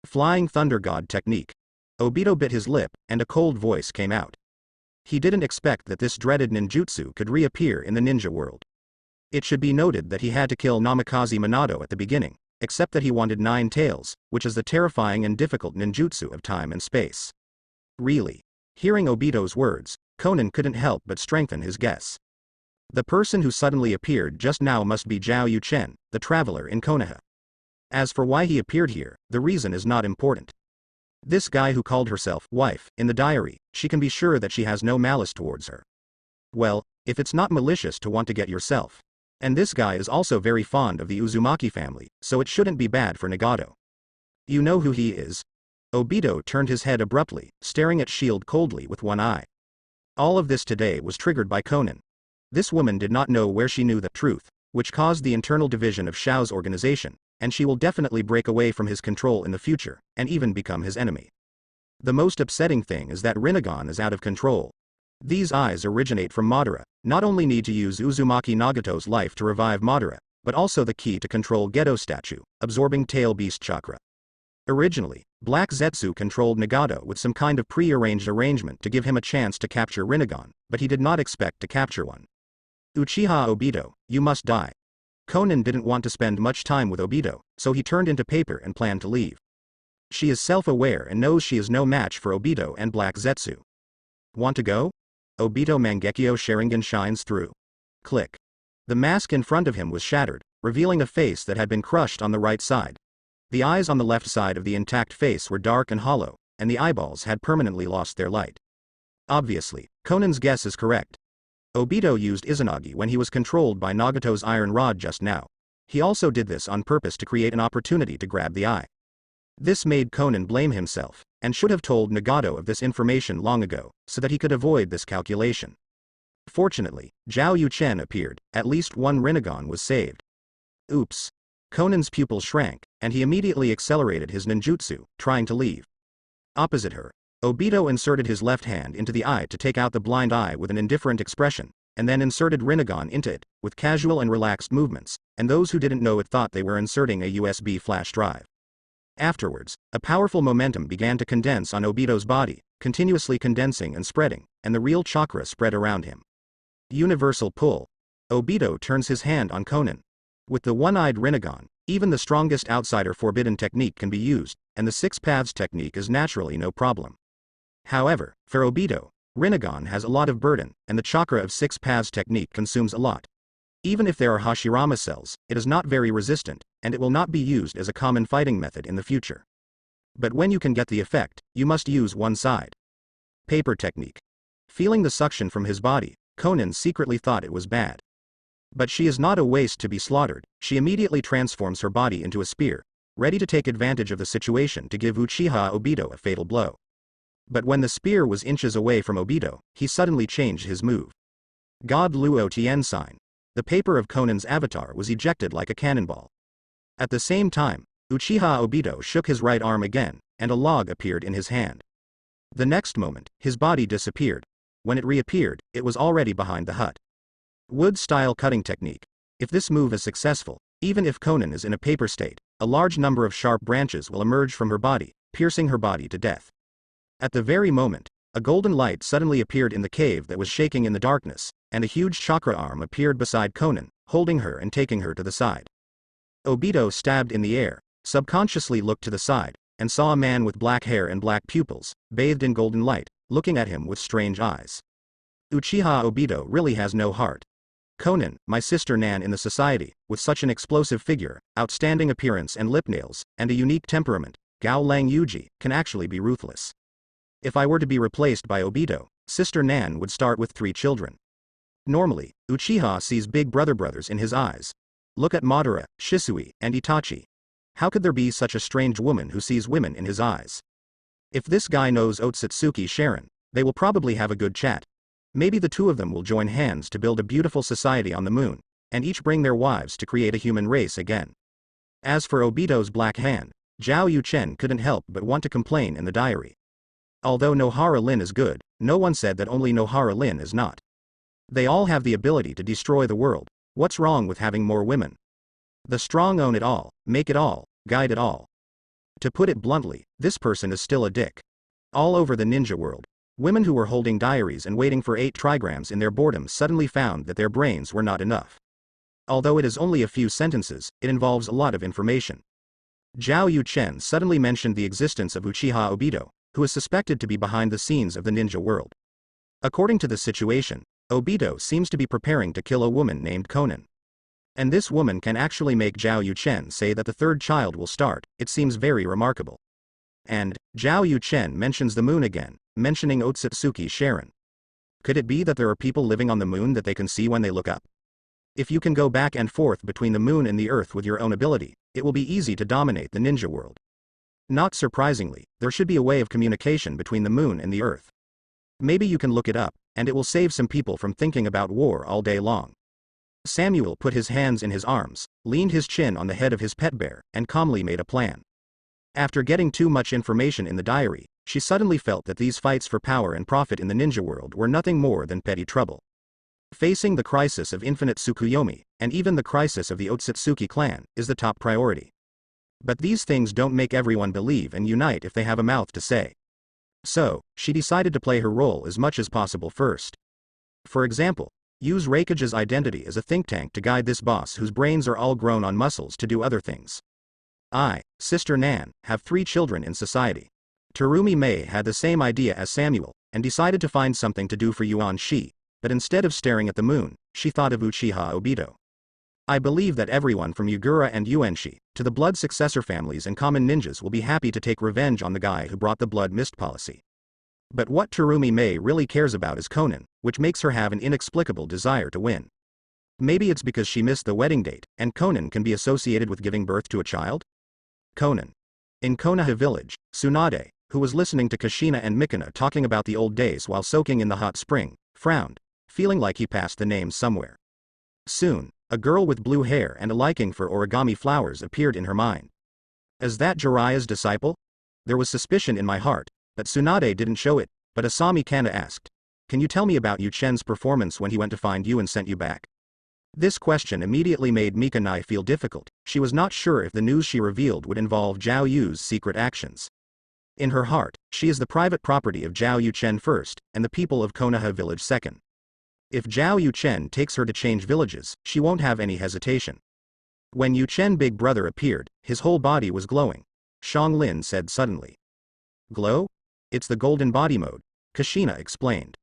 Flying Thunder God technique. Obito bit his lip, and a cold voice came out. He didn't expect that this dreaded ninjutsu could reappear in the ninja world. It should be noted that he had to kill Namikaze Minato at the beginning, except that he wanted 9 tails, which is the terrifying and difficult ninjutsu of time and space. Really? Hearing Obito's words, Conan couldn't help but strengthen his guess. The person who suddenly appeared just now must be Zhao Yuchen, the traveler in Konoha. As for why he appeared here, the reason is not important. This guy who called herself wife in the diary, she can be sure that she has no malice towards her. Well, if it's not malicious to want to get yourself. And this guy is also very fond of the Uzumaki family, so it shouldn't be bad for Nagato. You know who he is? Obito turned his head abruptly, staring at Shield coldly with one eye. All of this today was triggered by Conan. This woman did not know where she knew the truth, which caused the internal division of Xiao's organization, and she will definitely break away from his control in the future, and even become his enemy. The most upsetting thing is that Rinnegan is out of control. These eyes originate from Madara, not only need to use Uzumaki Nagato's life to revive Madara, but also the key to control Geto statue, absorbing tail beast chakra. Originally, Black Zetsu controlled Nagato with some kind of pre-arranged arrangement to give him a chance to capture Rinnegan, but he did not expect to capture one. Uchiha Obito, you must die. Conan didn't want to spend much time with Obito, so he turned into paper and planned to leave. She is self-aware and knows she is no match for Obito and Black Zetsu. Want to go? Obito Mangekyo Sharingan shines through. Click. The mask in front of him was shattered, revealing a face that had been crushed on the right side. The eyes on the left side of the intact face were dark and hollow, and the eyeballs had permanently lost their light. Obviously, Conan's guess is correct. Obito used Izanagi when he was controlled by Nagato's iron rod just now. He also did this on purpose to create an opportunity to grab the eye. This made Conan blame himself, and should have told Nagato of this information long ago, so that he could avoid this calculation. Fortunately, Zhao Yuchen appeared, at least one Rinnegan was saved. Oops. Conan's pupils shrank, and he immediately accelerated his ninjutsu, trying to leave. Opposite her, Obito inserted his left hand into the eye to take out the blind eye with an indifferent expression, and then inserted Rinnegan into it, with casual and relaxed movements, and those who didn't know it thought they were inserting a USB flash drive. Afterwards, a powerful momentum began to condense on Obito's body, continuously condensing and spreading, and the real chakra spread around him. Universal pull. Obito turns his hand on Conan. With the one-eyed Rinnegan, even the strongest outsider forbidden technique can be used, and the 6 paths technique is naturally no problem. However, for Obito, Rinnegan has a lot of burden, and the chakra of 6 paths technique consumes a lot. Even if there are Hashirama cells, it is not very resistant, and it will not be used as a common fighting method in the future. But when you can get the effect, you must use one side. Paper technique. Feeling the suction from his body, Conan secretly thought it was bad. But she is not a waste to be slaughtered. She immediately transforms her body into a spear, ready to take advantage of the situation to give Uchiha Obito a fatal blow. But when the spear was inches away from Obito, he suddenly changed his move. God Luo Tien sign. The paper of Conan's avatar was ejected like a cannonball. At the same time, Uchiha Obito shook his right arm again, and a log appeared in his hand. The next moment, his body disappeared. When it reappeared, it was already behind the hut. Wood-style cutting technique. If this move is successful, even if Conan is in a paper state, a large number of sharp branches will emerge from her body, piercing her body to death. At the very moment, a golden light suddenly appeared in the cave that was shaking in the darkness, and a huge chakra arm appeared beside Conan, holding her and taking her to the side. Obito stabbed in the air, subconsciously looked to the side, and saw a man with black hair and black pupils, bathed in golden light, looking at him with strange eyes. Uchiha Obito really has no heart. Conan, my sister Nan in the society, with such an explosive figure, outstanding appearance and lip nails, and a unique temperament, Gao Lang Yuji, can actually be ruthless. If I were to be replaced by Obito, Sister Nan would start with 3 children. Normally, Uchiha sees big brothers in his eyes. Look at Madara, Shisui, and Itachi. How could there be such a strange woman who sees women in his eyes? If this guy knows Otsutsuki Sharon, they will probably have a good chat. Maybe the two of them will join hands to build a beautiful society on the moon, and each bring their wives to create a human race again. As for Obito's black hand, Zhao Yuchen couldn't help but want to complain in the diary. Although Nohara Lin is good, no one said that only Nohara Lin is not. They all have the ability to destroy the world. What's wrong with having more women? The strong own it all, make it all, guide it all. To put it bluntly, this person is still a dick. All over the ninja world, women who were holding diaries and waiting for 8 trigrams in their boredom suddenly found that their brains were not enough. Although it is only a few sentences, it involves a lot of information. Zhao Yuchen suddenly mentioned the existence of Uchiha Obito, who is suspected to be behind the scenes of the ninja world. According to the situation, Obito seems to be preparing to kill a woman named Konan. And this woman can actually make Zhao Yuchen say that the third child will start. It seems very remarkable. And Zhao Yuchen mentions the moon again, mentioning Otsutsuki Sharon. Could it be that there are people living on the moon that they can see when they look up? If you can go back and forth between the moon and the earth with your own ability, it will be easy to dominate the ninja world. Not surprisingly, there should be a way of communication between the moon and the earth. Maybe you can look it up, and it will save some people from thinking about war all day long. Samuel put his hands in his arms, leaned his chin on the head of his pet bear, and calmly made a plan. After getting too much information in the diary, she suddenly felt that these fights for power and profit in the ninja world were nothing more than petty trouble. Facing the crisis of infinite Tsukuyomi, and even the crisis of the Otsutsuki clan, is the top priority. But these things don't make everyone believe and unite if they have a mouth to say. So, she decided to play her role as much as possible first. For example, use Reikage's identity as a think tank to guide this boss whose brains are all grown on muscles to do other things. I, Sister Nan, have 3 children in society. Terumi Mei had the same idea as Samuel, and decided to find something to do for Yuan Shi, but instead of staring at the moon, she thought of Uchiha Obito. I believe that everyone from Yugura and Yuanshi, to the blood successor families and common ninjas will be happy to take revenge on the guy who brought the blood mist policy. But what Terumi Mei really cares about is Konan, which makes her have an inexplicable desire to win. Maybe it's because she missed the wedding date, and Konan can be associated with giving birth to a child? Konan. In Konoha village, Tsunade, who was listening to Kushina and Mikuna talking about the old days while soaking in the hot spring, frowned, feeling like he passed the name somewhere. Soon, a girl with blue hair and a liking for origami flowers appeared in her mind. Is that Jiraiya's disciple? There was suspicion in my heart, but Tsunade didn't show it, but Asami Kana asked, "Can you tell me about Yuchen's performance when he went to find you and sent you back?" This question immediately made Mikanai feel difficult. She was not sure if the news she revealed would involve Zhao Yu's secret actions. In her heart, she is the private property of Zhao Yuchen first, and the people of Konoha village second. If Zhao Yuchen takes her to change villages, she won't have any hesitation. When Yuchen Big Brother appeared, his whole body was glowing. Xianglin said suddenly. Glow? It's the golden body mode, Kushina explained.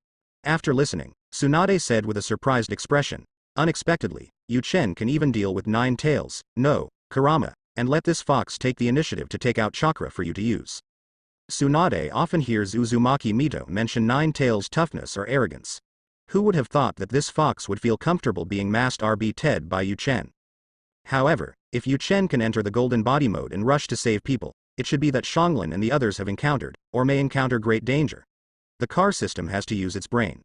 After listening, Tsunade said with a surprised expression, unexpectedly, Yuchen can even deal with 9 tails, no, Kurama, and let this fox take the initiative to take out chakra for you to use. Tsunade often hears Uzumaki Mito mention 9 tails toughness or arrogance. Who would have thought that this fox would feel comfortable being masked RB-ted by Yuchen? However, if Yuchen can enter the golden body mode and rush to save people, it should be that Xianglin and the others have encountered, or may encounter great danger. The car system has to use its brain.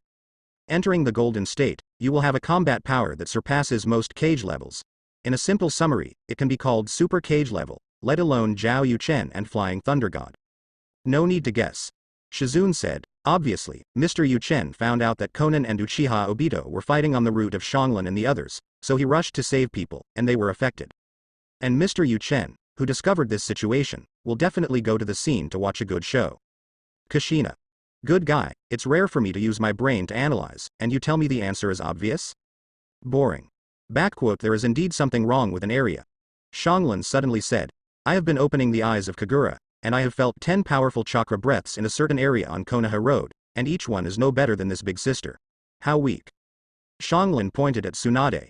Entering the golden state, you will have a combat power that surpasses most cage levels. In a simple summary, it can be called super cage level, let alone Zhao Yuchen and Flying Thunder God. No need to guess. Shizune said, obviously, Mr. Yuchen found out that Konan and Uchiha Obito were fighting on the route of Xianglin and the others, so he rushed to save people, and they were affected. And Mr. Yuchen, who discovered this situation, will definitely go to the scene to watch a good show. Kushina. Good guy, it's rare for me to use my brain to analyze, and you tell me the answer is obvious? Boring. Backquote, there is indeed something wrong with an area. Xianglin suddenly said, I have been opening the eyes of Kagura, and I have felt 10 powerful chakra breaths in a certain area on Konoha Road, and each one is no better than this big sister. How weak. Xianglin pointed at Tsunade.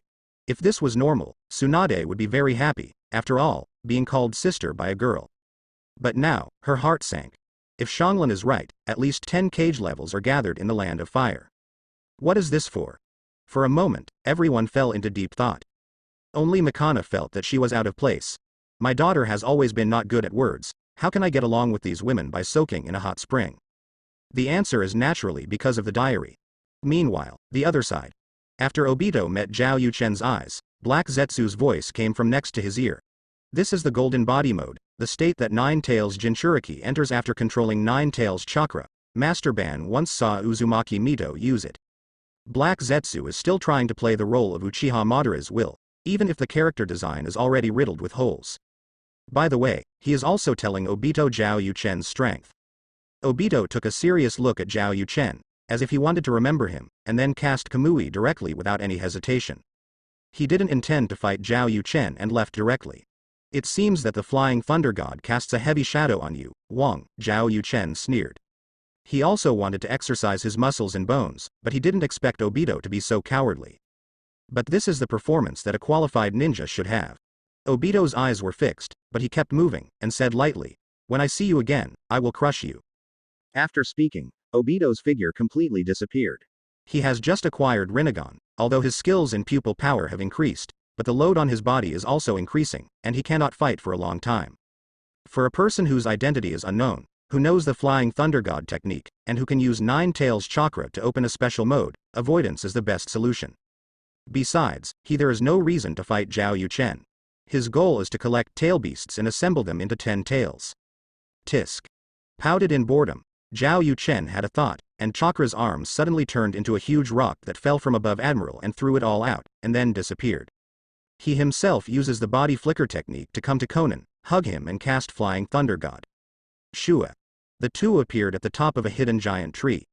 If this was normal, Tsunade would be very happy, after all, being called sister by a girl. But now, her heart sank. If Xianglin is right, at least 10 cage levels are gathered in the land of fire. What is this for? For a moment, everyone fell into deep thought. Only Mikana felt that she was out of place. My daughter has always been not good at words. How can I get along with these women by soaking in a hot spring? The answer is naturally because of the diary. Meanwhile, the other side. After Obito met Zhao Yuchen's eyes, Black Zetsu's voice came from next to his ear. This is the golden body mode, the state that 9 tails Jinchuriki enters after controlling 9 tails chakra. Master Ban once saw Uzumaki Mito use it. Black Zetsu is still trying to play the role of Uchiha Madara's will, even if the character design is already riddled with holes. By the way, he is also telling Obito Zhao Yuchen's strength. Obito took a serious look at Zhao Yuchen, as if he wanted to remember him, and then cast Kamui directly without any hesitation. He didn't intend to fight Zhao Yuchen and left directly. It seems that the flying thunder god casts a heavy shadow on you, Wang, Zhao Yuchen sneered. He also wanted to exercise his muscles and bones, but he didn't expect Obito to be so cowardly. But this is the performance that a qualified ninja should have. Obito's eyes were fixed, but he kept moving, and said lightly, "When I see you again, I will crush you." After speaking, Obito's figure completely disappeared. He has just acquired Rinnegan, although his skills and pupil power have increased, but the load on his body is also increasing, and he cannot fight for a long time. For a person whose identity is unknown, who knows the Flying Thunder God technique, and who can use Nine Tails chakra to open a special mode, avoidance is the best solution. Besides, there is no reason to fight Zhao Yuchen. His goal is to collect tail beasts and assemble them into 10 tails. Tisk. Pouted in boredom, Zhao Yuchen had a thought, and Chakra's arms suddenly turned into a huge rock that fell from above Admiral and threw it all out, and then disappeared. He himself uses the body flicker technique to come to Conan, hug him and cast Flying Thunder God. Shua. The two appeared at the top of a hidden giant tree.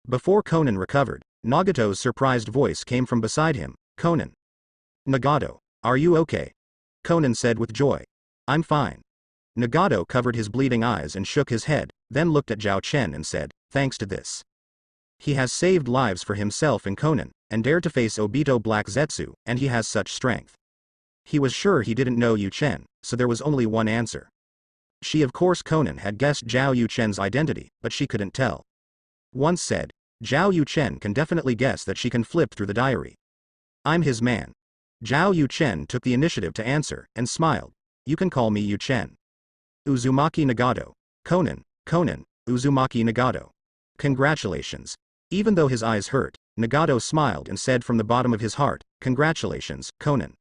Before Conan recovered, Nagato's surprised voice came from beside him, "Conan." "Nagato, are you okay?" Conan said with joy. "I'm fine." Nagato covered his bleeding eyes and shook his head, then looked at Zhao Chen and said, "Thanks to this. He has saved lives for himself and Conan, and dared to face Obito Black Zetsu, and he has such strength." He was sure he didn't know Yu Chen, so there was only one answer. Of course Conan had guessed Zhao Yuchen's identity, but she couldn't tell. Once said, Zhao Yuchen can definitely guess that she can flip through the diary. "I'm his man." Zhao Yuchen took the initiative to answer, and smiled. "You can call me Yuchen." Uzumaki Nagato. Conan, Uzumaki Nagato. "Congratulations." Even though his eyes hurt, Nagato smiled and said from the bottom of his heart, "Congratulations, Conan.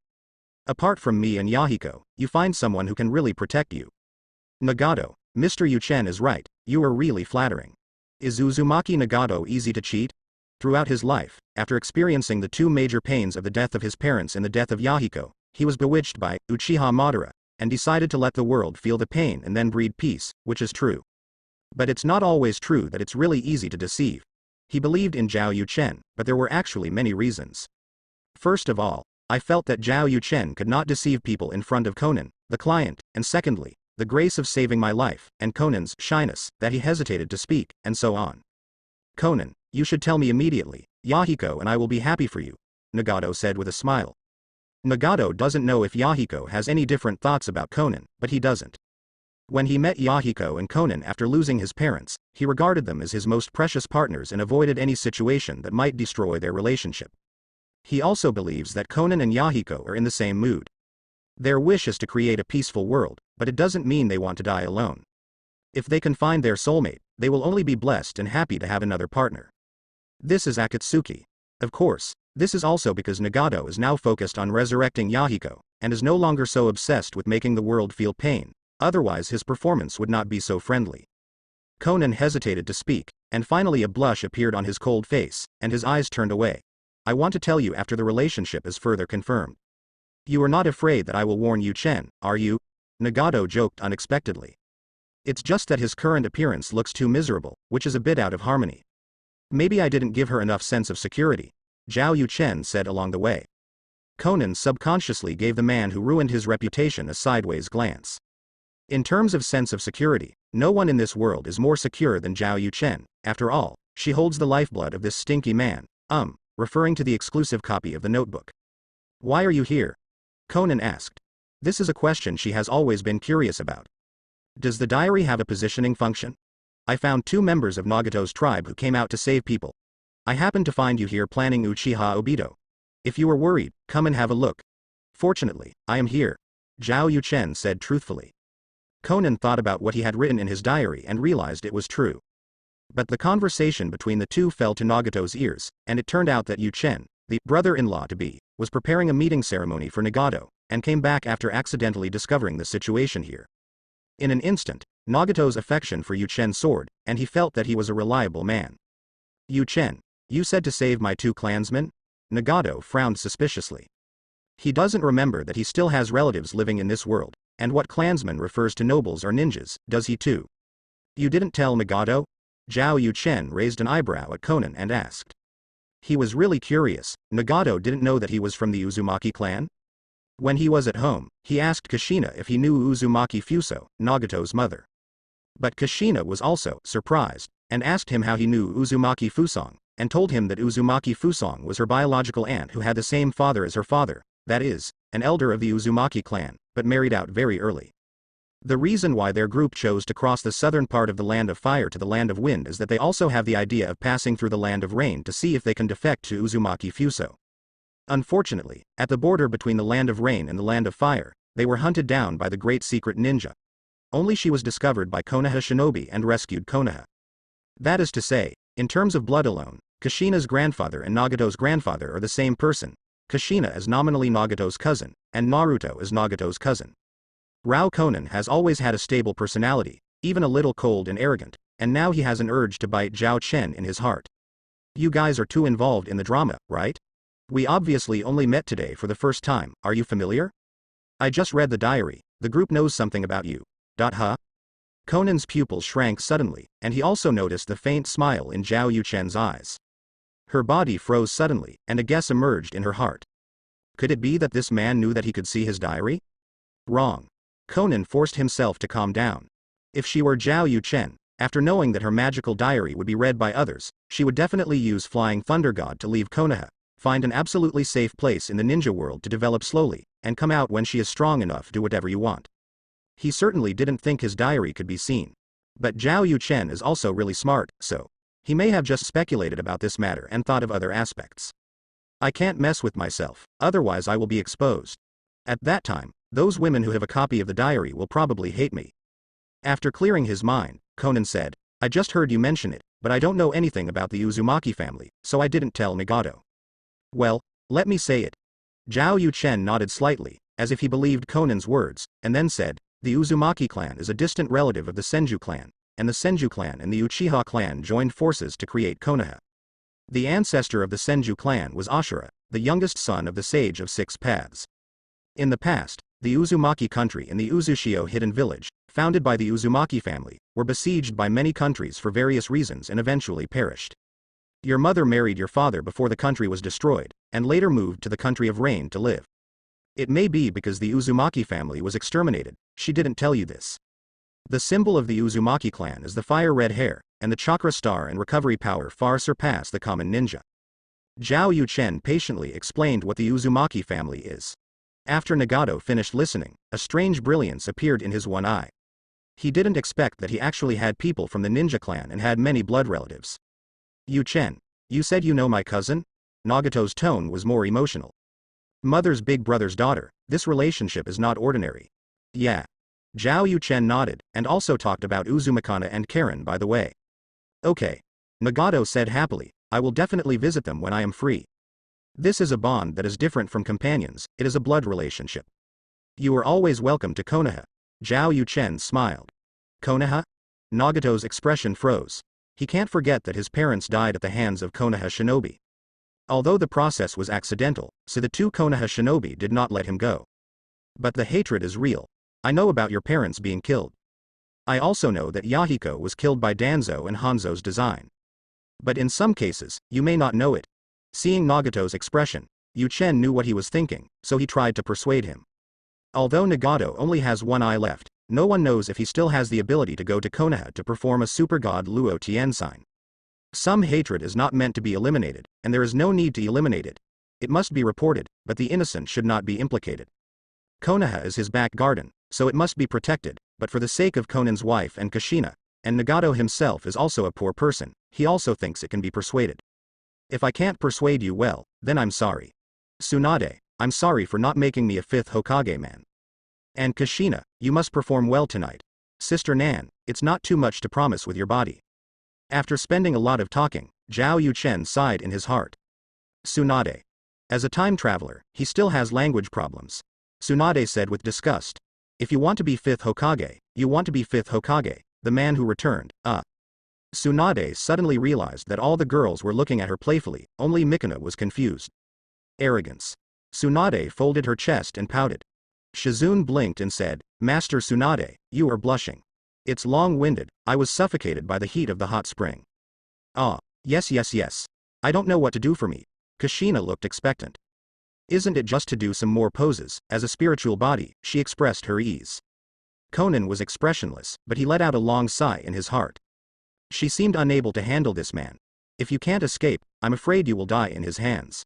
Apart from me and Yahiko, you find someone who can really protect you." Nagato, "Mr. Yuchen is right, you are really flattering. Is Uzumaki Nagato easy to cheat?" Throughout his life, after experiencing the two major pains of the death of his parents and the death of Yahiko, he was bewitched by Uchiha Madara, and decided to let the world feel the pain and then breed peace, which is true. But it's not always true that it's really easy to deceive. He believed in Zhao Yuchen, but there were actually many reasons. First of all, I felt that Zhao Yuchen could not deceive people in front of Conan, the client, and secondly, the grace of saving my life, and Conan's shyness, that he hesitated to speak, and so on. "Conan, you should tell me immediately, Yahiko and I will be happy for you," Nagato said with a smile. Nagato doesn't know if Yahiko has any different thoughts about Conan, but he doesn't. When he met Yahiko and Conan after losing his parents, he regarded them as his most precious partners and avoided any situation that might destroy their relationship. He also believes that Conan and Yahiko are in the same mood. Their wish is to create a peaceful world, but it doesn't mean they want to die alone. If they can find their soulmate, they will only be blessed and happy to have another partner. This is Akatsuki. Of course, this is also because Nagato is now focused on resurrecting Yahiko, and is no longer so obsessed with making the world feel pain, otherwise his performance would not be so friendly. Conan hesitated to speak, and finally a blush appeared on his cold face, and his eyes turned away. "I want to tell you after the relationship is further confirmed." "You are not afraid that I will warn Yuchen, are you?" Nagato joked unexpectedly. "It's just that his current appearance looks too miserable, which is a bit out of harmony. Maybe I didn't give her enough sense of security," Zhao Yuchen said along the way. Conan subconsciously gave the man who ruined his reputation a sideways glance. In terms of sense of security, no one in this world is more secure than Zhao Yuchen. After all, she holds the lifeblood of this stinky man, referring to the exclusive copy of the notebook. "Why are you here?" Conan asked. This is a question she has always been curious about. Does the diary have a positioning function? "I found 2 members of Nagato's tribe who came out to save people. I happened to find you here planning Uchiha Obito. If you were worried, come and have a look. Fortunately, I am here," Zhao Yuchen said truthfully. Conan thought about what he had written in his diary and realized it was true. But the conversation between the two fell to Nagato's ears, and it turned out that Yuchen, the brother-in-law-to-be, was preparing a meeting ceremony for Nagato, and came back after accidentally discovering the situation here. In an instant, Nagato's affection for Yuchen soared, and he felt that he was a reliable man. "Yuchen, you said to save my 2 clansmen?" Nagato frowned suspiciously. He doesn't remember that he still has relatives living in this world, And what clansman refers to nobles or ninjas, does he too? You didn't tell Nagato? Zhao Yuchen raised an eyebrow at Conan and asked. He was really curious. Nagato didn't know that he was from the Uzumaki clan? When he was at home, he asked Kushina if he knew Uzumaki Fuso, Nagato's mother. But Kushina was also surprised, and asked him how he knew Uzumaki Fusong, and told him that Uzumaki Fusong was her biological aunt who had the same father as her father, that is, an elder of the Uzumaki clan, but married out very early. The reason why their group chose to cross the southern part of the Land of Fire to the Land of Wind is that they also have the idea of passing through the Land of Rain to see if they can defect to Uzumaki Fuso. Unfortunately, at the border between the Land of Rain and the Land of Fire, they were hunted down by the great secret ninja. Only she was discovered by Konoha shinobi and rescued Konoha. That is to say, in terms of blood alone, Kushina's grandfather and Nagato's grandfather are the same person. Kushina is nominally Nagato's cousin, and Naruto is Nagato's cousin. Rao Conan has always had a stable personality, even a little cold and arrogant, and now he has an urge to bite Zhao Chen in his heart. You guys are too involved in the drama, right? We obviously only met today for the first time, are you familiar? I just read the diary, the group knows something about you. Huh? Conan's pupils shrank suddenly, and he also noticed the faint smile in Zhao Yuchen's eyes. Her body froze suddenly, and a guess emerged in her heart. Could it be that this man knew that he could see his diary? Wrong. Conan forced himself to calm down. If she were Zhao Yuchen, after knowing that her magical diary would be read by others, she would definitely use Flying Thunder God to leave Konoha, find an absolutely safe place in the ninja world to develop slowly, and come out when she is strong enough to do whatever you want. He certainly didn't think his diary could be seen. But Zhao Yuchen is also really smart, so he may have just speculated about this matter and thought of other aspects. I can't mess with myself, otherwise I will be exposed. At that time, those women who have a copy of the diary will probably hate me. After clearing his mind, Conan said, I just heard you mention it, but I don't know anything about the Uzumaki family, so I didn't tell Nagato. Well, let me say it. Zhao Yuchen nodded slightly, as if he believed Conan's words, and then said, the Uzumaki clan is a distant relative of the Senju clan, and the Senju clan and the Uchiha clan joined forces to create Konoha. The ancestor of the Senju clan was Ashura, the youngest son of the Sage of Six Paths. In the past, the Uzumaki country and the Uzushio hidden village, founded by the Uzumaki family, were besieged by many countries for various reasons and eventually perished. Your mother married your father before the country was destroyed, and later moved to the country of Rain to live. It may be because the Uzumaki family was exterminated, she didn't tell you this. The symbol of the Uzumaki clan is the fire-red hair, and the chakra star and recovery power far surpass the common ninja. Zhao Yuchen patiently explained what the Uzumaki family is. After Nagato finished listening, a strange brilliance appeared in his one eye. He didn't expect that he actually had people from the ninja clan and had many blood relatives. Yuchen, you said you know my cousin? Nagato's tone was more emotional. Mother's big brother's daughter, this relationship is not ordinary. Yeah. Zhao Yuchen nodded, and also talked about Uzumakana and Karen by the way. Okay. Nagato said happily, I will definitely visit them when I am free. This is a bond that is different from companions, it is a blood relationship. You are always welcome to Konoha. Zhao Yuchen smiled. Konoha? Nagato's expression froze. He can't forget that his parents died at the hands of Konoha shinobi. Although the process was accidental, so the two Konoha shinobi did not let him go. But the hatred is real. I know about your parents being killed. I also know that Yahiko was killed by Danzo and Hanzo's design. But in some cases, you may not know it. Seeing Nagato's expression, Yuchen knew what he was thinking, so he tried to persuade him. Although Nagato only has one eye left, no one knows if he still has the ability to go to Konoha to perform a super god Luo Tien sign. Some hatred is not meant to be eliminated, and there is no need to eliminate it. It must be reported, but the innocent should not be implicated. Konoha is his back garden, so it must be protected, but for the sake of Conan's wife and Kushina, and Nagato himself is also a poor person, he also thinks it can be persuaded. If I can't persuade you well, then I'm sorry. Tsunade, I'm sorry for not making me a fifth Hokage man. And Kushina, you must perform well tonight. Sister Nan, it's not too much to promise with your body. After spending a lot of talking, Zhao Yuchen sighed in his heart. Tsunade. As a time traveler, he still has language problems. Tsunade said with disgust. If you want to be fifth Hokage, you want to be fifth Hokage, the man who returned, Tsunade suddenly realized that all the girls were looking at her playfully, only Mikuna was confused. Arrogance. Tsunade folded her chest and pouted. Shizune blinked and said, Master Tsunade, you are blushing. It's long-winded, I was suffocated by the heat of the hot spring. Ah, yes. I don't know what to do for me. Kushina looked expectant. Isn't it just to do some more poses? As a spiritual body, she expressed her ease. Conan was expressionless, but he let out a long sigh in his heart. She seemed unable to handle this man. If you can't escape, I'm afraid you will die in his hands.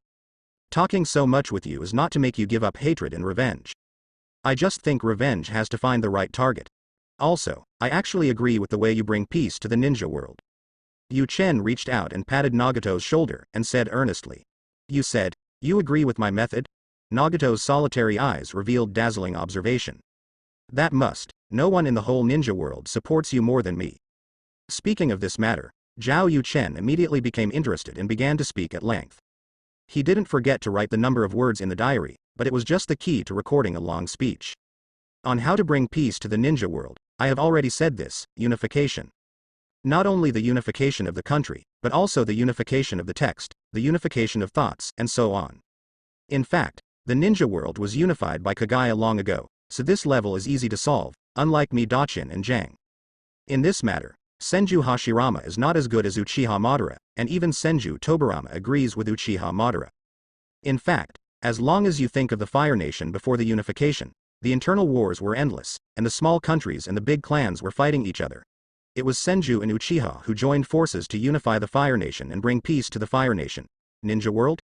Talking so much with you is not to make you give up hatred and revenge. I just think revenge has to find the right target. Also, I actually agree with the way you bring peace to the ninja world. Yu Chen reached out and patted Nagato's shoulder and said earnestly. You said, you agree with my method? Nagato's solitary eyes revealed dazzling observation. That must, no one in the whole ninja world supports you more than me. Speaking of this matter, Zhao Yu Chen immediately became interested and began to speak at length. He didn't forget to write the number of words in the diary, but it was just the key to recording a long speech. On how to bring peace to the ninja world, I have already said this, unification. Not only the unification of the country, but also the unification of the text, the unification of thoughts, and so on. In fact, the ninja world was unified by Kagaya long ago, so this level is easy to solve, unlike Midochin and Zhang. In this matter, Senju Hashirama is not as good as Uchiha Madara, and even Senju Tobirama agrees with Uchiha Madara. In fact, as long as you think of the Fire Nation before the unification, the internal wars were endless, and the small countries and the big clans were fighting each other. It was Senju and Uchiha who joined forces to unify the Fire Nation and bring peace to the Fire Nation. Ninja world?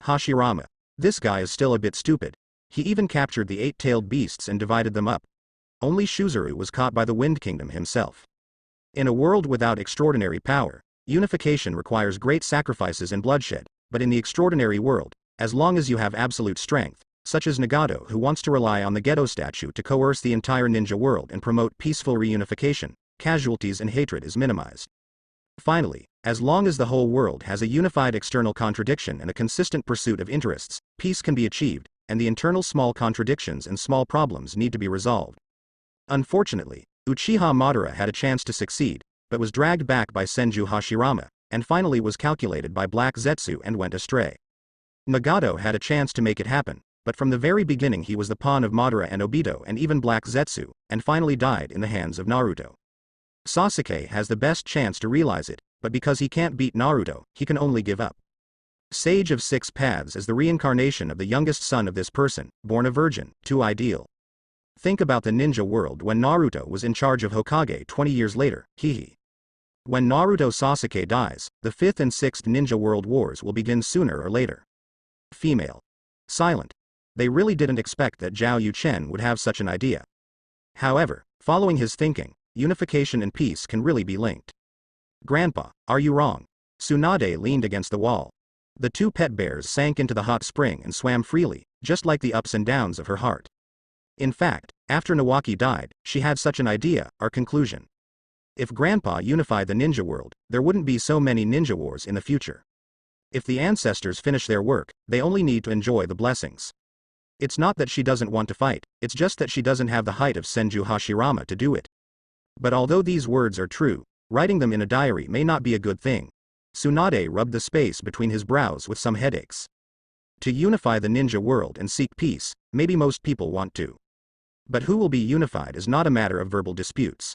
Hashirama. This guy is still a bit stupid. He even captured the 8-tailed beasts and divided them up. Only Shuzuru was caught by the Wind Kingdom himself. In a world without extraordinary power, unification requires great sacrifices and bloodshed, but in the extraordinary world, as long as you have absolute strength, such as Nagato who wants to rely on the Geto statue to coerce the entire ninja world and promote peaceful reunification, casualties and hatred is minimized. Finally, as long as the whole world has a unified external contradiction and a consistent pursuit of interests, peace can be achieved, and the internal small contradictions and small problems need to be resolved. Unfortunately, Uchiha Madara had a chance to succeed, but was dragged back by Senju Hashirama, and finally was calculated by Black Zetsu and went astray. Nagato had a chance to make it happen, but from the very beginning he was the pawn of Madara and Obito and even Black Zetsu, and finally died in the hands of Naruto. Sasuke has the best chance to realize it, but because he can't beat Naruto, he can only give up. Sage of Six Paths is the reincarnation of the youngest son of this person, born a virgin, too ideal. Think about the ninja world when Naruto was in charge of Hokage 20 years later, hehe. When Naruto Sasuke dies, the 5th and 6th ninja world wars will begin sooner or later. Female. Silent. They really didn't expect that Zhao Yu Chen would have such an idea. However, following his thinking, unification and peace can really be linked. Grandpa, are you wrong? Tsunade leaned against the wall. The two pet bears sank into the hot spring and swam freely, just like the ups and downs of her heart. In fact, after Nawaki died, she had such an idea, our conclusion. If Grandpa unified the ninja world, there wouldn't be so many ninja wars in the future. If the ancestors finish their work, they only need to enjoy the blessings. It's not that she doesn't want to fight, it's just that she doesn't have the height of Senju Hashirama to do it. But although these words are true, writing them in a diary may not be a good thing. Tsunade rubbed the space between his brows with some headaches. To unify the ninja world and seek peace, maybe most people want to. But who will be unified is not a matter of verbal disputes.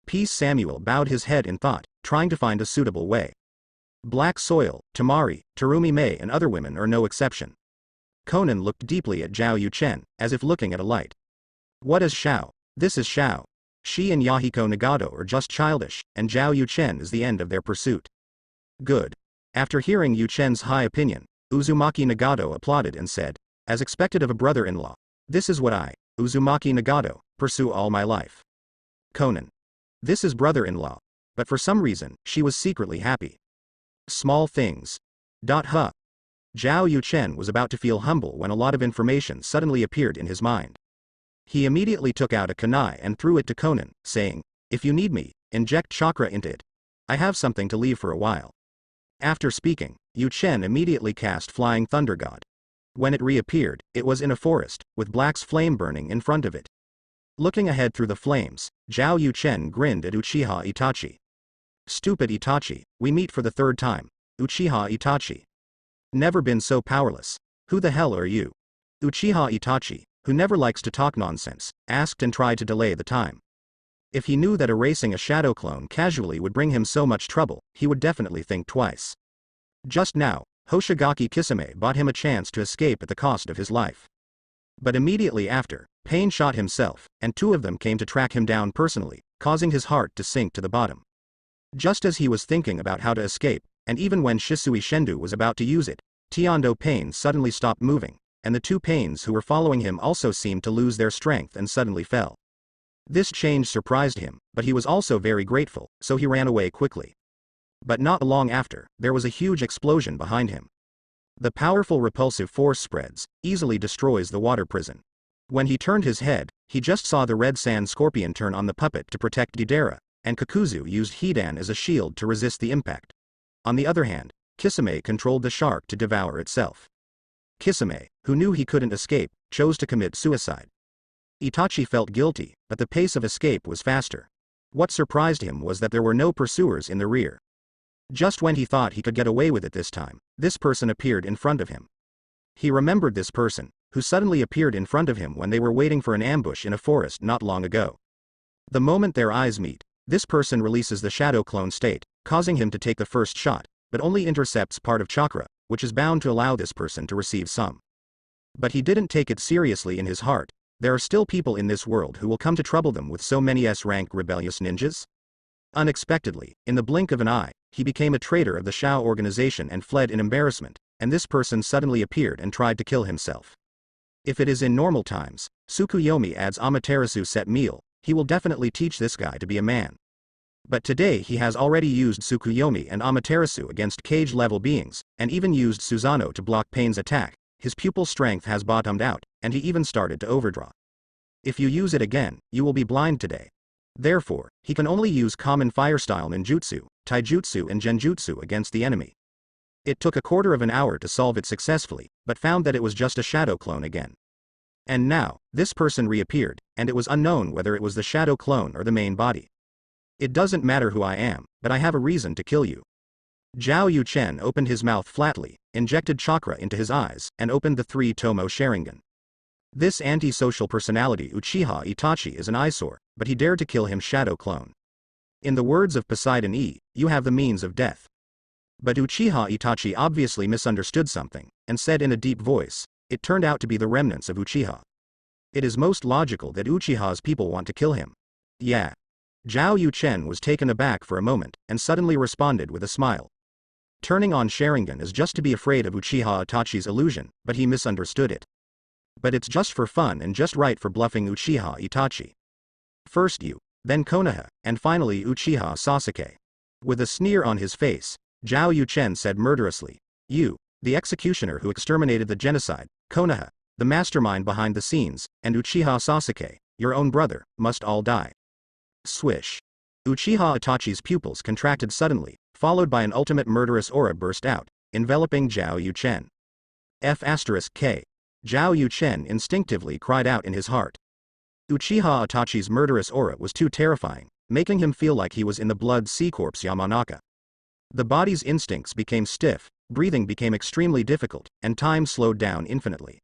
Peace Samuel bowed his head in thought, trying to find a suitable way. Black Soil, Tamari, Terumi Mei and other women are no exception. Conan looked deeply at Zhao Yu Chen, as if looking at a light. What is Shao? This is Shao. She and Yahiko Nagato are just childish, and Zhao Yu Chen is the end of their pursuit. Good. After hearing Yu Chen's high opinion, Uzumaki Nagato applauded and said, as expected of a brother-in-law, this is what I, Uzumaki Nagato, pursue all my life. Conan. This is brother-in-law. But for some reason, she was secretly happy. Small things. Huh. Zhao Yu Chen was about to feel humble when a lot of information suddenly appeared in his mind. He immediately took out a kunai and threw it to Conan, saying, if you need me, inject chakra into it. I have something to leave for a while. After speaking, Yu Chen immediately cast Flying Thunder God. When it reappeared, it was in a forest, with Black's flame burning in front of it. Looking ahead through the flames, Zhao Yu Chen grinned at Uchiha Itachi. Stupid Itachi, we meet for the 3rd time. Uchiha Itachi. Never been so powerless. Who the hell are you? Uchiha Itachi, who never likes to talk nonsense, asked and tried to delay the time. If he knew that erasing a shadow clone casually would bring him so much trouble, he would definitely think twice. Just now, Hoshigaki Kisame bought him a chance to escape at the cost of his life. But immediately after, Pain shot himself, and two of them came to track him down personally, causing his heart to sink to the bottom. Just as he was thinking about how to escape, and even when Shisui Shendu was about to use it, Tiondo Pain suddenly stopped moving, and the two Pains who were following him also seemed to lose their strength and suddenly fell. This change surprised him, but he was also very grateful, so he ran away quickly. But not long after, there was a huge explosion behind him. The powerful repulsive force spreads, easily destroys the water prison. When he turned his head, he just saw the red sand scorpion turn on the puppet to protect Deidara, and Kakuzu used Hidan as a shield to resist the impact. On the other hand, Kisame controlled the shark to devour itself. Kisame, who knew he couldn't escape, chose to commit suicide. Itachi felt guilty, but the pace of escape was faster. What surprised him was that there were no pursuers in the rear. Just when he thought he could get away with it this time, this person appeared in front of him. He remembered this person, who suddenly appeared in front of him when they were waiting for an ambush in a forest not long ago. The moment their eyes meet, this person releases the shadow clone state, causing him to take the first shot, but only intercepts part of chakra, which is bound to allow this person to receive some. But he didn't take it seriously in his heart. There are still people in this world who will come to trouble them with so many S-rank rebellious ninjas? Unexpectedly, in the blink of an eye, he became a traitor of the Shao organization and fled in embarrassment, and this person suddenly appeared and tried to kill himself. If it is in normal times, Tsukuyomi adds Amaterasu set meal, he will definitely teach this guy to be a man. But today he has already used Tsukuyomi and Amaterasu against cage-level beings, and even used Susanoo to block Pain's attack. His pupil strength has bottomed out, and he even started to overdraw. If you use it again, you will be blind today. Therefore, he can only use common fire-style ninjutsu, taijutsu and genjutsu against the enemy. It took a quarter of an hour to solve it successfully, but found that it was just a shadow clone again. And now, this person reappeared, and it was unknown whether it was the shadow clone or the main body. It doesn't matter who I am, but I have a reason to kill you. Zhao Yuchen opened his mouth flatly, injected chakra into his eyes, and opened the 3-tomo Sharingan. This anti-social personality Uchiha Itachi is an eyesore, but he dared to kill him shadow clone. In the words of Poseidon E, you have the means of death. But Uchiha Itachi obviously misunderstood something, and said in a deep voice, it turned out to be the remnants of Uchiha. It is most logical that Uchiha's people want to kill him. Yeah. Zhao Yuchen was taken aback for a moment, and suddenly responded with a smile. Turning on Sharingan is just to be afraid of Uchiha Itachi's illusion, but he misunderstood it. But it's just for fun and just right for bluffing Uchiha Itachi. First you, then Konoha, and finally Uchiha Sasuke. With a sneer on his face, Zhao Yuchen said murderously, you, the executioner who exterminated the genocide, Konoha, the mastermind behind the scenes, and Uchiha Sasuke, your own brother, must all die. Swish. Uchiha Itachi's pupils contracted suddenly, followed by an ultimate murderous aura burst out, enveloping Zhao Yuchen. F*K. Zhao Yuchen instinctively cried out in his heart. Uchiha Itachi's murderous aura was too terrifying, making him feel like he was in the blood sea corpse Yamanaka. The body's instincts became stiff, breathing became extremely difficult, and time slowed down infinitely.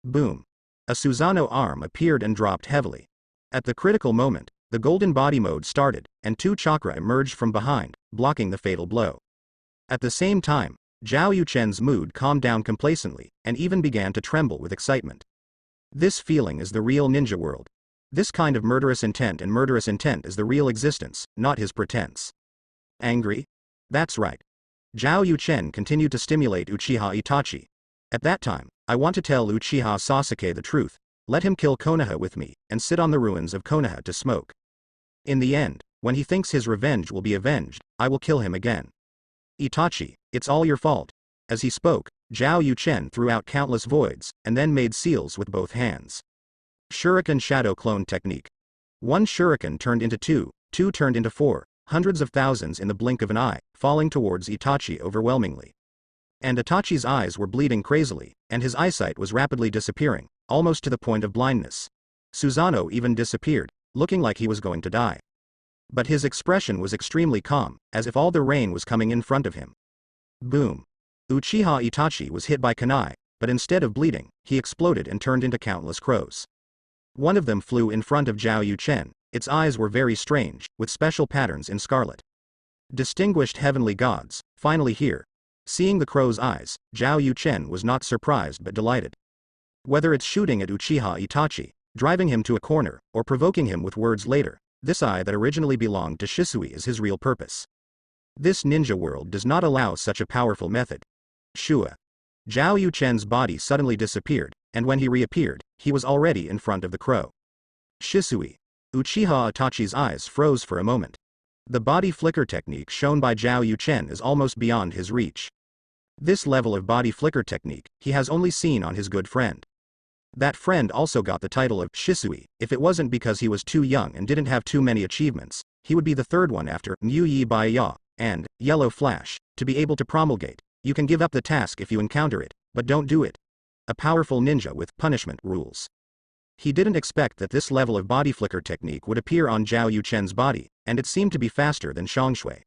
Boom. A Susanoo arm appeared and dropped heavily. At the critical moment, the golden body mode started, and 2 chakra emerged from behind, blocking the fatal blow. At the same time, Zhao Yuchen's mood calmed down complacently, and even began to tremble with excitement. This feeling is the real ninja world. This kind of murderous intent is the real existence, not his pretense. Angry? That's right. Zhao Yuchen continued to stimulate Uchiha Itachi. At that time, I want to tell Uchiha Sasuke the truth. Let him kill Konoha with me, and sit on the ruins of Konoha to smoke. In the end, when he thinks his revenge will be avenged, I will kill him again. Itachi, it's all your fault. As he spoke, Zhao Yuchen threw out countless voids, and then made seals with both hands. Shuriken Shadow Clone Technique. 1 shuriken turned into 2, 2 turned into 4, hundreds of thousands in the blink of an eye, falling towards Itachi overwhelmingly. And Itachi's eyes were bleeding crazily, and his eyesight was rapidly disappearing, almost to the point of blindness. Susanoo even disappeared, looking like he was going to die. But his expression was extremely calm, as if all the rain was coming in front of him. Boom. Uchiha Itachi was hit by kunai, but instead of bleeding, he exploded and turned into countless crows. One of them flew in front of Zhao Yuchen. Its eyes were very strange, with special patterns in scarlet. Distinguished heavenly gods, finally here. Seeing the crow's eyes, Zhao Yuchen was not surprised but delighted. Whether it's shooting at Uchiha Itachi, driving him to a corner, or provoking him with words later, this eye that originally belonged to Shisui is his real purpose. This ninja world does not allow such a powerful method. Shua. Zhao Yuchen's body suddenly disappeared, and when he reappeared, he was already in front of the crow. Shisui. Uchiha Itachi's eyes froze for a moment. The body flicker technique shown by Zhao Yuchen is almost beyond his reach. This level of body flicker technique, he has only seen on his good friend. That friend also got the title of Shisui. If it wasn't because he was too young and didn't have too many achievements, he would be the third one after Mu Yi Bai Ya and Yellow Flash, to be able to promulgate. You can give up the task if you encounter it, but don't do it. A powerful ninja with punishment rules. He didn't expect that this level of body flicker technique would appear on Zhao Yuchen's body, and it seemed to be faster than Shongshui.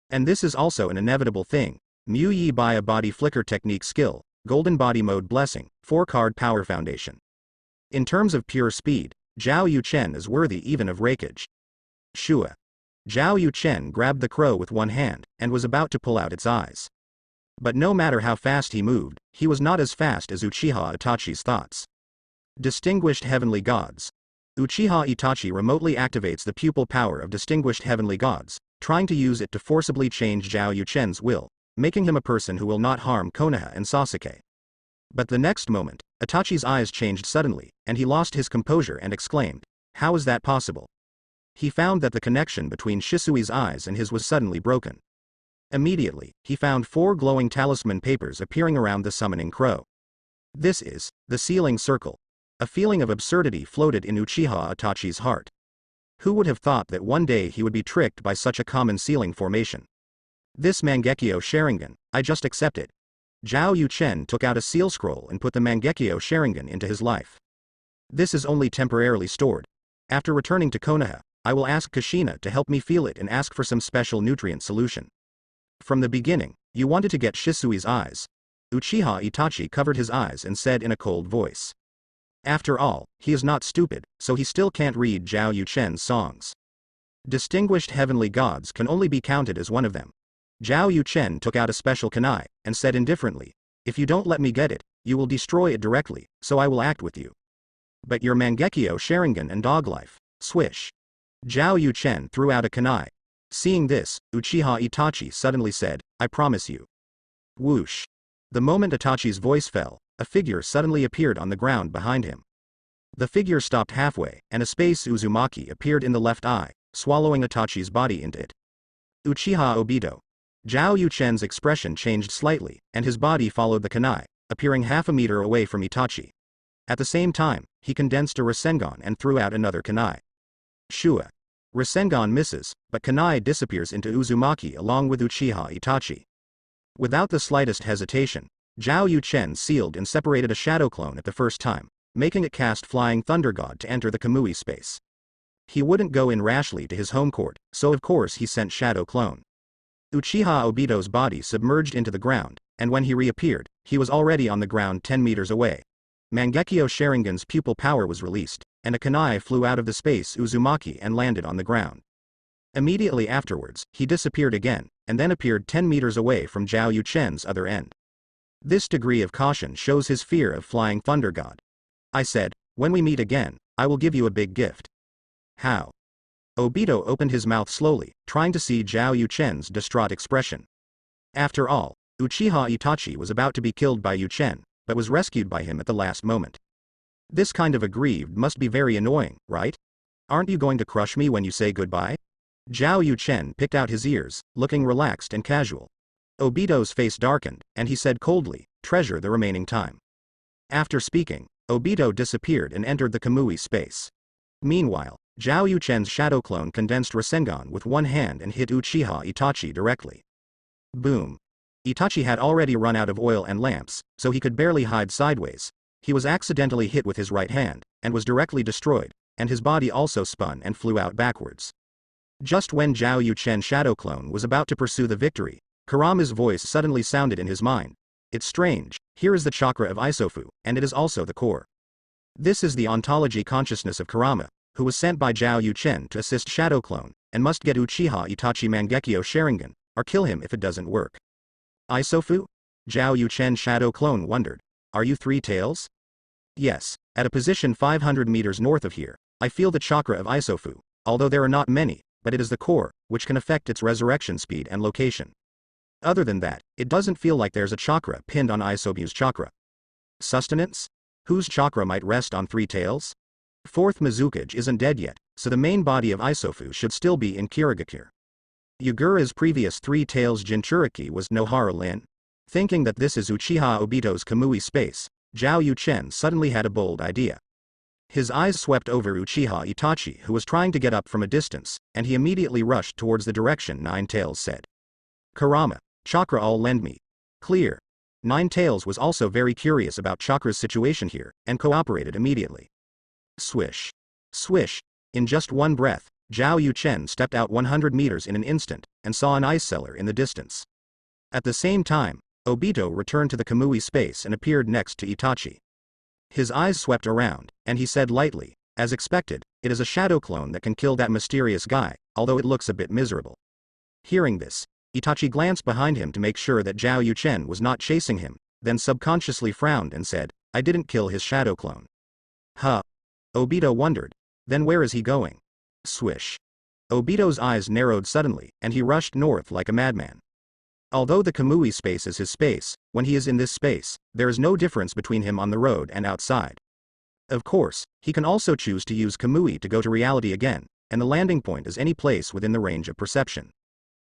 And this is also an inevitable thing. Mu Yi Bai Ya body flicker technique skill, Golden Body Mode Blessing, 4-card Power Foundation. In terms of pure speed, Zhao Yuchen is worthy even of Raikage. Shua. Zhao Yuchen grabbed the crow with one hand, and was about to pull out its eyes. But no matter how fast he moved, he was not as fast as Uchiha Itachi's thoughts. Distinguished Heavenly Gods. Uchiha Itachi remotely activates the pupil power of Distinguished Heavenly Gods, trying to use it to forcibly change Zhao Yuchen's will, making him a person who will not harm Konoha and Sasuke. But the next moment, Itachi's eyes changed suddenly, and he lost his composure and exclaimed, "How is that possible?" He found that the connection between Shisui's eyes and his was suddenly broken. Immediately, he found 4 glowing talisman papers appearing around the summoning crow. This is the sealing circle. A feeling of absurdity floated in Uchiha Itachi's heart. Who would have thought that one day he would be tricked by such a common sealing formation? This Mangekyo Sharingan, I just accept it. Zhao Yuchen took out a seal scroll and put the Mangekyo Sharingan into his life. This is only temporarily stored. After returning to Konoha, I will ask Kushina to help me feel it and ask for some special nutrient solution. From the beginning, you wanted to get Shisui's eyes. Uchiha Itachi covered his eyes and said in a cold voice. After all, he is not stupid, so he still can't read Zhao Yuchen's songs. Distinguished heavenly gods can only be counted as one of them. Zhao Yuchen took out a special kunai, and said indifferently, "If you don't let me get it, you will destroy it directly, so I will act with you." But your Mangekyo Sharingan and dog life, swish. Zhao Yuchen threw out a kunai. Seeing this, Uchiha Itachi suddenly said, "I promise you." Whoosh. The moment Itachi's voice fell, a figure suddenly appeared on the ground behind him. The figure stopped halfway, and a space Uzumaki appeared in the left eye, swallowing Itachi's body into it. Uchiha Obito. Zhao Yuchen's expression changed slightly, and his body followed the kunai, appearing half a meter away from Itachi. At the same time, he condensed a Rasengan and threw out another kunai. Shua. Rasengan misses, but kunai disappears into Uzumaki along with Uchiha Itachi. Without the slightest hesitation, Zhao Yuchen sealed and separated a shadow clone at the first time, making it cast Flying Thunder God to enter the Kamui space. He wouldn't go in rashly to his home court, so of course he sent Shadow Clone. Uchiha Obito's body submerged into the ground, and when he reappeared, he was already on the ground 10 meters away. Mangekyo Sharingan's pupil power was released, and a kunai flew out of the space Uzumaki and landed on the ground. Immediately afterwards, he disappeared again, and then appeared 10 meters away from Zhao Yuchen's other end. This degree of caution shows his fear of Flying Thunder God. I said, "When we meet again, I will give you a big gift." How? Obito opened his mouth slowly, trying to see Zhao Yuchen's distraught expression. After all, Uchiha Itachi was about to be killed by Yuchen, but was rescued by him at the last moment. This kind of aggrieved must be very annoying, right? Aren't you going to crush me when you say goodbye? Zhao Yuchen picked out his ears, looking relaxed and casual. Obito's face darkened, and he said coldly, "Treasure the remaining time." After speaking, Obito disappeared and entered the Kamui space. Meanwhile, Zhao Yuchen's shadow clone condensed Rasengan with one hand and hit Uchiha Itachi directly. Boom. Itachi had already run out of oil and lamps, so he could barely hide sideways. He was accidentally hit with his right hand, and was directly destroyed, and his body also spun and flew out backwards. Just when Zhao Yuchen's shadow clone was about to pursue the victory, Kurama's voice suddenly sounded in his mind. It's strange, here is the chakra of Isofu, and it is also the core. This is the ontology consciousness of Kurama, who was sent by Zhao Yuchen to assist Shadow Clone, and must get Uchiha Itachi Mangekyo Sharingan, or kill him if it doesn't work. Isofu? Zhao Yuchen Shadow Clone wondered. Are you Three Tails? Yes, at a position 500 meters north of here, I feel the chakra of Isofu, although there are not many, but it is the core, which can affect its resurrection speed and location. Other than that, it doesn't feel like there's a chakra pinned on Isofu's chakra. Sustenance? Whose chakra might rest on Three Tails? Fourth Mizukage isn't dead yet, so the main body of Isofu should still be in Kirigakure. Yugura's previous Three Tails Jinchuriki was Nohara Lin. Thinking that this is Uchiha Obito's Kamui space, Zhao Yuchen suddenly had a bold idea. His eyes swept over Uchiha Itachi, who was trying to get up from a distance, and he immediately rushed towards the direction Nine Tails said. Kurama, chakra all lend me. Clear. Nine Tails was also very curious about Chakra's situation here, and cooperated immediately. Swish. Swish. In just one breath, Zhao Yuchen stepped out 100 meters in an instant, and saw an ice cellar in the distance. At the same time, Obito returned to the Kamui space and appeared next to Itachi. His eyes swept around, and he said lightly, as expected, it is a shadow clone that can kill that mysterious guy, although it looks a bit miserable. Hearing this, Itachi glanced behind him to make sure that Zhao Yuchen was not chasing him, then subconsciously frowned and said, I didn't kill his shadow clone. Huh? Obito wondered. Then where is he going? Swish. Obito's eyes narrowed suddenly, and he rushed north like a madman. Although the Kamui space is his space, when he is in this space, there is no difference between him on the road and outside. Of course, he can also choose to use Kamui to go to reality again, and the landing point is any place within the range of perception.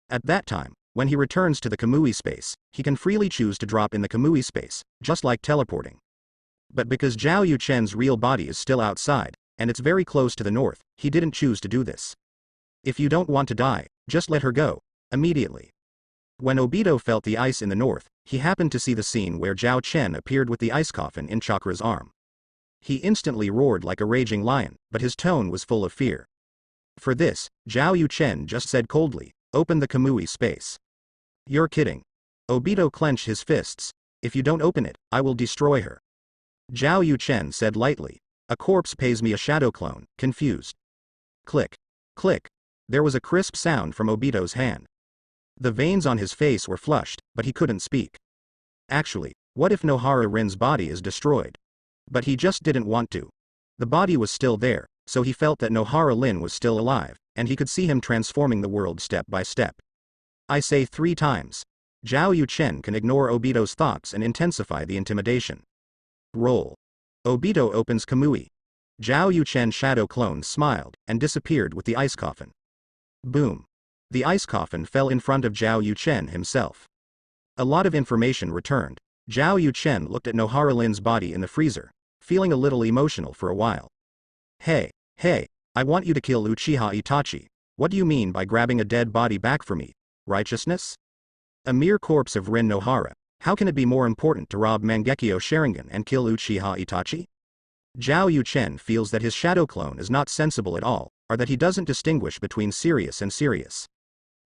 At that time, when he returns to the Kamui space, he can freely choose to drop in the Kamui space, just like teleporting. But because Zhao Yuchen's real body is still outside, and it's very close to the north, he didn't choose to do this. If you don't want to die, just let her go, immediately. When Obito felt the ice in the north, he happened to see the scene where Zhao Chen appeared with the ice coffin in Chakra's arm. He instantly roared like a raging lion, but his tone was full of fear. For this, Zhao Yuchen just said coldly, open the Kamui space. You're kidding. Obito clenched his fists. If you don't open it, I will destroy her. Zhao Yuchen said lightly, a corpse pays me a shadow clone, confused. Click. Click. There was a crisp sound from Obito's hand. The veins on his face were flushed, but he couldn't speak. Actually, what if Nohara Rin's body is destroyed? But he just didn't want to. The body was still there, so he felt that Nohara Rin was still alive, and he could see him transforming the world step by step. I say 3 times. Zhao Yuchen can ignore Obito's thoughts and intensify the intimidation. Roll. Obito opens Kamui. Zhao Yuchen shadow clone smiled, and disappeared with the ice coffin. Boom. The ice coffin fell in front of Zhao Yuchen himself. A lot of information returned. Zhao Yuchen looked at Nohara Lin's body in the freezer, feeling a little emotional for a while. Hey, I want you to kill Uchiha Itachi. What do you mean by grabbing a dead body back for me? Righteousness? A mere corpse of Rin Nohara, how can it be more important to rob Mangekyo Sharingan and kill Uchiha Itachi? Zhao Yuchen feels that his shadow clone is not sensible at all, or that he doesn't distinguish between serious and serious.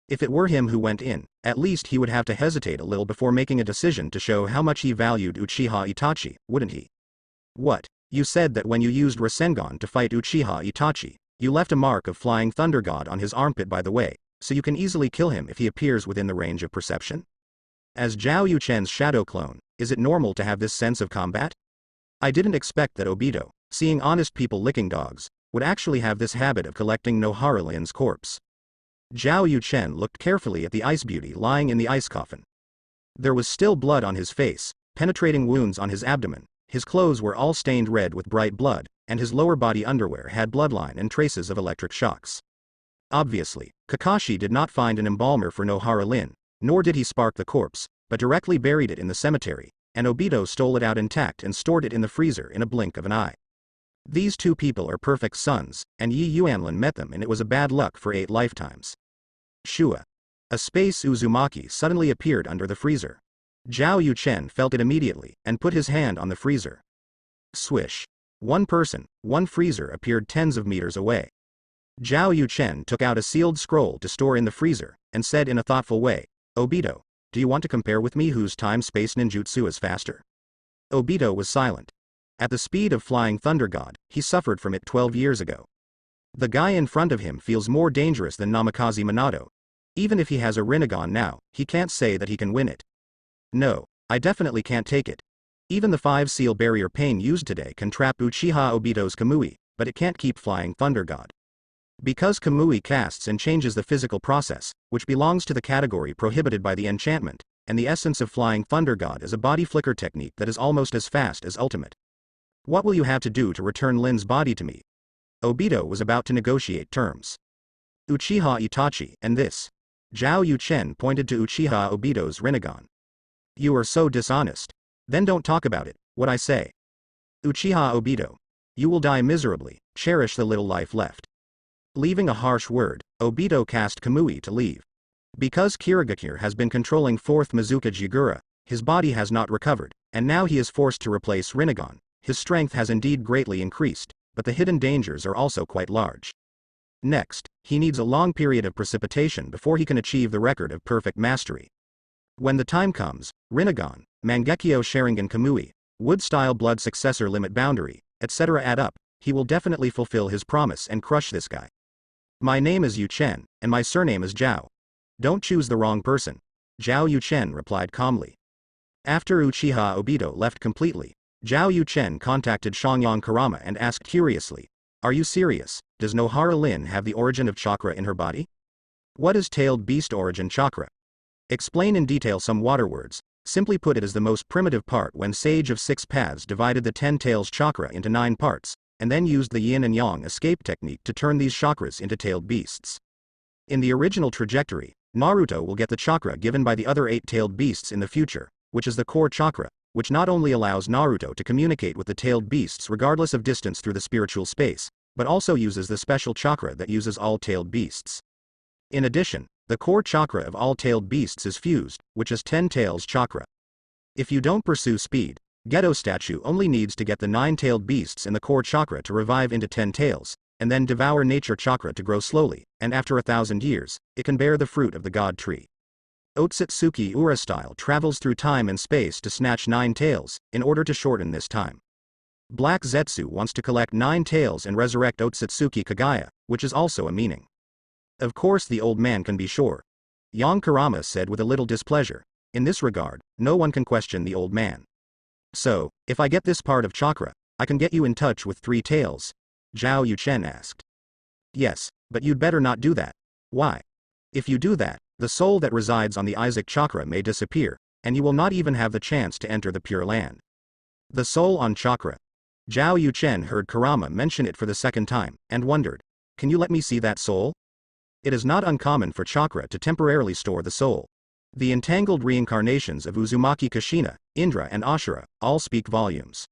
If it were him who went in, at least he would have to hesitate a little before making a decision to show how much he valued Uchiha Itachi, wouldn't he? What? You said that when you used Rasengan to fight Uchiha Itachi, you left a mark of Flying Thunder God on his armpit by the way, so you can easily kill him if he appears within the range of perception? As Zhao Yuchen's shadow clone, is it normal to have this sense of combat? I didn't expect that Obito, seeing honest people licking dogs, would actually have this habit of collecting Nohara Lin's corpse. Zhao Yuchen looked carefully at the ice beauty lying in the ice coffin. There was still blood on his face, penetrating wounds on his abdomen, his clothes were all stained red with bright blood, and his lower body underwear had bloodline and traces of electric shocks. Obviously, Kakashi did not find an embalmer for Nohara Lin, nor did he spark the corpse, but directly buried it in the cemetery, and Obito stole it out intact and stored it in the freezer in a blink of an eye. These two people are perfect sons, and Yi Yuanlin met them and it was a bad luck for 8 lifetimes. Shua. A space Uzumaki suddenly appeared under the freezer. Zhao Yuchen felt it immediately, and put his hand on the freezer. Swish. One person, one freezer appeared tens of meters away. Zhao Yuchen took out a sealed scroll to store in the freezer, and said in a thoughtful way, Obito, do you want to compare with me whose time-space ninjutsu is faster? Obito was silent. At the speed of flying Thunder God, he suffered from it 12 years ago. The guy in front of him feels more dangerous than Namikaze Minato. Even if he has a Rinnegan now, he can't say that he can win it. No, I definitely can't take it. Even the 5-seal barrier pain used today can trap Uchiha Obito's Kamui, but it can't keep flying Thunder God. Because Kamui casts and changes the physical process, which belongs to the category prohibited by the enchantment, and the essence of flying Thunder God is a body flicker technique that is almost as fast as ultimate. What will you have to do to return Lin's body to me? Obito was about to negotiate terms. Uchiha Itachi, and this. Zhao Yuchen pointed to Uchiha Obito's Rinnegan. You are so dishonest. Then don't talk about it, what I say. Uchiha Obito. You will die miserably, cherish the little life left. Leaving a harsh word, Obito cast Kamui to leave. Because Kirigakure has been controlling 4th Mizuka Jigura, his body has not recovered, and now he is forced to replace Rinnegan. His strength has indeed greatly increased, but the hidden dangers are also quite large. Next, he needs a long period of precipitation before he can achieve the record of perfect mastery. When the time comes, Rinnegan, Mangekyo Sharingan Kamui, Wood-style blood successor limit boundary, etc. add up, he will definitely fulfill his promise and crush this guy. My name is Yuchen, and my surname is Zhao. Don't choose the wrong person. Zhao Yuchen replied calmly. After Uchiha Obito left completely, Zhao Yuchen contacted Shangyang Kurama and asked curiously, are you serious? Does Nohara Lin have the origin of chakra in her body? What is tailed beast origin chakra? Explain in detail some water words. Simply put, it is the most primitive part when Sage of 6 Paths divided the 10 tails chakra into 9 parts, and then used the yin and yang escape technique to turn these chakras into tailed beasts. In the original trajectory, Naruto will get the chakra given by the other 8 tailed beasts in the future, which is the core chakra, which not only allows Naruto to communicate with the tailed beasts regardless of distance through the spiritual space, but also uses the special chakra that uses all tailed beasts. In addition, the core chakra of all tailed beasts is fused, which is 10 tails chakra. If you don't pursue speed, Geto statue only needs to get the 9 tailed beasts in the core chakra to revive into 10 tails, and then devour nature chakra to grow slowly, and after 1,000 years, it can bear the fruit of the god tree. Otsutsuki Ura style travels through time and space to snatch 9 tails, in order to shorten this time. Black Zetsu wants to collect 9 tails and resurrect Otsutsuki Kagaya, which is also a meaning. Of course the old man can be sure. Yang Kurama said with a little displeasure. In this regard, no one can question the old man. So, if I get this part of chakra, I can get you in touch with 3 tails? Zhao Yuchen asked. Yes, but you'd better not do that. Why? If you do that, the soul that resides on the Isaac chakra may disappear, and you will not even have the chance to enter the Pure Land. The soul on chakra. Zhao Yuchen heard Kurama mention it for the second time, and wondered, can you let me see that soul? It is not uncommon for chakra to temporarily store the soul. The entangled reincarnations of Uzumaki Kushina, Indra and Ashura, all speak volumes.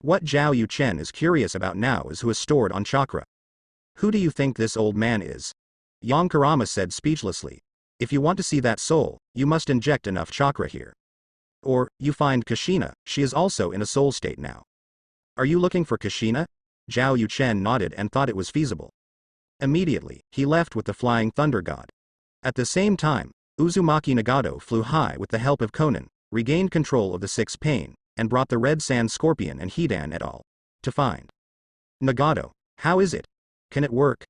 What Zhao Yuchen is curious about now is who is stored on chakra. Who do you think this old man is? Yang Kurama said speechlessly. If you want to see that soul, you must inject enough chakra here. Or, you find Kushina, she is also in a soul state now. Are you looking for Kushina? Zhao Yuchen nodded and thought it was feasible. Immediately, he left with the flying thunder god. At the same time, Uzumaki Nagato flew high with the help of Konan, regained control of the 6 pain, and brought the Red Sand Scorpion and Hidan et al. To find. Nagato, how is it? Can it work?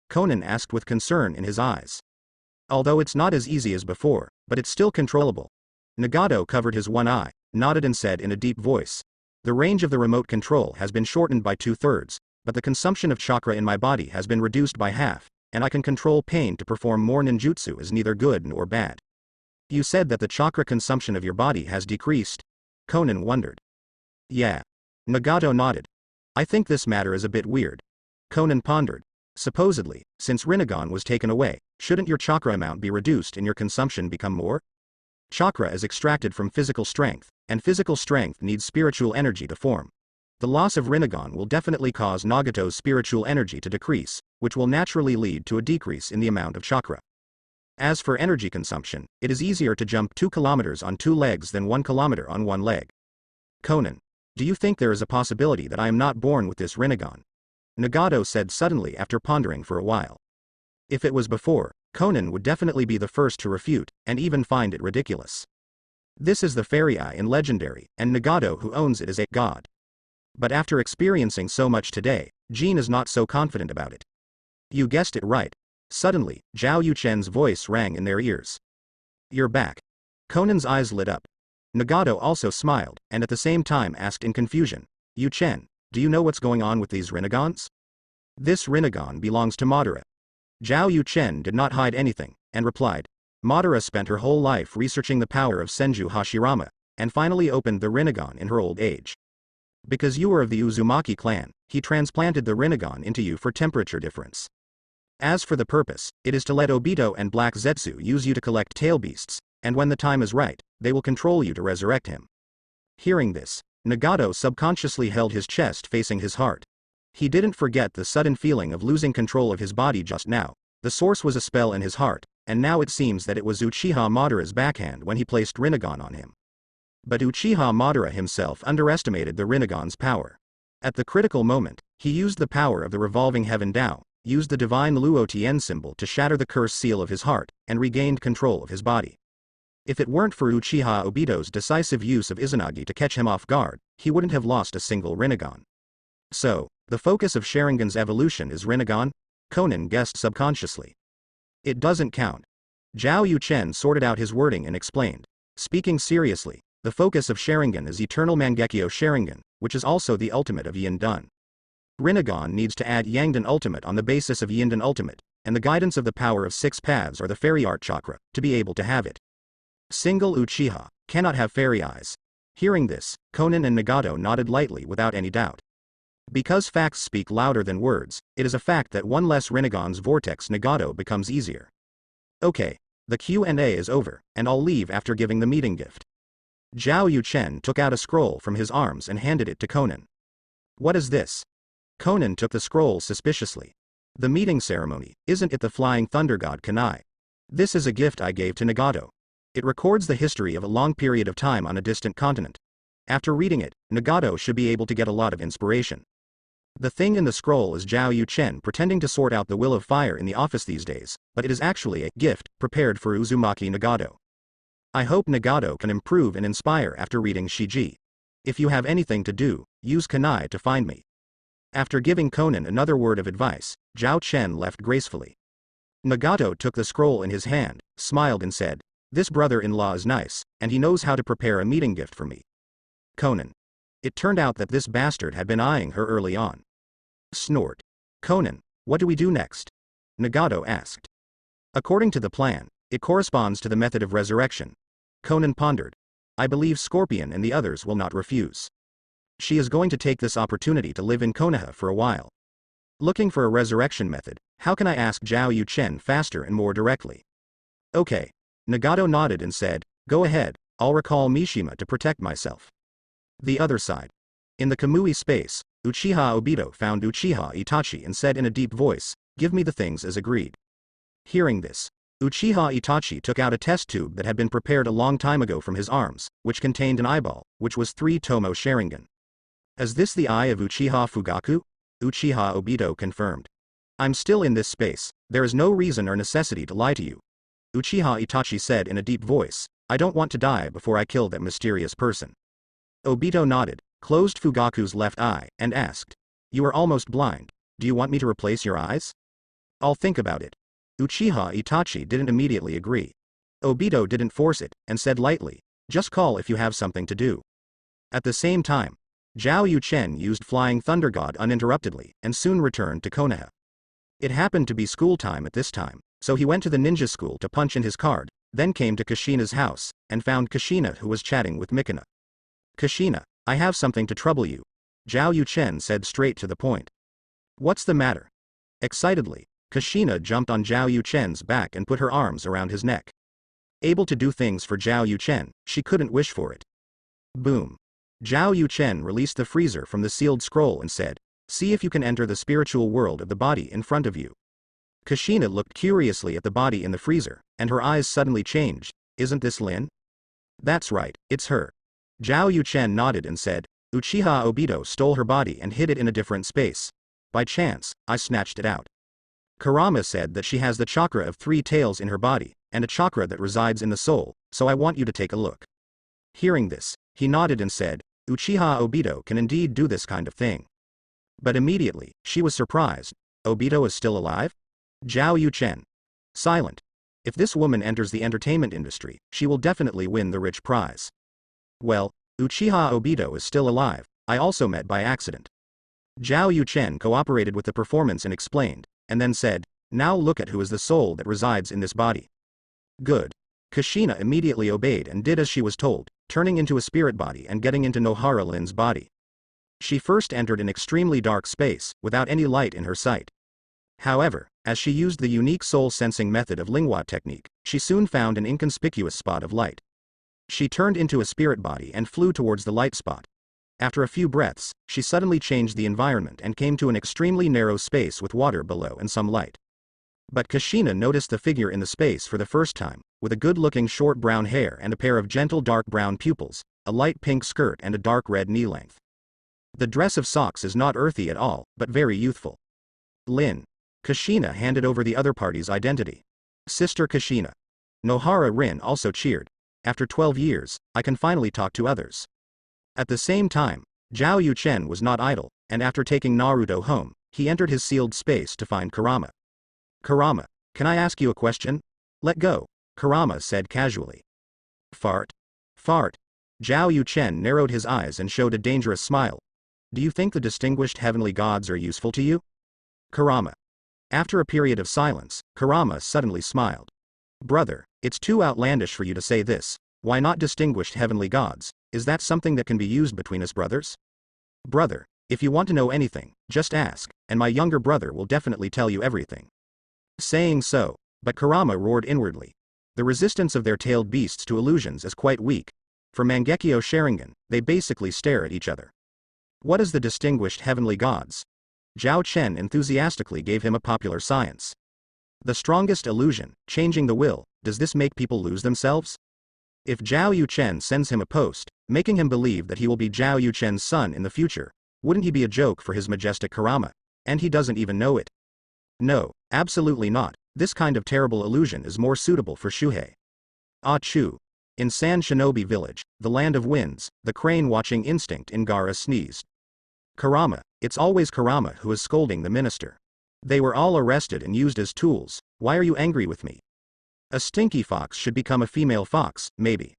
Konan asked with concern in his eyes. Although it's not as easy as before, but it's still controllable. Nagato covered his one eye, nodded and said in a deep voice. The range of the remote control has been shortened by 2/3, but the consumption of chakra in my body has been reduced by half, and I can control pain to perform more ninjutsu is neither good nor bad. You said that the chakra consumption of your body has decreased? Konan wondered. Yeah. Nagato nodded. I think this matter is a bit weird. Konan pondered. Supposedly, since Rinnegan was taken away, shouldn't your chakra amount be reduced and your consumption become more? Chakra is extracted from physical strength, and physical strength needs spiritual energy to form. The loss of Rinnegan will definitely cause Nagato's spiritual energy to decrease, which will naturally lead to a decrease in the amount of chakra. As for energy consumption, it is easier to jump 2 kilometers on 2 legs than 1 kilometer on 1 leg. Konan, do you think there is a possibility that I am not born with this Rinnegan? Nagato said suddenly after pondering for a while. If it was before, Conan would definitely be the first to refute, and even find it ridiculous. This is the fairy eye in Legendary, and Nagato who owns it is a god. But after experiencing so much today, Jean is not so confident about it. You guessed it right. Suddenly, Zhao Yuchen's voice rang in their ears. You're back. Conan's eyes lit up. Nagato also smiled, and at the same time asked in confusion, Yuchen, do you know what's going on with these Rinnegaons? This Rinnegan belongs to Madara. Zhao Yuchen did not hide anything, and replied, Madara spent her whole life researching the power of Senju Hashirama, and finally opened the Rinnegan in her old age. Because you were of the Uzumaki clan, he transplanted the Rinnegan into you for temperature difference. As for the purpose, it is to let Obito and Black Zetsu use you to collect tail beasts, and when the time is right, they will control you to resurrect him. Hearing this, Nagato subconsciously held his chest facing his heart. He didn't forget the sudden feeling of losing control of his body just now. The source was a spell in his heart, and now it seems that it was Uchiha Madara's backhand when he placed Rinnegan on him. But Uchiha Madara himself underestimated the Rinnegan's power. At the critical moment, he used the power of the revolving heaven Dao, used the divine Luo Tien symbol to shatter the curse seal of his heart, and regained control of his body. If it weren't for Uchiha Obito's decisive use of Izanagi to catch him off guard, he wouldn't have lost a single Rinnegan. So, the focus of Sharingan's evolution is Rinnegan? Conan guessed subconsciously. It doesn't count. Zhao Yuchen sorted out his wording and explained. Speaking seriously, the focus of Sharingan is Eternal Mangekyo Sharingan, which is also the ultimate of Yin-Dan. Rinnegan needs to add Yangdan Ultimate on the basis of Yin-Dan Ultimate, and the guidance of the power of 6 paths or the Fairy Art Chakra, to be able to have it. Single Uchiha cannot have fairy eyes. Hearing this, Conan and Nagato nodded lightly without any doubt. Because facts speak louder than words, it is a fact that one less Rinnegan's vortex Nagato becomes easier. Okay, the Q&A is over, and I'll leave after giving the meeting gift. Zhao Yuchen took out a scroll from his arms and handed it to Conan. What is this? Conan took the scroll suspiciously. The meeting ceremony, isn't it the flying thunder god Kanai? This is a gift I gave to Nagato. It records the history of a long period of time on a distant continent. After reading it, Nagato should be able to get a lot of inspiration. The thing in the scroll is Zhao Yuchen pretending to sort out the will of fire in the office these days, but it is actually a gift prepared for Uzumaki Nagato. I hope Nagato can improve and inspire after reading Shiji. If you have anything to do, use Kanai to find me. After giving Conan another word of advice, Zhao Chen left gracefully. Nagato took the scroll in his hand, smiled and said, This brother-in-law is nice, and he knows how to prepare a meeting gift for me. Conan. It turned out that this bastard had been eyeing her early on. Snort. Conan, what do we do next? Nagato asked. According to the plan, it corresponds to the method of resurrection. Conan pondered. I believe Scorpion and the others will not refuse. She is going to take this opportunity to live in Konoha for a while. Looking for a resurrection method, how can I ask Zhao Yuchen faster and more directly? Okay. Nagato nodded and said, Go ahead, I'll recall Mishima to protect myself. The other side. In the Kamui space, Uchiha Obito found Uchiha Itachi and said in a deep voice, Give me the things as agreed. Hearing this, Uchiha Itachi took out a test tube that had been prepared a long time ago from his arms, which contained an eyeball, which was 3 Tomo Sharingan. Is this the eye of Uchiha Fugaku? Uchiha Obito confirmed. I'm still in this space, there is no reason or necessity to lie to you. Uchiha Itachi said in a deep voice, I don't want to die before I kill that mysterious person. Obito nodded, closed Fugaku's left eye, and asked, You are almost blind, do you want me to replace your eyes? I'll think about it. Uchiha Itachi didn't immediately agree. Obito didn't force it, and said lightly, Just call if you have something to do. At the same time, Zhao Yuchen used Flying Thunder God uninterruptedly, and soon returned to Konoha. It happened to be school time at this time, so he went to the ninja school to punch in his card, then came to Kushina's house, and found Kushina who was chatting with Mikuna. Kushina, I have something to trouble you. Zhao Yuchen said straight to the point. What's the matter? Excitedly, Kushina jumped on Zhao Yuchen's back and put her arms around his neck. Able to do things for Zhao Yuchen, she couldn't wish for it. Boom. Zhao Yuchen released the freezer from the sealed scroll and said, See if you can enter the spiritual world of the body in front of you. Kushina looked curiously at the body in the freezer, and her eyes suddenly changed. Isn't this Lin? That's right, it's her. Zhao Yuchen nodded and said, Uchiha Obito stole her body and hid it in a different space. By chance, I snatched it out. Kurama said that she has the chakra of 3 tails in her body, and a chakra that resides in the soul, so I want you to take a look. Hearing this, he nodded and said, Uchiha Obito can indeed do this kind of thing. But immediately, she was surprised. Obito is still alive? Zhao Yuchen. Silent. If this woman enters the entertainment industry, she will definitely win the rich prize. Well, Uchiha Obito is still alive, I also met by accident. Zhao Yuchen cooperated with the performance and explained, and then said, now look at who is the soul that resides in this body. Good. Kushina immediately obeyed and did as she was told, turning into a spirit body and getting into Nohara Lin's body. She first entered an extremely dark space, without any light in her sight. However, as she used the unique soul-sensing method of Lingua technique, she soon found an inconspicuous spot of light. She turned into a spirit body and flew towards the light spot. After a few breaths, she suddenly changed the environment and came to an extremely narrow space with water below and some light. But Kushina noticed the figure in the space for the first time, with a good-looking short brown hair and a pair of gentle dark brown pupils, a light pink skirt and a dark red knee length. The dress of socks is not earthy at all, but very youthful. Lin. Kushina handed over the other party's identity. Sister Kushina. Nohara Rin also cheered. After 12 years, I can finally talk to others. At the same time, Zhao Yuchen was not idle, and after taking Naruto home, he entered his sealed space to find Kurama. Kurama, can I ask you a question? Let go, Kurama said casually. Fart. Fart. Zhao Yuchen narrowed his eyes and showed a dangerous smile. Do you think the distinguished heavenly gods are useful to you? Kurama. After a period of silence, Kurama suddenly smiled. Brother, it's too outlandish for you to say this. Why not distinguished heavenly gods? Is that something that can be used between us brothers? Brother, if you want to know anything, just ask, and my younger brother will definitely tell you everything. Saying so, but Kurama roared inwardly. The resistance of their tailed beasts to illusions is quite weak. For Mangekyo Sharingan, they basically stare at each other. What is the distinguished heavenly gods? Zhao Chen enthusiastically gave him a popular science. The strongest illusion, changing the will, does this make people lose themselves? If Zhao Yuchen sends him a post, making him believe that he will be Zhao Yuchen's son in the future, wouldn't he be a joke for his majestic Kurama? And he doesn't even know it. No, absolutely not, this kind of terrible illusion is more suitable for Shuhei. Chu. In San Shinobi Village, the land of winds, the crane-watching instinct in Gaara sneezed. Kurama, it's always Kurama who is scolding the minister. They were all arrested and used as tools, why are you angry with me? A stinky fox should become a female fox, maybe.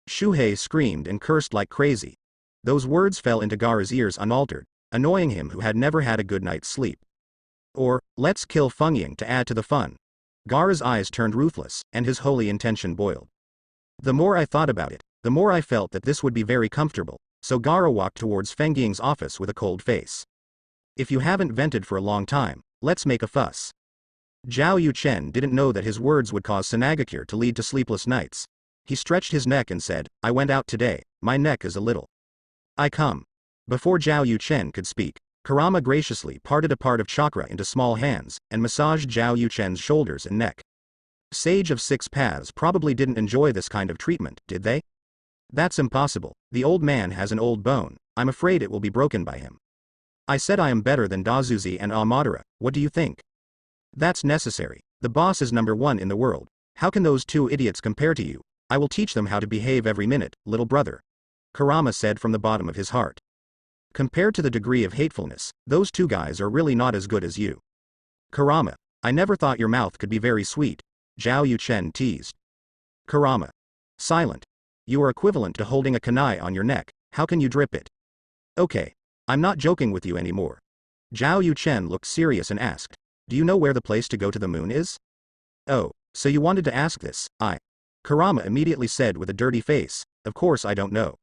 Shuhei screamed and cursed like crazy. Those words fell into Gaara's ears unaltered, annoying him who had never had a good night's sleep. Or, let's kill Fengying to add to the fun. Gaara's eyes turned ruthless, and his holy intention boiled. The more I thought about it, the more I felt that this would be very comfortable, so Gaara walked towards Fengying's office with a cold face. If you haven't vented for a long time, let's make a fuss. Zhao Yuchen didn't know that his words would cause Sanagakure to lead to sleepless nights. He stretched his neck and said, I went out today, my neck is a little. I come. Before Zhao Yuchen could speak, Kurama graciously parted a part of chakra into small hands, and massaged Zhao Yuchen's shoulders and neck. Sage of Six Paths probably didn't enjoy this kind of treatment, did they? That's impossible, the old man has an old bone, I'm afraid it will be broken by him. I said I am better than Dazuzi and Amadara, what do you think? That's necessary, the boss is #1 in the world, how can those two idiots compare to you? I will teach them how to behave every minute, little brother. Kurama said from the bottom of his heart. Compared to the degree of hatefulness, those two guys are really not as good as you. Kurama, I never thought your mouth could be very sweet, Zhao Yuchen teased. Kurama. Silent. You are equivalent to holding a kunai on your neck, how can you drip it? Okay. I'm not joking with you anymore. Zhao Yuchen looked serious and asked, do you know where the place to go to the moon is? Oh, so you wanted to ask this, Kurama immediately said with a dirty face, of course I don't know.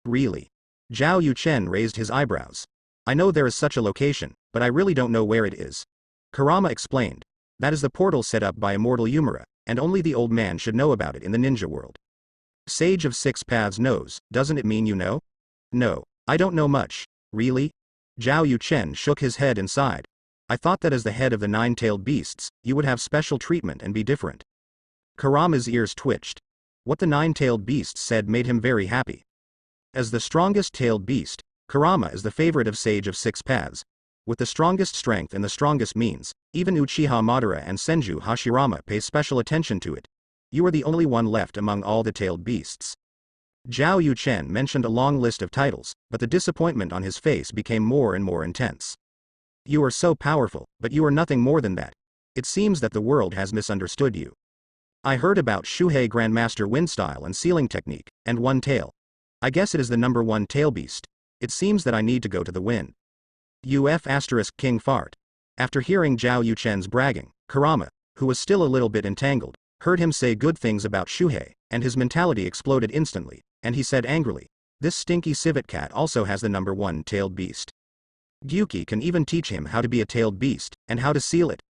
Really? Zhao Yuchen raised his eyebrows. I know there is such a location, but I really don't know where it is. Kurama explained. That is the portal set up by Immortal Yumura, and only the old man should know about it in the ninja world. Sage of Six Paths knows, doesn't it mean you know? No, I don't know much. Really? Zhao Yuchen shook his head and sighed. I thought that as the head of the 9-tailed beasts, you would have special treatment and be different. Kurama's ears twitched. What the 9-tailed beast said made him very happy. As the strongest tailed beast, Kurama is the favorite of Sage of Six Paths. with the strongest strength and the strongest means. Even Uchiha Madara and Senju Hashirama pay special attention to it. You are the only one left among all the tailed beasts. Zhao Yuchen mentioned a long list of titles, but the disappointment on his face became more and more intense. You are so powerful, but you are nothing more than that. It seems that the world has misunderstood you. I heard about Shuhei Grandmaster Wind Style and Sealing Technique, and One Tail. I guess it is the number 1 tail beast. It seems that I need to go to the wind. King Fart. After hearing Zhao Yuchen's bragging, Kurama, who was still a little bit entangled, heard him say good things about Shuhei, and his mentality exploded instantly, and he said angrily, this stinky civet cat also has the number 1 tailed beast. Gyuki can even teach him how to be a tailed beast, and how to seal it.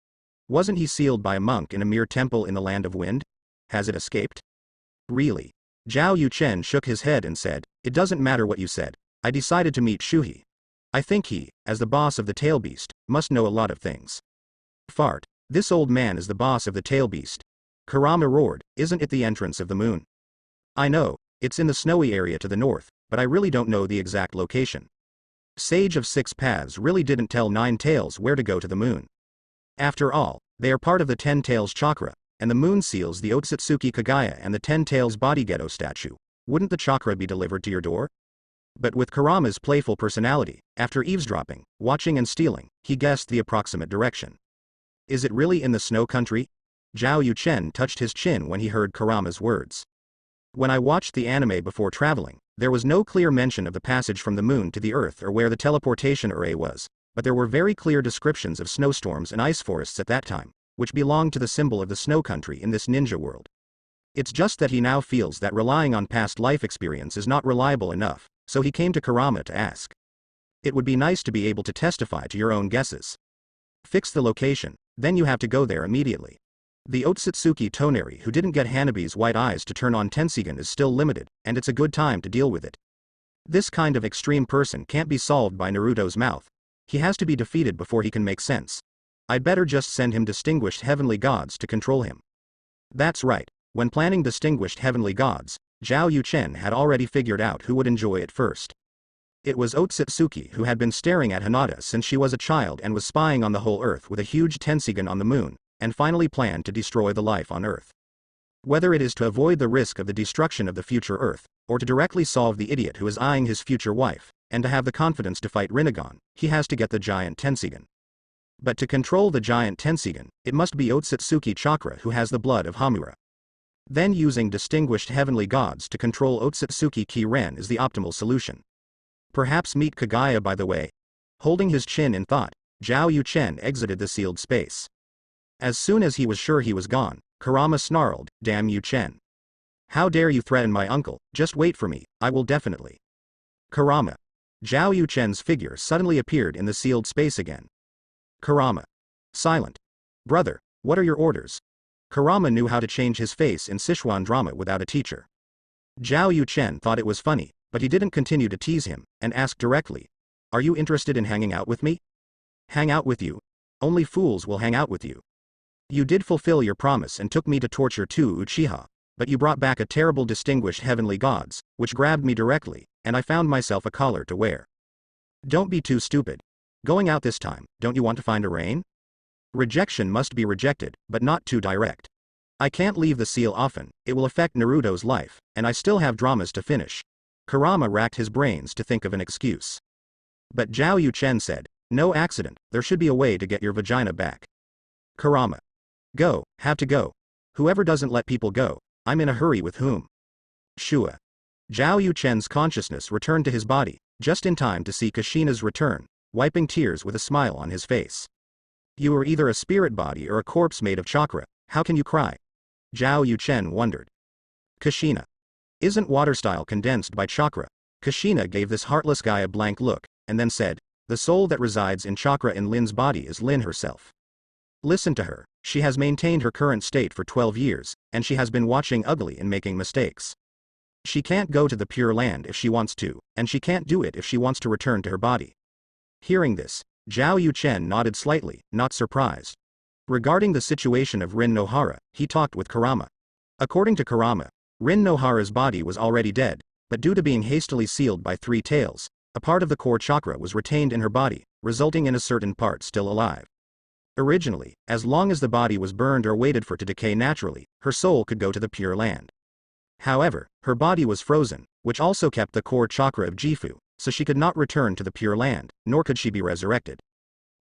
Wasn't he sealed by a monk in a mere temple in the land of wind? Has it escaped? Really? Zhao Yuchen shook his head and said, it doesn't matter what you said. I decided to meet Shuhei. I think he, as the boss of the tail beast, must know a lot of things. Fart. This old man is the boss of the tail beast. Kurama roared, isn't it the entrance of the moon? I know, it's in the snowy area to the north, but I really don't know the exact location. Sage of 6 Paths really didn't tell 9 Tails where to go to the moon. After all, they are part of the 10 Tails chakra, and the moon seals the Otsutsuki Kagaya and the 10 Tails body ghetto statue. Wouldn't the chakra be delivered to your door? But with Kurama's playful personality, after eavesdropping, watching and stealing, he guessed the approximate direction. Is it really in the snow country? Zhao Yuchen touched his chin when he heard Kurama's words. When I watched the anime before traveling, there was no clear mention of the passage from the moon to the earth or where the teleportation array was, but there were very clear descriptions of snowstorms and ice forests at that time, which belonged to the symbol of the snow country in this ninja world. It's just that he now feels that relying on past life experience is not reliable enough, so he came to Kurama to ask. It would be nice to be able to testify to your own guesses. Fix the location, then you have to go there immediately. The Otsutsuki Toneri who didn't get Hanabi's white eyes to turn on Tensigen is still limited, and it's a good time to deal with it. This kind of extreme person can't be solved by Naruto's mouth. He has to be defeated before he can make sense. I'd better just send him distinguished heavenly gods to control him. That's right, when planning distinguished heavenly gods, Zhao Yuchen had already figured out who would enjoy it first. It was Otsutsuki who had been staring at Hinata since she was a child and was spying on the whole earth with a huge Tensigen on the moon, and finally planned to destroy the life on earth. Whether it is to avoid the risk of the destruction of the future earth, or to directly solve the idiot who is eyeing his future wife, and to have the confidence to fight Rinnegan, he has to get the giant Tensigen. But to control the giant Tensigen, it must be Otsutsuki Chakra who has the blood of Hamura. Then using distinguished heavenly gods to control Otsutsuki Ki-Ren is the optimal solution. Perhaps meet Kagaya by the way. Holding his chin in thought, Zhao Yuchen exited the sealed space. As soon as he was sure he was gone, Kurama snarled, damn Yuchen. How dare you threaten my uncle, just wait for me, I will definitely. Kurama. Zhao Yuchen's figure suddenly appeared in the sealed space again. Kurama. Silent. Brother, what are your orders? Kurama knew how to change his face in Sichuan drama without a teacher. Zhao Yuchen thought it was funny, but he didn't continue to tease him, and asked directly. Are you interested in hanging out with me? Hang out with you? Only fools will hang out with you. You did fulfill your promise and took me to torture 2 Uchiha, but you brought back a terrible distinguished heavenly gods, which grabbed me directly, and I found myself a collar to wear. Don't be too stupid. Going out this time, don't you want to find a rain? Rejection must be rejected, but not too direct. I can't leave the seal often, it will affect Naruto's life, and I still have dramas to finish. Kurama racked his brains to think of an excuse. But Zhao Yuchen said, no accident, there should be a way to get your vagina back. Kurama. Go, have to go. Whoever doesn't let people go, I'm in a hurry with whom? Shua. Zhao Yuchen's consciousness returned to his body, just in time to see Kushina's return, wiping tears with a smile on his face. You are either a spirit body or a corpse made of chakra, how can you cry? Zhao Yuchen wondered. Kushina. Isn't water style condensed by chakra? Kushina gave this heartless guy a blank look, and then said, the soul that resides in chakra in Lin's body is Lin herself. Listen to her, she has maintained her current state for 12 years, and she has been watching ugly and making mistakes. She can't go to the Pure Land if she wants to, and she can't do it if she wants to return to her body. Hearing this, Zhao Yuchen nodded slightly, not surprised. Regarding the situation of Rin Nohara, he talked with Kurama. According to Kurama, Rin Nohara's body was already dead, but due to being hastily sealed by 3 Tails, A part of the core chakra was retained in her body, resulting in a certain part still alive. Originally, as long as the body was burned or waited for to decay naturally, her soul could go to the Pure Land. However, her body was frozen, which also kept the core chakra of Gifu, so she could not return to the Pure Land, nor could she be resurrected.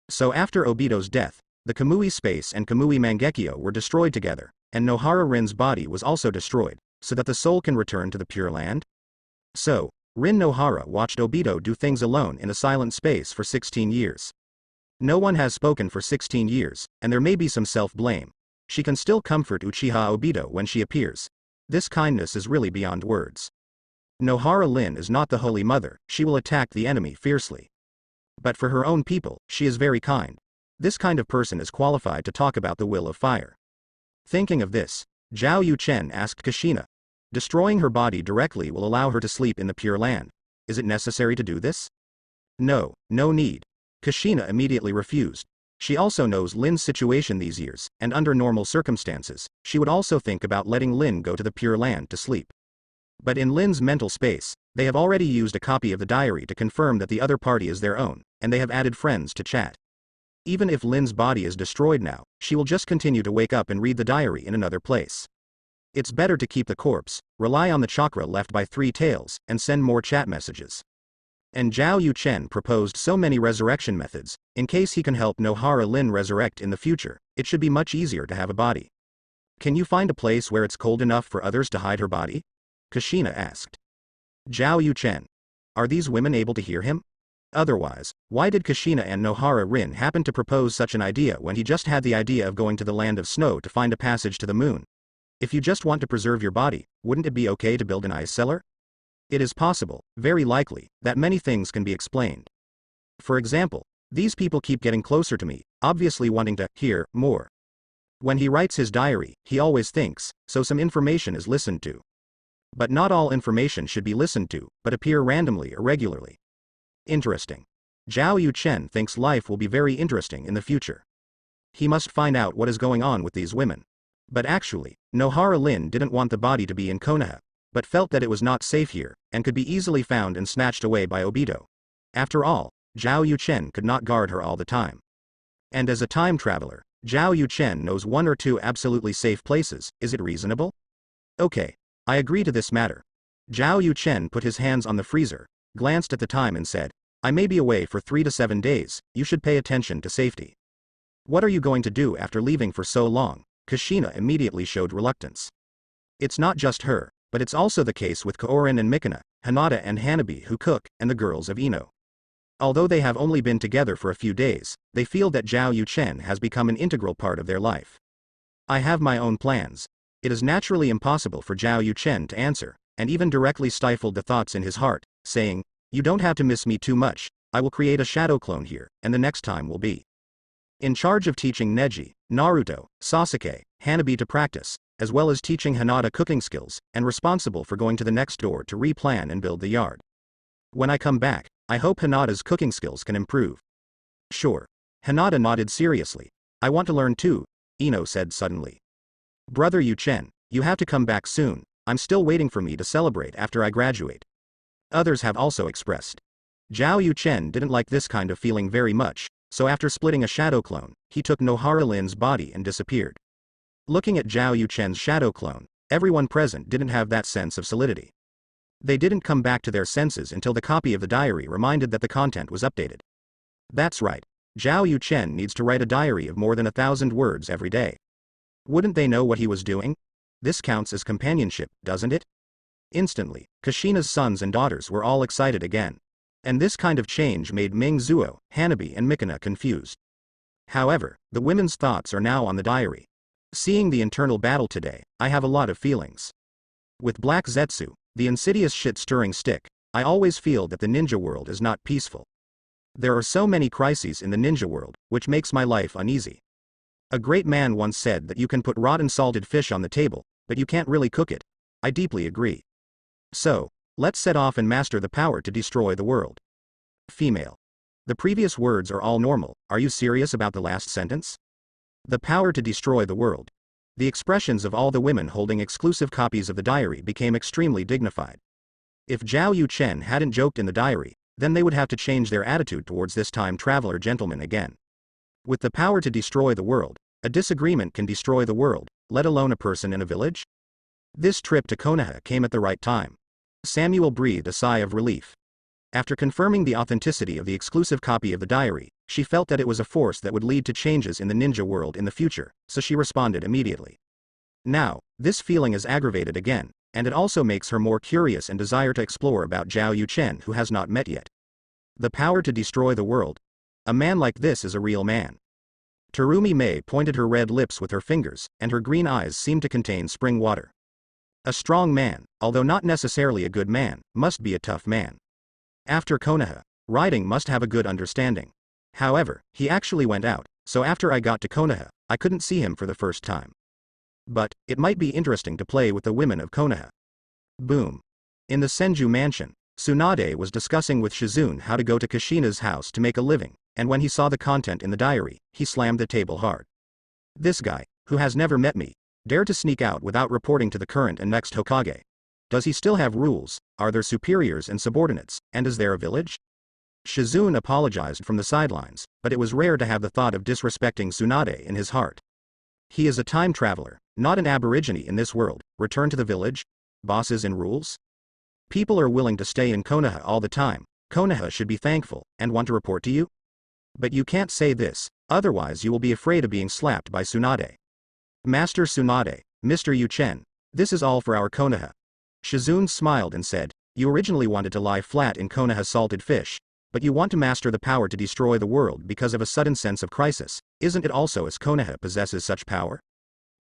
So after Obito's death, the Kamui Space and Kamui Mangekyo were destroyed together, and Nohara Rin's body was also destroyed, so that the soul can return to the Pure Land? So, Rin Nohara watched Obito do things alone in a silent space for 16 years. No one has spoken for 16 years, and there may be some self-blame. She can still comfort Uchiha Obito when she appears. This kindness is really beyond words. Nohara Rin is not the Holy Mother, she will attack the enemy fiercely. But for her own people, she is very kind. This kind of person is qualified to talk about the will of fire. Thinking of this, Zhao Yuchen asked Kushina. Destroying her body directly will allow her to sleep in the Pure Land. Is it necessary to do this? No, no need. Kushina immediately refused. She also knows Lin's situation these years, and under normal circumstances, she would also think about letting Lin go to the Pure Land to sleep. But in Lin's mental space, they have already used a copy of the diary to confirm that the other party is their own, and they have added friends to chat. Even if Lin's body is destroyed now, she will just continue to wake up and read the diary in another place. It's better to keep the corpse, rely on the chakra left by Three Tails, and send more chat messages. And Zhao Yuchen proposed so many resurrection methods. In case he can help Nohara Rin resurrect in the future, it should be much easier to have a body. Can you find a place where it's cold enough for others to hide her body? Kushina asked. Zhao Yuchen. Are these women able to hear him? Otherwise, why did Kushina and Nohara Rin happen to propose such an idea when he just had the idea of going to the land of snow to find a passage to the moon? If you just want to preserve your body, wouldn't it be okay to build an ice cellar? It is possible, very likely, that many things can be explained. For example, these people keep getting closer to me, obviously wanting to hear more. When he writes his diary, he always thinks, so some information is listened to. But not all information should be listened to, but appear randomly or regularly. Interesting. Zhao Yuchen thinks life will be very interesting in the future. He must find out what is going on with these women. But actually, Nohara Rin didn't want the body to be in Konoha, but felt that it was not safe here, and could be easily found and snatched away by Obito. After all, Zhao Yuchen could not guard her all the time. And as a time traveler, Zhao Yuchen knows one or two absolutely safe places. Is it reasonable? Okay, I agree to this matter. Zhao Yuchen put his hands on the freezer, glanced at the time and said, I may be away for 3 to 7 days, you should pay attention to safety. What are you going to do after leaving for so long? Kushina immediately showed reluctance. It's not just her, but it's also the case with Kaorin and Mikuna, Hinata and Hanabi who cook, and the girls of Ino. Although they have only been together for a few days, they feel that Zhao Yuchen has become an integral part of their life. I have my own plans. It is naturally impossible for Zhao Yuchen to answer, and even directly stifled the thoughts in his heart, saying, You don't have to miss me too much, I will create a shadow clone here, and the next time will be in charge of teaching Neji, Naruto, Sasuke, Hanabi to practice, as well as teaching Hinata cooking skills, and responsible for going to the next door to replan and build the yard. When I come back, I hope Hinata's cooking skills can improve. Sure. Hinata nodded seriously. I want to learn too, Ino said suddenly. Brother Yuchen, you have to come back soon, I'm still waiting for me to celebrate after I graduate. Others have also expressed. Zhao Yuchen didn't like this kind of feeling very much, so after splitting a shadow clone, he took Nohara Rin's body and disappeared. Looking at Zhao Yuchen's shadow clone, everyone present didn't have that sense of solidity. They didn't come back to their senses until the copy of the diary reminded that the content was updated. That's right, Zhao Yuchen needs to write a diary of more than 1,000 words every day. Wouldn't they know what he was doing? This counts as companionship, doesn't it? Instantly, Kushina's sons and daughters were all excited again. And this kind of change made Ming Zuo, Hanabi and Mikuna confused. However, the women's thoughts are now on the diary. Seeing the internal battle today, I have a lot of feelings. With Black Zetsu, the insidious shit-stirring stick, I always feel that the ninja world is not peaceful. There are so many crises in the ninja world, which makes my life uneasy. A great man once said that you can put rotten salted fish on the table, but you can't really cook it. I deeply agree. So, let's set off and master the power to destroy the world. Female. The previous words are all normal, are you serious about the last sentence? The power to destroy the world. The expressions of all the women holding exclusive copies of the diary became extremely dignified. If Zhao Yuchen hadn't joked in the diary, then they would have to change their attitude towards this time traveler gentleman again. With the power to destroy the world, a disagreement can destroy the world, let alone a person in a village? This trip to Konoha came at the right time. Samuel breathed a sigh of relief. After confirming the authenticity of the exclusive copy of the diary, she felt that it was a force that would lead to changes in the ninja world in the future, so she responded immediately. Now, this feeling is aggravated again, and it also makes her more curious and desire to explore about Zhao Yuchen who has not met yet. The power to destroy the world. A man like this is a real man. Terumi Mei pointed her red lips with her fingers, and her green eyes seemed to contain spring water. A strong man, although not necessarily a good man, must be a tough man. After Konoha, riding must have a good understanding. However, he actually went out, so after I got to Konoha, I couldn't see him for the first time. But, it might be interesting to play with the women of Konoha. Boom. In the Senju mansion, Tsunade was discussing with Shizune how to go to Kushina's house to make a living, and when he saw the content in the diary, he slammed the table hard. This guy, who has never met me, dared to sneak out without reporting to the current and next Hokage. Does he still have rules? Are there superiors and subordinates, and is there a village? Shizune apologized from the sidelines, but it was rare to have the thought of disrespecting Tsunade in his heart. He is a time traveler, not an aborigine in this world. Return to the village? Bosses and rules? People are willing to stay in Konoha all the time. Konoha should be thankful, and want to report to you? But you can't say this, otherwise you will be afraid of being slapped by Tsunade. Master Tsunade, Mr. Yuchen, this is all for our Konoha. Shizune smiled and said, you originally wanted to lie flat in Konoha's salted fish, but you want to master the power to destroy the world because of a sudden sense of crisis. Isn't it also as Konoha possesses such power?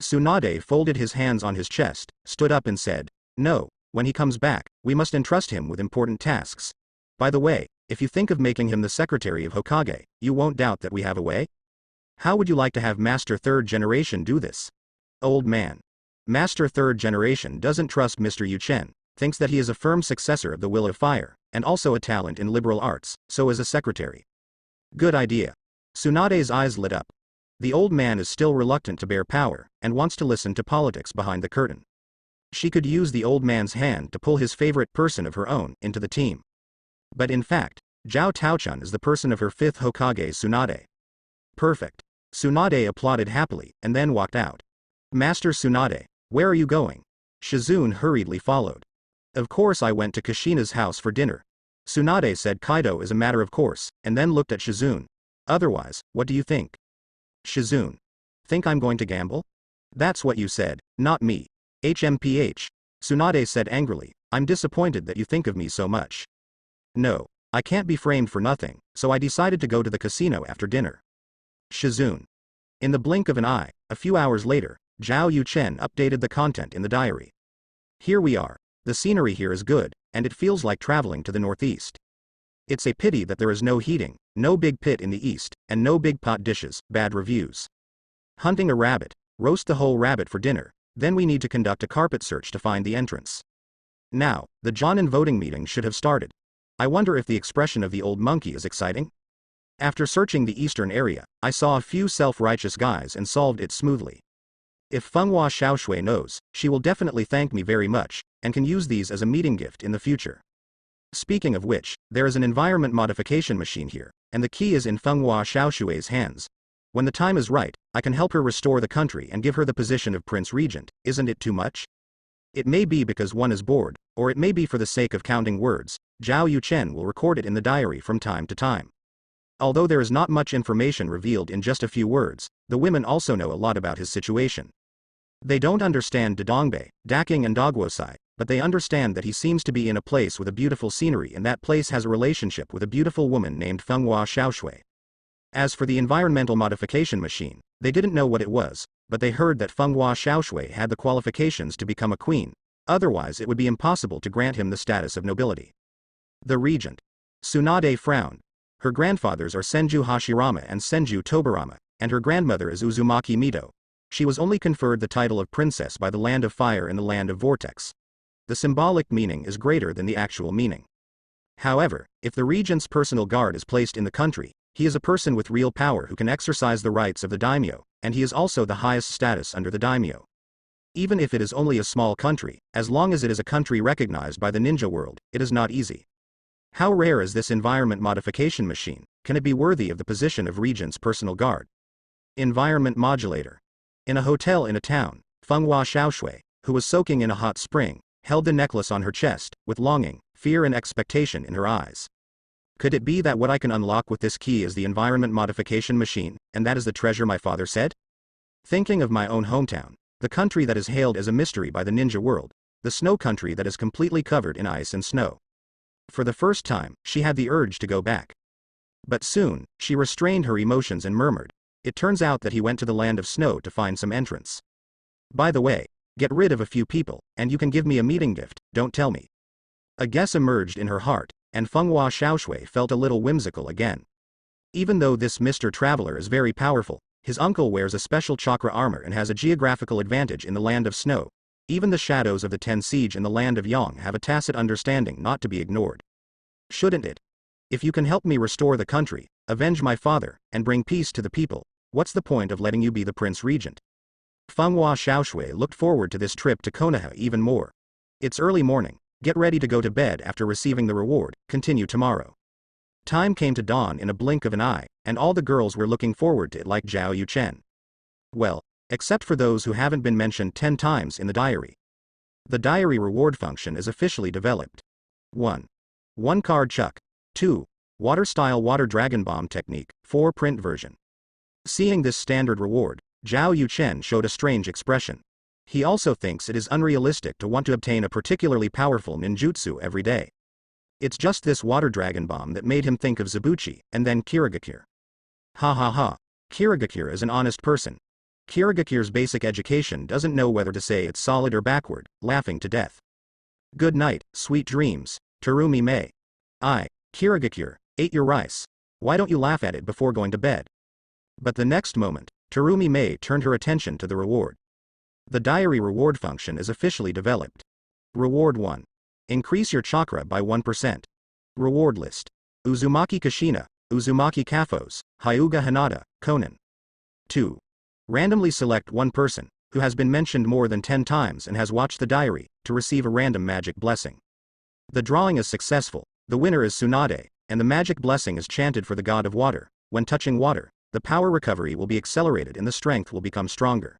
Tsunade folded his hands on his chest, stood up and said, no, when he comes back, we must entrust him with important tasks. By the way, if you think of making him the secretary of Hokage, you won't doubt that we have a way? How would you like to have Master Third Generation do this? Old man. Master Third Generation doesn't trust Mr. Yuchen, thinks that he is a firm successor of the Will of Fire, and also a talent in liberal arts, so is a secretary. Good idea. Tsunade's eyes lit up. The old man is still reluctant to bear power, and wants to listen to politics behind the curtain. She could use the old man's hand to pull his favorite person of her own into the team. But in fact, Zhao Taochun is the person of her fifth Hokage Tsunade. Perfect. Tsunade applauded happily, and then walked out. Master Tsunade, where are you going? Shizune hurriedly followed. Of course I went to Kushina's house for dinner. Tsunade said Kaido is a matter of course, and then looked at Shizune. Otherwise, what do you think? Shizune. Think I'm going to gamble? That's what you said, not me. HMPH. Tsunade said angrily, I'm disappointed that you think of me so much. No, I can't be framed for nothing, so I decided to go to the casino after dinner. Shizune. In the blink of an eye, a few hours later, Zhao Yuchen updated the content in the diary. Here we are. The scenery here is good, and it feels like traveling to the northeast. It's a pity that there is no heating, no big pit in the east, and no big pot dishes. Bad reviews. Hunting a rabbit, roast the whole rabbit for dinner, then we need to conduct a carpet search to find the entrance. Now, the Jonin voting meeting should have started. I wonder if the expression of the old monkey is exciting? After searching the eastern area, I saw a few self-righteous guys and solved it smoothly. If Fenghua Xiaoshui knows, she will definitely thank me very much, and can use these as a meeting gift in the future. Speaking of which, there is an environment modification machine here, and the key is in Fenghua Xiaoshui's hands. When the time is right, I can help her restore the country and give her the position of Prince Regent. Isn't it too much? It may be because one is bored, or it may be for the sake of counting words. Zhao Yuchen will record it in the diary from time to time. Although there is not much information revealed in just a few words, the women also know a lot about his situation. They don't understand Dodongbae, Daking and Dogwosai, but they understand that he seems to be in a place with a beautiful scenery and that place has a relationship with a beautiful woman named Fenghua Xiaoshui. As for the environmental modification machine, they didn't know what it was, but they heard that Fenghua Xiaoshui had the qualifications to become a queen, otherwise it would be impossible to grant him the status of nobility. The regent. Tsunade frowned. Her grandfathers are Senju Hashirama and Senju Tobarama, and her grandmother is Uzumaki Mito. She was only conferred the title of princess by the Land of Fire and the Land of Vortex. The symbolic meaning is greater than the actual meaning. However, if the regent's personal guard is placed in the country, he is a person with real power who can exercise the rights of the daimyo, and he is also the highest status under the daimyo. Even if it is only a small country, as long as it is a country recognized by the ninja world, it is not easy. How rare is this environment modification machine? Can it be worthy of the position of Regent's personal guard? Environment modulator. In a hotel in a town, Fenghua Xiaoshui, who was soaking in a hot spring, held the necklace on her chest, with longing, fear and expectation in her eyes. Could it be that what I can unlock with this key is the environment modification machine, and that is the treasure my father said? Thinking of my own hometown, the country that is hailed as a mystery by the ninja world, the snow country that is completely covered in ice and snow. For the first time, she had the urge to go back. But soon, she restrained her emotions and murmured, "It turns out that he went to the land of snow to find some entrance. By the way, get rid of a few people, and you can give me a meeting gift, don't tell me." A guess emerged in her heart, and Fenghua Xiaoshui felt a little whimsical again. Even though this Mr. Traveler is very powerful, his uncle wears a special chakra armor and has a geographical advantage in the land of snow. Even the shadows of the Ten Siege in the land of Yang have a tacit understanding not to be ignored. Shouldn't it? If you can help me restore the country, avenge my father, and bring peace to the people, what's the point of letting you be the Prince Regent? Fenghua Xiaoshui looked forward to this trip to Konoha even more. It's early morning, get ready to go to bed after receiving the reward, continue tomorrow. Time came to dawn in a blink of an eye, and all the girls were looking forward to it like Zhao Yuchen. Well, except for those who haven't been mentioned 10 times in the diary. The diary reward function is officially developed. 1. 1 card chuck. 2. Water-style water dragon bomb technique, 4 print version. Seeing this standard reward, Zhao Yuchen showed a strange expression. He also thinks it is unrealistic to want to obtain a particularly powerful ninjutsu every day. It's just this water dragon bomb that made him think of Zabuchi, and then Kirigakure. Ha ha ha. Kirigakure is an honest person. Kirigakure's basic education doesn't know whether to say it's solid or backward, laughing to death. Good night, sweet dreams, Terumi Mei. Kirigakure, ate your rice. Why don't you laugh at it before going to bed? But the next moment, Terumi Mei turned her attention to the reward. The diary reward function is officially developed. Reward 1. Increase your chakra by 1%. Reward list. Uzumaki Kushina, Uzumaki Kafos, Hyuga Hinata, Conan. 2. Randomly select one person, who has been mentioned more than 10 times and has watched the diary, to receive a random magic blessing. The drawing is successful, the winner is Tsunade, and the magic blessing is chanted for the god of water. When touching water, the power recovery will be accelerated and the strength will become stronger.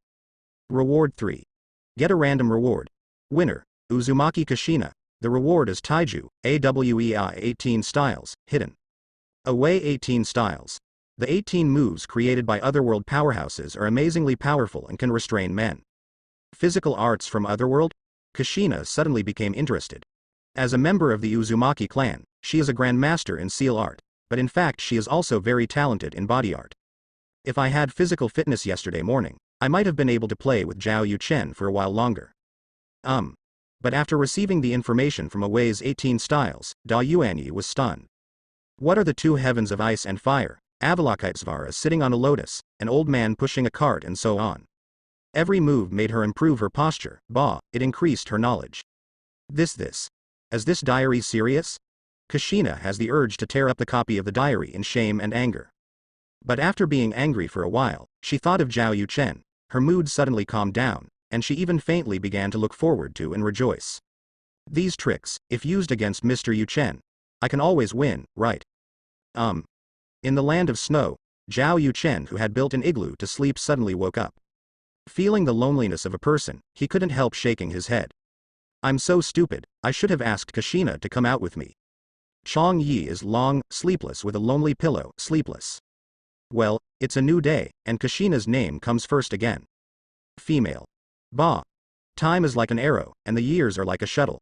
Reward 3. Get a random reward. Winner, Uzumaki Kushina. The reward is Taiju, AWEI 18 styles, hidden. Away 18 styles. The 18 moves created by Otherworld powerhouses are amazingly powerful and can restrain men. Physical arts from Otherworld? Kushina suddenly became interested. As a member of the Uzumaki clan, she is a grandmaster in seal art, but in fact she is also very talented in body art. If I had physical fitness yesterday morning, I might have been able to play with Zhao Yuchen for a while longer. But after receiving the information from Away's 18 styles, Da Yuanyi was stunned. What are the two heavens of ice and fire, Avalokitesvara sitting on a lotus, an old man pushing a cart and so on? Every move made her improve her posture, it increased her knowledge. Is this diary serious? Kushina has the urge to tear up the copy of the diary in shame and anger. But after being angry for a while, she thought of Zhao Yuchen, her mood suddenly calmed down, and she even faintly began to look forward to and rejoice. These tricks, if used against Mr. Yuchen, I can always win, right? In the land of snow, Zhao Yuchen, who had built an igloo to sleep, suddenly woke up. Feeling the loneliness of a person, he couldn't help shaking his head. I'm so stupid, I should have asked Kushina to come out with me. Chong Yi is long, sleepless with a lonely pillow, sleepless. Well, it's a new day, and Kushina's name comes first again. Female. Time is like an arrow, and the years are like a shuttle.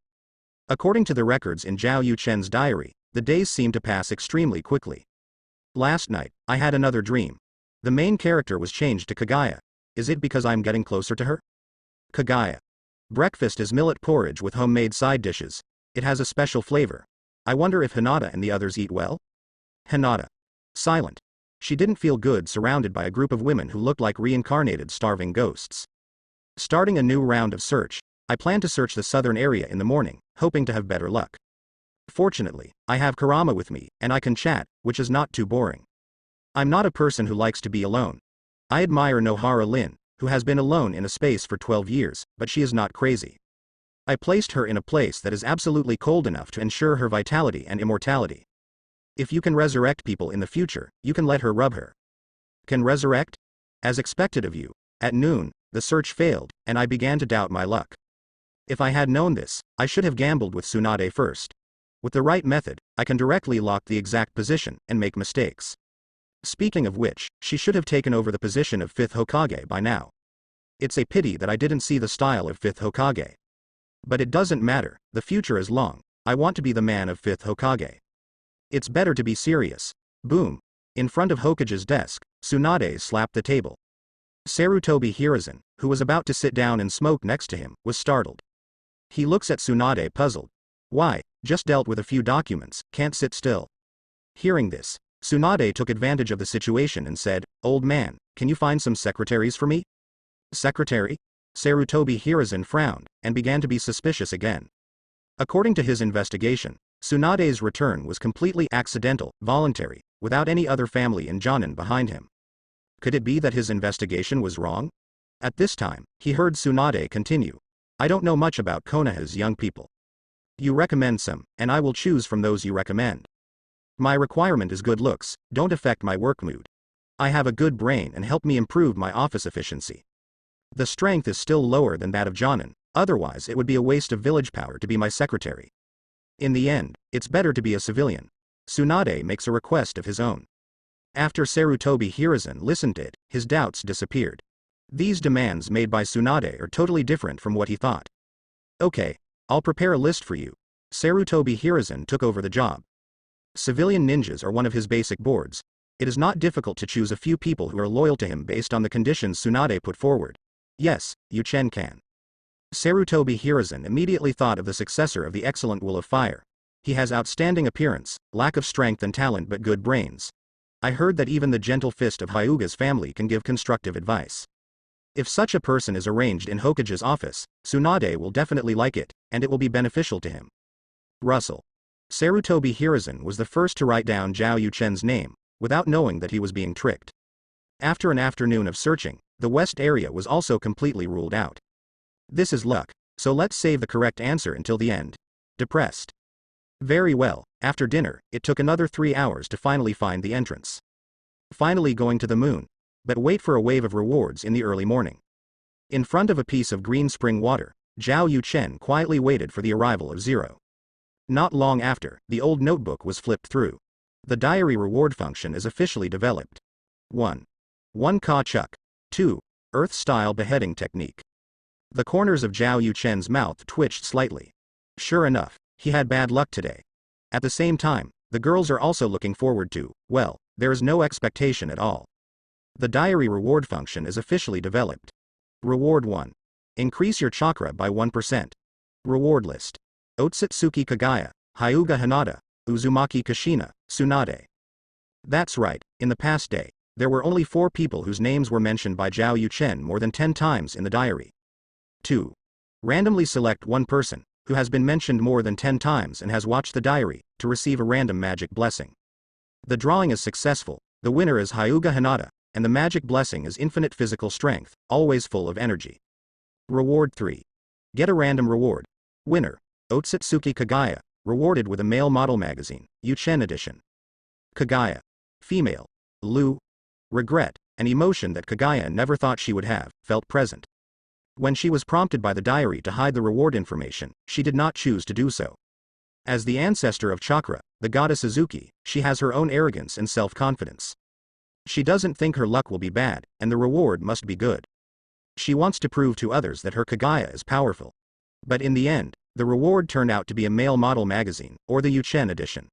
According to the records in Zhao Yuchen's diary, the days seem to pass extremely quickly. Last night, I had another dream. The main character was changed to Kagaya. Is it because I'm getting closer to her? Kagaya. Breakfast is millet porridge with homemade side dishes. It has a special flavor. I wonder if Hinata and the others eat well? Hinata. Silent. She didn't feel good surrounded by a group of women who looked like reincarnated starving ghosts. Starting a new round of search, I plan to search the southern area in the morning, hoping to have better luck. Fortunately, I have Kurama with me, and I can chat, which is not too boring. I'm not a person who likes to be alone. I admire Nohara Lin, who has been alone in a space for 12 years, but she is not crazy. I placed her in a place that is absolutely cold enough to ensure her vitality and immortality. If you can resurrect people in the future, you can let her rub her. Can resurrect? As expected of you. At noon, the search failed, and I began to doubt my luck. If I had known this, I should have gambled with Tsunade first. With the right method, I can directly lock the exact position, and make mistakes. Speaking of which, she should have taken over the position of 5th Hokage by now. It's a pity that I didn't see the style of 5th Hokage. But it doesn't matter, the future is long. I want to be the man of 5th Hokage. It's better to be serious. Boom. In front of Hokage's desk, Tsunade slapped the table. Sarutobi Hiruzen, who was about to sit down and smoke next to him, was startled. He looks at Tsunade puzzled. Why, just dealt with a few documents, can't sit still. Hearing this, Tsunade took advantage of the situation and said, "Old man, can you find some secretaries for me?" Secretary? Sarutobi Hiruzen frowned, and began to be suspicious again. According to his investigation, Tsunade's return was completely accidental, voluntary, without any other family in Jonin behind him. Could it be that his investigation was wrong? At this time, he heard Tsunade continue. I don't know much about Konoha's young people. You recommend some, and I will choose from those you recommend. My requirement is good looks, don't affect my work mood. I have a good brain and help me improve my office efficiency. The strength is still lower than that of Jonin, otherwise it would be a waste of village power to be my secretary. In the end, it's better to be a civilian. Tsunade makes a request of his own. After Sarutobi Hiruzen listened to it, his doubts disappeared. These demands made by Tsunade are totally different from what he thought. Okay, I'll prepare a list for you. Sarutobi Hiruzen took over the job. Civilian ninjas are one of his basic boards. It is not difficult to choose a few people who are loyal to him based on the conditions Tsunade put forward. Yes, Yuchen can. Sarutobi Hiruzen immediately thought of the successor of the excellent Will of Fire. He has outstanding appearance, lack of strength and talent but good brains. I heard that even the gentle fist of Hyuga's family can give constructive advice. If such a person is arranged in Hokage's office, Tsunade will definitely like it, and it will be beneficial to him. Russell. Sarutobi Hiruzen was the first to write down Zhao Yuchen's name, without knowing that he was being tricked. After an afternoon of searching, the west area was also completely ruled out. This is luck, so let's save the correct answer until the end. Depressed. Very well, after dinner, it took another 3 hours to finally find the entrance. Finally going to the moon. But wait for a wave of rewards in the early morning. In front of a piece of green spring water, Zhao Yuchen quietly waited for the arrival of Zero. Not long after, the old notebook was flipped through. The diary reward function is officially developed. 1. 1 Ka Chuk. 2. Earth-style beheading technique. The corners of Zhao Yuchen's mouth twitched slightly. Sure enough, he had bad luck today. At the same time, the girls are also looking forward to, well, there is no expectation at all. The diary reward function is officially developed. Reward 1. Increase your chakra by 1%. Reward list. Otsutsuki Kagaya, Hyuga Hinata, Uzumaki Kushina, Tsunade. That's right, in the past day, there were only 4 people whose names were mentioned by Zhao Yuchen more than 10 times in the diary. 2. Randomly select one person, who has been mentioned more than 10 times and has watched the diary, to receive a random magic blessing. The drawing is successful, the winner is Hyuga Hinata, and the magic blessing is infinite physical strength, always full of energy. Reward 3. Get a random reward. Winner, Otsutsuki Kagaya, rewarded with a male model magazine, Yuchen edition. Kagaya. Female. Lu. Regret, an emotion that Kagaya never thought she would have, felt present. When she was prompted by the diary to hide the reward information, she did not choose to do so. As the ancestor of chakra, the goddess Izuki, she has her own arrogance and self-confidence. She doesn't think her luck will be bad, and the reward must be good. She wants to prove to others that her Kagaya is powerful. But in the end, the reward turned out to be a male model magazine, or the Yuchen edition.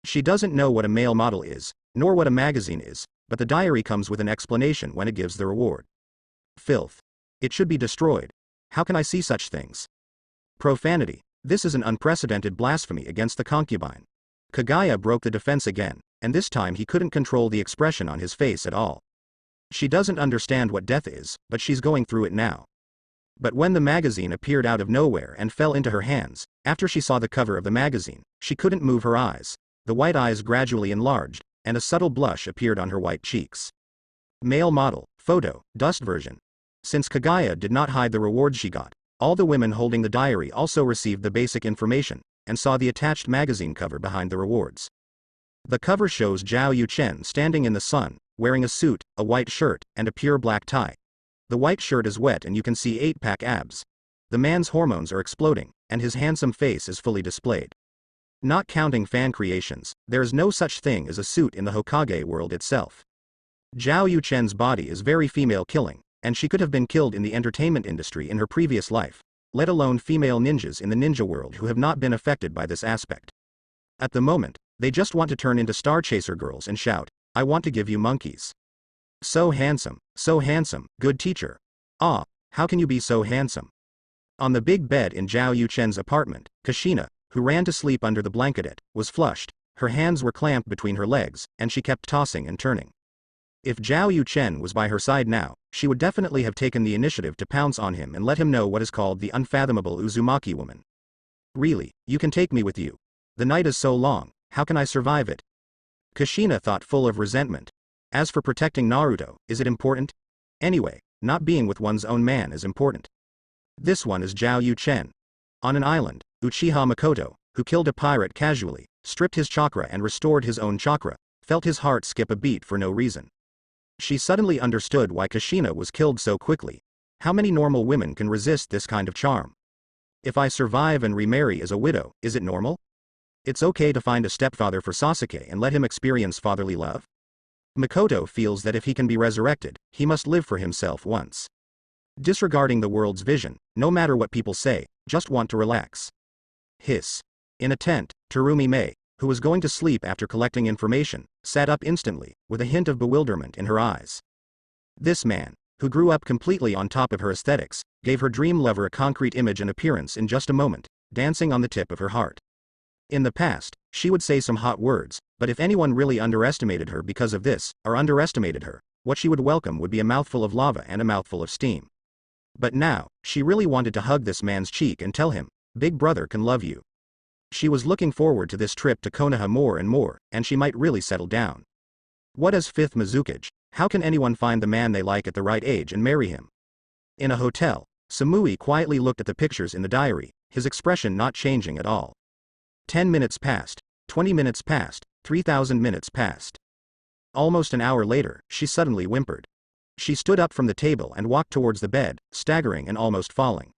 She doesn't know what a male model is, nor what a magazine is, but the diary comes with an explanation when it gives the reward. Filth. It should be destroyed. How can I see such things? Profanity. This is an unprecedented blasphemy against the concubine. Kagaya broke the defense again, and this time he couldn't control the expression on his face at all. She doesn't understand what death is, but she's going through it now. But when the magazine appeared out of nowhere and fell into her hands, after she saw the cover of the magazine, she couldn't move her eyes. The white eyes gradually enlarged, and a subtle blush appeared on her white cheeks. Male model, photo, dust version. Since Kagaya did not hide the rewards she got, All the women holding the diary also received the basic information, and saw the attached magazine cover behind the rewards. The cover shows Zhao Yuchen standing in the sun, wearing a suit, a white shirt, and a pure black tie. The white shirt is wet and you can see 8-pack abs. The man's hormones are exploding, and his handsome face is fully displayed. Not counting fan creations, there is no such thing as a suit in the Hokage world itself. Zhao Yuchen's body is very female-killing, and she could have been killed in the entertainment industry in her previous life, let alone female ninjas in the ninja world who have not been affected by this aspect. At the moment, they just want to turn into Star Chaser girls and shout, "I want to give you monkeys. So handsome, good teacher. Ah, how can you be so handsome?" On the big bed in Zhao Yuchen's apartment, Kushina, who ran to sleep under the blanket, was flushed, her hands were clamped between her legs, and she kept tossing and turning. If Zhao Yuchen was by her side now, she would definitely have taken the initiative to pounce on him and let him know what is called the unfathomable Uzumaki woman. "Really, you can take me with you. The night is so long, how can I survive it?" Kushina thought, full of resentment. As for protecting Naruto, is it important? Anyway, not being with one's own man is important. This one is Zhao Yuchen. On an island, Uchiha Makoto, who killed a pirate casually, stripped his chakra and restored his own chakra, felt his heart skip a beat for no reason. She suddenly understood why Kushina was killed so quickly. How many normal women can resist this kind of charm? If I survive and remarry as a widow, is it normal? It's okay to find a stepfather for Sasuke and let him experience fatherly love? Makoto feels that if he can be resurrected, he must live for himself once. Disregarding the world's vision, no matter what people say, just want to relax. Hiss. In a tent, Terumi Mei, who was going to sleep after collecting information, sat up instantly, with a hint of bewilderment in her eyes. This man, who grew up completely on top of her aesthetics, gave her dream lover a concrete image and appearance in just a moment, dancing on the tip of her heart. In the past, she would say some hot words, but if anyone really underestimated her because of this, or underestimated her, what she would welcome would be a mouthful of lava and a mouthful of steam. But now, she really wanted to hug this man's cheek and tell him, "Big brother can love you." She was looking forward to this trip to Konoha more and more, and she might really settle down. What is fifth Mizukage? How can anyone find the man they like at the right age and marry him? In a hotel, Samui quietly looked at the pictures in the diary, his expression not changing at all. 10 minutes passed, 20 minutes passed, 3,000 minutes passed. Almost an hour later, she suddenly whimpered. She stood up from the table and walked towards the bed, staggering and almost falling.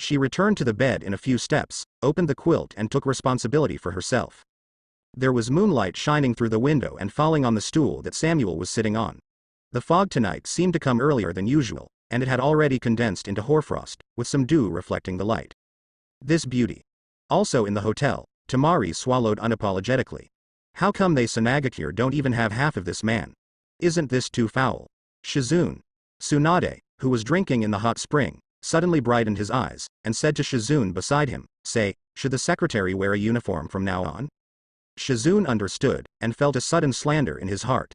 She returned to the bed in a few steps, opened the quilt and took responsibility for herself. There was moonlight shining through the window and falling on the stool that Samuel was sitting on. The fog tonight seemed to come earlier than usual, and it had already condensed into hoarfrost, with some dew reflecting the light. This beauty. Also in the hotel, Tamari swallowed unapologetically. How come they Sanagakure don't even have half of this man? Isn't this too foul? Shizune. Tsunade, who was drinking in the hot spring, suddenly brightened his eyes, and said to Shizune beside him, "Say, should the secretary wear a uniform from now on?" Shizune understood, and felt a sudden slander in his heart.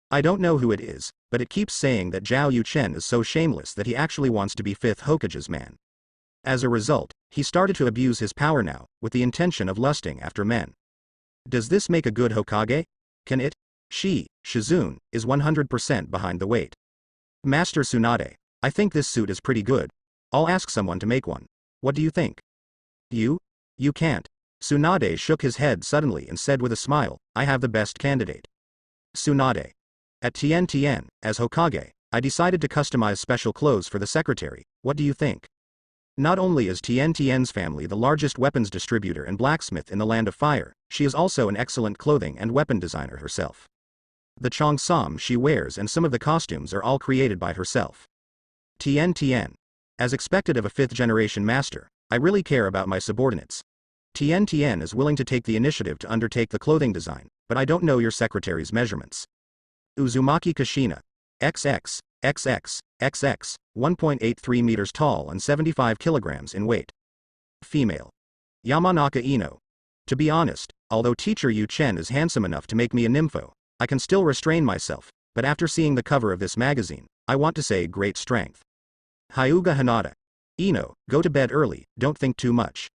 I don't know who it is, but it keeps saying that Zhao Yuchen is so shameless that he actually wants to be fifth Hokage's man. As a result, he started to abuse his power now, with the intention of lusting after men. Does this make a good Hokage? Can it? She, Shizune, is 100% behind the weight. Master Tsunade, I think this suit is pretty good. I'll ask someone to make one. What do you think? You? You can't. Tsunade shook his head suddenly and said with a smile, I have the best candidate. Tsunade. At Tien, as Hokage, I decided to customize special clothes for the secretary. What do you think? Not only is Tien's family the largest weapons distributor and blacksmith in the Land of Fire, she is also an excellent clothing and weapon designer herself. The cheongsam she wears and some of the costumes are all created by herself. Tien. As expected of a fifth-generation master, I really care about my subordinates. Tien is willing to take the initiative to undertake the clothing design, but I don't know your secretary's measurements. Uzumaki Kushina. XX, 1.83 meters tall and 75 kilograms in weight. Female. Yamanaka Ino. To be honest, although teacher Yu Chen is handsome enough to make me a nympho, I can still restrain myself, but after seeing the cover of this magazine, I want to say great strength. Hyuga Hinata. Ino, go to bed early, don't think too much.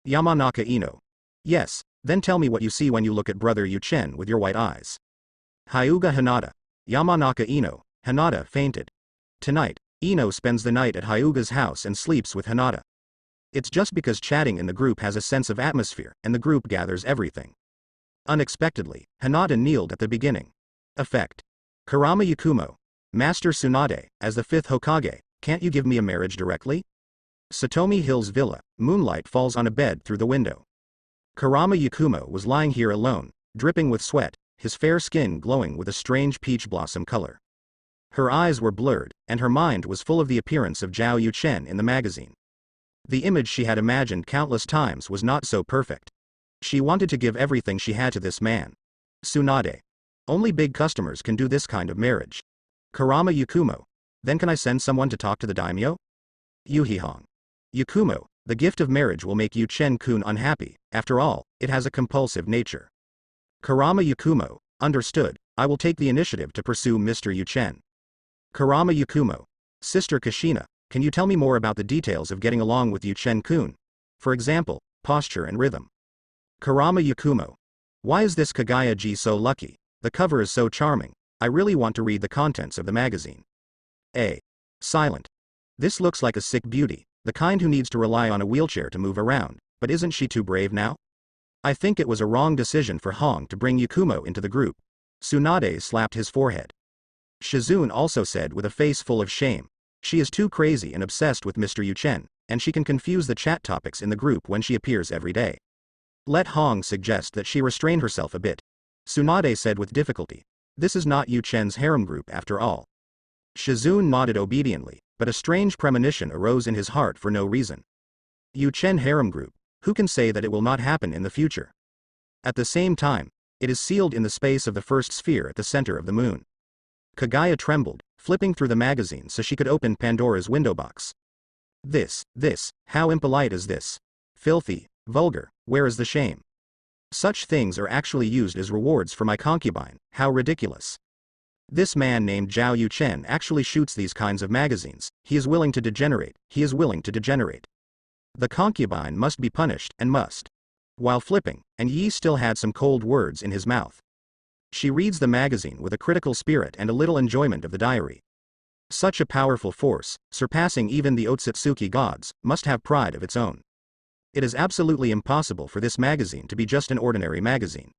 Yamanaka Ino. Yes, then tell me what you see when you look at brother Yu Chen with your white eyes. Hyuga Hinata. Yamanaka Ino. Hinata fainted. Tonight, Ino spends the night at Hyuga's house and sleeps with Hinata. It's just because chatting in the group has a sense of atmosphere, and the group gathers everything. Unexpectedly, Hinata kneeled at the beginning. Effect. Kurama Yakumo. Master Tsunade, as the 5th Hokage, can't you give me a marriage directly? Satomi Hill's villa, moonlight falls on a bed through the window. Kurama Yakumo was lying here alone, dripping with sweat, his fair skin glowing with a strange peach blossom color. Her eyes were blurred, and her mind was full of the appearance of Zhao Yuchen in the magazine. The image she had imagined countless times was not so perfect. She wanted to give everything she had to this man. Tsunade. Only big customers can do this kind of marriage. Kurama Yakumo. Then can I send someone to talk to the daimyo? Yuhihong. Yakumo, the gift of marriage will make Yuchen-kun unhappy, after all, it has a compulsive nature. Kurama Yakumo, understood, I will take the initiative to pursue Mr. Yuchen. Kurama Yakumo. Sister Kushina, can you tell me more about the details of getting along with Yuchen-kun? For example, posture and rhythm. Kurama Yakumo. Why is this Kagaya-ji so lucky? The cover is so charming. I really want to read the contents of the magazine. A. Silent. This looks like a sick beauty, the kind who needs to rely on a wheelchair to move around, but isn't she too brave now? I think it was a wrong decision for Hong to bring Yakumo into the group. Tsunade slapped his forehead. Shizune also said with a face full of shame. She is too crazy and obsessed with Mr. Yuchen, and she can confuse the chat topics in the group when she appears every day. Let Hong suggest that she restrain herself a bit. Tsunade said with difficulty. This is not Yuchen's harem group after all. Shizune nodded obediently, but a strange premonition arose in his heart for no reason. Yuchen harem group, who can say that it will not happen in the future? At the same time, it is sealed in the space of the first sphere at the center of the moon. Kagaya trembled, flipping through the magazine so she could open Pandora's window box. This, how impolite is this? Filthy, vulgar, where is the shame? Such things are actually used as rewards for my concubine, how ridiculous. This man named Zhao Yuchen actually shoots these kinds of magazines, he is willing to degenerate. The concubine must be punished, and must. While flipping, and Yi still had some cold words in his mouth. She reads the magazine with a critical spirit and a little enjoyment of the diary. Such a powerful force, surpassing even the Otsutsuki gods, must have pride of its own. It is absolutely impossible for this magazine to be just an ordinary magazine.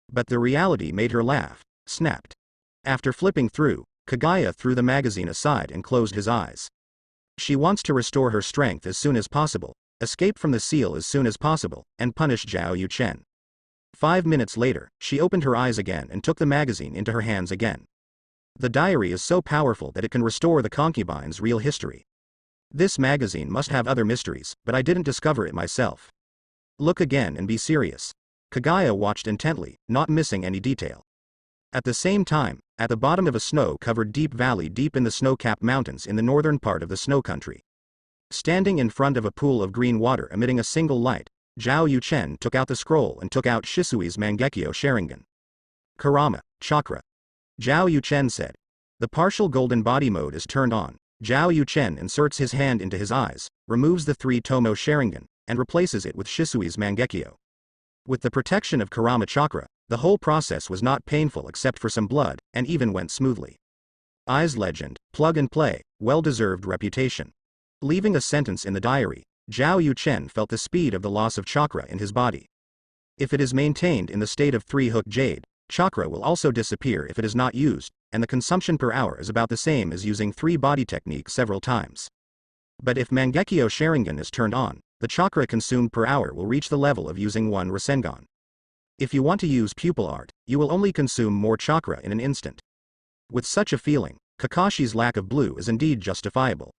But the reality made her laugh, snapped. After flipping through, Kagaya threw the magazine aside and closed his eyes. She wants to restore her strength as soon as possible, escape from the seal as soon as possible, and punish Zhao Yuchen. 5 minutes later, she opened her eyes again and took the magazine into her hands again. The diary is so powerful that it can restore the concubine's real history. This magazine must have other mysteries, but I didn't discover it myself. Look again and be serious. Kagaya watched intently, not missing any detail. At the same time, at the bottom of a snow-covered deep valley deep in the snow-capped mountains in the northern part of the snow country. Standing in front of a pool of green water emitting a single light, Zhao Yuchen took out the scroll and took out Shisui's Mangekyo Sharingan. Kurama, chakra. Zhao Yuchen said. The partial golden body mode is turned on. Zhao Yuchen inserts his hand into his eyes, removes the 3-tomo Sharingan, and replaces it with Shisui's Mangekyo. With the protection of Kurama chakra, the whole process was not painful except for some blood, and even went smoothly. Eyes legend, plug and play, well-deserved reputation. Leaving a sentence in the diary, Zhao Yuchen felt the speed of the loss of chakra in his body. If it is maintained in the state of 3-hook jade, chakra will also disappear if it is not used, and the consumption per hour is about the same as using 3-body technique several times. But if Mangekyo Sharingan is turned on, the chakra consumed per hour will reach the level of using 1 Rasengan. If you want to use pupil art, you will only consume more chakra in an instant. With such a feeling, Kakashi's lack of blue is indeed justifiable.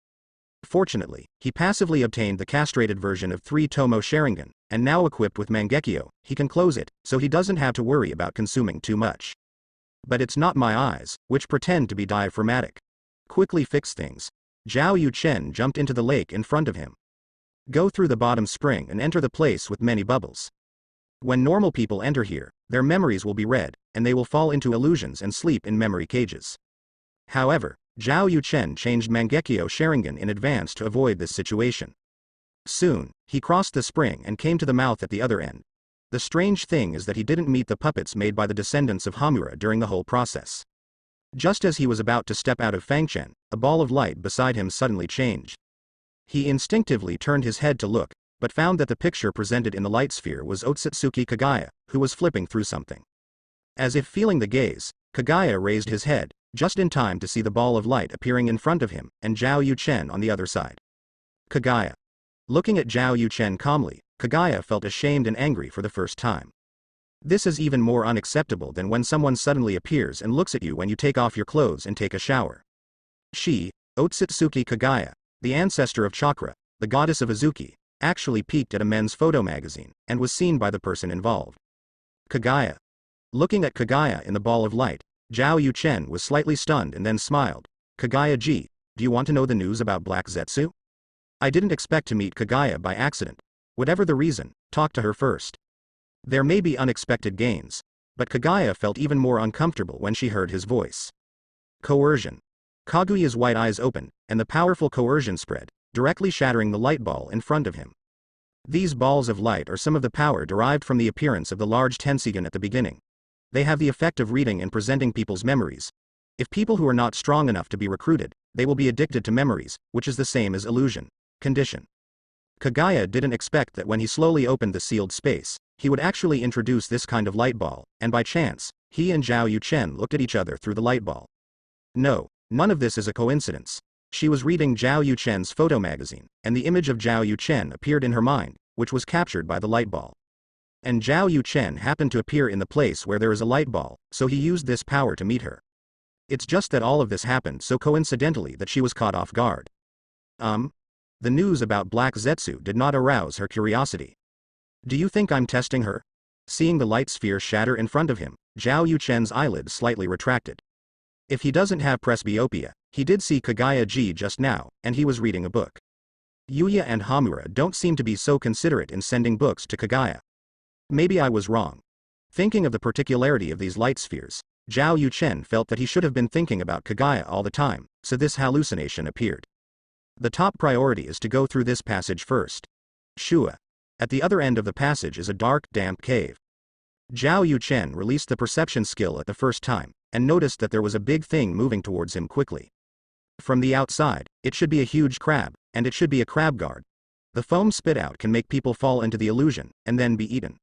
Fortunately, he passively obtained the castrated version of 3-tomo Sharingan, and now equipped with Mangekyo, he can close it, so he doesn't have to worry about consuming too much. But it's not my eyes, which pretend to be diaphragmatic. Quickly fix things. Zhao Yuchen jumped into the lake in front of him. Go through the bottom spring and enter the place with many bubbles. When normal people enter here, their memories will be read, and they will fall into illusions and sleep in memory cages. However, Zhao Yuchen changed Mangekyo Sharingan in advance to avoid this situation. Soon, he crossed the spring and came to the mouth at the other end. The strange thing is that he didn't meet the puppets made by the descendants of Hamura during the whole process. Just as he was about to step out of Fangchen, a ball of light beside him suddenly changed. He instinctively turned his head to look, but found that the picture presented in the light sphere was Otsutsuki Kagaya, who was flipping through something. As if feeling the gaze, Kagaya raised his head, just in time to see the ball of light appearing in front of him, and Zhao Yuchen on the other side. Kagaya. Looking at Zhao Yuchen calmly, Kagaya felt ashamed and angry for the first time. This is even more unacceptable than when someone suddenly appears and looks at you when you take off your clothes and take a shower. She, Otsutsuki Kagaya, the ancestor of Chakra, the goddess of Azuki, actually peeked at a men's photo magazine, and was seen by the person involved. Kagaya. Looking at Kagaya in the ball of light, Zhao Yuchen was slightly stunned and then smiled. Kagaya-ji, do you want to know the news about Black Zetsu? I didn't expect to meet Kagaya by accident. Whatever the reason, talk to her first. There may be unexpected gains, but Kagaya felt even more uncomfortable when she heard his voice. Coercion. Kaguya's white eyes opened, and the powerful coercion spread, directly shattering the light ball in front of him. These balls of light are some of the power derived from the appearance of the large Tensigen at the beginning. They have the effect of reading and presenting people's memories. If people who are not strong enough to be recruited, they will be addicted to memories, which is the same as illusion. Condition. Kagaya didn't expect that when he slowly opened the sealed space, he would actually introduce this kind of light ball, and by chance, he and Zhao Yuchen looked at each other through the light ball. No, none of this is a coincidence. She was reading Zhao Yuchen's photo magazine, and the image of Zhao Yuchen appeared in her mind, which was captured by the light ball. And Zhao Yuchen happened to appear in the place where there is a light ball, so he used this power to meet her. It's just that all of this happened so coincidentally that she was caught off guard. The news about Black Zetsu did not arouse her curiosity. Do you think I'm testing her? Seeing the light sphere shatter in front of him, Zhao Yuchen's eyelids slightly retracted. If he doesn't have presbyopia, he did see Kagaya-ji just now, and he was reading a book. Yuya and Hamura don't seem to be so considerate in sending books to Kagaya. Maybe I was wrong. Thinking of the particularity of these light spheres, Zhao Yuchen felt that he should have been thinking about Kagaya all the time, so this hallucination appeared. The top priority is to go through this passage first. Shua. At the other end of the passage is a dark, damp cave. Zhao Yuchen released the perception skill at the first time, and noticed that there was a big thing moving towards him quickly. From the outside, it should be a huge crab, and it should be a crab guard. The foam spit out can make people fall into the illusion, and then be eaten.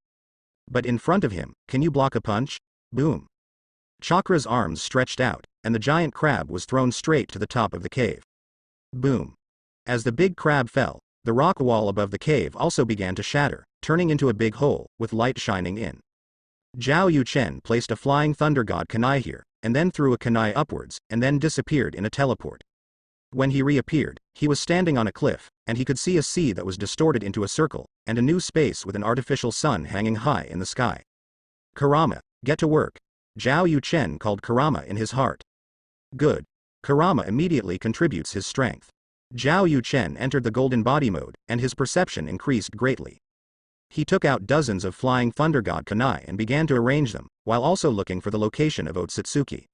But in front of him, can you block a punch? Boom. Chakra's arms stretched out, and the giant crab was thrown straight to the top of the cave. Boom. As the big crab fell, the rock wall above the cave also began to shatter, turning into a big hole, with light shining in. Zhao Yuchen placed a flying thunder god kunai here, and then threw a kunai upwards, and then disappeared in a teleport. When he reappeared, he was standing on a cliff, and he could see a sea that was distorted into a circle, and a new space with an artificial sun hanging high in the sky. Kurama, get to work. Zhao Yuchen called Kurama in his heart. Good. Kurama immediately contributes his strength. Zhao Yuchen entered the golden body mode, and his perception increased greatly. He took out dozens of flying thunder god kunai and began to arrange them, while also looking for the location of Otsutsuki.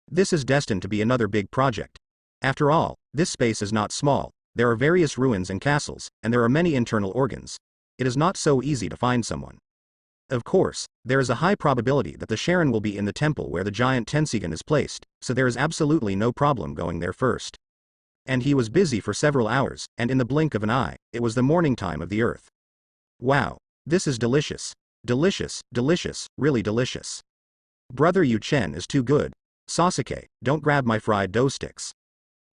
This is destined to be another big project. After all, this space is not small, there are various ruins and castles, and there are many internal organs. It is not so easy to find someone. Of course, there is a high probability that the Sharon will be in the temple where the giant Tensigen is placed, so there is absolutely no problem going there first. And he was busy for several hours, and in the blink of an eye, it was the morning time of the earth. Wow, this is delicious. Delicious, delicious, really delicious. Brother Yuchen is too good. Sasuke, don't grab my fried dough sticks.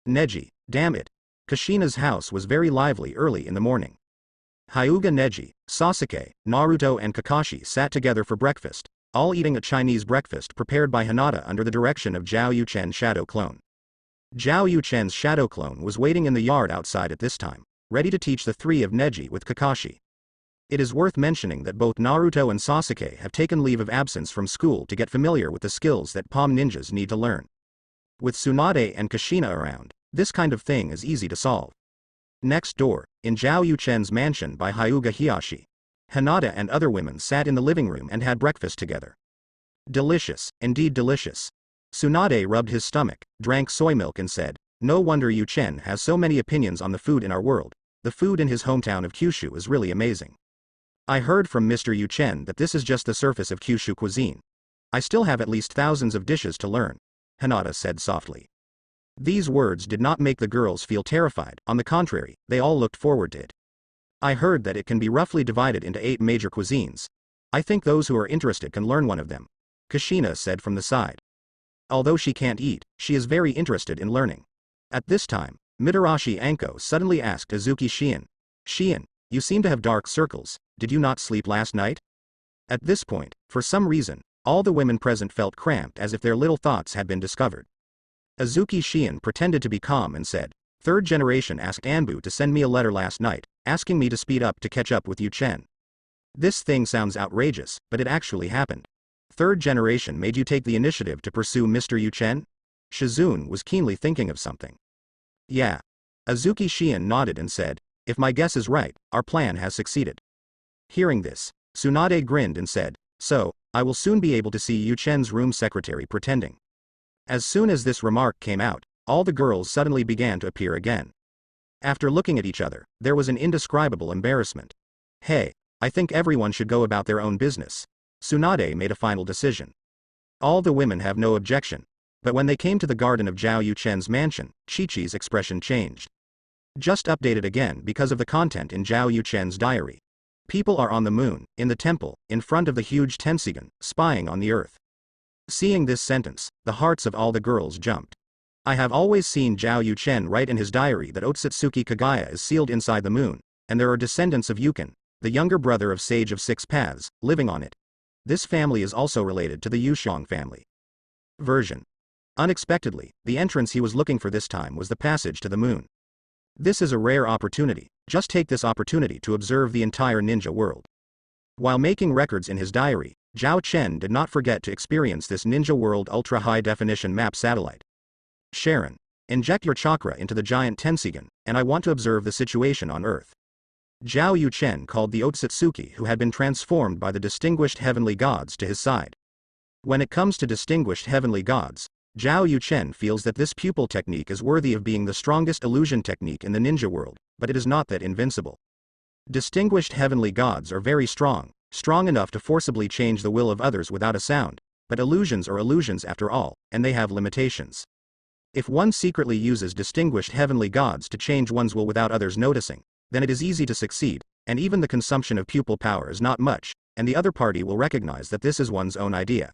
Neji, damn it. Kushina's house was very lively early in the morning. Hyuga, Neji, Sasuke, Naruto and Kakashi sat together for breakfast, all eating a Chinese breakfast prepared by Hinata under the direction of Zhao Yuchen's shadow clone. Zhao Yuchen's shadow clone was waiting in the yard outside at this time, ready to teach the three of Neji with Kakashi. It is worth mentioning that both Naruto and Sasuke have taken leave of absence from school to get familiar with the skills that palm ninjas need to learn. With Tsunade and Kushina around, this kind of thing is easy to solve. Next door, in Zhao Yuchen's mansion by Hyuga Hiyashi, Hinata and other women sat in the living room and had breakfast together. Delicious, indeed delicious. Tsunade rubbed his stomach, drank soy milk and said, no wonder Yuchen has so many opinions on the food in our world. The food in his hometown of Kyushu is really amazing. I heard from Mr. Yuchen that this is just the surface of Kyushu cuisine. I still have at least thousands of dishes to learn. Hinata said softly. These words did not make the girls feel terrified, on the contrary, they all looked forward to it. I heard that it can be roughly divided into 8 major cuisines. I think those who are interested can learn one of them, Kushina said from the side. Although she can't eat, she is very interested in learning. At this time, Mitarashi Anko suddenly asked Azuki Shion. Shion, you seem to have dark circles, did you not sleep last night? At this point, for some reason, all the women present felt cramped as if their little thoughts had been discovered. Azuki Shion pretended to be calm and said, Third generation asked Anbu to send me a letter last night, asking me to speed up to catch up with Yu Chen. This thing sounds outrageous, but it actually happened. Third generation made you take the initiative to pursue Mr. Yu Chen? Shizune was keenly thinking of something. Yeah. Azuki Shion nodded and said, if my guess is right, our plan has succeeded. Hearing this, Tsunade grinned and said, so, I will soon be able to see Yu Chen's room secretary pretending. As soon as this remark came out, all the girls suddenly began to appear again. After looking at each other, there was an indescribable embarrassment. Hey, I think everyone should go about their own business. Tsunade made a final decision. All the women have no objection. But when they came to the garden of Zhao Yu Chen's mansion, Chi-Chi's expression changed. Just updated again because of the content in Zhao Yu Chen's diary. People are on the moon, in the temple, in front of the huge Tensigan, spying on the earth. Seeing this sentence, the hearts of all the girls jumped. I have always seen Zhao Yu Chen write in his diary that Otsutsuki Kagaya is sealed inside the moon, and there are descendants of Yukin, the younger brother of Sage of Six Paths, living on it. This family is also related to the Yushang family. Version. Unexpectedly, the entrance he was looking for this time was the passage to the moon. This is a rare opportunity, just take this opportunity to observe the entire ninja world. While making records in his diary, Zhao Chen did not forget to experience this ninja world ultra-high-definition map satellite. Sharon, inject your chakra into the giant Tensigan, and I want to observe the situation on Earth. Zhao Yu Chen called the Otsutsuki who had been transformed by the distinguished heavenly gods to his side. When it comes to distinguished heavenly gods, Zhao Yu Chen feels that this pupil technique is worthy of being the strongest illusion technique in the ninja world, but it is not that invincible. Distinguished heavenly gods are very strong, strong enough to forcibly change the will of others without a sound, but illusions are illusions after all, and they have limitations. If one secretly uses distinguished heavenly gods to change one's will without others noticing, then it is easy to succeed, and even the consumption of pupil power is not much, and the other party will recognize that this is one's own idea.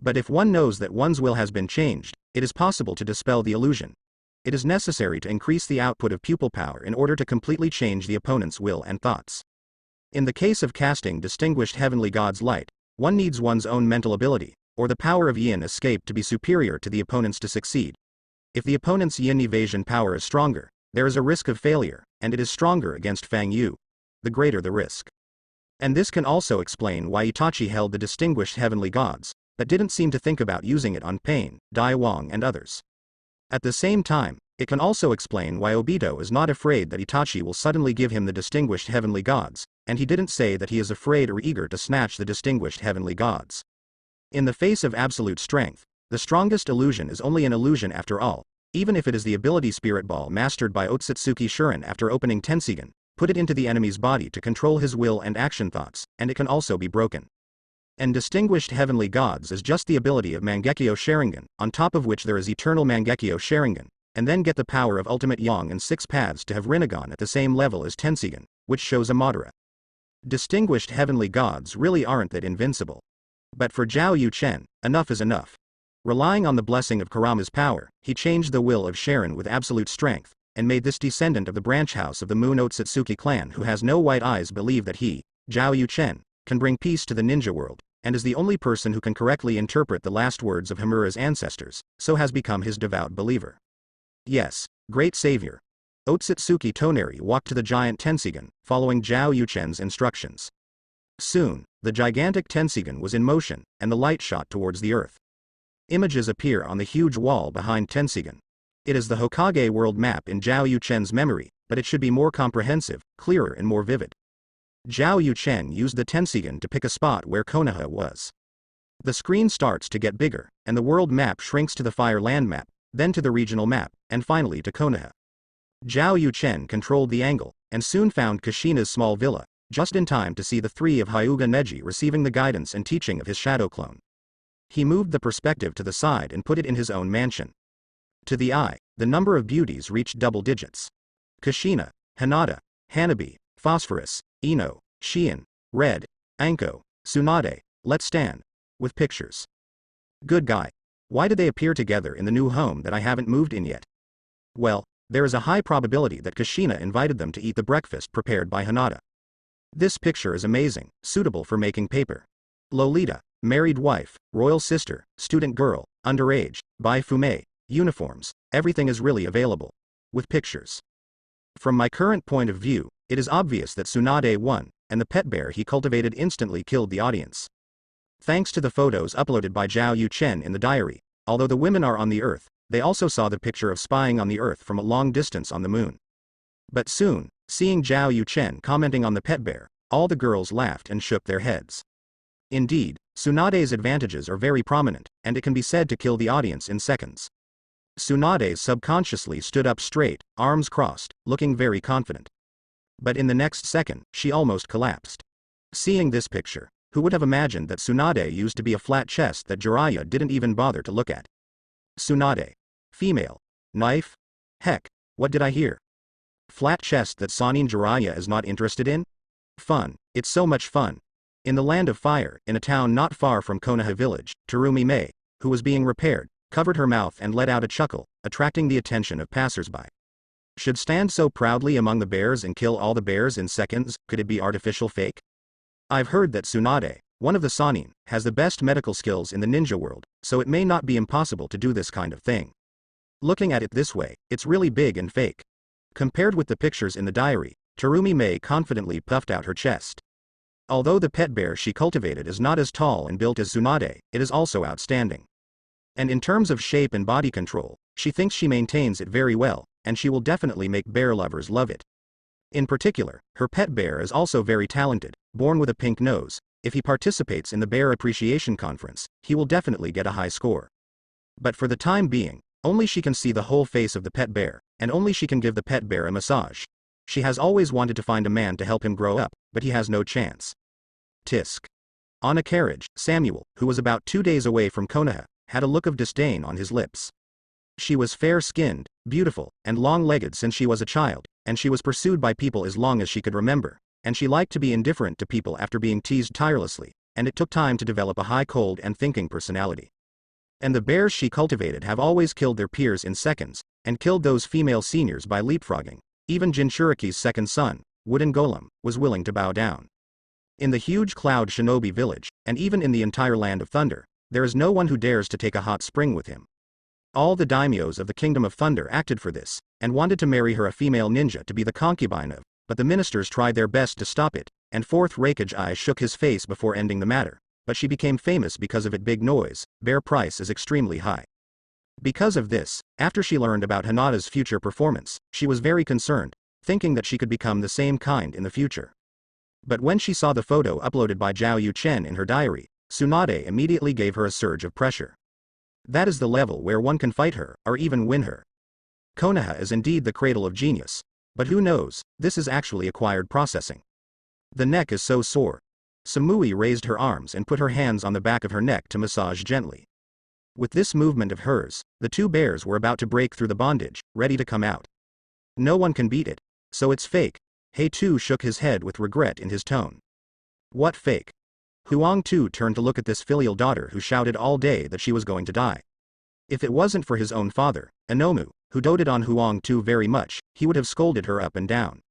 But if one knows that one's will has been changed, it is possible to dispel the illusion. It is necessary to increase the output of pupil power in order to completely change the opponent's will and thoughts. In the case of casting distinguished heavenly god's light, one needs one's own mental ability, or the power of yin escape to be superior to the opponent's to succeed. If the opponent's yin evasion power is stronger, there is a risk of failure, and it is stronger against Fang Yu. The greater the risk. And this can also explain why Itachi held the distinguished heavenly gods, but didn't seem to think about using it on Pain, Dai Wang and others. At the same time, it can also explain why Obito is not afraid that Itachi will suddenly give him the distinguished heavenly gods, and he didn't say that he is afraid or eager to snatch the distinguished heavenly gods. In the face of absolute strength, the strongest illusion is only an illusion after all, even if it is the ability Spirit Ball mastered by Otsutsuki Shuren after opening Tensigan, put it into the enemy's body to control his will and action thoughts, and it can also be broken. And distinguished heavenly gods is just the ability of Mangekyo Sharingan, on top of which there is eternal Mangekyo Sharingan, and then get the power of ultimate Yang and Six Paths to have Rinnegan at the same level as Tensigan, which shows a Madara. Distinguished heavenly gods really aren't that invincible. But for Zhao Yu Chen, enough is enough. Relying on the blessing of Kurama's power, he changed the will of Sharon with absolute strength, and made this descendant of the branch house of the Moon Otsutsuki clan who has no white eyes believe that he, Zhao Yu Chen, can bring peace to the ninja world, and is the only person who can correctly interpret the last words of Himura's ancestors, so has become his devout believer. Yes, great savior. Otsutsuki Toneri walked to the giant Tensigan, following Zhao Yu Chen's instructions. Soon, the gigantic Tensigan was in motion, and the light shot towards the earth. Images appear on the huge wall behind Tensigan. It is the Hokage world map in Zhao Yu Chen's memory, but it should be more comprehensive, clearer and more vivid. Zhao Yu Chen used the Tensigan to pick a spot where Konoha was. The screen starts to get bigger, and the world map shrinks to the Fire Land map, then to the regional map, and finally to Konoha. Zhao Yu Chen controlled the angle, and soon found Kushina's small villa, just in time to see the three of Hyuga Neji receiving the guidance and teaching of his shadow clone. He moved the perspective to the side and put it in his own mansion. To the eye, the number of beauties reached double digits. Kushina, Hinata, Hanabi, Phosphorus, Ino, Shion, Red, Anko, Tsunade, Let's Stand. With pictures. Good guy. Why did they appear together in the new home that I haven't moved in yet? Well, there is a high probability that Kushina invited them to eat the breakfast prepared by Hinata. This picture is amazing, suitable for making paper. Lolita, married wife, royal sister, student girl, underage, bai fume, uniforms, everything is really available. With pictures. From my current point of view, it is obvious that Tsunade won, and the pet bear he cultivated instantly killed the audience. Thanks to the photos uploaded by Zhao Yuchen in the diary, although the women are on the Earth, they also saw the picture of spying on the Earth from a long distance on the moon. But soon, seeing Zhao Yuchen commenting on the pet bear, all the girls laughed and shook their heads. Indeed, Tsunade's advantages are very prominent, and it can be said to kill the audience in seconds. Tsunade subconsciously stood up straight, arms crossed, looking very confident. But in the next second, she almost collapsed. Seeing this picture, who would have imagined that Tsunade used to be a flat chest that Jiraiya didn't even bother to look at? Tsunade. Female. Knife? Heck, what did I hear? Flat chest that Sannin Jiraiya is not interested in? Fun, it's so much fun. In the land of fire, in a town not far from Konoha village, Terumi Mei, who was being repaired, covered her mouth and let out a chuckle, attracting the attention of passersby. Should stand so proudly among the bears and kill all the bears in seconds, could it be artificial fake? I've heard that Tsunade, one of the Sannin, has the best medical skills in the ninja world, so it may not be impossible to do this kind of thing. Looking at it this way, it's really big and fake. Compared with the pictures in the diary, Terumi Mei confidently puffed out her chest. Although the pet bear she cultivated is not as tall and built as Tsunade, it is also outstanding. And in terms of shape and body control, she thinks she maintains it very well, and she will definitely make bear lovers love it. In particular, her pet bear is also very talented, born with a pink nose. If he participates in the Bear Appreciation Conference, he will definitely get a high score. But for the time being, only she can see the whole face of the pet bear, and only she can give the pet bear a massage. She has always wanted to find a man to help him grow up, but he has no chance. Tisk. On a carriage, Samuel, who was about 2 days away from Konoha, had a look of disdain on his lips. She was fair-skinned, beautiful, and long-legged since she was a child, and she was pursued by people as long as she could remember, and she liked to be indifferent to people after being teased tirelessly, and it took time to develop a high cold and thinking personality. And the bears she cultivated have always killed their peers in seconds, and killed those female seniors by leapfrogging. Even Jinchuriki's second son, Wooden Golem, was willing to bow down. In the huge Cloud Shinobi village, and even in the entire Land of Thunder, there is no one who dares to take a hot spring with him. All the daimyos of the Kingdom of Thunder acted for this, and wanted to marry her a female ninja to be the concubine of, but the ministers tried their best to stop it, and Fourth Raikage shook his face before ending the matter, but she became famous because of it big noise, bear price is extremely high. Because of this, after she learned about Hinata's future performance, she was very concerned, thinking that she could become the same kind in the future. But when she saw the photo uploaded by Zhao Yuchen in her diary, Tsunade immediately gave her a surge of pressure. That is the level where one can fight her, or even win her. Konoha is indeed the cradle of genius, but who knows, this is actually acquired processing. The neck is so sore. Samui raised her arms and put her hands on the back of her neck to massage gently. With this movement of hers, the two bears were about to break through the bondage, ready to come out. No one can beat it, so it's fake. Hei-Tu shook his head with regret in his tone. What fake? Huang-Tu turned to look at this filial daughter who shouted all day that she was going to die. If it wasn't for his own father, Inomu, who doted on Huang-Tu very much, he would have scolded her up and down.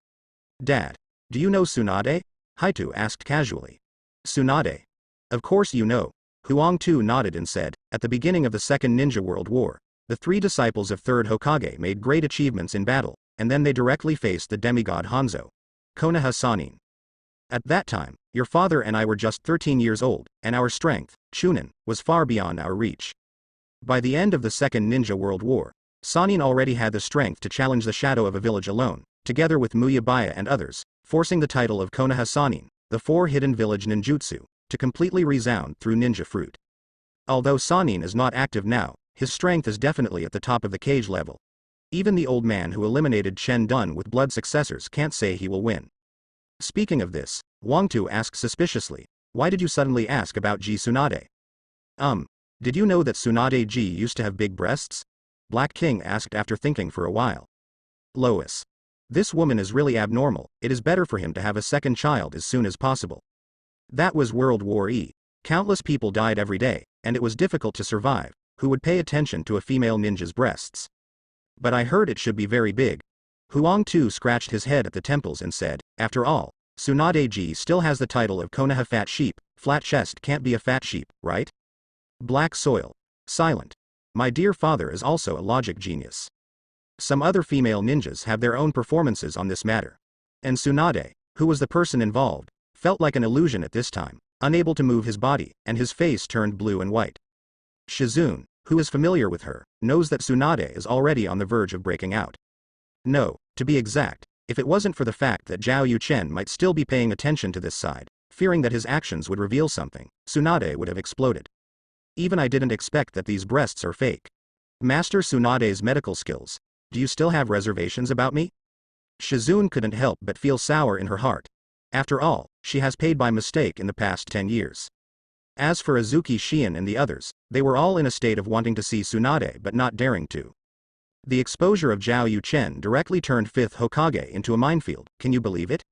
Dad, do you know Tsunade? Hei-Tu asked casually. Tsunade. Of course you know. Huang-Tu nodded and said, at the beginning of the Second Ninja World War, the 3 disciples of Third Hokage made great achievements in battle, and then they directly faced the demigod Hanzo. Konoha Sannin. At that time, your father and I were just 13 years old, and our strength, Chunin, was far beyond our reach. By the end of the Second Ninja World War, Sannin already had the strength to challenge the shadow of a village alone, together with Muyabaya and others, forcing the title of Konoha Sannin, the 4 hidden village ninjutsu, to completely resound through ninja fruit. Although Sannin is not active now, his strength is definitely at the top of the cage level. Even the old man who eliminated Chen Dun with blood successors can't say he will win. Speaking of this, Huang-Tu asked suspiciously, why did you suddenly ask about Ji Tsunade? Did you know that Tsunade-ji used to have big breasts? Black King asked after thinking for a while. Lois. This woman is really abnormal, it is better for him to have a second child as soon as possible. That was World War E. Countless people died every day, and it was difficult to survive. Who would pay attention to a female ninja's breasts? But I heard it should be very big. Huang Tu scratched his head at the temples and said, after all, Tsunade-ji still has the title of Konoha fat sheep, flat chest can't be a fat sheep, right? Black Soil. Silent. My dear father is also a logic genius. Some other female ninjas have their own performances on this matter. And Tsunade, who was the person involved, felt like an illusion at this time, unable to move his body, and his face turned blue and white. Shizune, who is familiar with her, knows that Tsunade is already on the verge of breaking out. No, to be exact, if it wasn't for the fact that Zhao Yuchen might still be paying attention to this side, fearing that his actions would reveal something, Tsunade would have exploded. Even I didn't expect that these breasts are fake. Master Tsunade's medical skills. Do you still have reservations about me? Shizune couldn't help but feel sour in her heart. After all, she has paid by mistake in the past 10 years. As for Azuki Shion and the others, they were all in a state of wanting to see Tsunade but not daring to. The exposure of Zhao Yuchen directly turned 5th Hokage into a minefield, can you believe it?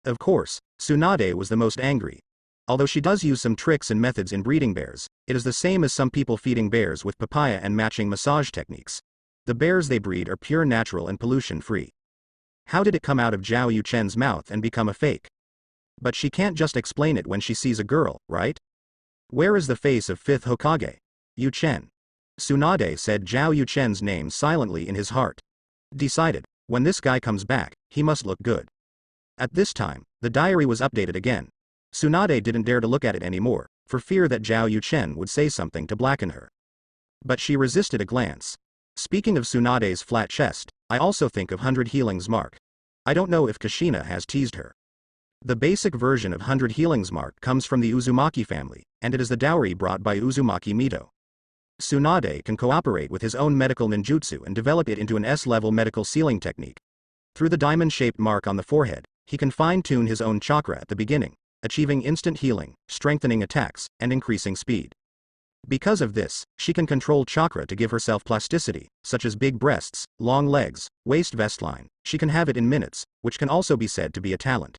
Of course, Tsunade was the most angry. Although she does use some tricks and methods in breeding bears, it is the same as some people feeding bears with papaya and matching massage techniques. The bears they breed are pure natural and pollution-free. How did it come out of Zhao Yuchen's mouth and become a fake? But she can't just explain it when she sees a girl, right? Where is the face of 5th Hokage? Yuchen. Tsunade said Zhao Yuchen's name silently in his heart. Decided, when this guy comes back, he must look good. At this time, the diary was updated again. Tsunade didn't dare to look at it anymore, for fear that Zhao Yuchen would say something to blacken her. But she resisted a glance. Speaking of Tsunade's flat chest, I also think of 100 Healings Mark. I don't know if Kushina has teased her. The basic version of 100 Healings Mark comes from the Uzumaki family, and it is the dowry brought by Uzumaki Mito. Tsunade can cooperate with his own medical ninjutsu and develop it into an S-level medical sealing technique. Through the diamond-shaped mark on the forehead, he can fine-tune his own chakra at the beginning, achieving instant healing, strengthening attacks, and increasing speed. Because of this, she can control chakra to give herself plasticity, such as big breasts, long legs, waist vestline. She can have it in minutes, which can also be said to be a talent.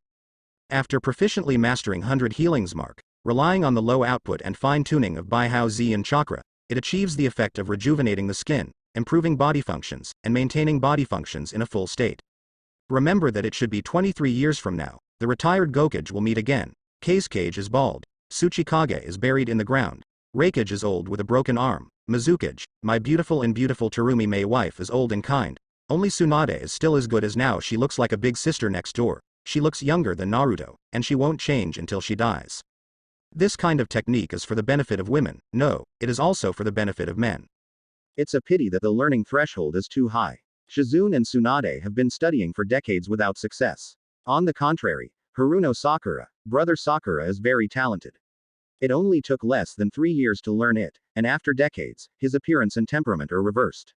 After proficiently mastering 100 Healings Mark, relying on the low output and fine-tuning of Baihao Zi and chakra, it achieves the effect of rejuvenating the skin, improving body functions, and maintaining body functions in a full state. Remember that it should be 23 years from now, the retired Gokage will meet again. Kazekage is bald. Tsuchikage is buried in the ground. Reikage is old with a broken arm. Mizukage, my beautiful Terumi Mei wife is old and kind. Only Tsunade is still as good as now. She looks like a big sister next door. She looks younger than Naruto, and she won't change until she dies. This kind of technique is for the benefit of women. No, it is also for the benefit of men. It's a pity that the learning threshold is too high. Shizune and Tsunade have been studying for decades without success. On the contrary, Haruno Sakura, brother Sakura, is very talented. It only took less than 3 years to learn it, and after decades, his appearance and temperament are reversed.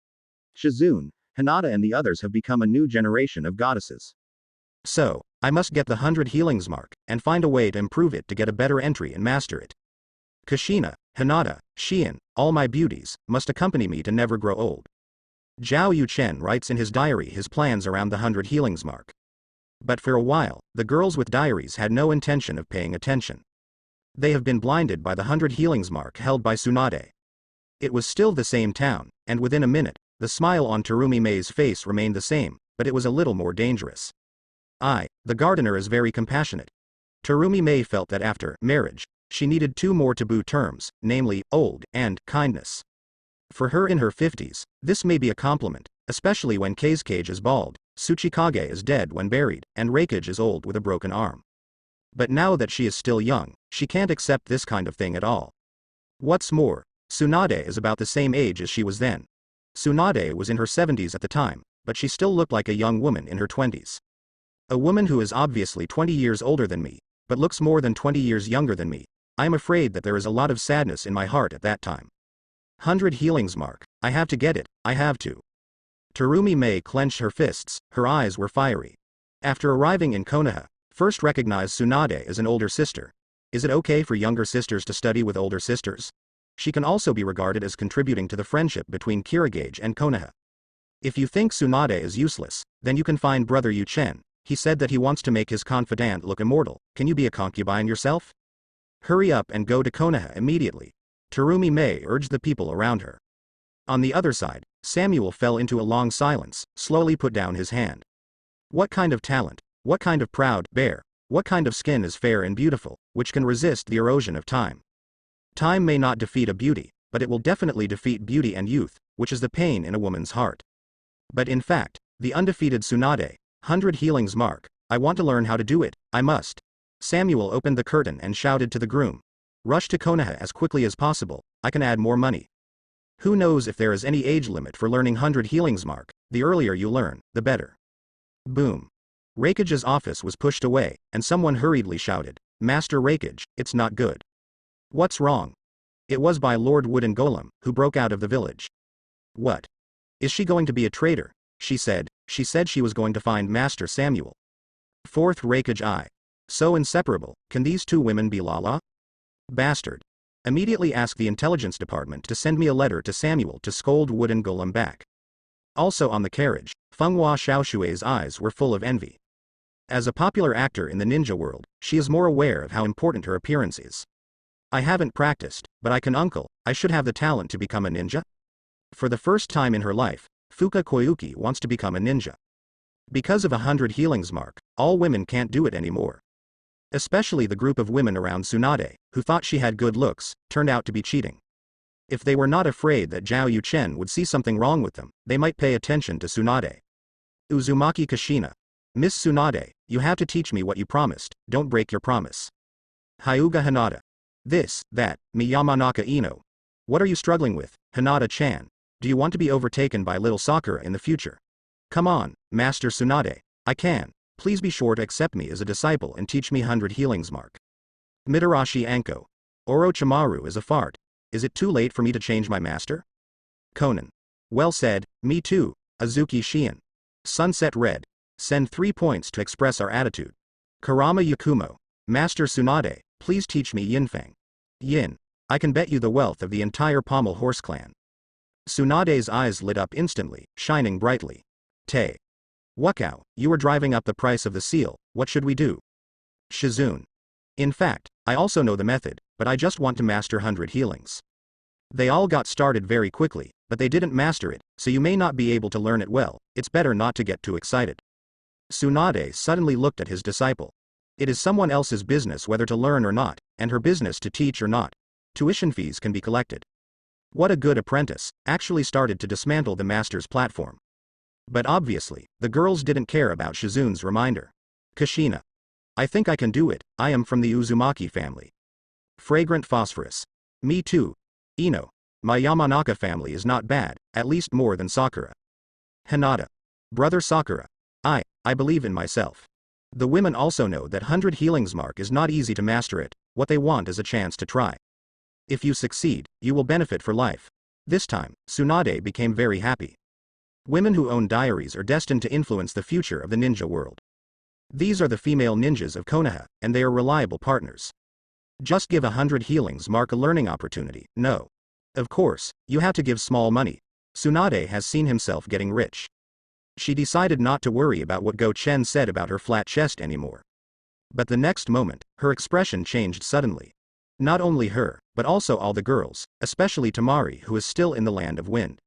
Shizune, Hinata and the others have become a new generation of goddesses. So, I must get the 100 Healings Mark, and find a way to improve it to get a better entry and master it. Kushina, Hinata, Shion, all my beauties, must accompany me to never grow old. Zhao Yuchen writes in his diary his plans around the 100 Healings Mark. But for a while, the girls with diaries had no intention of paying attention. They have been blinded by the 100 Healings Mark held by Tsunade. It was still the same town, and within a minute, the smile on Terumi Mei's face remained the same, but it was a little more dangerous. The gardener is very compassionate. Terumi Mei felt that after marriage, she needed 2 more taboo terms, namely, old, and kindness. For her in her 50s, this may be a compliment, especially when Kazekage is bald, Tsuchikage is dead when buried, and Reikage is old with a broken arm. But now that she is still young, she can't accept this kind of thing at all. What's more, Tsunade is about the same age as she was then. Tsunade was in her 70s at the time, but she still looked like a young woman in her 20s. A woman who is obviously 20 years older than me, but looks more than 20 years younger than me. I am afraid that there is a lot of sadness in my heart at that time. 100 Healings Mark, I have to get it, I have to. Terumi Mei clenched her fists, her eyes were fiery. After arriving in Konoha, first recognized Tsunade as an older sister. Is it okay for younger sisters to study with older sisters? she can also be regarded as contributing to the friendship between Kirigage and Konoha. If you think Tsunade is useless, then you can find Brother Yuchen. He said that he wants to make his confidant look immortal. Can you be a concubine yourself? Hurry up and go to Konoha immediately. Terumi Mei urged the people around her. On the other side, Samuel fell into a long silence, slowly put down his hand. What kind of talent, what kind of proud bear, what kind of skin is fair and beautiful, which can resist the erosion of time? Time may not defeat a beauty, but it will definitely defeat beauty and youth, which is the pain in a woman's heart. But in fact, the undefeated Tsunade, 100 healings mark, I want to learn how to do it, I must. Samuel opened the curtain and shouted to the groom. Rush to Konoha as quickly as possible, I can add more money. Who knows if there is any age limit for learning 100 healings mark, the earlier you learn, the better. Boom. Raikage's office was pushed away, and someone hurriedly shouted, Master Raikage, it's not good. What's wrong? It was by Lord Wooden Golem, who broke out of the village. What? Is she going to be a traitor? She said she was going to find Master Samuel. Fourth Raikage I. So inseparable, can these two women be Lala? Bastard. Immediately ask the intelligence department to send me a letter to Samuel to scold Wooden Golem back. Also on the carriage, Fenghua Xiaoshui's eyes were full of envy. As a popular actor in the ninja world, she is more aware of how important her appearance is. I haven't practiced, but I should have the talent to become a ninja? For the first time in her life, Fuka Koyuki wants to become a ninja. Because of 100 healings mark, all women can't do it anymore. Especially the group of women around Tsunade, who thought she had good looks, turned out to be cheating. If they were not afraid that Zhao Yuchen would see something wrong with them, they might pay attention to Tsunade. Uzumaki Kashina. Miss Tsunade, you have to teach me what you promised, don't break your promise. Hyuga Hinata. This, that, me Yamanaka Ino. What are you struggling with, Hinata-chan? Do you want to be overtaken by little Sakura in the future? Come on, Master Tsunade, I can. Please be sure to accept me as a disciple and teach me 100 healings mark. Mitarashi Anko. Orochimaru is a fart. Is it too late for me to change my master? Conan. Well said, me too, Azuki Shion. Sunset Red. Send 3 points to express our attitude. Karama Yakumo. Master Tsunade, please teach me Yinfang. Yin. I can bet you the wealth of the entire Pommel horse clan. Tsunade's eyes lit up instantly, shining brightly. Te. Wakao, you are driving up the price of the seal, what should we do? Shizune. In fact, I also know the method, but I just want to master 100 healings. They all got started very quickly, but they didn't master it, so you may not be able to learn it well, it's better not to get too excited. Tsunade suddenly looked at his disciple. It is someone else's business whether to learn or not, and her business to teach or not. Tuition fees can be collected. What a good apprentice, actually started to dismantle the master's platform. But obviously, the girls didn't care about Shizune's reminder. Kashina. I think I can do it, I am from the Uzumaki family. Fragrant Phosphorus. Me too. Ino. My Yamanaka family is not bad, at least more than Sakura. Hinata. Brother Sakura. I believe in myself. The women also know that 100 healings mark is not easy to master it, what they want is a chance to try. If you succeed, you will benefit for life. This time, Tsunade became very happy. Women who own diaries are destined to influence the future of the ninja world. These are the female ninjas of Konoha, and they are reliable partners. Just give 100 healings mark a learning opportunity, no. Of course, you have to give small money. Tsunade has seen himself getting rich. She decided not to worry about what Go Chen said about her flat chest anymore. But the next moment, her expression changed suddenly. Not only her, but also all the girls, especially Tamari who is still in the land of wind.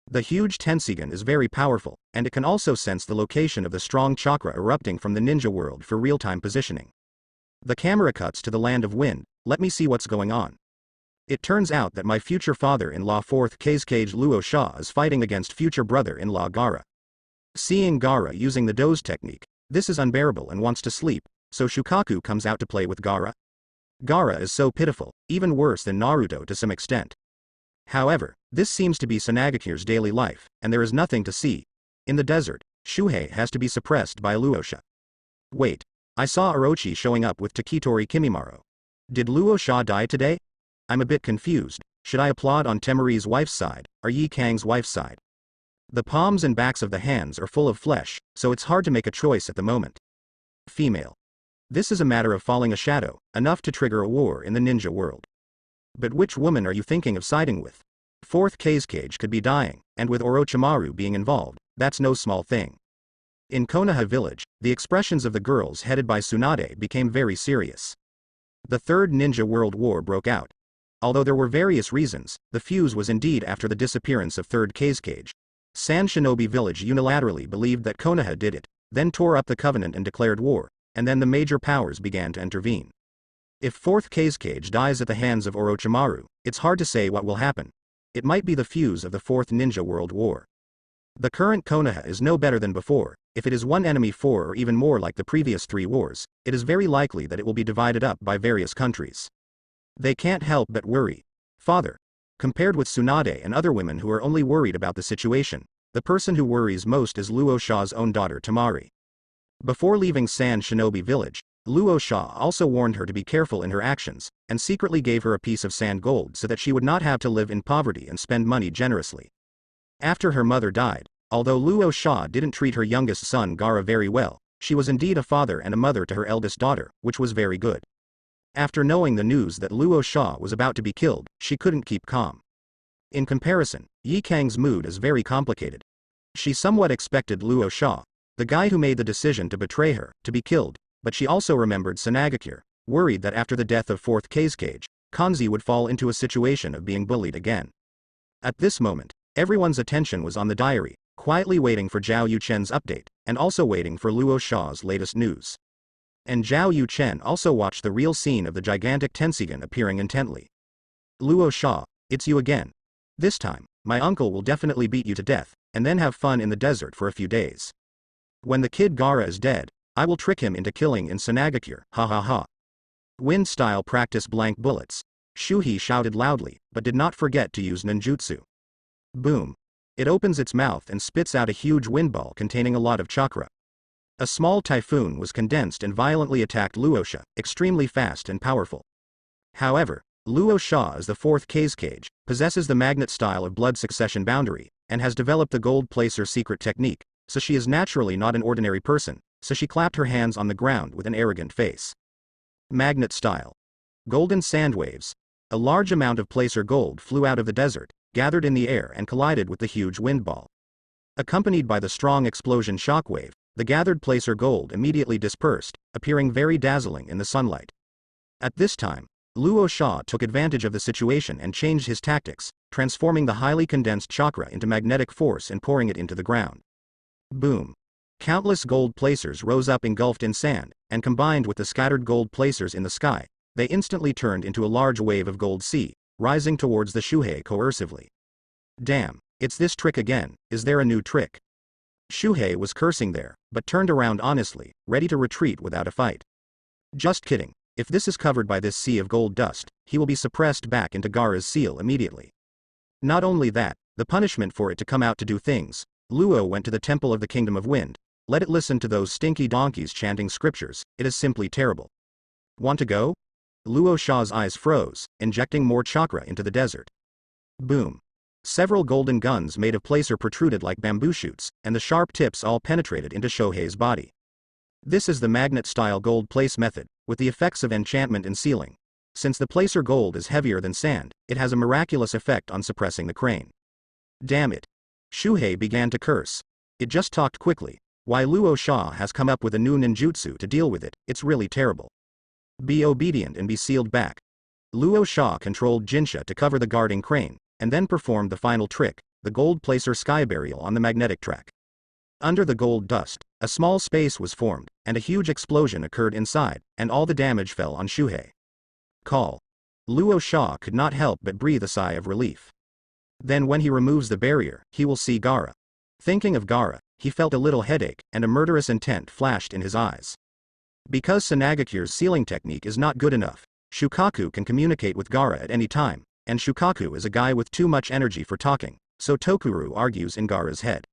The huge Tensigan is very powerful, and it can also sense the location of the strong chakra erupting from the ninja world for real-time positioning. The camera cuts to the land of wind, let me see what's going on. It turns out that my future father-in-law 4th Kage Luo Sha is fighting against future brother-in-law Gara. Seeing Gara using the doze technique, this is unbearable and wants to sleep, so Shukaku comes out to play with Gara. Gara is so pitiful, even worse than Naruto to some extent. However, this seems to be Sanagakure's daily life, and there is nothing to see. In the desert, Shuhei has to be suppressed by Luosha. Wait, I saw Orochi showing up with Takitori Kimimaro. Did Luosha die today? I'm a bit confused, should I applaud on Temari's wife's side, or Yi Kang's wife's side? The palms and backs of the hands are full of flesh, so it's hard to make a choice at the moment. Female. This is a matter of falling a shadow, enough to trigger a war in the ninja world. But which woman are you thinking of siding with? Fourth Kazekage could be dying, and with Orochimaru being involved, that's no small thing. In Konoha village, the expressions of the girls headed by Tsunade became very serious. The Third Ninja World War broke out. Although there were various reasons, the fuse was indeed after the disappearance of Third Kazekage. Sand Shinobi Village unilaterally believed that Konoha did it, then tore up the covenant and declared war, and then the major powers began to intervene. If Fourth Kazekage dies at the hands of Orochimaru, it's hard to say what will happen. It might be the fuse of the Fourth Ninja World War. The current Konoha is no better than before. If it is one enemy four or even more like the previous 3 wars, it is very likely that it will be divided up by various countries. They can't help but worry. Father. Compared with Tsunade and other women who are only worried about the situation, the person who worries most is Luo Sha's own daughter Tamari. Before leaving Sand Shinobi Village, Luo Sha also warned her to be careful in her actions, and secretly gave her a piece of sand gold so that she would not have to live in poverty and spend money generously. After her mother died, although Luo Sha didn't treat her youngest son Gaara very well, she was indeed a father and a mother to her eldest daughter, which was very good. After knowing the news that Luo Sha was about to be killed, she couldn't keep calm. In comparison, Yi Kang's mood is very complicated. She somewhat expected Luo Sha, the guy who made the decision to betray her, to be killed, but she also remembered Sanagakure, worried that after the death of Fourth Kazekage, Kanzi would fall into a situation of being bullied again. At this moment, everyone's attention was on the diary, quietly waiting for Zhao Yuchen's update, and also waiting for Luo Sha's latest news. And Zhao Yuchen also watched the real scene of the gigantic Tensigan appearing intently. Luo Sha, it's you again. This time, my uncle will definitely beat you to death, and then have fun in the desert for a few days. When the kid Gaara is dead, I will trick him into killing in Sanagakure, ha ha ha. Wind-style practice blank bullets. Shuhei shouted loudly, but did not forget to use ninjutsu. Boom. It opens its mouth and spits out a huge windball containing a lot of chakra. A small typhoon was condensed and violently attacked Luo Sha, extremely fast and powerful. However, Luo Sha is the fourth Kazekage, possesses the magnet style of blood succession boundary, and has developed the gold placer secret technique, so she is naturally not an ordinary person, so she clapped her hands on the ground with an arrogant face. Magnet style. Golden sand waves. A large amount of placer gold flew out of the desert, gathered in the air and collided with the huge windball. Accompanied by the strong explosion shockwave, the gathered placer gold immediately dispersed, appearing very dazzling in the sunlight. At this time, Luo Sha took advantage of the situation and changed his tactics, transforming the highly condensed chakra into magnetic force and pouring it into the ground. Boom. Countless gold placers rose up engulfed in sand, and combined with the scattered gold placers in the sky, they instantly turned into a large wave of gold sea, rising towards the Shuhei coercively. Damn, it's this trick again, is there a new trick? Shuhei was cursing there, but turned around honestly, ready to retreat without a fight. Just kidding, if this is covered by this sea of gold dust, he will be suppressed back into Gaara's seal immediately. Not only that, the punishment for it to come out to do things, Luo went to the Temple of the Kingdom of Wind, let it listen to those stinky donkeys chanting scriptures, it is simply terrible. Want to go? Luo Sha's eyes froze, injecting more chakra into the desert. Boom. Several golden guns made of placer protruded like bamboo shoots, and the sharp tips all penetrated into Shohei's body. This is the magnet-style gold place method, with the effects of enchantment and sealing. Since the placer gold is heavier than sand, it has a miraculous effect on suppressing the crane. Damn it. Shuhei began to curse. It just talked quickly. Why Luo Sha has come up with a new ninjutsu to deal with it, it's really terrible. Be obedient and be sealed back. Luo Sha controlled Jinsha to cover the guarding crane, and then performed the final trick, the gold placer sky burial on the magnetic track. Under the gold dust, a small space was formed, and a huge explosion occurred inside, and all the damage fell on Shuhei. Call. Luo Sha could not help but breathe a sigh of relief. Then when he removes the barrier, he will see Gaara. Thinking of Gaara, he felt a little headache, and a murderous intent flashed in his eyes. Because Sanagakure's sealing technique is not good enough, Shukaku can communicate with Gaara at any time, and Shukaku is a guy with too much energy for talking, so Tokuru argues in Gaara's head.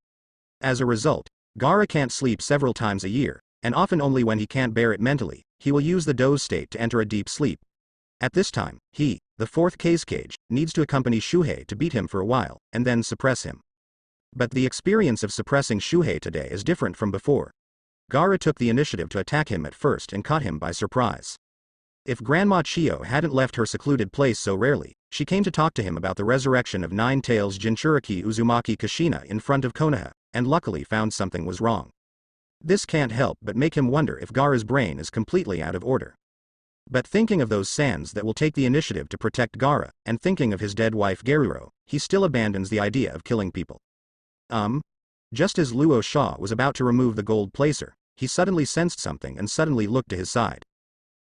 As a result, Gaara can't sleep several times a year, and often only when he can't bear it mentally, he will use the doze state to enter a deep sleep. At this time, he, the fourth Kazekage, needs to accompany Shuhei to beat him for a while, and then suppress him. But the experience of suppressing Shuhei today is different from before. Gaara took the initiative to attack him at first and caught him by surprise. If Grandma Chio hadn't left her secluded place so rarely, she came to talk to him about the resurrection of Nine Tails Jinchuriki Uzumaki Kushina in front of Konoha, and luckily found something was wrong. This can't help but make him wonder if Gaara's brain is completely out of order. But thinking of those sands that will take the initiative to protect Gaara, and thinking of his dead wife Garuro, he still abandons the idea of killing people. Just as Luo Sha was about to remove the gold placer, he suddenly sensed something and suddenly looked to his side.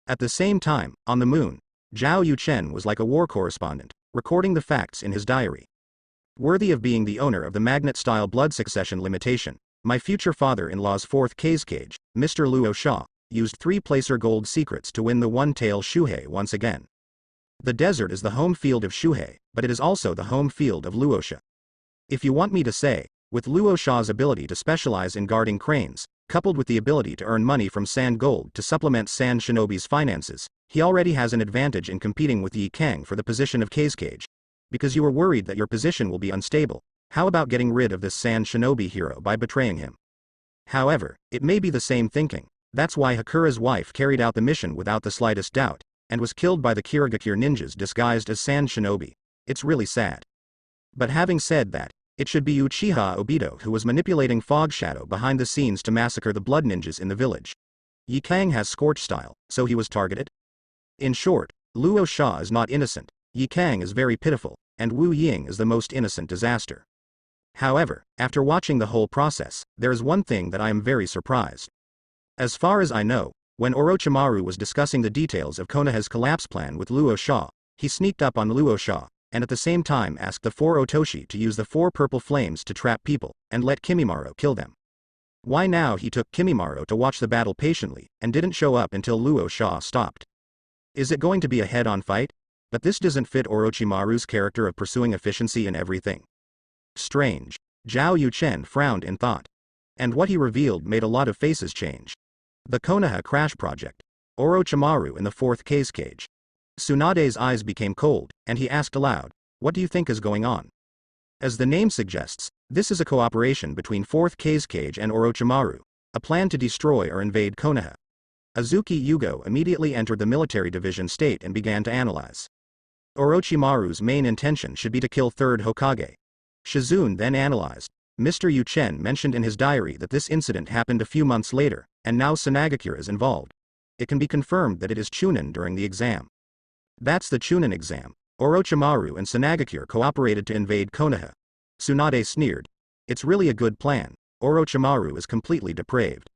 At the same time, on the moon, Zhao Yuchen was like a war correspondent, recording the facts in his diary. Worthy of being the owner of the magnet-style blood succession limitation, my future father-in-law's fourth case cage, Mr. Luo Sha, used 3 placer gold secrets to win the one-tail Shuhei once again. The desert is the home field of Shuhei, but it is also the home field of Luosha. If you want me to say, with Luo Sha's ability to specialize in guarding cranes, coupled with the ability to earn money from sand gold to supplement Sand Shinobi's finances, he already has an advantage in competing with Yi Kang for the position of case cage. Because you are worried that your position will be unstable, how about getting rid of this Sand Shinobi hero by betraying him? However, it may be the same thinking. That's why Hakura's wife carried out the mission without the slightest doubt, and was killed by the Kirigakure ninjas disguised as Sand Shinobi. It's really sad. But having said that, it should be Uchiha Obito who was manipulating Fog Shadow behind the scenes to massacre the blood ninjas in the village. Yi Kang has Scorch style, so he was targeted? In short, Luo Sha is not innocent, Yi Kang is very pitiful, and Wu Ying is the most innocent disaster. However, after watching the whole process, there is one thing that I am very surprised. As far as I know, when Orochimaru was discussing the details of Konoha's collapse plan with Luo Sha, he sneaked up on Luo Sha, and at the same time asked the 4 Otoshi to use the 4 purple flames to trap people, and let Kimimaro kill them. Why now he took Kimimaro to watch the battle patiently, and didn't show up until Luo Sha stopped? Is it going to be a head-on fight? But this doesn't fit Orochimaru's character of pursuing efficiency in everything. Strange. Zhao Yuchen frowned in thought. And what he revealed made a lot of faces change. The Konoha Crash Project. Orochimaru in the 4th case cage. Tsunade's eyes became cold, and he asked aloud, "What do you think is going on?" As the name suggests, this is a cooperation between 4th case cage and Orochimaru, a plan to destroy or invade Konoha. Azuki Yugo immediately entered the military division state and began to analyze. Orochimaru's main intention should be to kill 3rd Hokage. Shizune then analyzed. Mr. Yuchen mentioned in his diary that this incident happened a few months later, and now Tsunagakure is involved. It can be confirmed that it is Chunin during the exam. That's the Chunin exam. Orochimaru and Tsunagakure cooperated to invade Konoha. Tsunade sneered. It's really a good plan. Orochimaru is completely depraved.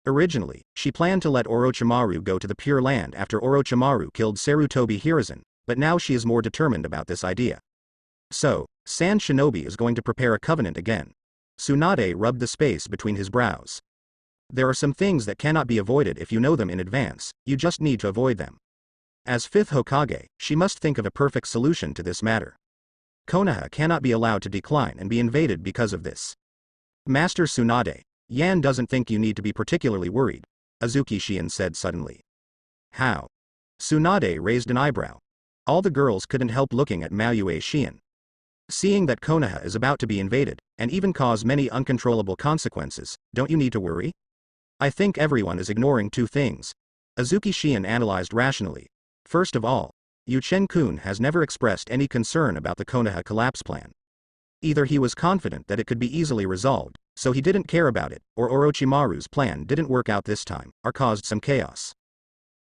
Originally, she planned to let Orochimaru go to the Pure Land after Orochimaru killed Sarutobi Hiruzen, but now she is more determined about this idea. So, Sand Shinobi is going to prepare a covenant again. Tsunade rubbed the space between his brows. There are some things that cannot be avoided if you know them in advance, you just need to avoid them. As 5th Hokage, she must think of a perfect solution to this matter. Konoha cannot be allowed to decline and be invaded because of this. Master Tsunade, Yan doesn't think you need to be particularly worried, Azuki Shion said suddenly. How? Tsunade raised an eyebrow. All the girls couldn't help looking at Mayue Shion. Seeing that Konoha is about to be invaded, and even cause many uncontrollable consequences, don't you need to worry? I think everyone is ignoring 2 things. Azuki Shion analyzed rationally. First of all, Yuchen-kun has never expressed any concern about the Konoha collapse plan. Either he was confident that it could be easily resolved, so he didn't care about it, or Orochimaru's plan didn't work out this time, or caused some chaos.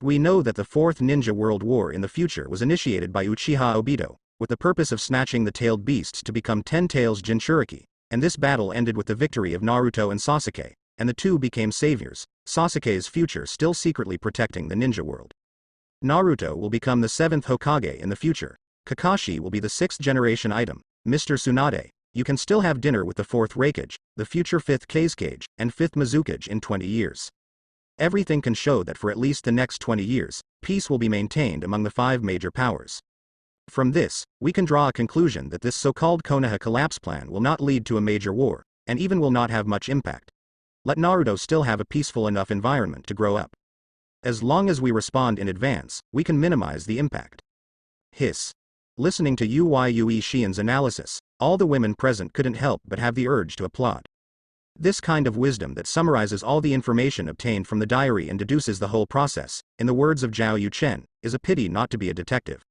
We know that the 4th Ninja World War in the future was initiated by Uchiha Obito, with the purpose of snatching the tailed beasts to become 10 Tails Jinchuriki, and this battle ended with the victory of Naruto and Sasuke, and the 2 became saviors, Sasuke's future still secretly protecting the ninja world. Naruto will become the 7th Hokage in the future, Kakashi will be the 6th generation item. Mr. Tsunade, you can still have dinner with the 4th Raikage, the future 5th Kazekage, and 5th Mizukage in 20 years. Everything can show that for at least the next 20 years, peace will be maintained among the 5 major powers. From this, we can draw a conclusion that this so-called Konoha collapse plan will not lead to a major war, and even will not have much impact. Let Naruto still have a peaceful enough environment to grow up. As long as we respond in advance, we can minimize the impact. Hiss. Listening to Yue Shion's analysis, all the women present couldn't help but have the urge to applaud. This kind of wisdom that summarizes all the information obtained from the diary and deduces the whole process, in the words of Zhao Yuchen, is a pity not to be a detective.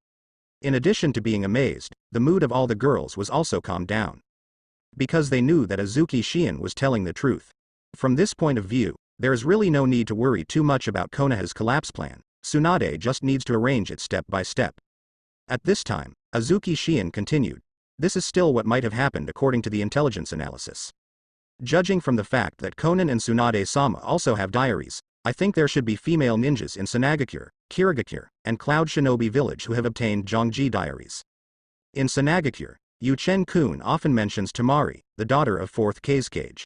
In addition to being amazed, the mood of all the girls was also calmed down. Because they knew that Azuki Shion was telling the truth. From this point of view, there is really no need to worry too much about Konoha's collapse plan. Tsunade just needs to arrange it step by step. At this time, Azuki Shion continued. This is still what might have happened according to the intelligence analysis. Judging from the fact that Konan and Tsunade-sama also have diaries, I think there should be female ninjas in Sanagakure, Kirigakure, and Cloud Shinobi Village who have obtained Zhongji diaries. In Sanagakure, Yuchen-kun often mentions Tamari, the daughter of 4th Kazekage.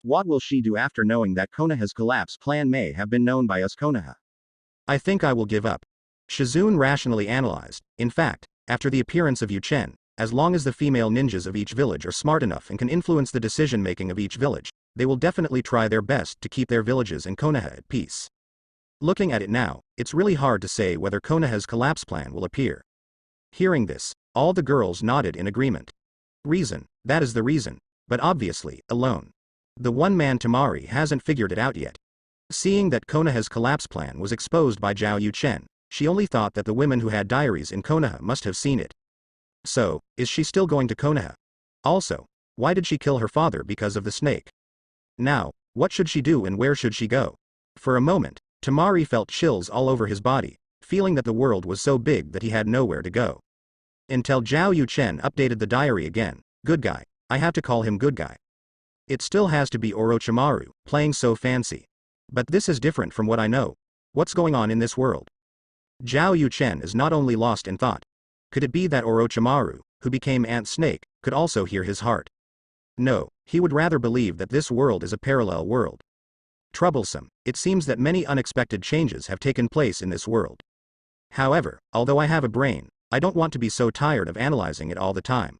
What will she do after knowing that Konoha's collapse plan may have been known by us Konoha? I think I will give up. Shizune rationally analyzed. In fact, after the appearance of Yuchen, as long as the female ninjas of each village are smart enough and can influence the decision-making of each village, they will definitely try their best to keep their villages and Konoha at peace. Looking at it now, it's really hard to say whether Konoha's collapse plan will appear. Hearing this, all the girls nodded in agreement. Reason, that is the reason, but obviously, alone. The one-man Tamari hasn't figured it out yet. Seeing that Konoha's collapse plan was exposed by Zhao Yuchen, she only thought that the women who had diaries in Konoha must have seen it. So, is she still going to Konoha? Also, why did she kill her father because of the snake? Now, what should she do and where should she go? For a moment, Tamari felt chills all over his body, feeling that the world was so big that he had nowhere to go. Until Zhao Yuchen updated the diary again. Good guy. I have to call him good guy. It still has to be Orochimaru, playing so fancy. But this is different from what I know. What's going on in this world? Zhao Yuchen is not only lost in thought. Could it be that Orochimaru, who became Ant Snake, could also hear his heart? No, he would rather believe that this world is a parallel world. Troublesome, it seems that many unexpected changes have taken place in this world. However, although I have a brain, I don't want to be so tired of analyzing it all the time.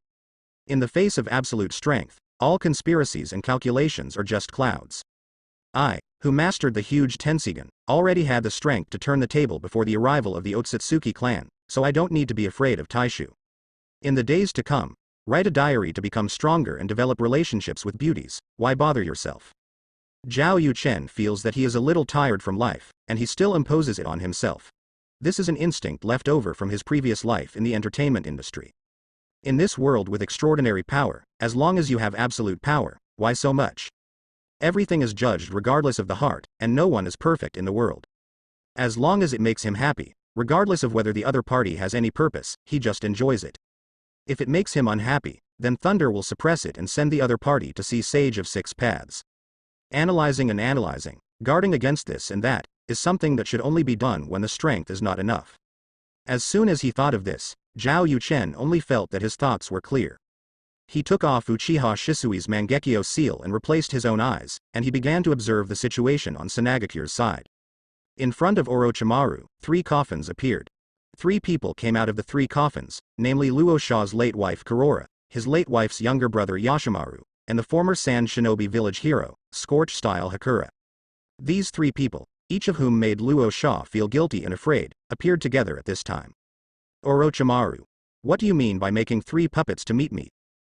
In the face of absolute strength, all conspiracies and calculations are just clouds. I, who mastered the huge Tensigan, already had the strength to turn the table before the arrival of the Otsutsuki clan, so I don't need to be afraid of Taishu. In the days to come, write a diary to become stronger and develop relationships with beauties. Why bother yourself? Zhao Yuchen feels that he is a little tired from life, and he still imposes it on himself. This is an instinct left over from his previous life in the entertainment industry. In this world with extraordinary power, as long as you have absolute power, why so much? Everything is judged regardless of the heart, and no one is perfect in the world. As long as it makes him happy, regardless of whether the other party has any purpose, he just enjoys it. If it makes him unhappy, then Thunder will suppress it and send the other party to see Sage of Six Paths. Analyzing and analyzing, guarding against this and that, is something that should only be done when the strength is not enough. As soon as he thought of this, Zhao Yuchen only felt that his thoughts were clear. He took off Uchiha Shisui's Mangekyo seal and replaced his own eyes, and he began to observe the situation on Sanagakure's side. In front of Orochimaru, 3 coffins appeared. 3 people came out of the 3 coffins, namely Luo Sha's late wife Kurora, his late wife's younger brother Yashimaru, and the former Sand Shinobi village hero, Scorch-style Hakura. These 3 people, each of whom made Luo Sha feel guilty and afraid, appeared together at this time. Orochimaru. What do you mean by making 3 puppets to meet me?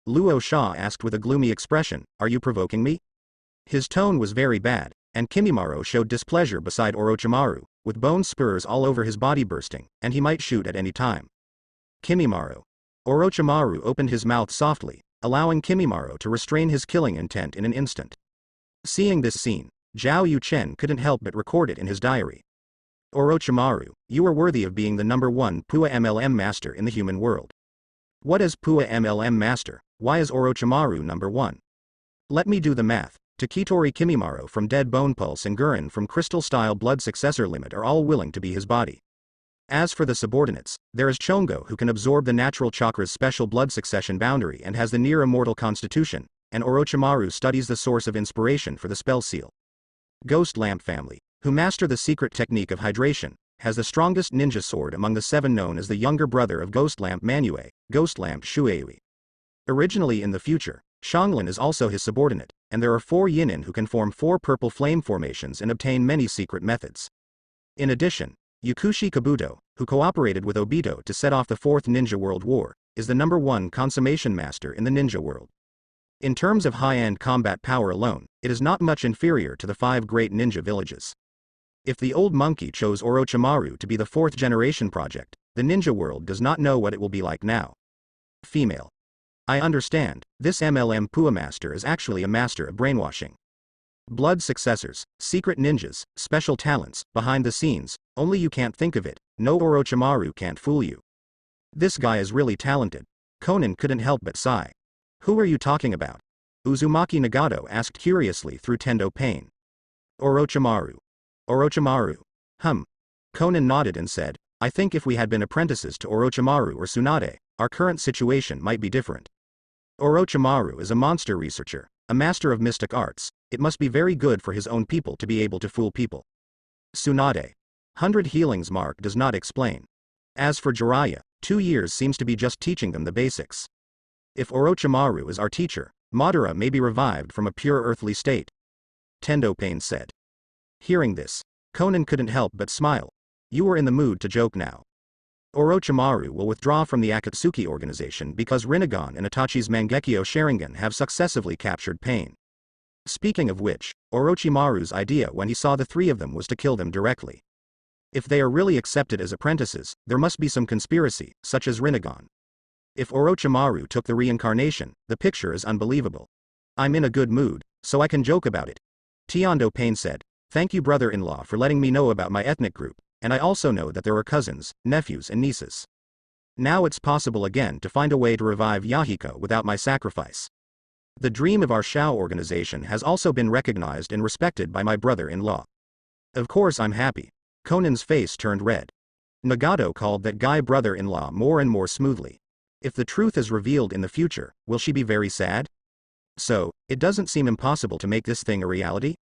Luo Sha asked with a gloomy expression, are you provoking me? His tone was very bad, and Kimimaro showed displeasure beside Orochimaru, with bone spurs all over his body bursting, and he might shoot at any time. Kimimaro. Orochimaru opened his mouth softly, allowing Kimimaro to restrain his killing intent in an instant. Seeing this scene, Zhao Yuchen couldn't help but record it in his diary. Orochimaru, you are worthy of being the #1 Pua MLM master in the human world. What is Pua MLM master? Why is Orochimaru #1? Let me do the math. Takitori Kimimaro from Dead Bone Pulse and Gurin from Crystal Style Blood Successor Limit are all willing to be his body. As for the subordinates, there is Chongo who can absorb the natural chakra's special blood succession boundary and has the near-immortal constitution, and Orochimaru studies the source of inspiration for the spell seal. Ghost Lamp family, who master the secret technique of hydration, has the strongest ninja sword among the 7 known as the younger brother of Ghost Lamp Manue, Ghost Lamp Shuei. Originally in the future, Shanglin is also his subordinate, and there are 4 Yinin who can form 4 purple flame formations and obtain many secret methods. In addition, Yukushi Kabuto, who cooperated with Obito to set off the 4th Ninja World War, is the #1 consummation master in the ninja world. In terms of high-end combat power alone, it is not much inferior to the 5 great ninja villages. If the old monkey chose Orochimaru to be the 4th generation project, the ninja world does not know what it will be like now. Female. I understand, this MLM Pua master is actually a master of brainwashing. Blood successors, secret ninjas, special talents, behind the scenes, only you can't think of it, no Orochimaru can't fool you. This guy is really talented. Conan couldn't help but sigh. Who are you talking about? Uzumaki Nagato asked curiously through Tendo pain. Orochimaru. Orochimaru. Conan nodded and said, I think if we had been apprentices to Orochimaru or Tsunade, our current situation might be different. Orochimaru is a monster researcher, a master of mystic arts. It must be very good for his own people to be able to fool people. Tsunade. 100 healings mark does not explain. As for Jiraiya, 2 years seems to be just teaching them the basics. If Orochimaru is our teacher, Madara may be revived from a pure earthly state. Tendo Pain said. Hearing this, Conan couldn't help but smile. You were in the mood to joke now. Orochimaru will withdraw from the Akatsuki organization because Rinnegan and Itachi's Mangekyo Sharingan have successively captured Pain. Speaking of which, Orochimaru's idea when he saw the 3 of them was to kill them directly. If they are really accepted as apprentices, there must be some conspiracy, such as Rinnegan. If Orochimaru took the reincarnation, the picture is unbelievable. I'm in a good mood, so I can joke about it. Tendo Pain said, thank you brother-in-law for letting me know about my ethnic group, and I also know that there are cousins, nephews and nieces. Now it's possible again to find a way to revive Yahiko without my sacrifice. The dream of our Shao organization has also been recognized and respected by my brother-in-law. Of course I'm happy. Conan's face turned red. Nagato called that guy brother-in-law more and more smoothly. If the truth is revealed in the future, will she be very sad? So, it doesn't seem impossible to make this thing a reality?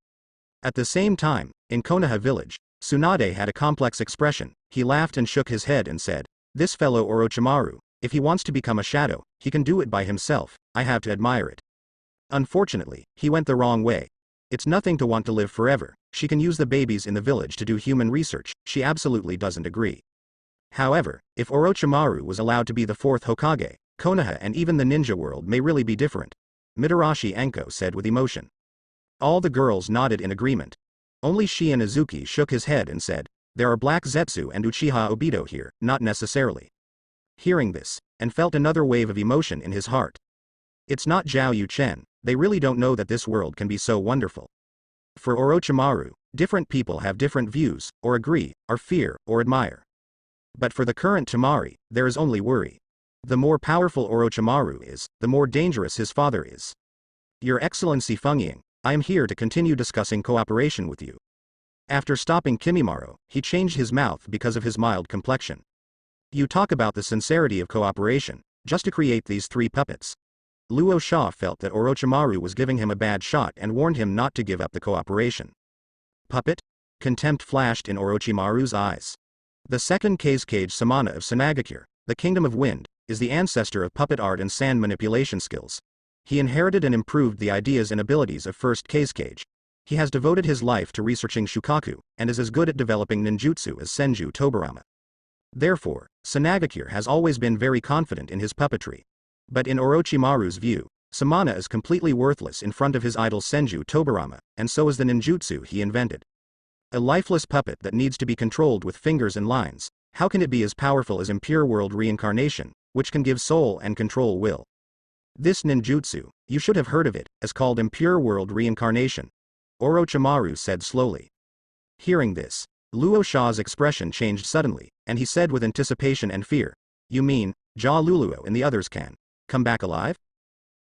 At the same time, in Konoha village, Tsunade had a complex expression. He laughed and shook his head and said, this fellow Orochimaru, if he wants to become a shadow, he can do it by himself. I have to admire it. Unfortunately, he went the wrong way. It's nothing to want to live forever. She can use the babies in the village to do human research. She absolutely doesn't agree. However, if Orochimaru was allowed to be the 4th Hokage, Konoha and even the ninja world may really be different. Mitarashi Enko said with emotion. All the girls nodded in agreement. Only Shion Izuki shook his head and said, there are Black Zetsu and Uchiha Obito here, not necessarily. Hearing this, and felt another wave of emotion in his heart. It's not Zhao Yuchen, they really don't know that this world can be so wonderful. For Orochimaru, different people have different views, or agree, or fear, or admire. But for the current Temari, there is only worry. The more powerful Orochimaru is, the more dangerous his father is. Your Excellency Fengying, I am here to continue discussing cooperation with you. After stopping Kimimaro, he changed his mouth because of his mild complexion. You talk about the sincerity of cooperation, just to create these 3 puppets. Luo Sha felt that Orochimaru was giving him a bad shot and warned him not to give up the cooperation. Puppet? Contempt flashed in Orochimaru's eyes. The second Kazekage Samana of Sanagakure, the Kingdom of Wind, is the ancestor of puppet art and sand manipulation skills. He inherited and improved the ideas and abilities of first Kazekage. He has devoted his life to researching Shukaku, and is as good at developing ninjutsu as Senju Tobarama. Therefore, Sanagakure has always been very confident in his puppetry. But in Orochimaru's view, Samana is completely worthless in front of his idol Senju Tobarama, and so is the ninjutsu he invented. A lifeless puppet that needs to be controlled with fingers and lines, how can it be as powerful as Impure World Reincarnation, which can give soul and control will? This ninjutsu, you should have heard of it, is called Impure World Reincarnation. Orochimaru said slowly. Hearing this, Luo Sha's expression changed suddenly, and he said with anticipation and fear, you mean, Ja Luluo and the others can come back alive?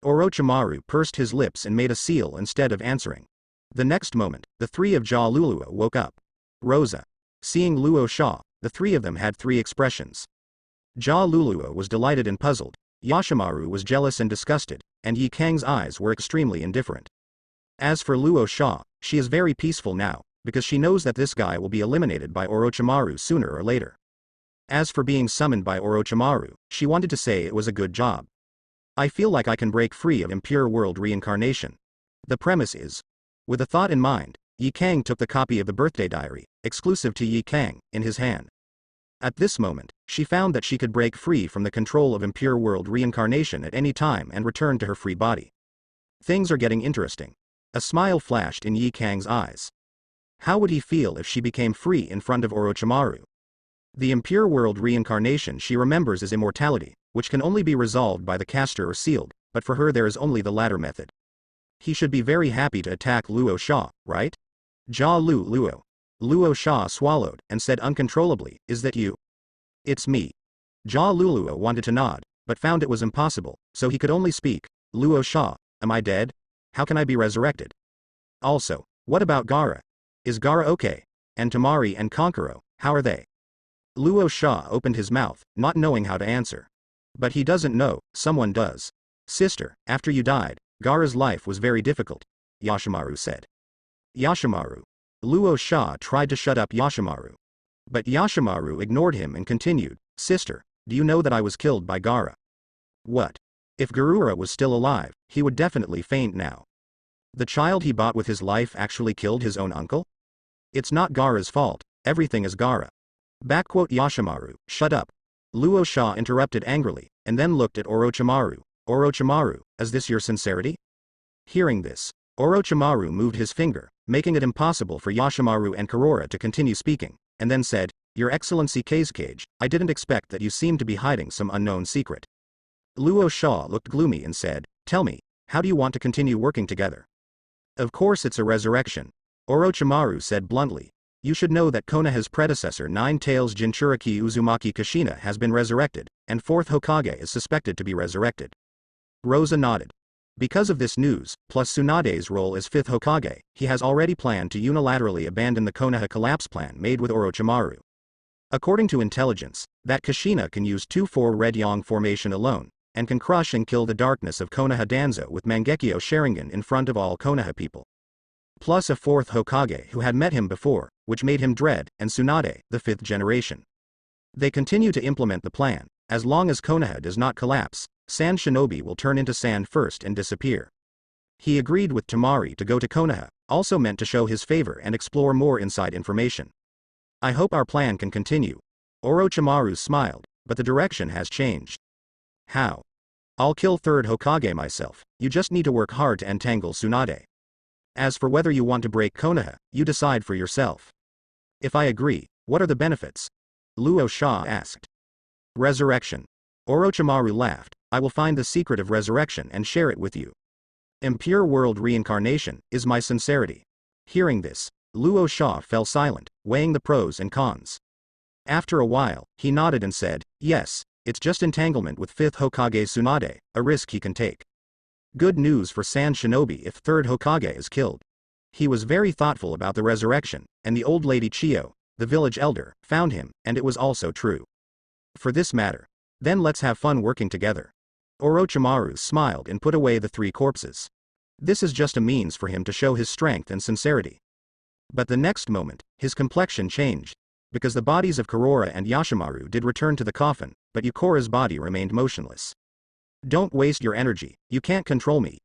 Orochimaru pursed his lips and made a seal instead of answering. The next moment, the 3 of Ja Luluo woke up. Rosa. Seeing Luo Sha, the 3 of them had 3 expressions. Ja Luluo was delighted and puzzled, Yashimaru was jealous and disgusted, and Yi Kang's eyes were extremely indifferent. As for Luo Sha, she is very peaceful now, because she knows that this guy will be eliminated by Orochimaru sooner or later. As for being summoned by Orochimaru, she wanted to say it was a good job. I feel like I can break free of Impure World Reincarnation. The premise is. With a thought in mind, Yi Kang took the copy of the birthday diary, exclusive to Yi Kang, in his hand. At this moment, she found that she could break free from the control of Impure World Reincarnation at any time and return to her free body. Things are getting interesting. A smile flashed in Yi Kang's eyes. How would he feel if she became free in front of Orochimaru? The impure world reincarnation she remembers is immortality, which can only be resolved by the caster or sealed, but for her there is only the latter method. He should be very happy to attack Luo Sha, right? Luo. Luo Sha swallowed, and said uncontrollably, is that you? It's me. Luo wanted to nod, but found it was impossible, so he could only speak, Luo Sha, am I dead? How can I be resurrected? Also, what about Gaara? Is Gaara okay? And Tamari and Konkuro, how are they? Luo Sha opened his mouth, not knowing how to answer. But he doesn't know, someone does. Sister, after you died, Gaara's life was very difficult, Yashimaru said. Yashimaru. Luo Sha tried to shut up Yashimaru. But Yashimaru ignored him and continued, Sister, do you know that I was killed by Gaara? What? If Garura was still alive, he would definitely faint now. The child he bought with his life actually killed his own uncle? It's not Gaara's fault, everything is Gaara. Yashimaru, shut up. Luo Sha interrupted angrily, and then looked at Orochimaru. Orochimaru, is this your sincerity? Hearing this, Orochimaru moved his finger, making it impossible for Yashimaru and Kurora to continue speaking, and then said, Your Excellency Kazekage, I didn't expect that you seemed to be hiding some unknown secret. Luo Sha looked gloomy and said, Tell me, how do you want to continue working together? Of course it's a resurrection. Orochimaru said bluntly. You should know that Konoha's predecessor Nine-Tails Jinchuriki Uzumaki Kushina has been resurrected, and 4th Hokage is suspected to be resurrected. Rosa nodded. Because of this news, plus Tsunade's role as 5th Hokage, he has already planned to unilaterally abandon the Konoha collapse plan made with Orochimaru. According to intelligence, that Kushina can use 2-4 Red Yang formation alone, and can crush and kill the darkness of Konoha Danzo with Mangekyo Sharingan in front of all Konoha people. Plus a 4th Hokage who had met him before, which made him dread, and Tsunade, the 5th generation. They continue to implement the plan. As long as Konoha does not collapse, Sand Shinobi will turn into sand first and disappear. He agreed with Tamari to go to Konoha, also meant to show his favor and explore more inside information. I hope our plan can continue. Orochimaru smiled, but the direction has changed. How? I'll kill 3rd Hokage myself, you just need to work hard to entangle Tsunade. As for whether you want to break Konoha, you decide for yourself. If I agree, what are the benefits? Luo Sha asked. Resurrection. Orochimaru laughed, I will find the secret of resurrection and share it with you. Impure world reincarnation is my sincerity. Hearing this, Luo Sha fell silent, weighing the pros and cons. After a while, he nodded and said, yes, it's just entanglement with 5th Hokage Tsunade, a risk he can take. Good news for Sand Shinobi if 3rd Hokage is killed. He was very thoughtful about the resurrection, and the old lady Chiyo, the village elder, found him, and it was also true. For this matter. Then let's have fun working together. Orochimaru smiled and put away the 3 corpses. This is just a means for him to show his strength and sincerity. But the next moment, his complexion changed. Because the bodies of Kurora and Yashimaru did return to the coffin, but Yukora's body remained motionless. Don't waste your energy, you can't control me.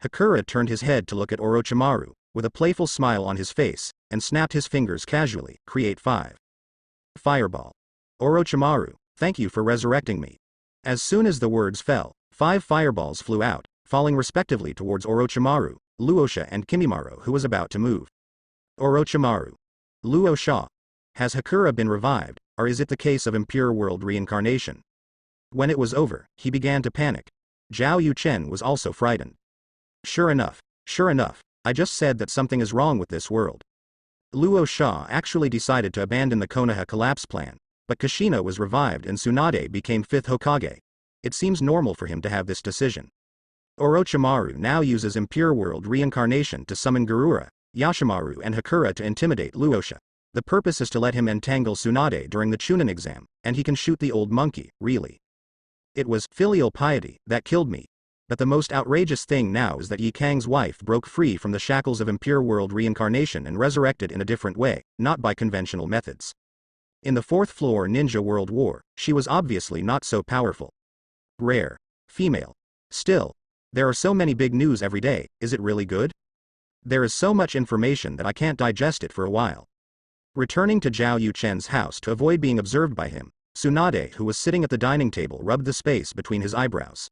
Hakura turned his head to look at Orochimaru, with a playful smile on his face, and snapped his fingers casually, create 5. Fireball. Orochimaru, thank you for resurrecting me. As soon as the words fell, 5 fireballs flew out, falling respectively towards Orochimaru, Luosha and Kimimaro who was about to move. Orochimaru. Luo Sha. Has Hakura been revived, or is it the case of impure world reincarnation? When it was over, he began to panic. Zhao Yuchen was also frightened. Sure enough, I just said that something is wrong with this world. Luo Sha actually decided to abandon the Konoha collapse plan, but Kushina was revived and Tsunade became 5th Hokage. It seems normal for him to have this decision. Orochimaru now uses impure world reincarnation to summon Garura, Yashimaru and Hakura to intimidate Luosha. The purpose is to let him entangle Tsunade during the Chunin exam, and he can shoot the old monkey, really. It was filial piety that killed me. But the most outrageous thing now is that Yi Kang's wife broke free from the shackles of impure world reincarnation and resurrected in a different way, not by conventional methods. In the 4th floor Ninja World War, she was obviously not so powerful. Rare. Female. Still. There are so many big news every day, is it really good? There is so much information that I can't digest it for a while. Returning to Zhao Yuchen's house to avoid being observed by him, Tsunade who was sitting at the dining table rubbed the space between his eyebrows.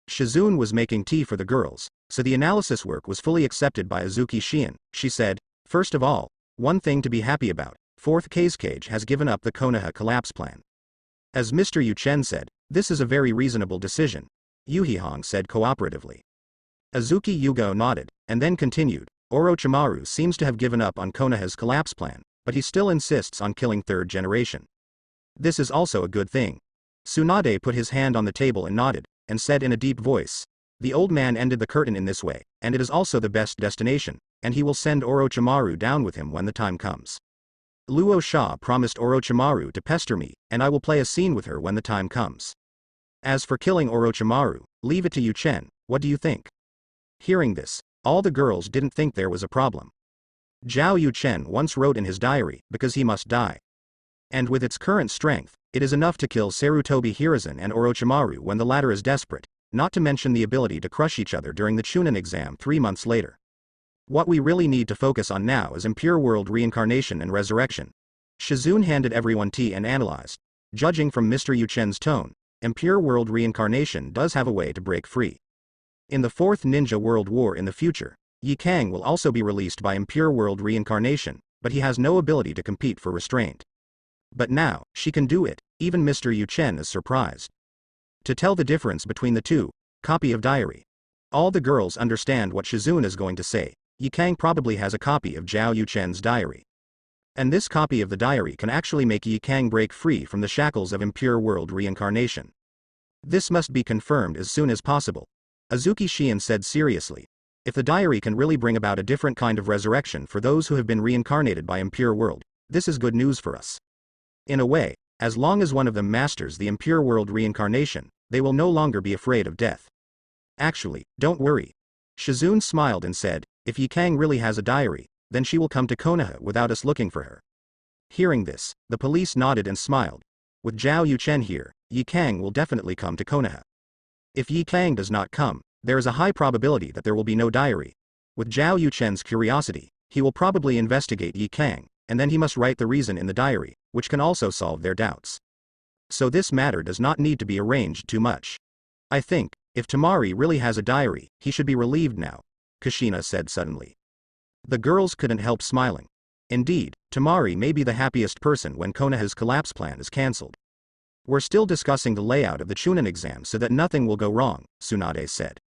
Shizune was making tea for the girls, So the analysis work was fully accepted by Azuki Shion. She said, "First of all, one thing to be happy about, 4th Cage has given up the Konoha collapse plan." As Mr. Yu Chen said, "This is a very reasonable decision," Yu Hihong said cooperatively. Azuki Yugo nodded, and then continued, "Orochimaru seems to have given up on Konoha's collapse plan, but he still insists on killing 3rd generation. This is also a good thing." Tsunade put his hand on the table and nodded, and said in a deep voice, "The old man ended the curtain in this way, and it is also the best destination, and he will send Orochimaru down with him when the time comes. Luo Sha promised Orochimaru to pester me, and I will play a scene with her when the time comes. As for killing Orochimaru, leave it to Yu Chen, what do you think?" Hearing this, all the girls didn't think there was a problem. Zhao Yu Chen once wrote in his diary, "Because he must die. And with its current strength, it is enough to kill Sarutobi Hiruzen and Orochimaru when the latter is desperate, not to mention the ability to crush each other during the Chunin exam 3 months later. What we really need to focus on now is impure world reincarnation and resurrection." Shizune handed everyone tea and analyzed. Judging from Mr. Yu Chen's tone, impure world reincarnation does have a way to break free. In the 4th Ninja World War in the future, Yi Kang will also be released by impure world reincarnation, but he has no ability to compete for restraint. But now, she can do it. Even Mr. Yu Chen is surprised. To tell the difference between the two, copy of diary. All the girls understand what Shizune is going to say. Yi Kang probably has a copy of Zhao Yu Chen's diary. And this copy of the diary can actually make Yi Kang break free from the shackles of impure world reincarnation. This must be confirmed as soon as possible. Azuki Shion said seriously, "If the diary can really bring about a different kind of resurrection for those who have been reincarnated by impure world, this is good news for us. In a way, as long as one of them masters the impure world reincarnation, they will no longer be afraid of death. Actually, don't worry." Shizune smiled and said, "If Yi Kang really has a diary, then she will come to Konoha without us looking for her." Hearing this, the police nodded and smiled. With Zhao Yu Chen here, Yi Kang will definitely come to Konoha. If Yi Kang does not come, there is a high probability that there will be no diary. With Zhao Yu Chen's curiosity, he will probably investigate Yi Kang, and then he must write the reason in the diary, which can also solve their doubts. So this matter does not need to be arranged too much. "I think, if Tamari really has a diary, he should be relieved now," Kushina said suddenly. The girls couldn't help smiling. Indeed, Tamari may be the happiest person when Konoha's collapse plan is cancelled. "We're still discussing the layout of the Chunin exam so that nothing will go wrong," Tsunade said.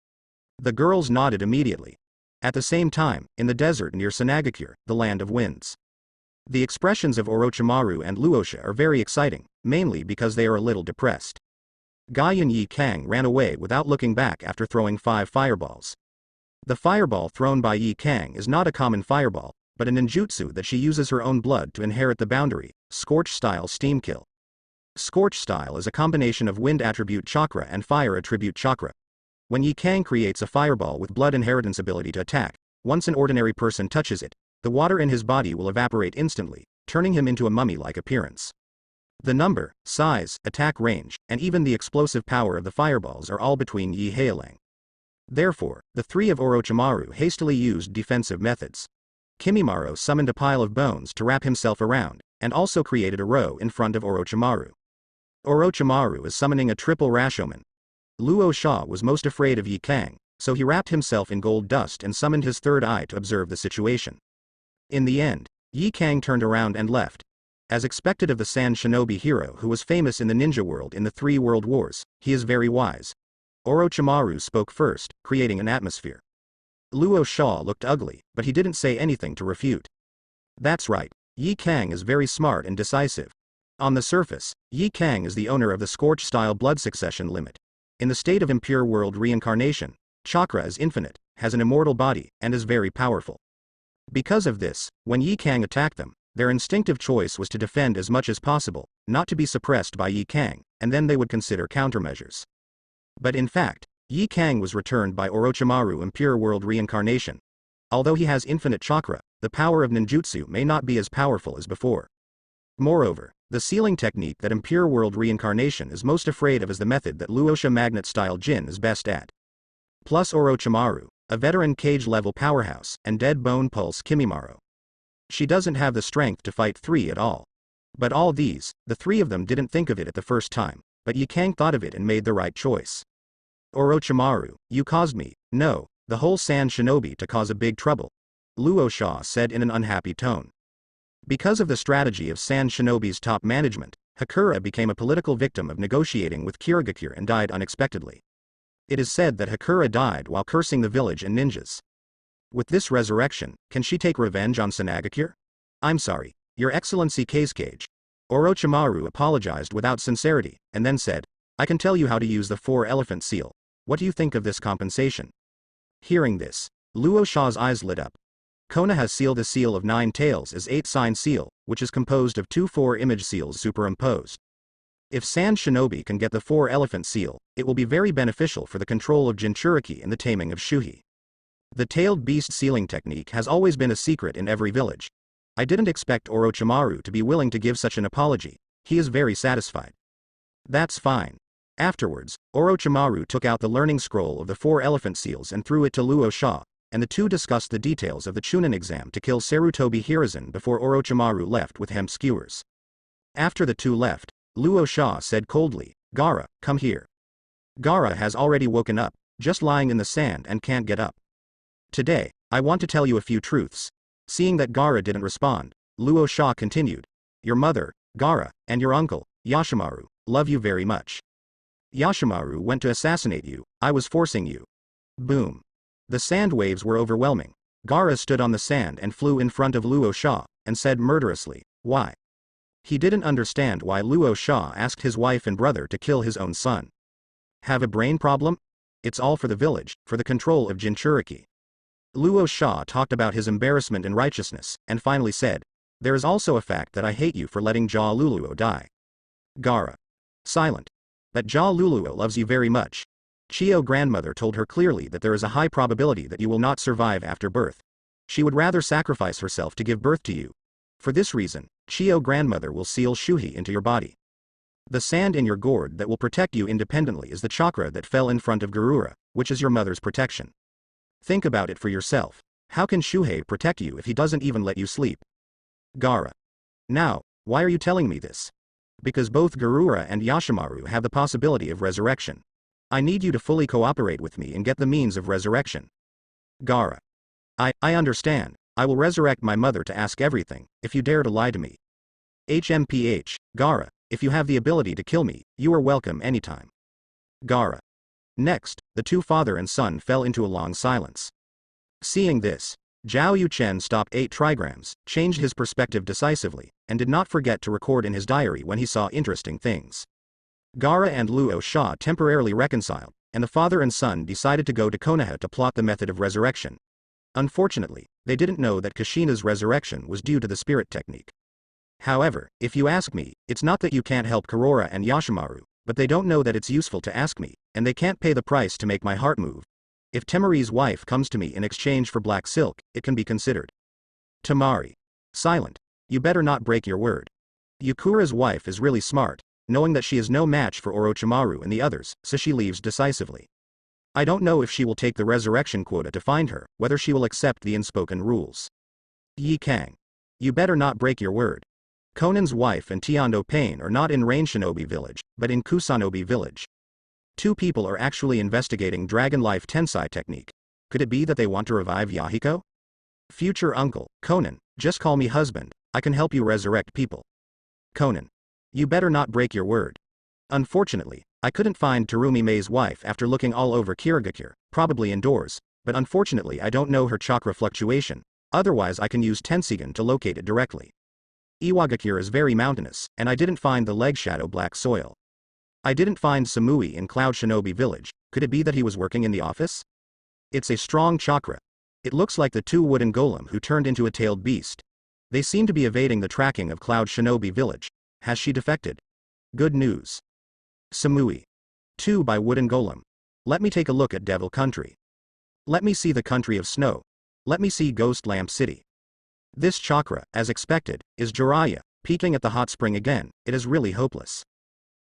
The girls nodded immediately. At the same time, in the desert near Sanagakure, the land of winds. The expressions of Orochimaru and Luosha are very exciting, mainly because they are a little depressed. Gaiyan Yi Kang ran away without looking back after throwing 5 fireballs. The fireball thrown by Yi Kang is not a common fireball, but a ninjutsu that she uses her own blood to inherit the boundary, Scorch-style steam kill. Scorch-style is a combination of wind attribute chakra and fire attribute chakra. When Yi Kang creates a fireball with blood inheritance ability to attack, once an ordinary person touches it, the water in his body will evaporate instantly, turning him into a mummy-like appearance. The number, size, attack range, and even the explosive power of the fireballs are all between Yi Heilang. Therefore, the 3 of Orochimaru hastily used defensive methods. Kimimaro summoned a pile of bones to wrap himself around, and also created a row in front of Orochimaru. Orochimaru is summoning a triple Rashomon. Luo Sha was most afraid of Yi Kang, so he wrapped himself in gold dust and summoned his third eye to observe the situation. In the end, Yi Kang turned around and left. As expected of the Sand Shinobi hero who was famous in the ninja world in the 3 world wars, he is very wise. Orochimaru spoke first, creating an atmosphere. Luo Sha looked ugly, but he didn't say anything to refute. That's right, Yi Kang is very smart and decisive. On the surface, Yi Kang is the owner of the Scorch-style blood succession limit. In the state of impure world reincarnation, chakra is infinite, has an immortal body, and is very powerful. Because of this, when Yi Kang attacked them, their instinctive choice was to defend as much as possible, not to be suppressed by Yi Kang, and then they would consider countermeasures. But in fact, Yi Kang was returned by Orochimaru impure world reincarnation. Although he has infinite chakra, the power of ninjutsu may not be as powerful as before. Moreover, the sealing technique that impure world reincarnation is most afraid of is the method that Luosha magnet-style Jin is best at. Plus Orochimaru, a veteran cage-level powerhouse, and dead bone pulse Kimimaro. She doesn't have the strength to fight 3 at all. But all these, the 3 of them didn't think of it at the first time, but Yi Kang thought of it and made the right choice. Orochimaru, you caused me, no, The whole sand shinobi to cause a big trouble, Luo Sha said in an unhappy tone. Because of the strategy of sand shinobi's top management, Hakura became a political victim of negotiating with Kirigakure and died unexpectedly. It is said that Hakura died while cursing the village and ninjas. With this resurrection, can she take revenge on Sanagakure? I'm sorry, Your Excellency Kazekage. Orochimaru apologized without sincerity, and then said, I can tell you how to use the 4-elephant seal. What do you think of this compensation? Hearing this, Luo Sha's eyes lit up. Konoha has sealed a seal of 9 tails as 8-sign seal, which is composed of 2 4-image seals superimposed. If Sand Shinobi can get the 4-elephant seal, it will be very beneficial for the control of Jinchuriki and the taming of Shuhi. The tailed beast sealing technique has always been a secret in every village. I didn't expect Orochimaru to be willing to give such an apology. He is very satisfied. That's fine. Afterwards, Orochimaru took out the learning scroll of the 4-elephant seals and threw it to Luo Sha, and the two discussed the details of the Chunin exam to kill Sarutobi Hiruzen before Orochimaru left with hemp skewers. After the two left, Luo Sha said coldly, Gaara, come here. Gaara has already woken up, just lying in the sand and can't get up. Today, I want to tell you a few truths. Seeing that Gaara didn't respond, Luo Sha continued, your mother, Gaara, and your uncle, Yashimaru, love you very much. Yashimaru went to assassinate you, I was forcing you. Boom. The sand waves were overwhelming. Gaara stood on the sand and flew in front of Luo Sha, and said murderously, why? He didn't understand why Luo Sha asked his wife and brother to kill his own son. Have a brain problem? It's all for the village, for the control of Jinchuriki. Luo Sha talked about his embarrassment and righteousness, and finally said, there is also a fact that I hate you for letting Ja Luluo die. Gaara. Silent. That Ja Luluo loves you very much. Chio grandmother told her clearly that there is a high probability that you will not survive after birth. She would rather sacrifice herself to give birth to you. For this reason, Chio grandmother will seal Shuhi into your body. The sand in your gourd that will protect you independently is the chakra that fell in front of Garura, which is your mother's protection. Think about it for yourself. How can Shuhei protect you if he doesn't even let you sleep? Gaara. Now, why are you telling me this? Because both Garura and Yashimaru have the possibility of resurrection. I need you to fully cooperate with me and get the means of resurrection. Gaara. I understand. I will resurrect my mother to ask everything, if you dare to lie to me. HMPH, Gaara, if you have the ability to kill me, you are welcome anytime. Gaara. Next, the two father and son fell into a long silence. Seeing this, Zhao Yuchen stopped 8 trigrams, changed his perspective decisively, and did not forget to record in his diary when he saw interesting things. Gaara and Luo Sha temporarily reconciled, and the father and son decided to go to Konoha to plot the method of resurrection. Unfortunately, they didn't know that Kushina's resurrection was due to the spirit technique. However, if you ask me, it's not that you can't help Karora and Yashimaru, but they don't know that it's useful to ask me, and they can't pay the price to make my heart move. If Temari's wife comes to me in exchange for black silk, it can be considered. Temari. Silent. You better not break your word. Yukura's wife is really smart, knowing that she is no match for Orochimaru and the others, so she leaves decisively. I don't know if she will take the resurrection quota to find her, whether she will accept the unspoken rules. Yi Kang. You better not break your word. Conan's wife and Tiando Pain are not in Rain Shinobi Village, but in Kusanobi Village. 2 people are actually investigating Dragon Life Tensai technique. Could it be that they want to revive Yahiko? Future uncle, Conan, just call me husband, I can help you resurrect people. Conan. You better not break your word. Unfortunately, I couldn't find Terumi Mei's wife after looking all over Kirigakure, probably indoors, but unfortunately I don't know her chakra fluctuation, otherwise I can use Tensigan to locate it directly. Iwagakure is very mountainous, and I didn't find the leg shadow black soil. I didn't find Samui in Cloud Shinobi Village, could it be that he was working in the office? It's a strong chakra. It looks like the 2 wooden golem who turned into a tailed beast. They seem to be evading the tracking of Cloud Shinobi Village. Has she defected? Good news. Samui. 2 by wooden golem. Let me take a look at Devil Country. Let me see the country of snow. Let me see Ghost Lamp City. This chakra, as expected, is Jiraiya, peeking at the hot spring again, it is really hopeless.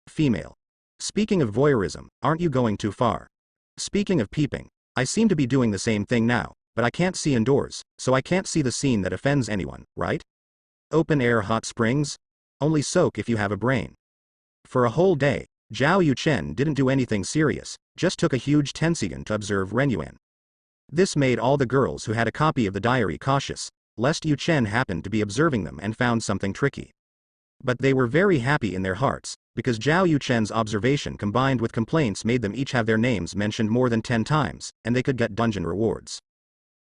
Female. Speaking of voyeurism, aren't you going too far? Speaking of peeping, I seem to be doing the same thing now, but I can't see indoors, so I can't see the scene that offends anyone, right? Open air hot springs? Only soak if you have a brain. For a whole day, Zhao Yuchen didn't do anything serious, just took a huge Tensigan to observe Renyuan. This made all the girls who had a copy of the diary cautious, lest Yu Chen happened to be observing them and found something tricky. But they were very happy in their hearts, because Zhao Yuchen's observation combined with complaints made them each have their names mentioned more than 10 times, and they could get dungeon rewards.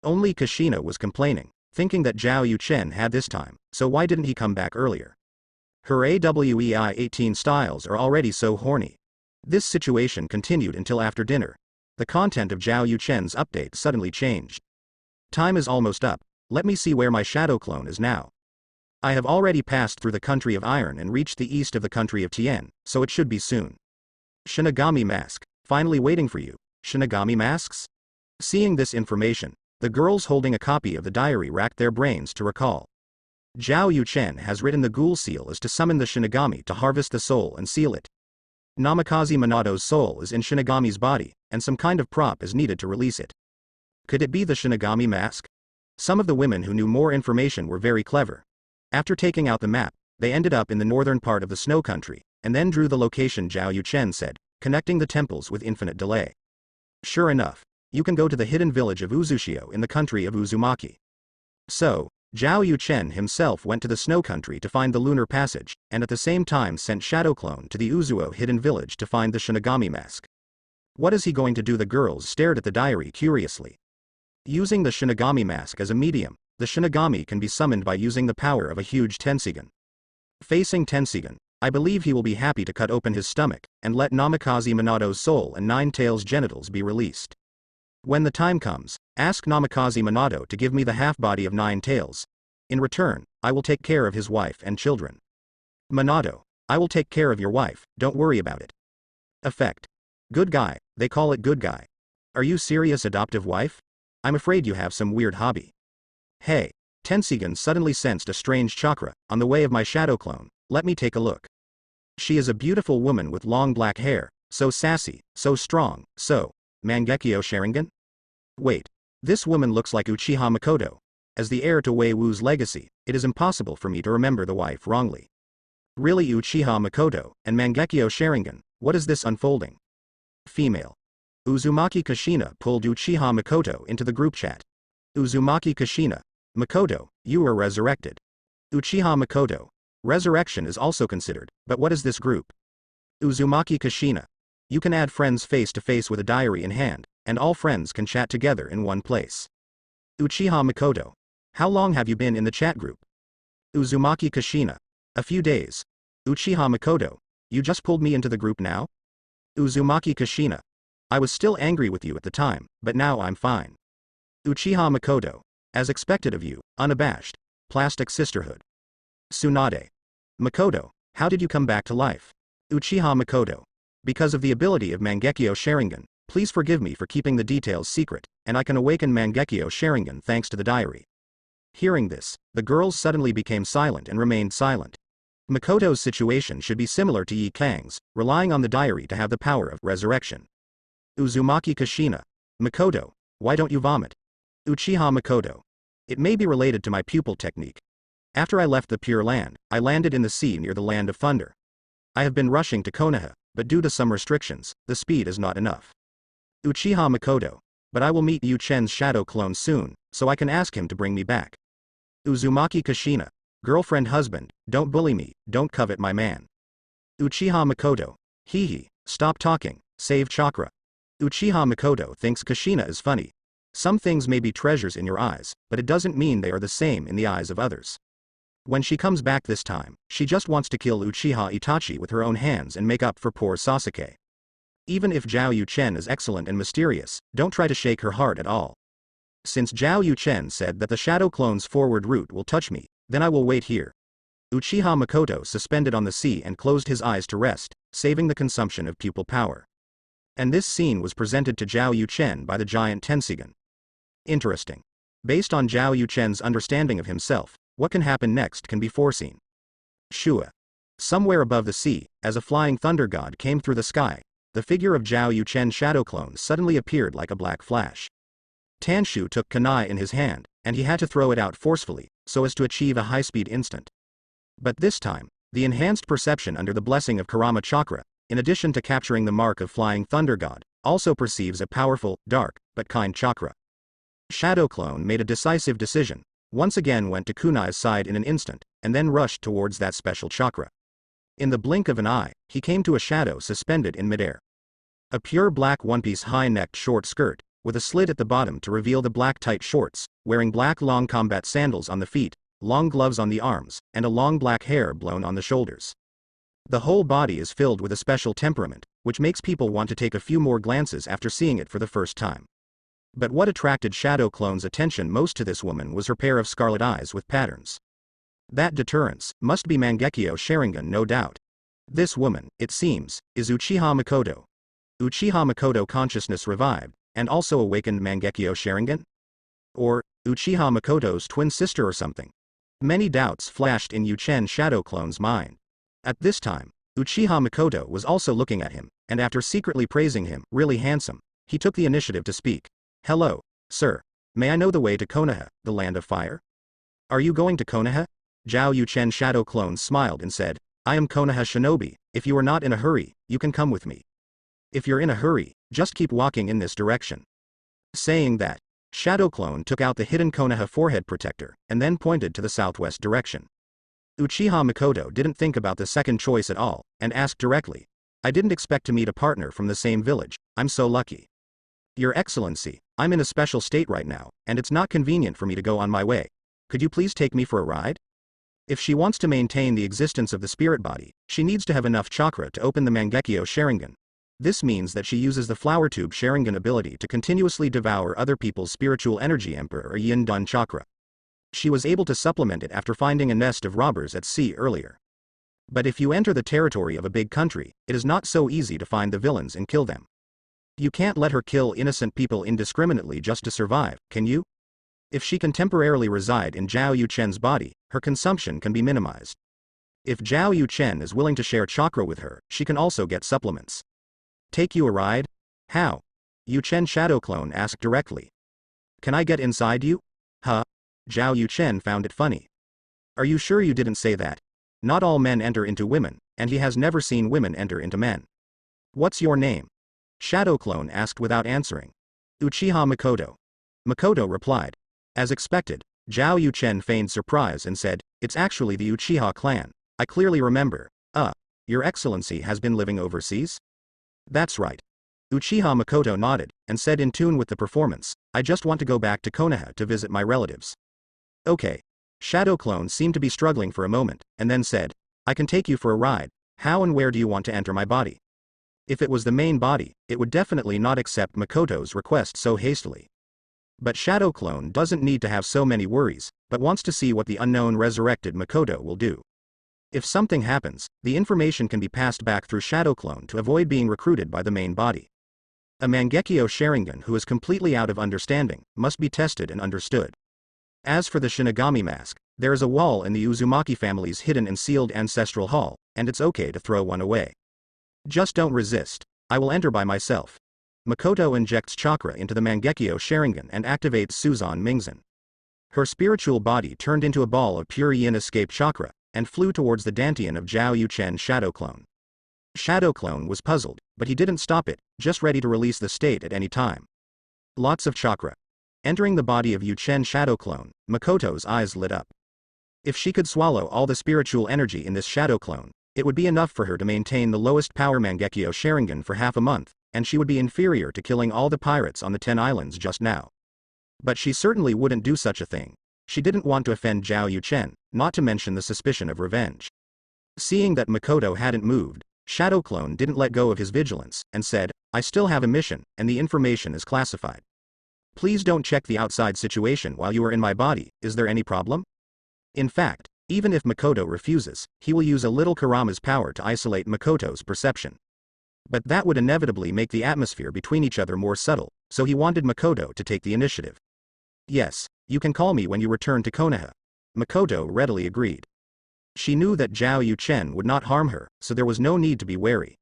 Only Kushina was complaining, thinking that Zhao Yuchen had this time, so why didn't he come back earlier? Her AWEI 18 styles are already so horny. This situation continued until after dinner. The content of Zhao Yuchen's update suddenly changed. Time is almost up, let me see where my shadow clone is now. I have already passed through the country of Iron and reached the east of the country of Tien, so it should be soon. Shinigami mask, finally waiting for you. Shinigami masks? Seeing this information, the girls holding a copy of the diary racked their brains to recall. Zhao Yuchen has written the ghoul seal is to summon the Shinigami to harvest the soul and seal it. Namikaze Minato's soul is in Shinigami's body, and some kind of prop is needed to release it. Could it be the Shinigami mask? Some of the women who knew more information were very clever. After taking out the map, they ended up in the northern part of the snow country, and then drew the location Zhao Yuchen said, connecting the temples with infinite delay. Sure enough, you can go to the hidden village of Uzushio in the country of Uzumaki. So, Zhao Yuchen himself went to the snow country to find the lunar passage, and at the same time sent Shadow Clone to the Uzuo hidden village to find the Shinigami mask. What is he going to do? The girls stared at the diary curiously. Using the Shinigami mask as a medium, the Shinigami can be summoned by using the power of a huge Tensigen. Facing Tensigen, I believe he will be happy to cut open his stomach, and let Namikaze Minato's soul and Nine Tails' genitals be released. When the time comes, ask Namikaze Minato to give me the half-body of Nine Tails. In return, I will take care of his wife and children. Minato, I will take care of your wife, don't worry about it. Effect. Good guy, they call it good guy. Are you serious, adoptive wife? I'm afraid you have some weird hobby. Hey, Tensigen suddenly sensed a strange chakra on the way of my shadow clone, let me take a look. She is a beautiful woman with long black hair, so sassy, so strong, so, Mangekyo Sharingan? Wait, this woman looks like Uchiha Makoto. As the heir to Wei Wu's legacy, it is impossible for me to remember the wife wrongly. Really, Uchiha Makoto and Mangekyo Sharingan, what is this unfolding? Female. Uzumaki Kushina pulled Uchiha Makoto into the group chat. Uzumaki Kushina. Makoto, you were resurrected. Uchiha Makoto. Resurrection is also considered, but what is this group? Uzumaki Kushina. You can add friends face to face with a diary in hand, and all friends can chat together in one place. Uchiha Makoto. How long have you been in the chat group? Uzumaki Kushina. A few days. Uchiha Makoto. You just pulled me into the group now? Uzumaki Kushina. I was still angry with you at the time, but now I'm fine. Uchiha Makoto. As expected of you, unabashed. Plastic sisterhood. Tsunade. Makoto, how did you come back to life? Uchiha Makoto. Because of the ability of Mangekyo Sharingan, please forgive me for keeping the details secret, and I can awaken Mangekyo Sharingan thanks to the diary. Hearing this, the girls suddenly became silent and remained silent. Makoto's situation should be similar to Yi Kang's, relying on the diary to have the power of resurrection. Uzumaki Kushina. Makoto, why don't you vomit? Uchiha Makoto. It may be related to my pupil technique. After I left the Pure Land, I landed in the sea near the Land of Thunder. I have been rushing to Konoha, but due to some restrictions, the speed is not enough. Uchiha Makoto. But I will meet Yu Chen's shadow clone soon, so I can ask him to bring me back. Uzumaki Kushina. Girlfriend husband, don't bully me, don't covet my man. Uchiha Makoto. Hee hee, stop talking, save chakra. Uchiha Makoto thinks Kushina is funny. Some things may be treasures in your eyes, but it doesn't mean they are the same in the eyes of others. When she comes back this time, she just wants to kill Uchiha Itachi with her own hands and make up for poor Sasuke. Even if Zhao Yuchen is excellent and mysterious, don't try to shake her heart at all. Since Zhao Yuchen said that the shadow clone's forward route will touch me, then I will wait here. Uchiha Makoto suspended on the sea and closed his eyes to rest, saving the consumption of pupil power. And this scene was presented to Zhao Yuchen by the giant Tensigen. Interesting. Based on Zhao Yuchen's understanding of himself, what can happen next can be foreseen. Shua. Somewhere above the sea, as a flying thunder god came through the sky, the figure of Zhao Yuchen's shadow clone suddenly appeared like a black flash. Tanshu took kunai in his hand, and he had to throw it out forcefully, so as to achieve a high-speed instant. But this time, the enhanced perception under the blessing of Karama Chakra, in addition to capturing the mark of flying thunder god, also perceives a powerful, dark, but kind chakra. Shadow Clone made a decisive decision, once again went to Kunai's side in an instant, and then rushed towards that special chakra. In the blink of an eye, he came to a shadow suspended in midair. A pure black one-piece high-necked short skirt, with a slit at the bottom to reveal the black tight shorts, wearing black long combat sandals on the feet, long gloves on the arms, and a long black hair blown on the shoulders. The whole body is filled with a special temperament, which makes people want to take a few more glances after seeing it for the first time. But what attracted Shadow Clone's attention most to this woman was her pair of scarlet eyes with patterns. That deterrence must be Mangekyo Sharingan, no doubt. This woman, it seems, is Uchiha Makoto. Uchiha Makoto consciousness revived, and also awakened Mangekyo Sharingan? Or, Uchiha Makoto's twin sister or something? Many doubts flashed in Yuchen Shadow Clone's mind. At this time, Uchiha Makoto was also looking at him, and after secretly praising him, really handsome, he took the initiative to speak. Hello, sir. May I know the way to Konoha, the land of fire? Are you going to Konoha? Zhao Yuchen Shadow Clone smiled and said, I am Konoha Shinobi. If you are not in a hurry, you can come with me. If you're in a hurry, just keep walking in this direction. Saying that, Shadow Clone took out the hidden Konoha forehead protector, and then pointed to the southwest direction. Uchiha Makoto didn't think about the second choice at all, and asked directly, I didn't expect to meet a partner from the same village, I'm so lucky. Your Excellency, I'm in a special state right now, and it's not convenient for me to go on my way. Could you please take me for a ride? If she wants to maintain the existence of the spirit body, she needs to have enough chakra to open the Mangekyo Sharingan. This means that she uses the flower tube Sharingan ability to continuously devour other people's spiritual energy Emperor or Yin Dun chakra. She was able to supplement it after finding a nest of robbers at sea earlier. But if you enter the territory of a big country, it is not so easy to find the villains and kill them. You can't let her kill innocent people indiscriminately just to survive, can you? If she can temporarily reside in Zhao Yuchen's body, her consumption can be minimized. If Zhao Yuchen is willing to share chakra with her, she can also get supplements. Take you a ride? How? Yuchen Shadow Clone asked directly. Can I get inside you? Huh? Zhao Yuchen found it funny. Are you sure you didn't say that? Not all men enter into women, and he has never seen women enter into men. What's your name? Shadow Clone asked without answering. Uchiha Makoto. Makoto replied. As expected, Zhao Yuchen feigned surprise and said, it's actually the Uchiha clan. I clearly remember. Your Excellency has been living overseas? That's right. Uchiha Makoto nodded, and said in tune with the performance, I just want to go back to Konoha to visit my relatives. Okay. Shadow Clone seemed to be struggling for a moment, and then said, I can take you for a ride. How and where do you want to enter my body? If it was the main body, it would definitely not accept Makoto's request so hastily. But Shadow Clone doesn't need to have so many worries, but wants to see what the unknown resurrected Makoto will do. If something happens, the information can be passed back through Shadow Clone to avoid being recruited by the main body. A Mangekyo Sharingan who is completely out of understanding must be tested and understood. As for the Shinigami mask, there is a wall in the Uzumaki family's hidden and sealed ancestral hall, and it's okay to throw one away. Just don't resist. I will enter by myself. Makoto injects chakra into the Mangekyo Sharingan and activates Suzan Mingzan. Her spiritual body turned into a ball of pure yin escape chakra, and flew towards the dantian of Zhao Yuchen Shadow Clone. Shadow Clone was puzzled, but he didn't stop it, just ready to release the state at any time. Lots of chakra. Entering the body of Yuchen Shadow Clone, Makoto's eyes lit up. If she could swallow all the spiritual energy in this Shadow Clone, it would be enough for her to maintain the lowest power Mangekyo Sharingan for half a month, and she would be inferior to killing all the pirates on the 10 islands just now. But she certainly wouldn't do such a thing. She didn't want to offend Zhao Yuchen, not to mention the suspicion of revenge. Seeing that Makoto hadn't moved, Shadow Clone didn't let go of his vigilance, and said, I still have a mission, and the information is classified. Please don't check the outside situation while you are in my body, is there any problem? In fact, even if Makoto refuses, he will use a little Kurama's power to isolate Makoto's perception. But that would inevitably make the atmosphere between each other more subtle, so he wanted Makoto to take the initiative. Yes, you can call me when you return to Konoha. Makoto readily agreed. She knew that Zhao Yuchen would not harm her, so there was no need to be wary.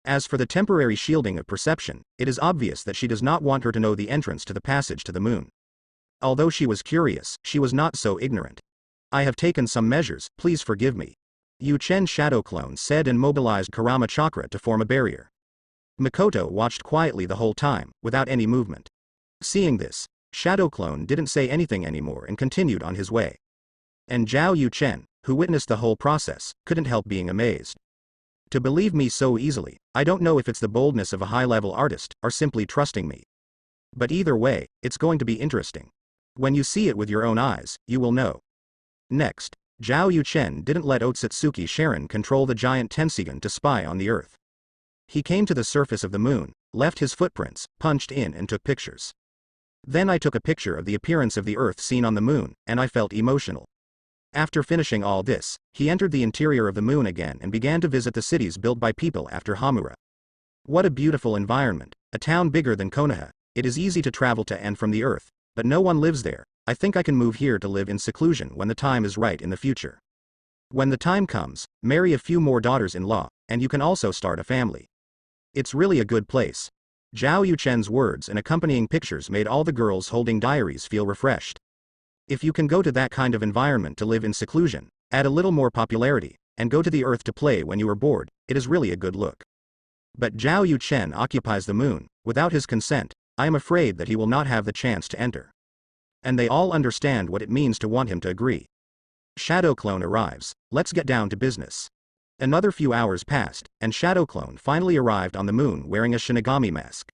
As for the temporary shielding of perception, it is obvious that she does not want her to know the entrance to the passage to the moon. Although she was curious, she was not so ignorant. I have taken some measures, please forgive me. Yuchen Shadow Clone said and mobilized Kurama Chakra to form a barrier. Makoto watched quietly the whole time, without any movement. Seeing this, Shadow Clone didn't say anything anymore and continued on his way. And Zhao Yuchen, who witnessed the whole process, couldn't help being amazed. To believe me so easily, I don't know if it's the boldness of a high-level artist, or simply trusting me. But either way, it's going to be interesting. When you see it with your own eyes, you will know. Next, Zhao Yuchen didn't let Otsutsuki Sharon control the giant Tensigan to spy on the Earth. He came to the surface of the moon, left his footprints, punched in and took pictures. Then I took a picture of the appearance of the Earth seen on the moon, and I felt emotional. After finishing all this, he entered the interior of the moon again and began to visit the cities built by people after Hamura. What a beautiful environment, a town bigger than Konoha. It is easy to travel to and from the Earth, but no one lives there. I think I can move here to live in seclusion when the time is right in the future. When the time comes, marry a few more daughters-in-law, and you can also start a family. It's really a good place. Zhao Yuchen's words and accompanying pictures made all the girls holding diaries feel refreshed. If you can go to that kind of environment to live in seclusion, add a little more popularity, and go to the Earth to play when you are bored, it is really a good look. But Zhao Yuchen occupies the moon. Without his consent, I am afraid that he will not have the chance to enter. And they all understand what it means to want him to agree. Shadow Clone arrives. Let's get down to business. Another few hours passed, and Shadow Clone finally arrived on the moon wearing a Shinigami mask.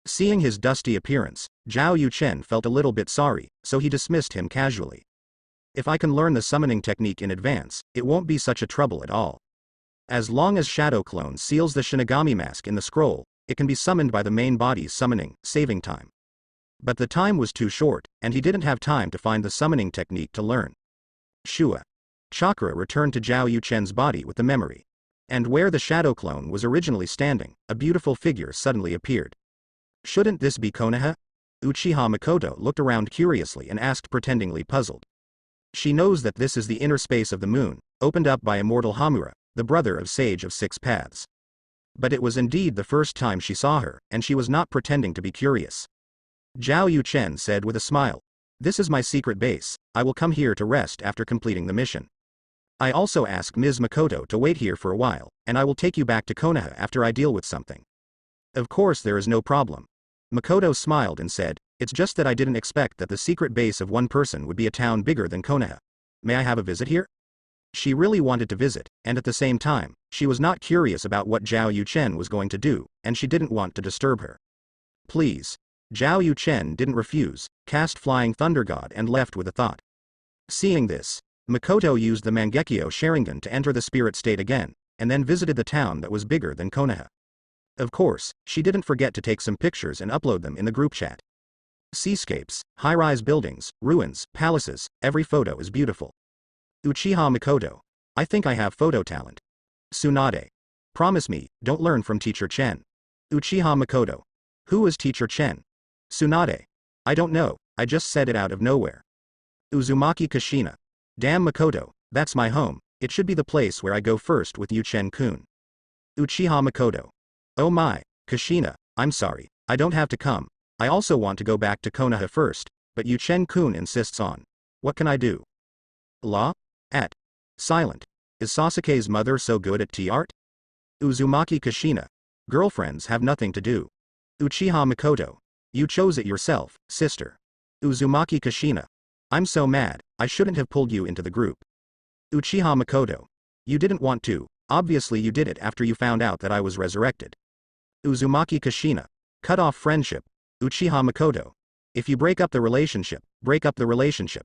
Seeing his dusty appearance, Zhao Yuchen felt a little bit sorry, so he dismissed him casually. If I can learn the summoning technique in advance, it won't be such a trouble at all. As long as Shadow Clone seals the Shinigami mask in the scroll, it can be summoned by the main body's summoning, saving time. But the time was too short, and he didn't have time to find the summoning technique to learn. Shua. Chakra returned to Zhao Yuchen's body with the memory. And where the Shadow Clone was originally standing, a beautiful figure suddenly appeared. Shouldn't this be Konoha? Uchiha Makoto looked around curiously and asked, pretendingly puzzled. She knows that this is the inner space of the moon, opened up by immortal Hamura, the brother of Sage of Six Paths. But it was indeed the first time she saw her, and she was not pretending to be curious. Zhao Yuchen said with a smile, "This is my secret base. I will come here to rest after completing the mission. I also asked Ms. Makoto to wait here for a while, and I will take you back to Konoha after I deal with something." Of course there is no problem. Makoto smiled and said, "It's just that I didn't expect that the secret base of one person would be a town bigger than Konoha. May I have a visit here?" She really wanted to visit, and at the same time, she was not curious about what Zhao Yuchen was going to do, and she didn't want to disturb her. "Please." Zhao Yuchen didn't refuse, cast Flying Thunder God and left with a thought. Seeing this, Makoto used the Mangekyo Sharingan to enter the spirit state again, and then visited the town that was bigger than Konoha. Of course, she didn't forget to take some pictures and upload them in the group chat. Seascapes, high-rise buildings, ruins, palaces, every photo is beautiful. Uchiha Makoto. I think I have photo talent. Tsunade. Promise me, don't learn from Teacher Chen. Uchiha Makoto. Who is Teacher Chen? Tsunade. I don't know, I just said it out of nowhere. Uzumaki Kushina. Damn Makoto, that's my home, it should be the place where I go first with Yuchen-kun. Uchiha Makoto. Oh my, Kushina, I'm sorry, I don't have to come. I also want to go back to Konoha first, but Yuchen-kun insists on. What can I do? Law? At. Silent. Is Sasuke's mother so good at tea art? Uzumaki Kushina. Girlfriends have nothing to do. Uchiha Makoto. You chose it yourself, sister. Uzumaki Kushina. I'm so mad, I shouldn't have pulled you into the group. Uchiha Makoto. You didn't want to, obviously you did it after you found out that I was resurrected. Uzumaki Kushina. Cut off friendship. Uchiha Makoto. If you break up the relationship, break up the relationship.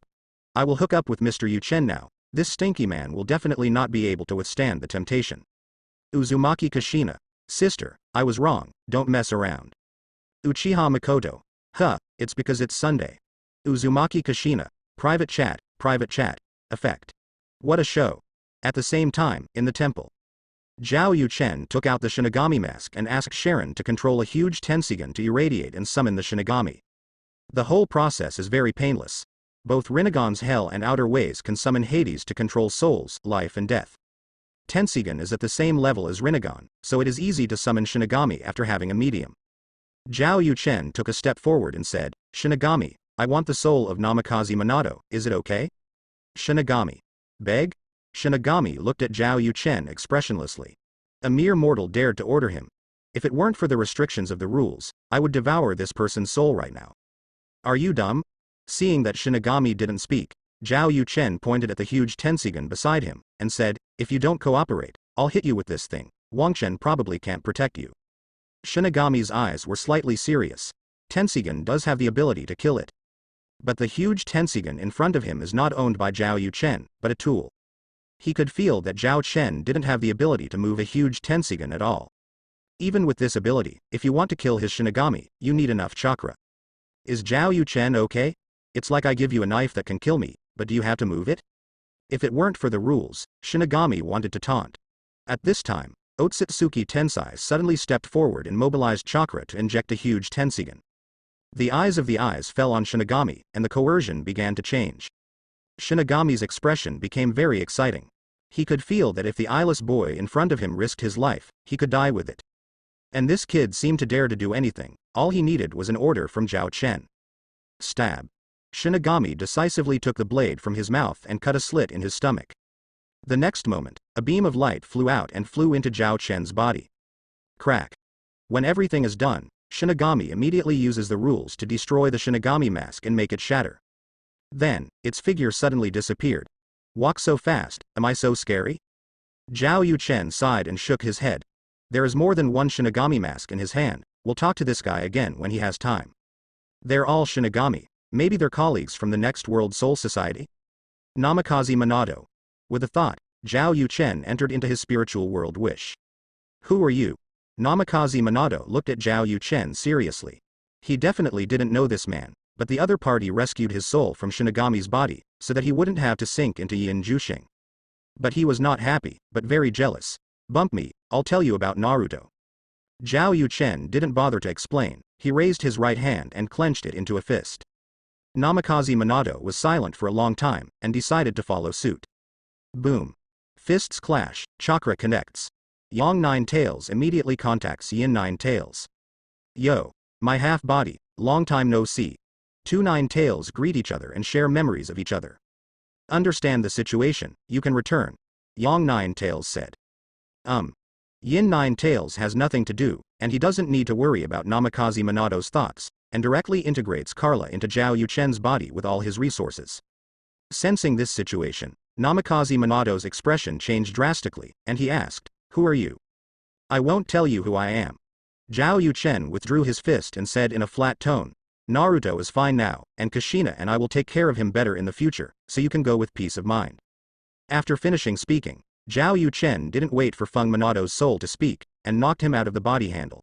I will hook up with Mr. Yuchen now, this stinky man will definitely not be able to withstand the temptation. Uzumaki Kushina. Sister, I was wrong, don't mess around. Uchiha Makoto. Huh, it's because it's Sunday. Uzumaki Kushina. Private chat, effect. What a show. At the same time, in the temple. Zhao Yuchen took out the Shinigami mask and asked Sharon to control a huge Tensigan to irradiate and summon the Shinigami. The whole process is very painless. Both Rinnegan's Hell and Outer Ways can summon Hades to control souls, life and death. Tensigan is at the same level as Rinnegan, so it is easy to summon Shinigami after having a medium. Zhao Yuchen took a step forward and said, Shinigami, I want the soul of Namikaze Minato, is it okay? Shinigami. Beg? Shinigami looked at Zhao Yuchen expressionlessly. A mere mortal dared to order him. If it weren't for the restrictions of the rules, I would devour this person's soul right now. Are you dumb? Seeing that Shinigami didn't speak, Zhao Yuchen pointed at the huge Tensigan beside him, and said, if you don't cooperate, I'll hit you with this thing. Wangchen probably can't protect you. Shinigami's eyes were slightly serious. Tensigan does have the ability to kill it. But the huge Tensigan in front of him is not owned by Zhao Yuchen, but a tool. He could feel that Zhao Chen didn't have the ability to move a huge Tensigan at all. Even with this ability, if you want to kill his Shinigami, you need enough chakra. Is Zhao Yuchen okay? It's like I give you a knife that can kill me, but do you have to move it? If it weren't for the rules, Shinigami wanted to taunt. At this time, Otsutsuki Tensai suddenly stepped forward and mobilized chakra to inject a huge Tensigan. The eyes of the eyes fell on Shinigami, and the coercion began to change. Shinigami's expression became very exciting. He could feel that if the eyeless boy in front of him risked his life, he could die with it. And this kid seemed to dare to do anything. All he needed was an order from Zhao Chen. Stab. Shinigami decisively took the blade from his mouth and cut a slit in his stomach. The next moment, a beam of light flew out and flew into Zhao Chen's body. Crack. When everything is done, Shinigami immediately uses the rules to destroy the Shinigami mask and make it shatter. Then, its figure suddenly disappeared. Walk so fast, am I so scary? Zhao Yuchen sighed and shook his head. There is more than one Shinigami mask in his hand. We'll talk to this guy again when he has time. They're all Shinigami. Maybe they're colleagues from the next World Soul Society? Namikaze Minato. With a thought, Zhao Yuchen entered into his spiritual world wish. Who are you? Namikaze Minato looked at Zhao Yuchen seriously. He definitely didn't know this man, but the other party rescued his soul from Shinigami's body, so that he wouldn't have to sink into Yin Jushing. But he was not happy, but very jealous. Bump me, I'll tell you about Naruto. Zhao Yuchen didn't bother to explain. He raised his right hand and clenched it into a fist. Namikaze Minato was silent for a long time, and decided to follow suit. Boom. Fists clash, chakra connects. Yang Nine Tails immediately contacts Yin Nine Tails. Yo. My half-body, long time no see. Two Nine Tails greet each other and share memories of each other. Understand the situation, you can return. Yang Nine Tails said. Yin Nine Tails has nothing to do, and he doesn't need to worry about Namikaze Minato's thoughts, and directly integrates Carla into Zhao Yuchen's body with all his resources. Sensing this situation, Namikaze Minato's expression changed drastically, and he asked, who are you? I won't tell you who I am. Zhao Yuchen withdrew his fist and said in a flat tone, Naruto is fine now, and Kushina and I will take care of him better in the future, so you can go with peace of mind. After finishing speaking, Zhao Yuchen didn't wait for Feng Minato's soul to speak, and knocked him out of the body handle.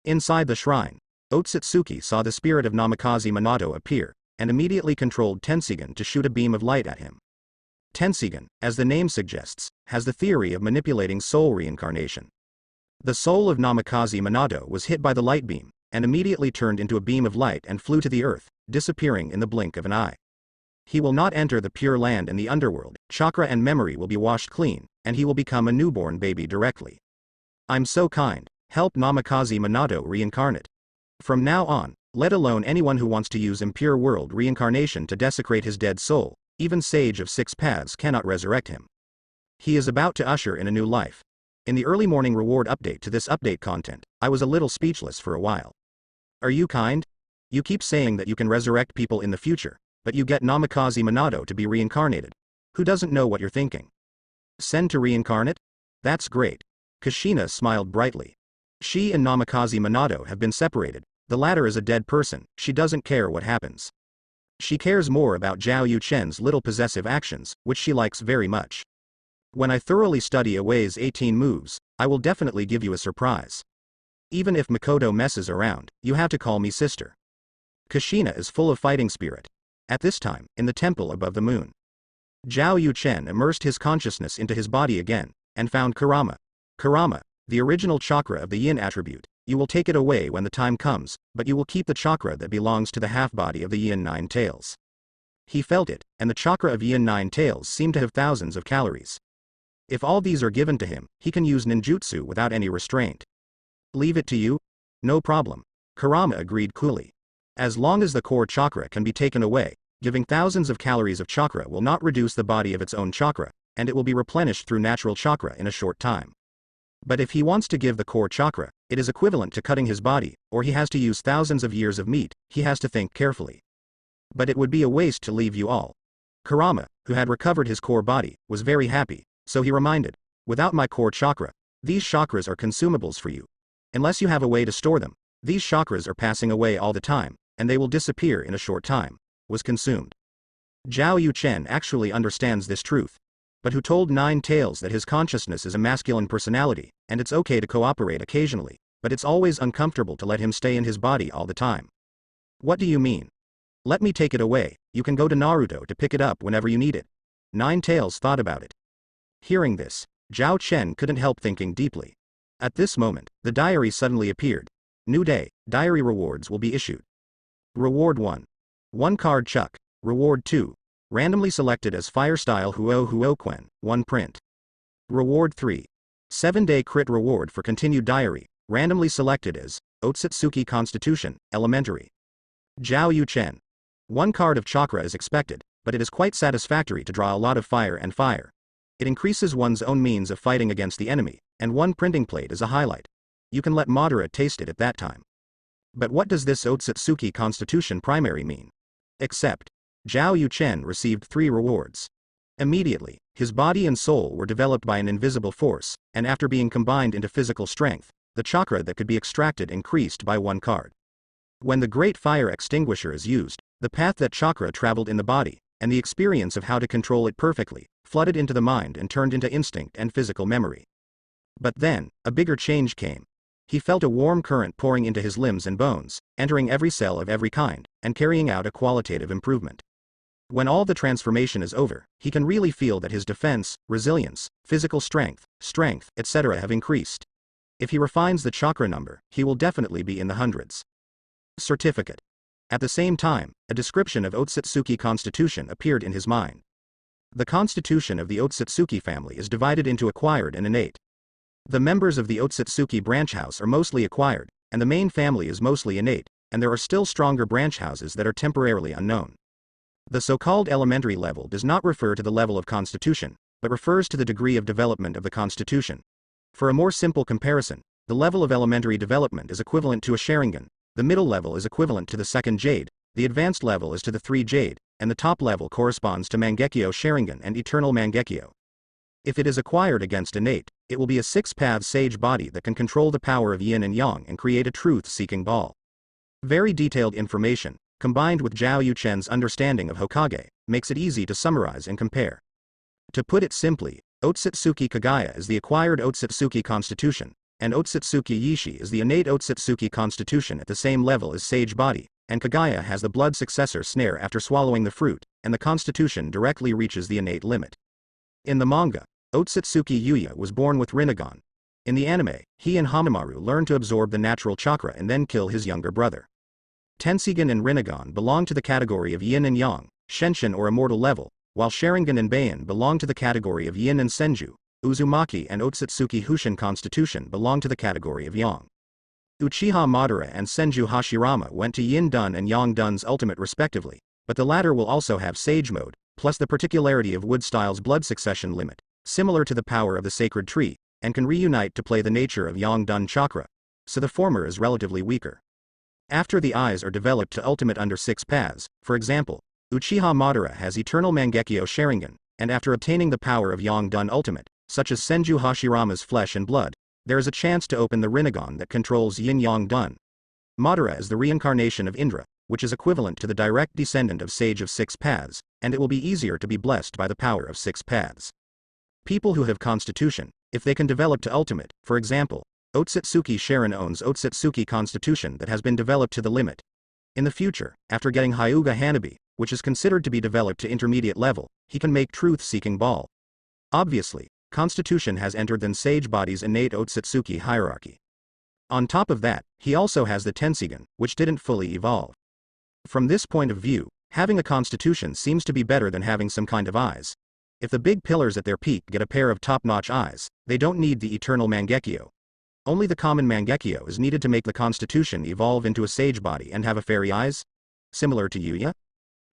Inside the shrine, Otsutsuki saw the spirit of Namikaze Minato appear, and immediately controlled Tensigan to shoot a beam of light at him. Tensigan, as the name suggests, has the theory of manipulating soul reincarnation. The soul of Namikaze Minato was hit by the light beam, and immediately turned into a beam of light and flew to the earth, disappearing in the blink of an eye. He will not enter the Pure Land and the underworld, chakra and memory will be washed clean, and he will become a newborn baby directly. I'm so kind, help Namikaze Minato reincarnate. From now on, let alone anyone who wants to use impure world reincarnation to desecrate his dead soul, even Sage of Six Paths cannot resurrect him. He is about to usher in a new life. In the early morning reward update to this update content, I was a little speechless for a while. Are you kind? You keep saying that you can resurrect people in the future, but you get Namikaze Minato to be reincarnated. Who doesn't know what you're thinking? Send to reincarnate? That's great. Kushina smiled brightly. She and Namikaze Minato have been separated. The latter is a dead person, she doesn't care what happens. She cares more about Zhao Yuchen's little possessive actions, which she likes very much. When I thoroughly study Away's 18 moves, I will definitely give you a surprise. Even if Makoto messes around, you have to call me sister. Kushina is full of fighting spirit. At this time, in the temple above the moon, Zhao Yuchen immersed his consciousness into his body again, and found Kurama. Kurama, the original chakra of the yin attribute. You will take it away when the time comes, but you will keep the chakra that belongs to the half-body of the Yin Nine Tails. He felt it, and the chakra of Yin Nine Tails seemed to have thousands of calories. If all these are given to him, he can use ninjutsu without any restraint. Leave it to you? No problem. Kurama agreed coolly. As long as the core chakra can be taken away, giving thousands of calories of chakra will not reduce the body of its own chakra, and it will be replenished through natural chakra in a short time. But if he wants to give the core chakra, it is equivalent to cutting his body, or he has to use thousands of years of meat, he has to think carefully. But it would be a waste to leave you all. Kurama, who had recovered his core body, was very happy, so he reminded, without my core chakra, these chakras are consumables for you. Unless you have a way to store them, these chakras are passing away all the time, and they will disappear in a short time, was consumed. Zhao Yuchen actually understands this truth, but who told Nine Tails that his consciousness is a masculine personality, and it's okay to cooperate occasionally, but it's always uncomfortable to let him stay in his body all the time. What do you mean? Let me take it away, you can go to Naruto to pick it up whenever you need it. Nine Tails thought about it. Hearing this, Zhao Chen couldn't help thinking deeply. At this moment, the diary suddenly appeared. New day, diary rewards will be issued. Reward 1. 1 card Chuck. Reward 2. Randomly selected as Firestyle Huo Quen, 1 print. Reward 3. 7-day crit reward for continued diary, randomly selected as Otsutsuki Constitution, Elementary. Zhao Yuchen. 1 card of chakra is expected, but it is quite satisfactory to draw a lot of fire and fire. It increases one's own means of fighting against the enemy, and 1 printing plate is a highlight. You can let Madara taste it at that time. But what does this Otsutsuki Constitution primary mean? Except, Zhao Yuchen received 3 rewards. Immediately, his body and soul were developed by an invisible force, and after being combined into physical strength, the chakra that could be extracted increased by 1 card. When the Great Fire Extinguisher is used, the path that chakra traveled in the body, and the experience of how to control it perfectly, flooded into the mind and turned into instinct and physical memory. But then, a bigger change came. He felt a warm current pouring into his limbs and bones, entering every cell of every kind, and carrying out a qualitative improvement. When all the transformation is over, he can really feel that his defense, resilience, physical strength, etc. have increased. If he refines the chakra number, he will definitely be in the hundreds. Certificate. At the same time, a description of Otsutsuki Constitution appeared in his mind. The constitution of the Otsutsuki family is divided into acquired and innate. The members of the Otsutsuki branch house are mostly acquired, and the main family is mostly innate, and there are still stronger branch houses that are temporarily unknown. The so-called elementary level does not refer to the level of constitution, but refers to the degree of development of the constitution. For a more simple comparison, the level of elementary development is equivalent to a Sharingan, the middle level is equivalent to the second Jade, the advanced level is to the 3 Jade, and the top level corresponds to Mangekyo Sharingan and Eternal Mangekyo. If it is acquired against innate, it will be a 6-path sage body that can control the power of yin and yang and create a truth-seeking ball. Very detailed information, combined with Zhao Yuchen's understanding of Hokage, makes it easy to summarize and compare. To put it simply, Otsutsuki Kagaya is the acquired Otsutsuki Constitution, and Otsutsuki Yishi is the innate Otsutsuki Constitution at the same level as Sage Body, and Kagaya has the blood successor snare after swallowing the fruit, and the Constitution directly reaches the innate limit. In the manga, Otsutsuki Yuya was born with Rinnegan. In the anime, he and Hamaru learn to absorb the natural chakra and then kill his younger brother. Tenseigan and Rinnegan belong to the category of yin and yang, Shenshin or immortal level, while Sharingan and Beian belong to the category of yin and Senju. Uzumaki and Otsutsuki Hushin Constitution belong to the category of yang. Uchiha Madara and Senju Hashirama went to Yin Dun and Yang Dun's ultimate respectively, but the latter will also have Sage Mode, plus the particularity of Woodstyle's blood succession limit, similar to the power of the sacred tree, and can reunite to play the nature of Yang Dun chakra, so the former is relatively weaker. After the eyes are developed to ultimate under 6 paths, for example, Uchiha Madara has Eternal Mangekyo Sharingan, and after obtaining the power of Yang Dun ultimate, such as Senju Hashirama's flesh and blood, there is a chance to open the Rinnegan that controls Yin Yang Dun. Madara is the reincarnation of Indra, which is equivalent to the direct descendant of Sage of 6 paths, and it will be easier to be blessed by the power of 6 paths. People who have constitution, if they can develop to ultimate, for example, Otsutsuki Sharon owns Otsutsuki Constitution that has been developed to the limit. In the future, after getting Hyuga Hanabi, which is considered to be developed to intermediate level, he can make truth-seeking ball. Obviously, Constitution has entered the Sage Body's innate Otsutsuki hierarchy. On top of that, he also has the Tenseigan, which didn't fully evolve. From this point of view, having a Constitution seems to be better than having some kind of eyes. If the big pillars at their peak get a pair of top-notch eyes, they don't need the Eternal Mangekyo. Only the common Mangekyo is needed to make the Constitution evolve into a Sage Body and have a fairy eyes? Similar to Yuya?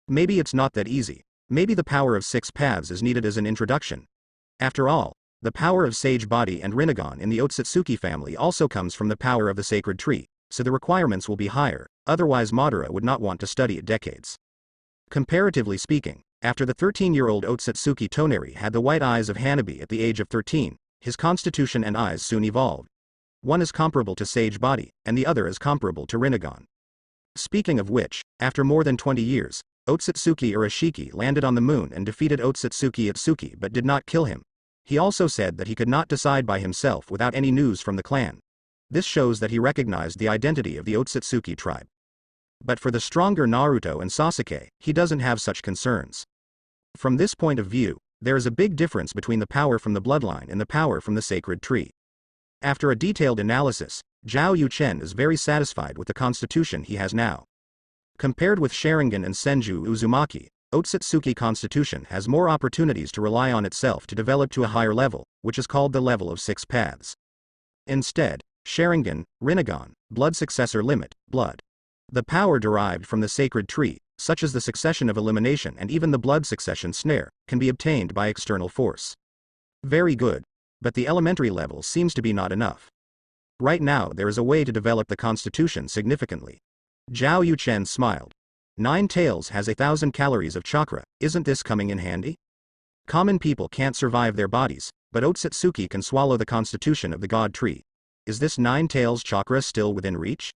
Maybe it's not that easy. Maybe the power of 6 paths is needed as an introduction. After all, the power of Sage Body and Rinnegan in the Otsutsuki family also comes from the power of the sacred tree, so the requirements will be higher, otherwise Madara would not want to study it decades. Comparatively speaking, after the 13-year-old Otsutsuki Toneri had the white eyes of Hanabi at the age of 13, his constitution and eyes soon evolved. One is comparable to Sage Body, and the other is comparable to Rinnegan. Speaking of which, after more than 20 years, Otsutsuki Urashiki landed on the moon and defeated Otsutsuki Itsuki but did not kill him. He also said that he could not decide by himself without any news from the clan. This shows that he recognized the identity of the Otsutsuki tribe. But for the stronger Naruto and Sasuke, he doesn't have such concerns. From this point of view, there is a big difference between the power from the bloodline and the power from the sacred tree. After a detailed analysis, Zhao Yuchen is very satisfied with the constitution he has now. Compared with Sharingan and Senju Uzumaki, Otsutsuki constitution has more opportunities to rely on itself to develop to a higher level, which is called the level of 6 paths. Instead, Sharingan, Rinnegan, blood successor limit, blood. The power derived from the sacred tree, such as the succession of elimination and even the blood succession snare, can be obtained by external force. Very good. But the elementary level seems to be not enough. Right now there is a way to develop the constitution significantly. Zhao Yuchen smiled. 9 Tails has 1,000 calories of chakra, isn't this coming in handy? Common people can't survive their bodies, but Otsutsuki can swallow the constitution of the god tree. Is this 9 Tails chakra still within reach?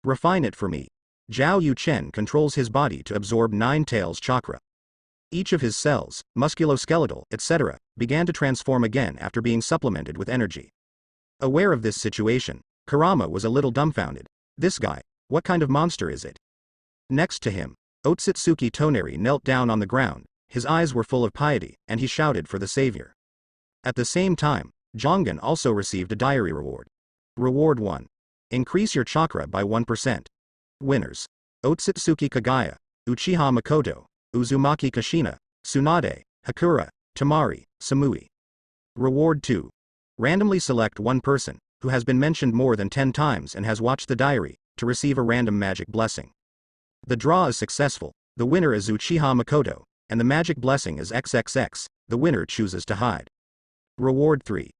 Refine it for me. Zhao Yuchen controls his body to absorb 9 Tails chakra. Each of his cells, musculoskeletal, etc., began to transform again after being supplemented with energy. Aware of this situation, Kurama was a little dumbfounded. This guy, what kind of monster is it? Next to him, Otsutsuki Toneri knelt down on the ground, his eyes were full of piety, and he shouted for the savior. At the same time, Jongan also received a diary reward. Reward 1. Increase your chakra by 1%. Winners: Otsutsuki Kagaya, Uchiha Makoto, Uzumaki Kushina, Tsunade, Hakura, Tamari, Samui. Reward 2. Randomly select one person, who has been mentioned more than 10 times and has watched the diary, to receive a random magic blessing. The draw is successful, the winner is Uchiha Makoto, and the magic blessing is XXX, the winner chooses to hide. Reward 3.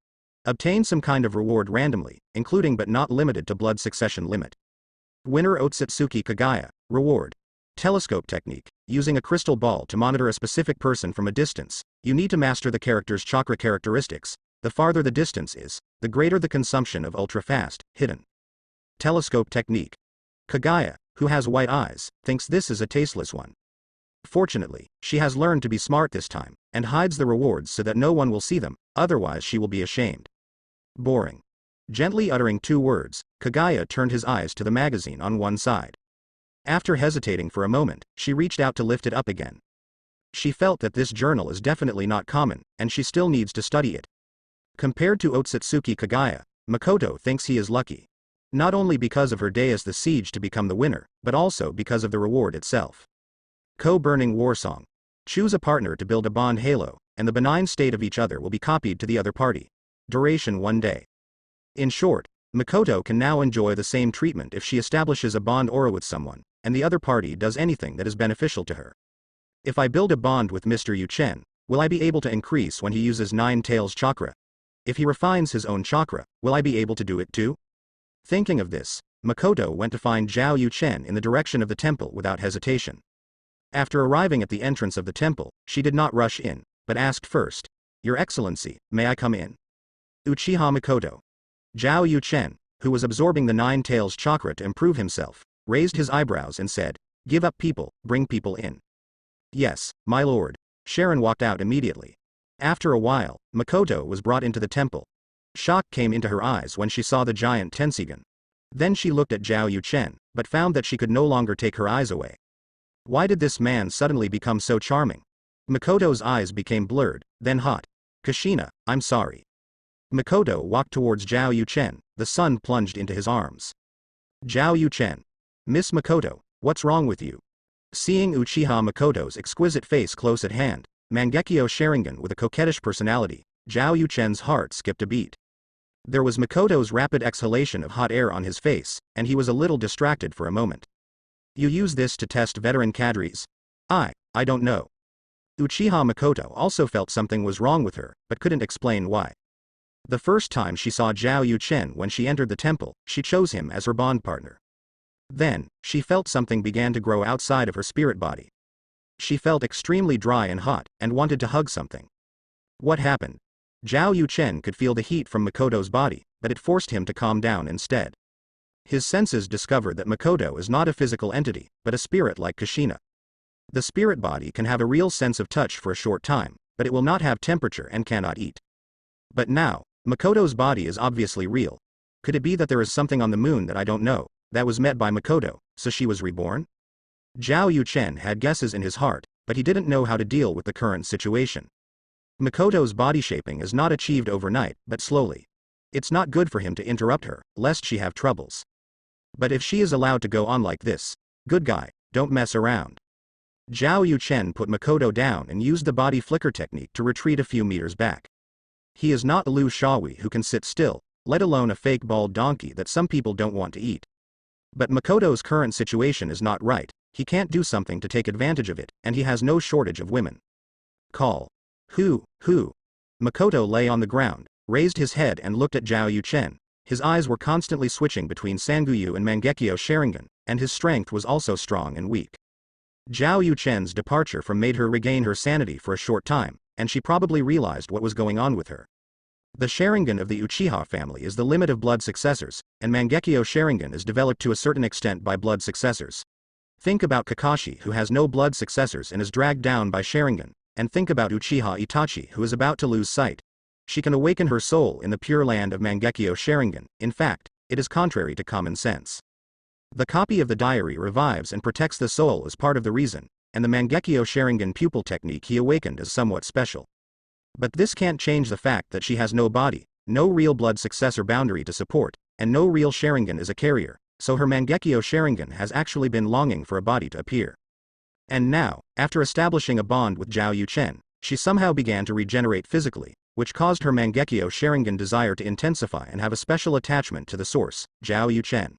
Obtain some kind of reward randomly, including but not limited to blood succession limit. Winner Otsutsuki Kagaya. Reward: telescope technique. Using a crystal ball to monitor a specific person from a distance, you need to master the character's chakra characteristics. The farther the distance is, the greater the consumption of ultra-fast, hidden telescope technique. Kagaya, who has white eyes, thinks this is a tasteless one. Fortunately, she has learned to be smart this time, and hides the rewards so that no one will see them, otherwise she will be ashamed. Boring. Gently uttering 2 words, Kagaya turned his eyes to the magazine on one side. After hesitating for a moment, she reached out to lift it up again. She felt that this journal is definitely not common, and she still needs to study it. Compared to Otsutsuki Kagaya, Makoto thinks he is lucky. Not only because of her day as the siege to become the winner, but also because of the reward itself. Co-burning war song. Choose a partner to build a bond halo, and the benign state of each other will be copied to the other party. Duration 1 day. In short, Makoto can now enjoy the same treatment if she establishes a bond aura with someone, and the other party does anything that is beneficial to her. If I build a bond with Mr. Yuchen, will I be able to increase when he uses 9 Tails chakra? If he refines his own chakra, will I be able to do it too? Thinking of this, Makoto went to find Zhao Yuchen in the direction of the temple without hesitation. After arriving at the entrance of the temple, she did not rush in, but asked first, "Your Excellency, may I come in?" Uchiha Makoto. Zhao Yuchen, who was absorbing the 9 Tails chakra to improve himself, raised his eyebrows and said, "Give up people, bring people in." "Yes, my lord." Sharon walked out immediately. After a while, Makoto was brought into the temple. Shock came into her eyes when she saw the giant Tensigan. Then she looked at Zhao Yuchen, but found that she could no longer take her eyes away. Why did this man suddenly become so charming? Makoto's eyes became blurred, then hot. "Kushina, I'm sorry." Makoto walked towards Zhao Yuchen, the sun plunged into his arms. Zhao Yuchen. "Miss Makoto, what's wrong with you?" Seeing Uchiha Makoto's exquisite face close at hand, Mangekyo Sharingan with a coquettish personality, Zhao Yuchen's heart skipped a beat. There was Makoto's rapid exhalation of hot air on his face, and he was a little distracted for a moment. "You use this to test veteran cadres?" I don't know." Uchiha Makoto also felt something was wrong with her, but couldn't explain why. The first time she saw Zhao Yuchen when she entered the temple, she chose him as her bond partner. Then, she felt something began to grow outside of her spirit body. She felt extremely dry and hot, and wanted to hug something. What happened? Zhao Yuchen could feel the heat from Makoto's body, but it forced him to calm down instead. His senses discovered that Makoto is not a physical entity, but a spirit like Kushina. The spirit body can have a real sense of touch for a short time, but it will not have temperature and cannot eat. But now, Makoto's body is obviously real. Could it be that there is something on the moon that I don't know, that was met by Makoto, so she was reborn? Zhao Yuchen had guesses in his heart, but he didn't know how to deal with the current situation. Makoto's body shaping is not achieved overnight, but slowly. It's not good for him to interrupt her, lest she have troubles. But if she is allowed to go on like this, good guy, don't mess around. Zhao Yuchen put Makoto down and used the body flicker technique to retreat a few meters back. He is not Lu Shaohui who can sit still, let alone a fake bald donkey that some people don't want to eat. But Makoto's current situation is not right, he can't do something to take advantage of it, and he has no shortage of women. Call. Who? Makoto lay on the ground, raised his head and looked at Zhao Yuchen. His eyes were constantly switching between Sanguyu and Mangekyo Sharingan, and his strength was also strong and weak. Zhao Yuchen's departure from made her regain her sanity for a short time, and she probably realized what was going on with her. The Sharingan of the Uchiha family is the limit of blood successors, and Mangekyo Sharingan is developed to a certain extent by blood successors. Think about Kakashi who has no blood successors and is dragged down by Sharingan, and think about Uchiha Itachi who is about to lose sight. She can awaken her soul in the pure land of Mangekyo Sharingan, in fact, it is contrary to common sense. The copy of the diary revives and protects the soul as part of the reason, and the Mangekyo Sharingan pupil technique he awakened is somewhat special. But this can't change the fact that she has no body, no real blood successor boundary to support, and no real Sharingan is a carrier, so her Mangekyo Sharingan has actually been longing for a body to appear. And now, after establishing a bond with Zhao Yuchen, she somehow began to regenerate physically, which caused her Mangekyo Sharingan desire to intensify and have a special attachment to the source, Zhao Yuchen.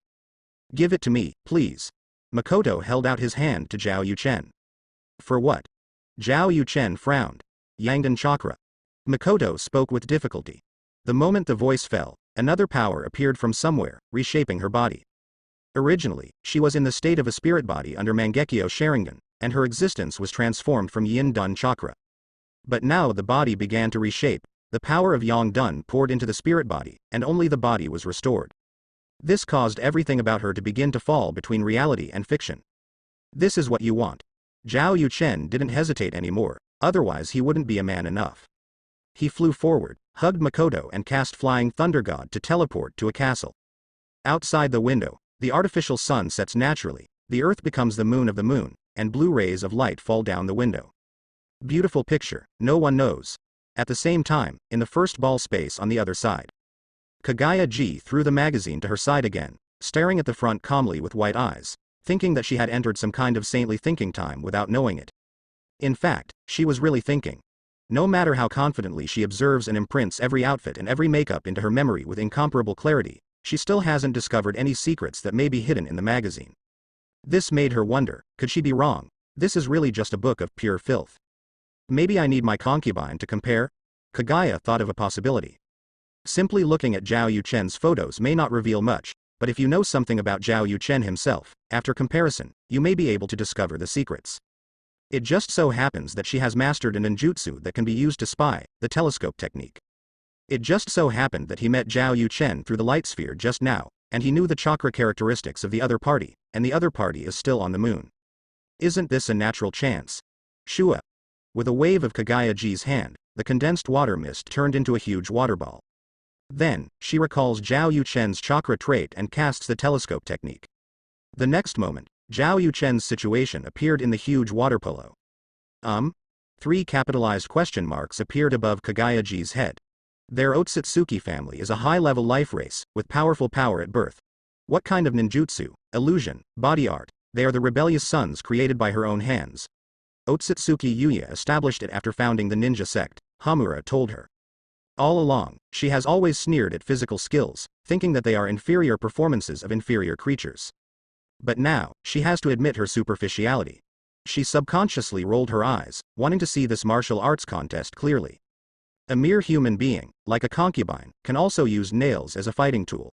Give it to me, please. Makoto held out his hand to Zhao Yuchen. For what? Zhao Yuchen frowned. Yangdan chakra. Makoto spoke with difficulty. The moment the voice fell, another power appeared from somewhere, reshaping her body. Originally, she was in the state of a spirit body under Mangekyo Sharingan, and her existence was transformed from Yin Dun chakra. But now the body began to reshape, the power of Yang Dun poured into the spirit body, and only the body was restored. This caused everything about her to begin to fall between reality and fiction. This is what you want. Zhao Yuchen didn't hesitate anymore, otherwise he wouldn't be a man enough. He flew forward, hugged Makoto and cast Flying Thunder God to teleport to a castle. Outside the window, the artificial sun sets naturally, the earth becomes the moon of the moon, and blue rays of light fall down the window. Beautiful picture, no one knows. At the same time, in the first ball space on the other side. Kagaya-ji threw the magazine to her side again, staring at the front calmly with white eyes, thinking that she had entered some kind of saintly thinking time without knowing it. In fact, she was really thinking. No matter how confidently she observes and imprints every outfit and every makeup into her memory with incomparable clarity, she still hasn't discovered any secrets that may be hidden in the magazine. This made her wonder, could she be wrong? This is really just a book of pure filth. Maybe I need my concubine to compare? Kagaya thought of a possibility. Simply looking at Zhao Yuchen's photos may not reveal much, but if you know something about Zhao Yuchen himself, after comparison, you may be able to discover the secrets. It just so happens that she has mastered a ninjutsu that can be used to spy, the telescope technique. It just so happened that he met Zhao Yuchen through the light sphere just now, and he knew the chakra characteristics of the other party, and the other party is still on the moon. Isn't this a natural chance? Shua. With a wave of Kagaya-ji's hand, the condensed water mist turned into a huge water ball. Then, she recalls Zhao Yuchen's chakra trait and casts the telescope technique. The next moment, Zhao Yuchen's situation appeared in the huge water polo. 3 capitalized question marks appeared above Kagaya-ji's head. Their Otsutsuki family is a high-level life race, with powerful power at birth. What kind of ninjutsu, illusion, body art? They are the rebellious sons created by her own hands. Otsutsuki Yuya established it after founding the ninja sect, Hamura told her. All along, she has always sneered at physical skills, thinking that they are inferior performances of inferior creatures. But now, she has to admit her superficiality. She subconsciously rolled her eyes, wanting to see this martial arts contest clearly. A mere human being, like a concubine, can also use nails as a fighting tool.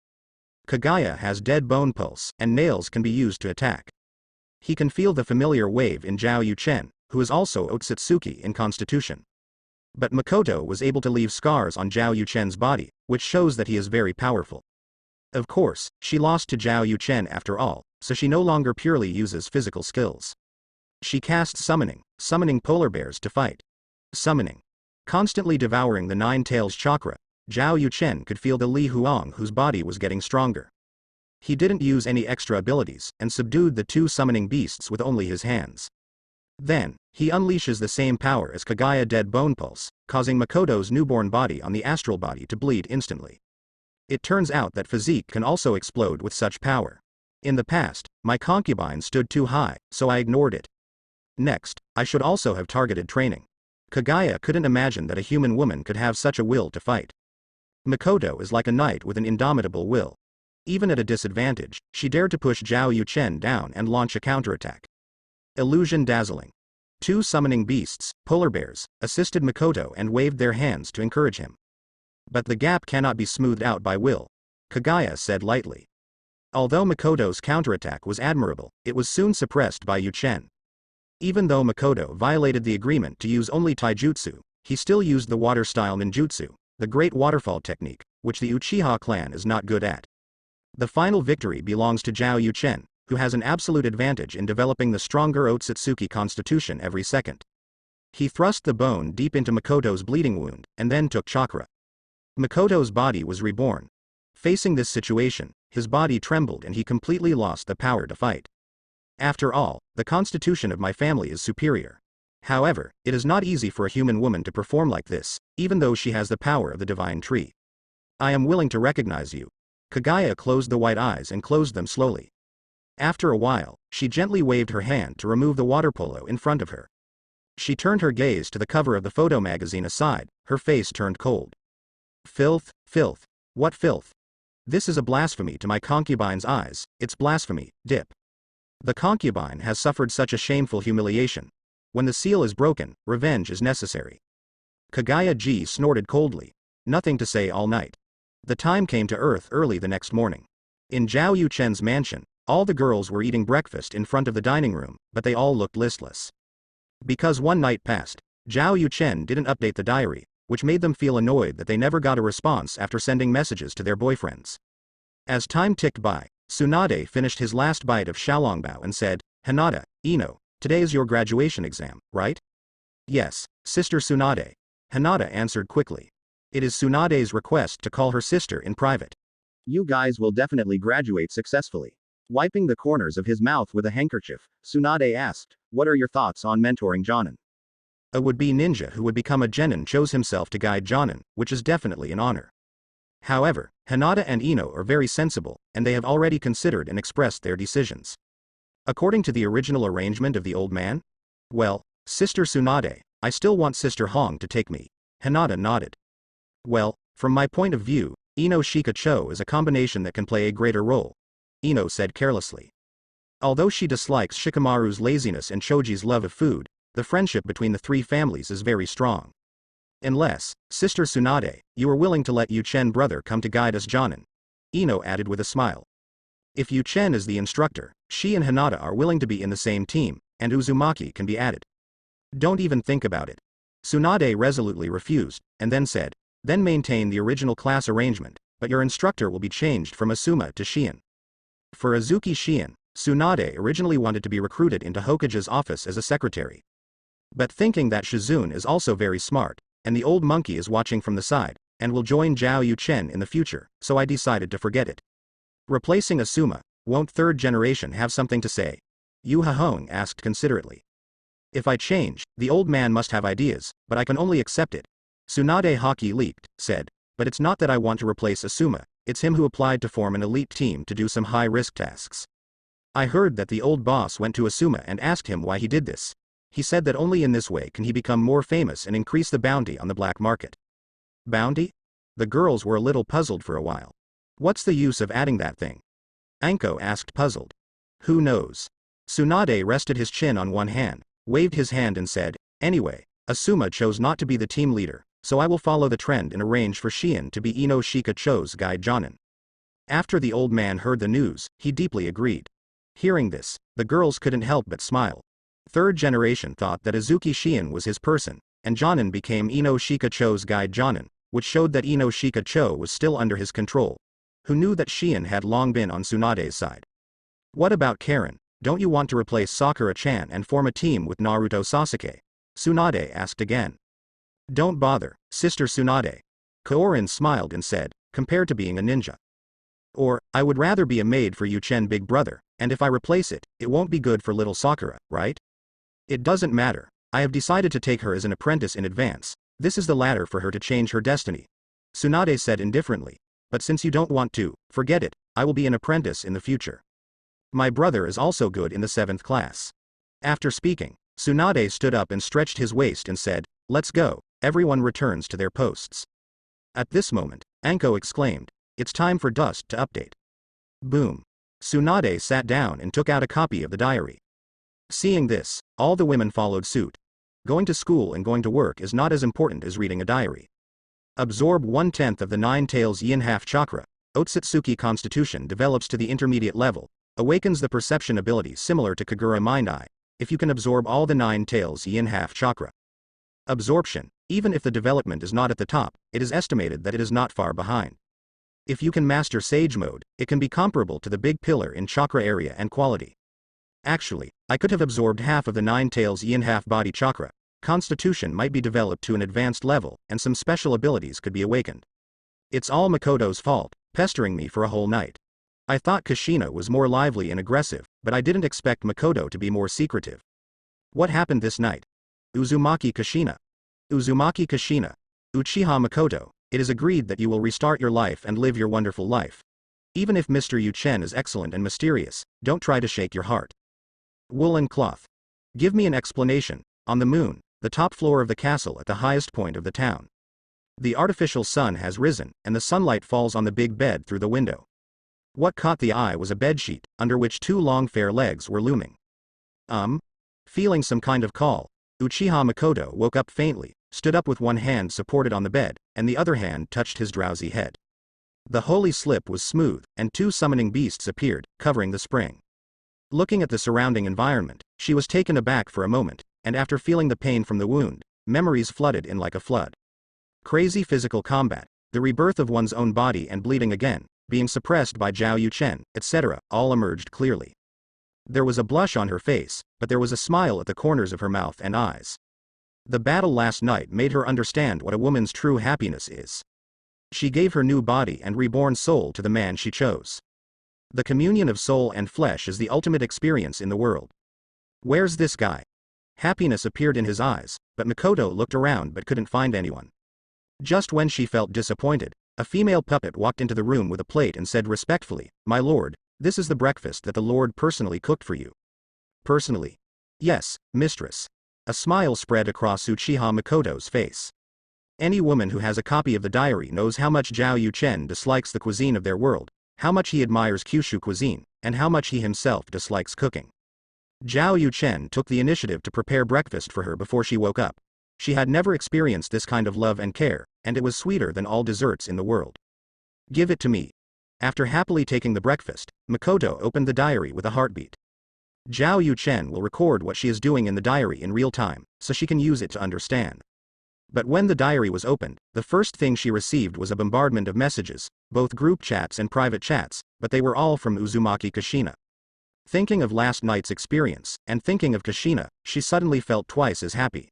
Kagaya has dead bone pulse, and nails can be used to attack. He can feel the familiar wave in Zhao Yuchen, who is also Otsutsuki in constitution. But Makoto was able to leave scars on Zhao Yuchen's body, which shows that he is very powerful. Of course, she lost to Zhao Yuchen after all, so she no longer purely uses physical skills. She casts summoning polar bears to fight. Summoning. Constantly devouring the Nine Tails chakra, Zhao Yuchen could feel the Li Huang whose body was getting stronger. He didn't use any extra abilities and subdued the two summoning beasts with only his hands. Then, he unleashes the same power as Kagaya Dead Bone Pulse, causing Makoto's newborn body on the astral body to bleed instantly. It turns out that physique can also explode with such power. In the past, my concubine stood too high, so I ignored it. Next, I should also have targeted training. Kagaya couldn't imagine that a human woman could have such a will to fight. Makoto is like a knight with an indomitable will. Even at a disadvantage, she dared to push Zhao Yuchen down and launch a counterattack. Illusion dazzling. Two summoning beasts, polar bears, assisted Makoto and waved their hands to encourage him. But the gap cannot be smoothed out by will, Kagaya said lightly. Although Makoto's counterattack was admirable, it was soon suppressed by Yuchen. Even though Makoto violated the agreement to use only taijutsu, he still used the water-style ninjutsu, the Great Waterfall technique, which the Uchiha clan is not good at. The final victory belongs to Zhao Yuchen, who has an absolute advantage in developing the stronger Otsutsuki constitution every second. He thrust the bone deep into Makoto's bleeding wound, and then took chakra. Makoto's body was reborn. Facing this situation, his body trembled and he completely lost the power to fight. After all, the constitution of my family is superior. However, it is not easy for a human woman to perform like this, even though she has the power of the divine tree. I am willing to recognize you. Kagaya closed the white eyes and closed them slowly. After a while, she gently waved her hand to remove the water polo in front of her. She turned her gaze to the cover of the photo magazine aside, her face turned cold. Filth, filth. What filth? This is a blasphemy to my concubine's eyes, it's blasphemy, dip. The concubine has suffered such a shameful humiliation. When the seal is broken, revenge is necessary. Kagaya snorted coldly. Nothing to say all night. The time came to Earth early the next morning. In Zhao Yuchen's mansion, all the girls were eating breakfast in front of the dining room, but they all looked listless. Because one night passed, Zhao Yuchen didn't update the diary, which made them feel annoyed that they never got a response after sending messages to their boyfriends. As time ticked by, Tsunade finished his last bite of xiaolongbao and said, Hinata, Ino, today is your graduation exam, right? Yes, Sister Tsunade. Hinata answered quickly. It is Tsunade's request to call her sister in private. You guys will definitely graduate successfully. Wiping the corners of his mouth with a handkerchief, Tsunade asked, what are your thoughts on mentoring Jonin? A would-be ninja who would become a genin chose himself to guide Jonin, which is definitely an honor. However, Hinata and Ino are very sensible, and they have already considered and expressed their decisions. According to the original arrangement of the old man? Well, Sister Tsunade, I still want Sister Hong to take me. Hinata nodded. Well, from my point of view, Ino Shikacho is a combination that can play a greater role, Ino said carelessly. Although she dislikes Shikamaru's laziness and Choji's love of food, the friendship between the three families is very strong. Unless, Sister Tsunade, you are willing to let Yuchen brother come to guide us Jonin, Ino added with a smile. If Yuchen is the instructor, she and Hinata are willing to be in the same team, and Uzumaki can be added. Don't even think about it. Tsunade resolutely refused, and then said, then maintain the original class arrangement, but your instructor will be changed from Asuma to Shien. For Azuki Shien, Tsunade originally wanted to be recruited into Hokage's office as a secretary. But thinking that Shizune is also very smart, and the old monkey is watching from the side, and will join Zhao Yuchen in the future, so I decided to forget it. Replacing Asuma, won't third generation have something to say? Yu Hahong asked considerately. If I change, the old man must have ideas, but I can only accept it. Tsunade Haki leaked, said, but it's not that I want to replace Asuma, it's him who applied to form an elite team to do some high-risk tasks. I heard that the old boss went to Asuma and asked him why he did this. He said that only in this way can he become more famous and increase the bounty on the black market. Bounty? The girls were a little puzzled for a while. What's the use of adding that thing? Anko asked puzzled. Who knows? Tsunade rested his chin on one hand, waved his hand and said, anyway, Asuma chose not to be the team leader, so I will follow the trend and arrange for Shien to be Ino Shikacho's guide Jonin. After the old man heard the news, he deeply agreed. Hearing this, the girls couldn't help but smile. Third generation thought that Azuki Shion was his person, and Jonin became Ino Shika Cho's guide Jonin, which showed that Ino Shika Cho was still under his control. Who knew that Shion had long been on Tsunade's side? What about Karen? Don't you want to replace Sakura-chan and form a team with Naruto Sasuke? Tsunade asked again. Don't bother, Sister Tsunade. Kaorin smiled and said, compared to being a ninja. Or, I would rather be a maid for Yuchen big brother, and if I replace it, it won't be good for little Sakura, right? It doesn't matter. I have decided to take her as an apprentice in advance. This is the ladder for her to change her destiny. Tsunade said indifferently. But since you don't want to, forget it, I will be an apprentice in the future. My brother is also good in the 7th class. After speaking, Tsunade stood up and stretched his waist and said, let's go. Everyone returns to their posts. At this moment, Anko exclaimed, it's time for Dust to update. Boom. Tsunade sat down and took out a copy of the diary. Seeing this, all the women followed suit. Going to school and going to work is not as important as reading a diary. Absorb 1/10 of the 9 tails yin half chakra. Otsutsuki constitution develops to the intermediate level, awakens the perception ability similar to Kagura Mind Eye, if you can absorb all the 9 tails yin half chakra. Absorption, even if the development is not at the top, it is estimated that it is not far behind. If you can master Sage Mode, it can be comparable to the big pillar in chakra area and quality. Actually, I could have absorbed half of the 9 tails yin half body chakra. Constitution might be developed to an advanced level, and some special abilities could be awakened. It's all Makoto's fault, pestering me for a whole night. I thought Kushina was more lively and aggressive, but I didn't expect Makoto to be more secretive. What happened this night? Uzumaki Kushina. Uzumaki Kushina. Uchiha Makoto, it is agreed that you will restart your life and live your wonderful life. Even if Mr. Yuchen is excellent and mysterious, don't try to shake your heart. Woolen cloth. Give me an explanation. On the moon, the top floor of the castle at the highest point of the town. The artificial sun has risen, and the sunlight falls on the big bed through the window. What caught the eye was a bedsheet, under which 2 long fair legs were looming. Feeling some kind of call, Uchiha Makoto woke up faintly, stood up with one hand supported on the bed, and the other hand touched his drowsy head. The holy slip was smooth, and 2 summoning beasts appeared, covering the spring. Looking at the surrounding environment, she was taken aback for a moment, and after feeling the pain from the wound, memories flooded in like a flood. Crazy physical combat, the rebirth of one's own body and bleeding again, being suppressed by Zhao Yuchen, etc., all emerged clearly. There was a blush on her face, but there was a smile at the corners of her mouth and eyes. The battle last night made her understand what a woman's true happiness is. She gave her new body and reborn soul to the man she chose. The communion of soul and flesh is the ultimate experience in the world. Where's this guy? Happiness appeared in his eyes, but Makoto looked around but couldn't find anyone. Just when she felt disappointed, a female puppet walked into the room with a plate and said respectfully, "My lord, this is the breakfast that the lord personally cooked for you." Personally? Yes, mistress. A smile spread across Uchiha Makoto's face. Any woman who has a copy of the diary knows how much Zhao Yuchen dislikes the cuisine of their world, how much he admires Kyushu cuisine, and how much he himself dislikes cooking. Zhao Yuchen took the initiative to prepare breakfast for her before she woke up. She had never experienced this kind of love and care, and it was sweeter than all desserts in the world. Give it to me. After happily taking the breakfast, Makoto opened the diary with a heartbeat. Zhao Yuchen will record what she is doing in the diary in real time, so she can use it to understand. But when the diary was opened, the first thing she received was a bombardment of messages, both group chats and private chats, but they were all from Uzumaki Kushina. Thinking of last night's experience, and thinking of Kushina, she suddenly felt twice as happy.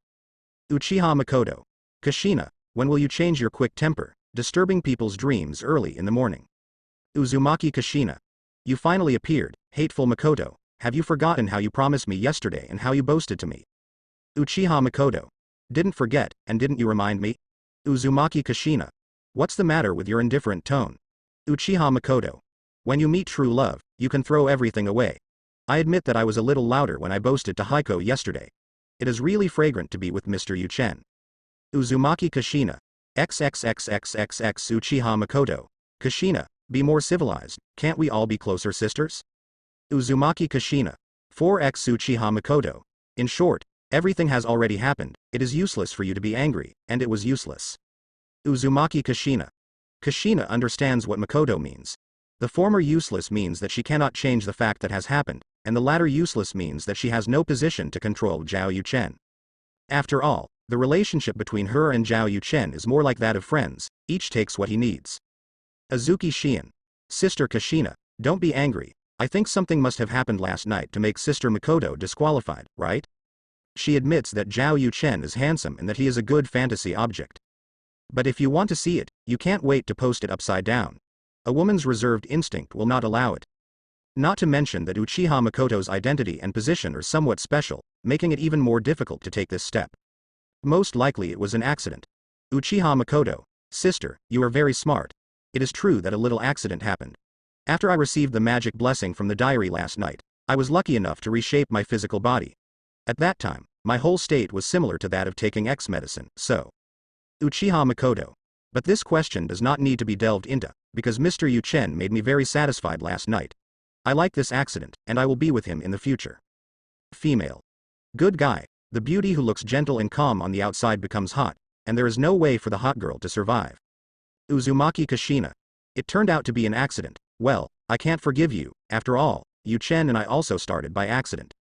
Uchiha Makoto. Kushina, when will you change your quick temper, disturbing people's dreams early in the morning? Uzumaki Kushina. You finally appeared, hateful Makoto. Have you forgotten how you promised me yesterday and how you boasted to me? Uchiha Makoto. Didn't forget, and didn't you remind me? Uzumaki Kushina. What's the matter with your indifferent tone? Uchiha Makoto. When you meet true love, you can throw everything away. I admit that I was a little louder when I boasted to Heiko yesterday. It is really fragrant to be with Mr. Yuchen. Uzumaki Kushina. XXXXXX Uchiha Makoto. Kushina, be more civilized, can't we all be closer sisters? Uzumaki Kushina. 4x Uchiha Makoto. In short, everything has already happened, it is useless for you to be angry, and it was useless. Uzumaki Kushina. Kushina understands what Makoto means. The former useless means that she cannot change the fact that has happened, and the latter useless means that she has no position to control Zhao Yuchen. After all, the relationship between her and Zhao Yuchen is more like that of friends, each takes what he needs. Azuki Shion. Sister Kushina, don't be angry, I think something must have happened last night to make Sister Makoto disqualified, right? She admits that Zhao Yuchen is handsome and that he is a good fantasy object. But if you want to see it, you can't wait to post it upside down. A woman's reserved instinct will not allow it. Not to mention that Uchiha Makoto's identity and position are somewhat special, making it even more difficult to take this step. Most likely it was an accident. Uchiha Makoto, sister, you are very smart. It is true that a little accident happened. After I received the magic blessing from the diary last night, I was lucky enough to reshape my physical body. At that time, my whole state was similar to that of taking X medicine, so. Uchiha Makoto. But this question does not need to be delved into, because Mr. Yuchen made me very satisfied last night. I like this accident, and I will be with him in the future. Female. Good guy, the beauty who looks gentle and calm on the outside becomes hot, and there is no way for the hot girl to survive. Uzumaki Kushina. It turned out to be an accident. Well, I can't forgive you, after all, Yuchen and I also started by accident.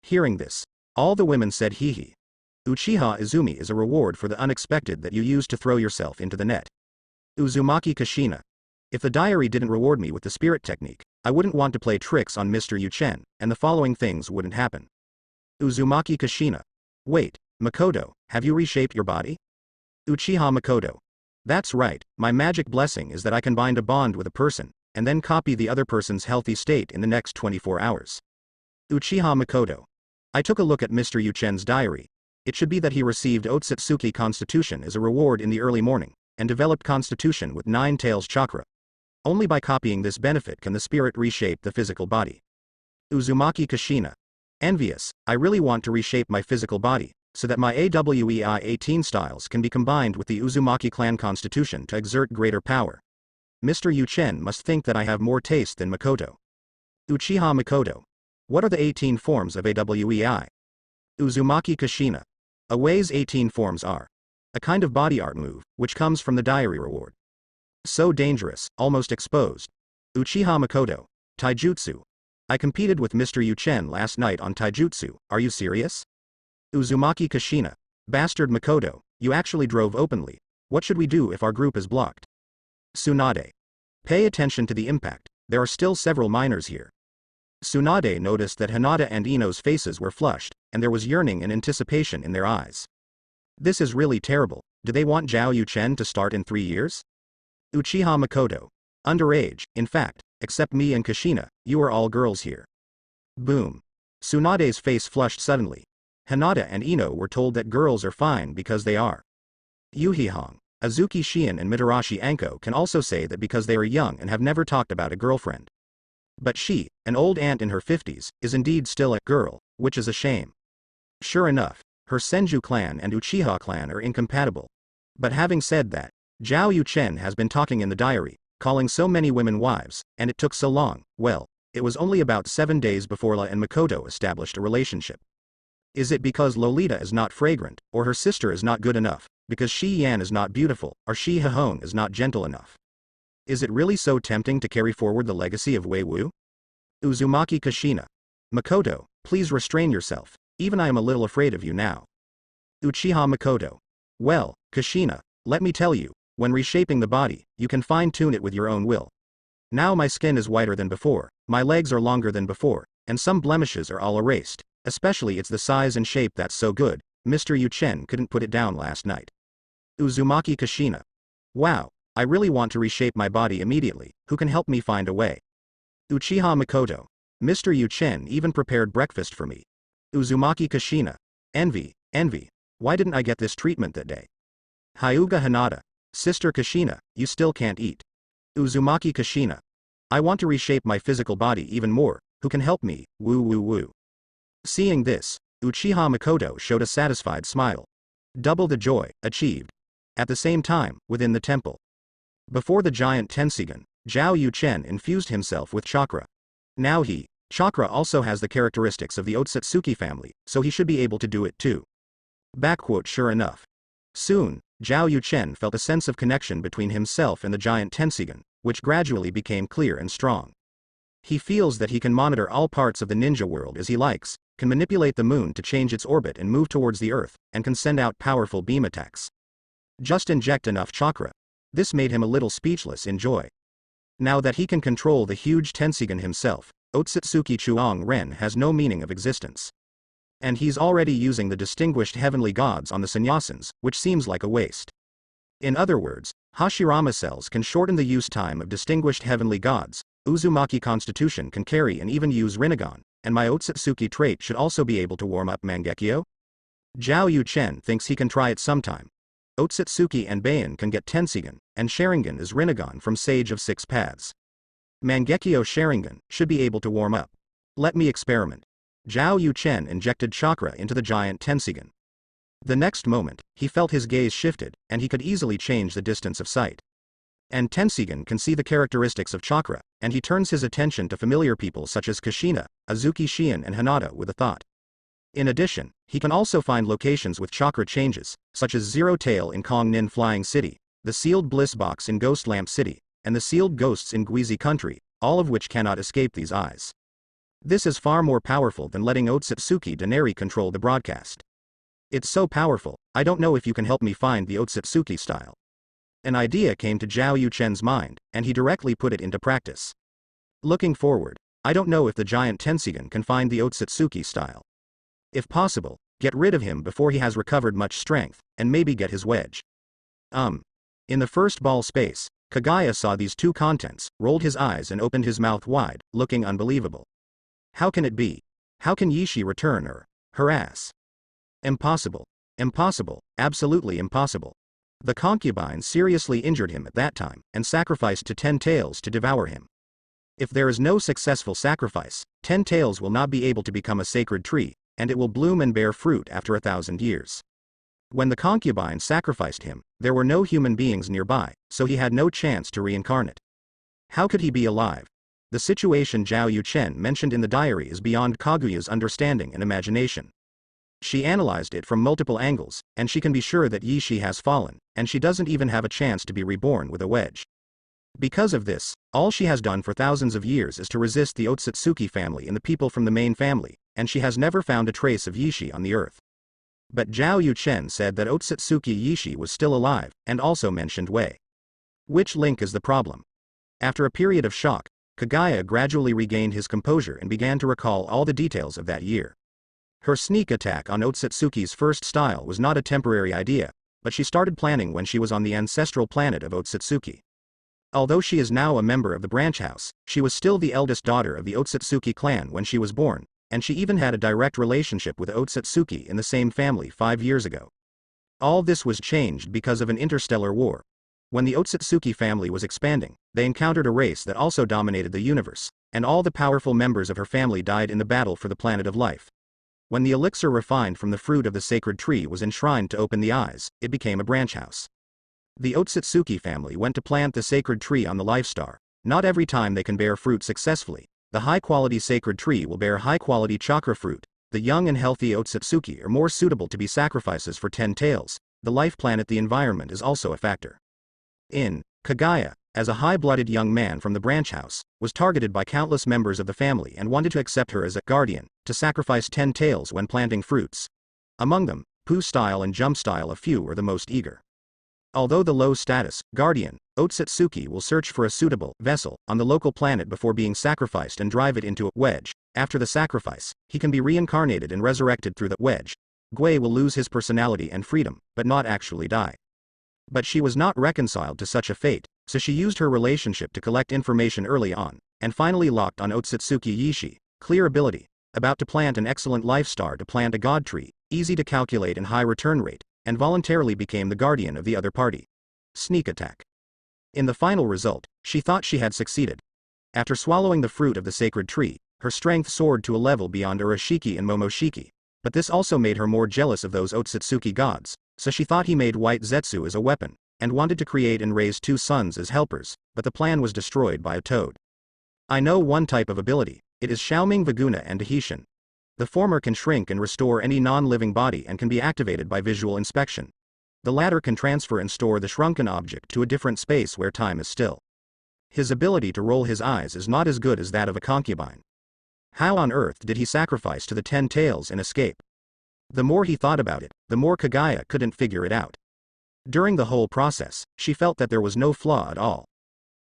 Hearing this, all the women said hee hee. Uchiha Izumi is a reward for the unexpected that you used to throw yourself into the net. Uzumaki Kushina. If the diary didn't reward me with the spirit technique, I wouldn't want to play tricks on Mr. Yuchen, and the following things wouldn't happen. Uzumaki Kushina. Wait, Makoto, have you reshaped your body? Uchiha Makoto. That's right, my magic blessing is that I can bind a bond with a person, and then copy the other person's healthy state in the next 24 hours. Uchiha Makoto. I took a look at Mr. Yuchen's diary. It should be that he received Otsutsuki Constitution as a reward in the early morning, and developed Constitution with 9 tails chakra. Only by copying this benefit can the spirit reshape the physical body. Uzumaki Kushina. Envious, I really want to reshape my physical body, so that my AWEI 18 styles can be combined with the Uzumaki clan constitution to exert greater power. Mr. Yuchen must think that I have more taste than Makoto. Uchiha Makoto. What are the 18 forms of AWEI? Uzumaki Kushina. Awei's 18 forms are a kind of body art move, which comes from the diary reward. So dangerous, almost exposed. Uchiha Makoto. Taijutsu. I competed with Mr. Yuchen last night on Taijutsu, are you serious? Uzumaki Kushina. Bastard Makoto, you actually drove openly. What should we do if our group is blocked? Tsunade. Pay attention to the impact, there are still several minors here. Tsunade noticed that Hinata and Ino's faces were flushed, and there was yearning and anticipation in their eyes. This is really terrible, do they want Zhao Yuchen to start in 3 years? Uchiha Makoto. Underage, in fact, except me and Kushina, you are all girls here. Boom. Tsunade's face flushed suddenly. Hinata and Ino were told that girls are fine because they are. Yuhihong, Azuki Shion and Mitarashi Anko can also say that because they are young and have never talked about a girlfriend. But she, an old aunt in her 50s, is indeed still a girl, which is a shame. Sure enough, her Senju clan and Uchiha clan are incompatible. But having said that, Zhao Yuchen has been talking in the diary, calling so many women wives, and it took so long, well, it was only about 7 days before La and Makoto established a relationship. Is it because Lolita is not fragrant, or her sister is not good enough, because Shi Yan is not beautiful, or Shi Hahong is not gentle enough? Is it really so tempting to carry forward the legacy of Wei Wu? Uzumaki Kushina. Makoto, please restrain yourself, even I am a little afraid of you now. Uchiha Makoto. Well, Kushina, let me tell you, when reshaping the body, you can fine-tune it with your own will. Now my skin is whiter than before, my legs are longer than before, and some blemishes are all erased, especially it's the size and shape that's so good, Mr. Yuchen couldn't put it down last night. Uzumaki Kushina. Wow, I really want to reshape my body immediately, who can help me find a way? Uchiha Makoto. Mr. Yuchen even prepared breakfast for me. Uzumaki Kushina. Envy, envy, why didn't I get this treatment that day? Hyuga Hinata. Sister Kushina, you still can't eat. Uzumaki Kushina. I want to reshape my physical body even more, who can help me, woo woo woo. Seeing this, Uchiha Makoto showed a satisfied smile. Double the joy, achieved. At the same time, within the temple. Before the giant Tensigan, Zhao Yuchen infused himself with chakra. Now chakra also has the characteristics of the Otsutsuki family, so he should be able to do it too. Sure enough. Soon, Zhao Yuchen felt a sense of connection between himself and the giant Tensigan, which gradually became clear and strong. He feels that he can monitor all parts of the ninja world as he likes, can manipulate the moon to change its orbit and move towards the earth, and can send out powerful beam attacks. Just inject enough chakra. This made him a little speechless in joy. Now that he can control the huge Tensigan himself, Otsutsuki Chuang Ren has no meaning of existence. And he's already using the distinguished heavenly gods on the sannyasins, which seems like a waste. In other words, Hashirama cells can shorten the use time of distinguished heavenly gods, Uzumaki Constitution can carry and even use Rinnegan, and my Otsutsuki trait should also be able to warm up Mangekyo? Zhao Yuchen thinks he can try it sometime. Otsutsuki and Bayan can get Tensigan, and Sharingan is Rinnegan from Sage of Six Paths. Mangekyo Sharingan should be able to warm up. Let me experiment. Zhao Yuchen injected chakra into the giant Tensigan. The next moment, he felt his gaze shifted, and he could easily change the distance of sight. And Tensigan can see the characteristics of chakra, and he turns his attention to familiar people such as Kushina, Azuki Shion and Hinata with a thought. In addition, he can also find locations with chakra changes, such as Zero Tail in Kong Nin Flying City, the Sealed Bliss Box in Ghost Lamp City, and the Sealed Ghosts in Guizi Country, all of which cannot escape these eyes. This is far more powerful than letting Otsutsuki Denari control the broadcast. It's so powerful, I don't know if you can help me find the Otsutsuki style. An idea came to Zhao Yuchen's mind, and he directly put it into practice. Looking forward, I don't know if the giant Tensigan can find the Otsutsuki style. If possible, get rid of him before he has recovered much strength, and maybe get his wedge. In the first ball space, Kagaya saw these two contents, rolled his eyes and opened his mouth wide, looking unbelievable. How can it be? How can Yishi return her ass? Impossible. Impossible, absolutely impossible. The concubine seriously injured him at that time, and sacrificed to 10 tails to devour him. If there is no successful sacrifice, 10 tails will not be able to become a sacred tree, and it will bloom and bear fruit after 1,000 years. When the concubine sacrificed him, there were no human beings nearby, so he had no chance to reincarnate. How could he be alive? The situation Zhao Yuchen mentioned in the diary is beyond Kaguya's understanding and imagination. She analyzed it from multiple angles, and she can be sure that Yishi has fallen, and she doesn't even have a chance to be reborn with a wedge. Because of this, all she has done for thousands of years is to resist the Otsutsuki family and the people from the main family, and she has never found a trace of Yishi on the earth. But Zhao Yuchen said that Otsutsuki Yishi was still alive, and also mentioned Wei. Which link is the problem? After a period of shock, Kagaya gradually regained his composure and began to recall all the details of that year. Her sneak attack on Otsutsuki's first style was not a temporary idea, but she started planning when she was on the ancestral planet of Otsutsuki. Although she is now a member of the branch house, she was still the eldest daughter of the Otsutsuki clan when she was born, and she even had a direct relationship with Otsutsuki in the same family 5 years ago. All this was changed because of an interstellar war. When the Otsutsuki family was expanding, they encountered a race that also dominated the universe, and all the powerful members of her family died in the battle for the planet of life. When the elixir refined from the fruit of the sacred tree was enshrined to open the eyes, it became a branch house. The Otsutsuki family went to plant the sacred tree on the life star. Not every time they can bear fruit successfully. The high-quality sacred tree will bear high-quality chakra fruit. The young and healthy Otsutsuki are more suitable to be sacrifices for 10 tails. The life planet, the environment is also a factor. Kagaya, as a high-blooded young man from the branch house, was targeted by countless members of the family and wanted to accept her as a guardian, to sacrifice 10 tails when planting fruits. Among them, Pooh Style and Jump Style, a few are the most eager. Although the low status, guardian, Otsutsuki will search for a suitable vessel on the local planet before being sacrificed and drive it into a wedge. After the sacrifice, he can be reincarnated and resurrected through the wedge. Gui will lose his personality and freedom, but not actually die. But she was not reconciled to such a fate, so she used her relationship to collect information early on, and finally locked on Otsutsuki Yishi. Clear ability, about to plant an excellent life star to plant a god tree, easy to calculate and high return rate, and voluntarily became the guardian of the other party. Sneak attack. In the final result, she thought she had succeeded. After swallowing the fruit of the sacred tree, her strength soared to a level beyond Urashiki and Momoshiki, but this also made her more jealous of those Otsutsuki gods, so she thought he made white Zetsu as a weapon, and wanted to create and raise 2 sons as helpers, but the plan was destroyed by a toad. I know one type of ability, it is Xiaoming Viguna and Dahishin. The former can shrink and restore any non-living body and can be activated by visual inspection. The latter can transfer and store the shrunken object to a different space where time is still. His ability to roll his eyes is not as good as that of a concubine. How on earth did he sacrifice to the 10 tails and escape? The more he thought about it, the more Kaguya couldn't figure it out. During the whole process, she felt that there was no flaw at all.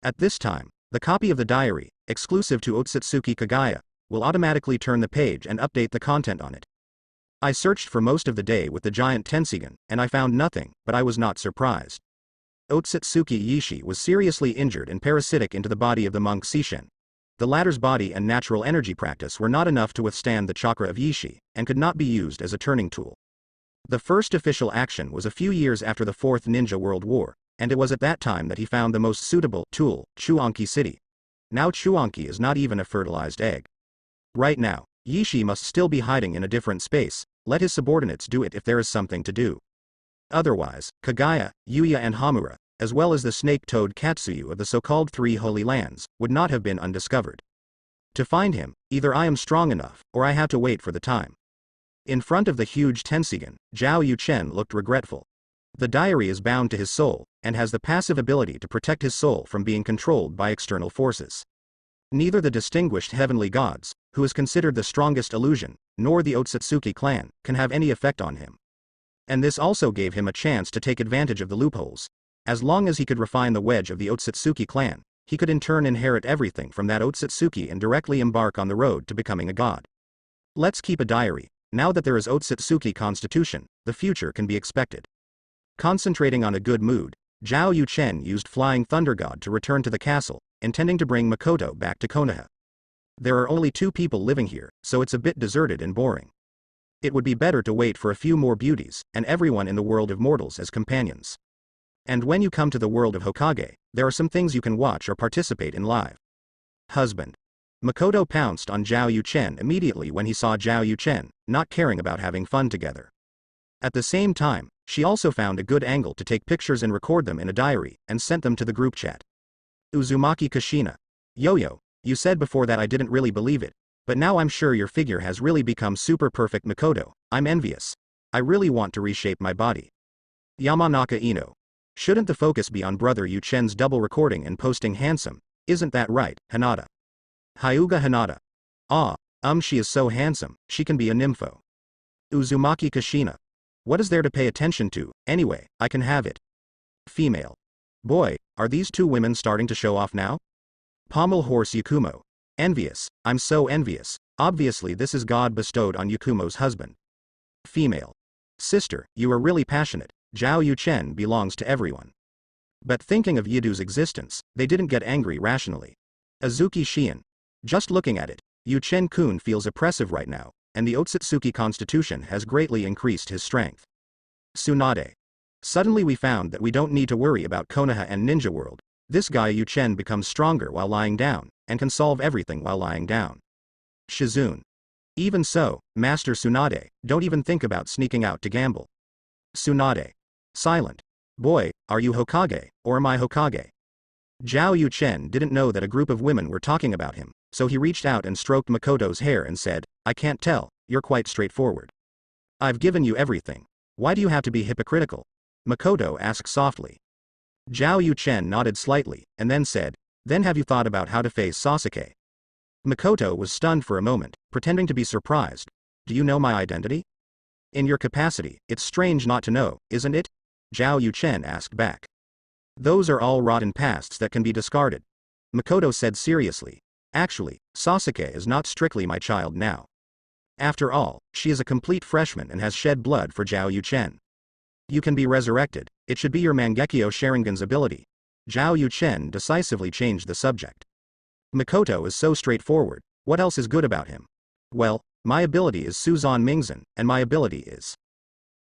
At this time, the copy of the diary, exclusive to Otsutsuki Kaguya, will automatically turn the page and update the content on it. I searched for most of the day with the giant Tensigan, and I found nothing, but I was not surprised. Otsutsuki Yishi was seriously injured and parasitic into the body of the monk Sishin. The latter's body and natural energy practice were not enough to withstand the chakra of Yishi, and could not be used as a turning tool. The first official action was a few years after the Fourth Ninja World War, and it was at that time that he found the most suitable tool, Chuanki City. Now Chuanki is not even a fertilized egg. Right now, Yishi must still be hiding in a different space. Let his subordinates do it if there is something to do. Otherwise, Kaguya, Yuya and Hamura, as well as the snake-toed Katsuyu of the so-called Three Holy Lands, would not have been undiscovered. To find him, either I am strong enough, or I have to wait for the time. In front of the huge Tensigan, Zhao Yuchen looked regretful. The diary is bound to his soul, and has the passive ability to protect his soul from being controlled by external forces. Neither the distinguished heavenly gods, who is considered the strongest illusion, nor the Otsutsuki clan, can have any effect on him. And this also gave him a chance to take advantage of the loopholes. As long as he could refine the wedge of the Otsutsuki clan, he could in turn inherit everything from that Otsutsuki and directly embark on the road to becoming a god. Let's keep a diary. Now that there is Otsutsuki constitution, the future can be expected. Concentrating on a good mood, Zhao Yuchen used Flying Thunder God to return to the castle, intending to bring Makoto back to Konoha. There are only 2 people living here, so it's a bit deserted and boring. It would be better to wait for a few more beauties, and everyone in the world of mortals as companions. And when you come to the world of Hokage, there are some things you can watch or participate in live. Husband. Makoto pounced on Zhao Yuchen immediately when he saw Zhao Yuchen, not caring about having fun together. At the same time, she also found a good angle to take pictures and record them in a diary, and sent them to the group chat. Uzumaki Kushina. Yo-yo, you said before that I didn't really believe it, but now I'm sure your figure has really become super perfect. Makoto, I'm envious. I really want to reshape my body. Yamanaka Ino. Shouldn't the focus be on brother Yuchen's double recording and posting handsome? Isn't that right, Hinata? Hyuga Hinata. She is so handsome, she can be a nympho. Uzumaki Kushina. What is there to pay attention to, anyway, I can have it. Female. Boy, are these 2 women starting to show off now? Pommel Horse Yakumo. Envious, I'm so envious, obviously this is God bestowed on Yakumo's husband. Female. Sister, you are really passionate, Zhao Yuchen belongs to everyone. But thinking of Yidu's existence, they didn't get angry rationally. Azuki Shion. Just looking at it, Yuchen-kun feels oppressive right now, and the Otsutsuki constitution has greatly increased his strength. Tsunade. Suddenly we found that we don't need to worry about Konoha and Ninja World. This guy Yuchen becomes stronger while lying down, and can solve everything while lying down. Shizune. Even so, Master Tsunade, don't even think about sneaking out to gamble. Tsunade. Silent. Boy, are you Hokage, or am I Hokage? Zhao Yuchen didn't know that a group of women were talking about him, so he reached out and stroked Makoto's hair and said, I can't tell, you're quite straightforward. I've given you everything. Why do you have to be hypocritical? Makoto asked softly. Zhao Yuchen nodded slightly, and then said, then have you thought about how to face Sasuke? Makoto was stunned for a moment, pretending to be surprised. Do you know my identity? In your capacity, it's strange not to know, isn't it? Zhao Yuchen asked back. Those are all rotten pasts that can be discarded. Makoto said seriously. Actually, Sasuke is not strictly my child now. After all, she is a complete freshman and has shed blood for Zhao Yuchen. You can be resurrected, it should be your Mangekyo Sharingan's ability. Zhao Yuchen decisively changed the subject. Makoto is so straightforward, what else is good about him? Well, my ability is Suzan Mingzan, and my ability is.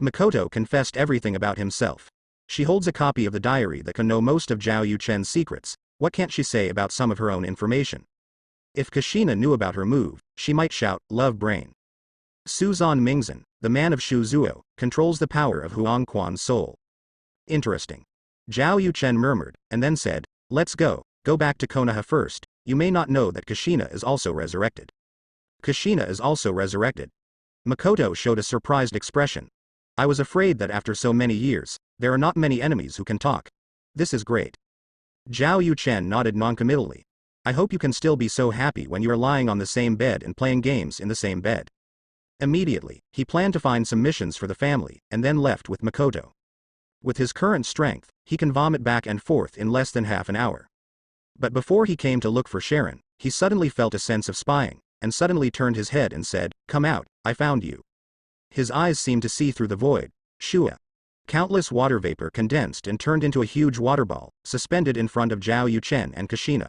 Makoto confessed everything about himself. She holds a copy of the diary that can know most of Zhao Yuchen's secrets, what can't she say about some of her own information? If Kushina knew about her move, she might shout, love brain. Suzan Mingzan, the man of Shuzuo, controls the power of Huang Quan's soul. Interesting. Zhao Yuchen murmured, and then said, let's go back to Konoha first, you may not know that Kushina is also resurrected. Kushina is also resurrected. Makoto showed a surprised expression. I was afraid that after so many years, there are not many enemies who can talk. This is great. Zhao Yuchen nodded noncommittally. I hope you can still be so happy when you are lying on the same bed and playing games in the same bed. Immediately, he planned to find some missions for the family, and then left with Makoto. With his current strength, he can vomit back and forth in less than half an hour. But before he came to look for Sharon, he suddenly felt a sense of spying, and suddenly turned his head and said, "Come out, I found you." His eyes seemed to see through the void. Shua. Countless water vapor condensed and turned into a huge water ball, suspended in front of Zhao Yuchen and Kushina.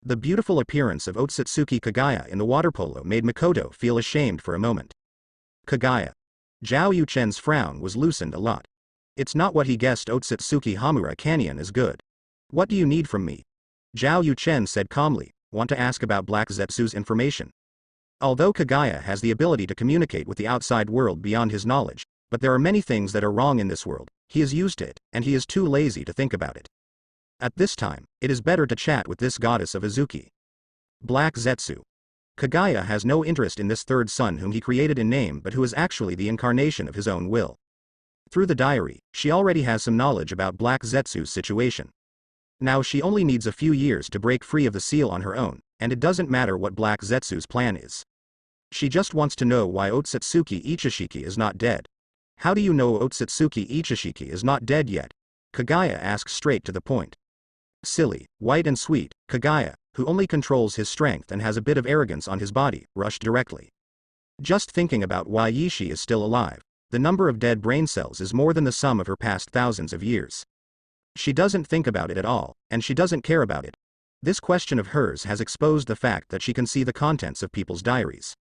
The beautiful appearance of Otsutsuki Kagaya in the water polo made Makoto feel ashamed for a moment. Kagaya. Zhao Yuchen's frown was loosened a lot. It's not what he guessed. Otsutsuki Hamura Canyon is good. What do you need from me? Zhao Yuchen said calmly, want to ask about Black Zetsu's information. Although Kagaya has the ability to communicate with the outside world beyond his knowledge, but there are many things that are wrong in this world, he has used it, and he is too lazy to think about it. At this time, it is better to chat with this goddess of Azuki. Black Zetsu. Kagaya has no interest in this third son whom he created in name but who is actually the incarnation of his own will. Through the diary, she already has some knowledge about Black Zetsu's situation. Now she only needs a few years to break free of the seal on her own, and it doesn't matter what Black Zetsu's plan is. She just wants to know why Otsutsuki Ichishiki is not dead. How do you know Otsutsuki Ichishiki is not dead yet? Kagaya asks straight to the point. Silly, white and sweet, Kagaya, who only controls his strength and has a bit of arrogance on his body, rushed directly. Just thinking about why Yishi is still alive, the number of dead brain cells is more than the sum of her past thousands of years. She doesn't think about it at all, and she doesn't care about it. This question of hers has exposed the fact that she can see the contents of people's diaries.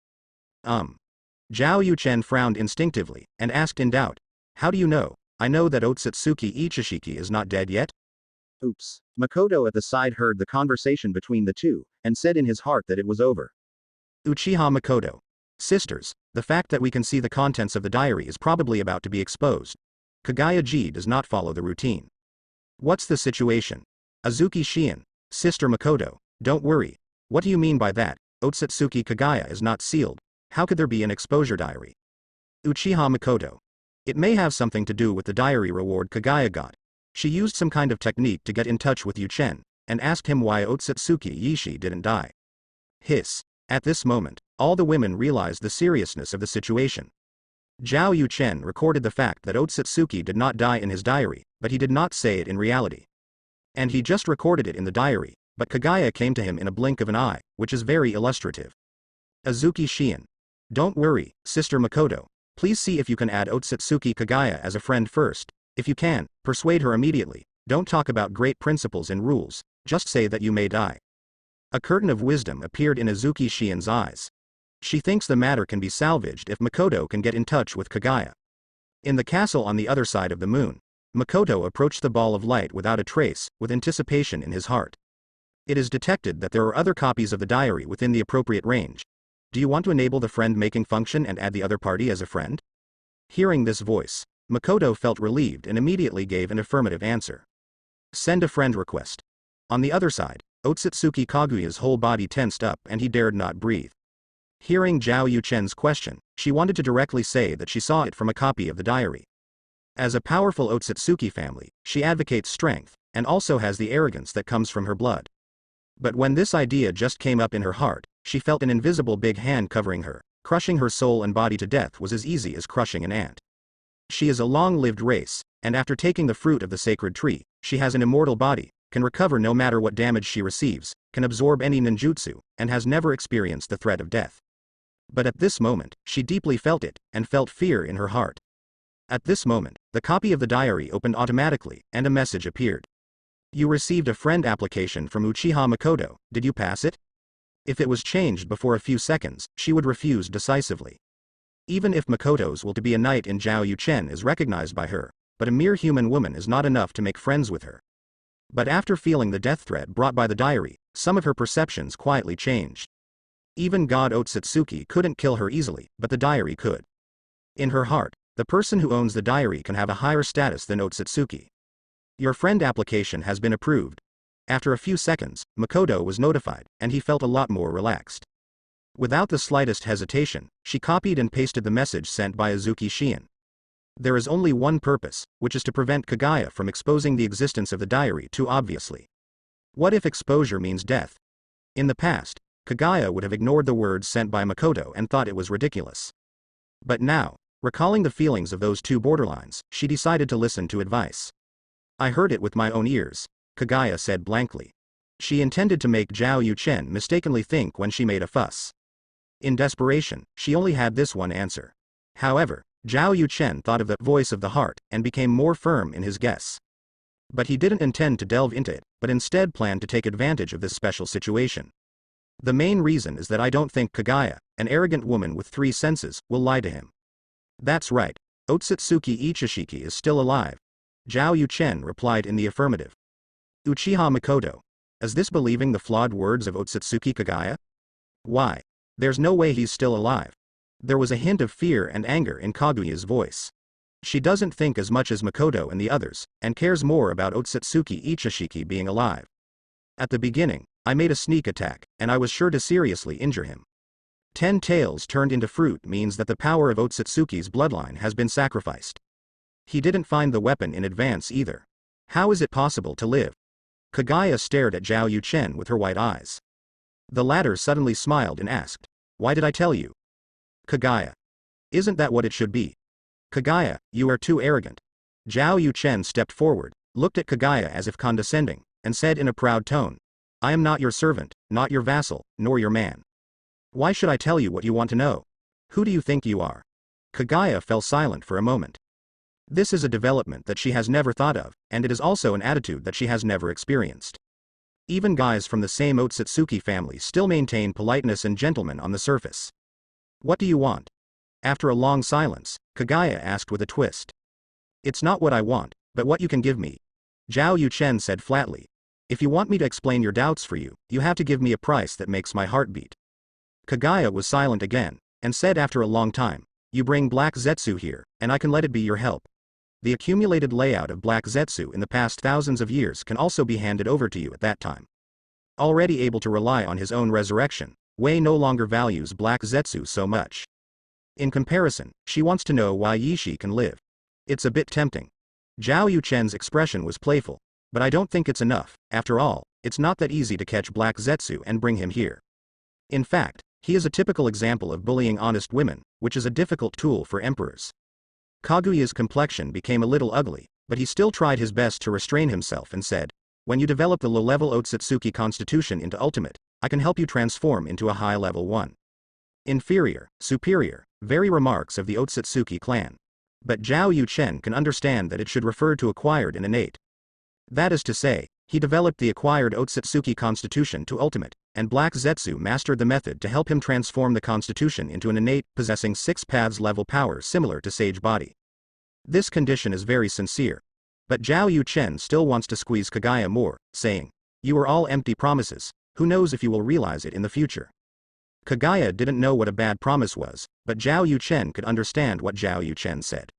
Zhao Yuchen frowned instinctively, and asked in doubt, how do you know? I know that Otsutsuki Ichishiki is not dead yet? Oops. Makoto at the side heard the conversation between the two, and said in his heart that it was over. Uchiha Makoto. Sisters, the fact that we can see the contents of the diary is probably about to be exposed. Kagaya-ji does not follow the routine. What's the situation? Azuki Shion. Sister Makoto, don't worry. What do you mean by that? Otsutsuki Kagaya is not sealed. How could there be an exposure diary? Uchiha Makoto. It may have something to do with the diary reward Kagaya got. She used some kind of technique to get in touch with Yuchen, and asked him why Otsutsuki Yishi didn't die. Hiss. At this moment, all the women realized the seriousness of the situation. Zhao Yuchen recorded the fact that Otsutsuki did not die in his diary, but he did not say it in reality. And he just recorded it in the diary, but Kagaya came to him in a blink of an eye, which is very illustrative. Azuki Shion. Don't worry, Sister Makoto. Please see if you can add Otsutsuki Kagaya as a friend first. If you can, persuade her immediately. Don't talk about great principles and rules, just say that you may die. A curtain of wisdom appeared in Azuki Shion's eyes. She thinks the matter can be salvaged if Makoto can get in touch with Kagaya. In the castle on the other side of the moon, Makoto approached the ball of light without a trace, with anticipation in his heart. It is detected that there are other copies of the diary within the appropriate range. Do you want to enable the friend-making function and add the other party as a friend? Hearing this voice, Makoto felt relieved and immediately gave an affirmative answer. Send a friend request. On the other side, Otsutsuki Kaguya's whole body tensed up and he dared not breathe. Hearing Zhao Yuchen's question, she wanted to directly say that she saw it from a copy of the diary. As a powerful Otsutsuki family, she advocates strength, and also has the arrogance that comes from her blood. But when this idea just came up in her heart, she felt an invisible big hand covering her. Crushing her soul and body to death was as easy as crushing an ant. She is a long-lived race, and after taking the fruit of the sacred tree, she has an immortal body, can recover no matter what damage she receives, can absorb any ninjutsu, and has never experienced the threat of death. But at this moment, she deeply felt it, and felt fear in her heart. At this moment, the copy of the diary opened automatically, and a message appeared. You received a friend application from Uchiha Makoto, did you pass it? If it was changed before a few seconds, she would refuse decisively. Even if Makoto's will to be a knight in Zhao Yuchen is recognized by her, but a mere human woman is not enough to make friends with her. But after feeling the death threat brought by the diary, some of her perceptions quietly changed. Even God Otsutsuki couldn't kill her easily, but the diary could. In her heart, the person who owns the diary can have a higher status than Otsutsuki. Your friend application has been approved. After a few seconds, Makoto was notified, and he felt a lot more relaxed. Without the slightest hesitation, she copied and pasted the message sent by Azuki Shion. There is only one purpose, which is to prevent Kagaya from exposing the existence of the diary too obviously. What if exposure means death? In the past, Kagaya would have ignored the words sent by Makoto and thought it was ridiculous. But now, recalling the feelings of those two borderlines, she decided to listen to advice. I heard it with my own ears, Kagaya said blankly. She intended to make Zhao Yuchen mistakenly think when she made a fuss. In desperation, she only had this one answer. However, Zhao Yuchen thought of the voice of the heart and became more firm in his guess. But he didn't intend to delve into it, but instead planned to take advantage of this special situation. The main reason is that I don't think Kagaya, an arrogant woman with 3 senses, will lie to him. That's right, Otsutsuki Ichishiki is still alive. Zhao Yuchen replied in the affirmative. Uchiha Makoto. Is this believing the flawed words of Otsutsuki Kagaya? Why? There's no way he's still alive. There was a hint of fear and anger in Kaguya's voice. She doesn't think as much as Makoto and the others, and cares more about Otsutsuki Ichishiki being alive. At the beginning, I made a sneak attack, and I was sure to seriously injure him. 10 tails turned into fruit means that the power of Otsutsuki's bloodline has been sacrificed. He didn't find the weapon in advance either. How is it possible to live? Kagaya stared at Zhao Yuchen with her white eyes. The latter suddenly smiled and asked, "Why did I tell you?" Kagaya. Isn't that what it should be? Kagaya, you are too arrogant. Zhao Yuchen stepped forward, looked at Kagaya as if condescending, and said in a proud tone, I am not your servant, not your vassal, nor your man. Why should I tell you what you want to know? Who do you think you are? Kagaya fell silent for a moment. This is a development that she has never thought of, and it is also an attitude that she has never experienced. Even guys from the same Otsutsuki family still maintain politeness and gentlemen on the surface. What do you want? After a long silence, Kagaya asked with a twist. It's not what I want, but what you can give me. Zhao Yuchen said flatly. If you want me to explain your doubts for you, you have to give me a price that makes my heart beat. Kagaya was silent again, and said after a long time, you bring Black Zetsu here, and I can let it be your help. The accumulated layout of Black Zetsu in the past thousands of years can also be handed over to you at that time. Already able to rely on his own resurrection, Wei no longer values Black Zetsu so much. In comparison, she wants to know why Yishi can live. It's a bit tempting. Zhao Yuchen's expression was playful. But I don't think it's enough. After all, it's not that easy to catch Black Zetsu and bring him here. In fact, he is a typical example of bullying honest women, which is a difficult tool for emperors. Kaguya's complexion became a little ugly, but he still tried his best to restrain himself and said, when you develop the low-level Otsutsuki constitution into ultimate, I can help you transform into a high-level one. Inferior, superior, very remarks of the Otsutsuki clan. But Zhao Yuchen can understand that it should refer to acquired and innate. That is to say, he developed the acquired Otsutsuki constitution to ultimate, and Black Zetsu mastered the method to help him transform the constitution into an innate, possessing 6 paths level power similar to Sage Body. This condition is very sincere. But Zhao Yuchen still wants to squeeze Kagaya more, saying, you are all empty promises, who knows if you will realize it in the future. Kagaya didn't know what a bad promise was, but Zhao Yuchen could understand what Zhao Yuchen said.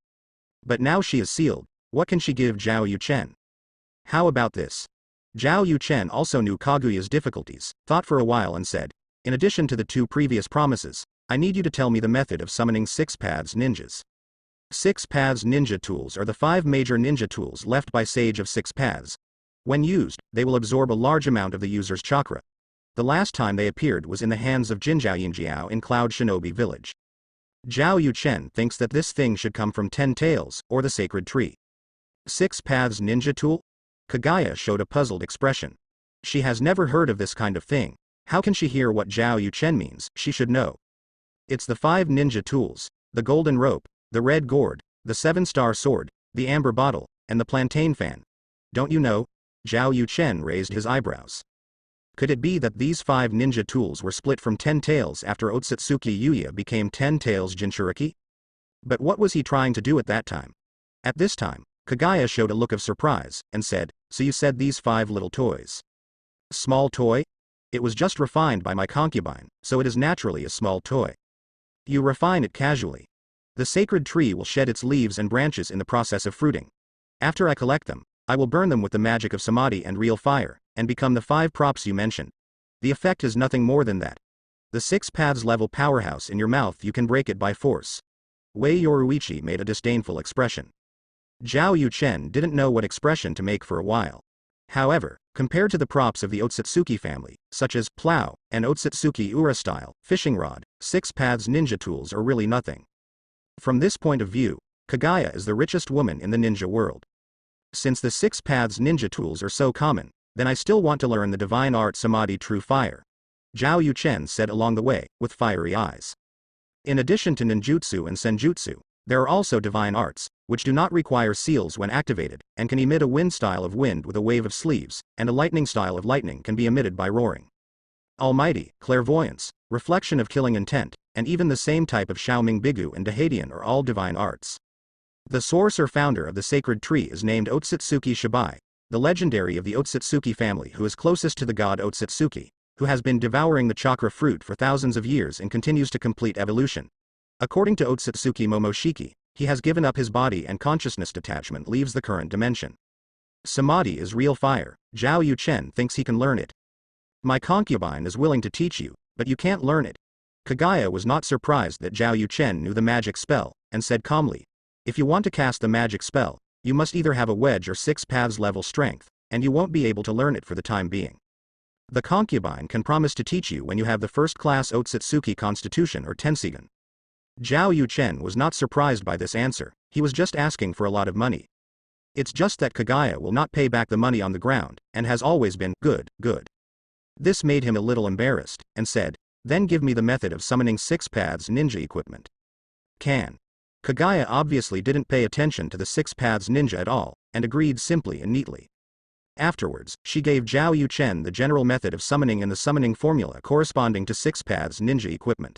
But now she is sealed, what can she give Zhao Yuchen? How about this? Zhao Yuchen also knew Kaguya's difficulties, thought for a while and said, in addition to the 2 previous promises, I need you to tell me the method of summoning 6 paths ninjas. 6 paths ninja tools are the 5 major ninja tools left by Sage of 6 paths. When used, they will absorb a large amount of the user's chakra. The last time they appeared was in the hands of Jinjiao Yinjiao in Cloud Shinobi Village. Zhao Yuchen thinks that this thing should come from 10 tails, or the sacred tree. 6 paths ninja tool? Kagaya showed a puzzled expression. She has never heard of this kind of thing. How can she hear what Zhao Yuchen means? She should know. It's the 5 ninja tools, the golden rope, the red gourd, the 7-star sword, the amber bottle, and the plantain fan. Don't you know? Zhao Yuchen raised his eyebrows. Could it be that these 5 ninja tools were split from 10 tails after Otsutsuki Yuya became 10 tails Jinchuriki? But what was he trying to do at that time? At this time, Kagaya showed a look of surprise, and said, so you said these 5 little toys. Small toy? It was just refined by my concubine, so it is naturally a small toy. You refine it casually. The sacred tree will shed its leaves and branches in the process of fruiting. After I collect them, I will burn them with the magic of samadhi and real fire, and become the 5 props you mentioned. The effect is nothing more than that. The 6 paths level powerhouse in your mouth, you can break it by force. Wei Yoruichi made a disdainful expression. Zhao Yuchen didn't know what expression to make for a while. However, compared to the props of the Otsutsuki family, such as plow and Otsutsuki Ura-style fishing rod, Six Paths ninja tools are really nothing. From this point of view, Kaguya is the richest woman in the ninja world. Since the Six Paths ninja tools are so common, then I still want to learn the divine art Samadhi True Fire, Zhao Yuchen said along the way, with fiery eyes. In addition to ninjutsu and senjutsu, there are also divine arts, which do not require seals when activated, and can emit a wind style of wind with a wave of sleeves, and a lightning style of lightning can be emitted by roaring. Almighty, clairvoyance, reflection of killing intent, and even the same type of Xiaoming Bigu and Dehadian are all divine arts. The source or founder of the sacred tree is named Otsutsuki Shibai, the legendary of the Otsutsuki family who is closest to the god Otsutsuki, who has been devouring the chakra fruit for thousands of years and continues to complete evolution. According to Otsutsuki Momoshiki, he has given up his body and consciousness detachment leaves the current dimension. Samadhi is real fire. Zhao Yuchen thinks he can learn it. My concubine is willing to teach you, but you can't learn it. Kaguya was not surprised that Zhao Yuchen knew the magic spell, and said calmly, if you want to cast the magic spell, you must either have a wedge or Six Paths level strength, and you won't be able to learn it for the time being. The concubine can promise to teach you when you have the first-class Otsutsuki constitution or Tensigan. Zhao Yuchen was not surprised by this answer, he was just asking for a lot of money. It's just that Kaguya will not pay back the money on the ground, and has always been good. This made him a little embarrassed, and said, then give me the method of summoning Six Paths ninja equipment. Can. Kaguya obviously didn't pay attention to the Six Paths ninja at all, and agreed simply and neatly. Afterwards, she gave Zhao Yuchen the general method of summoning and the summoning formula corresponding to Six Paths ninja equipment.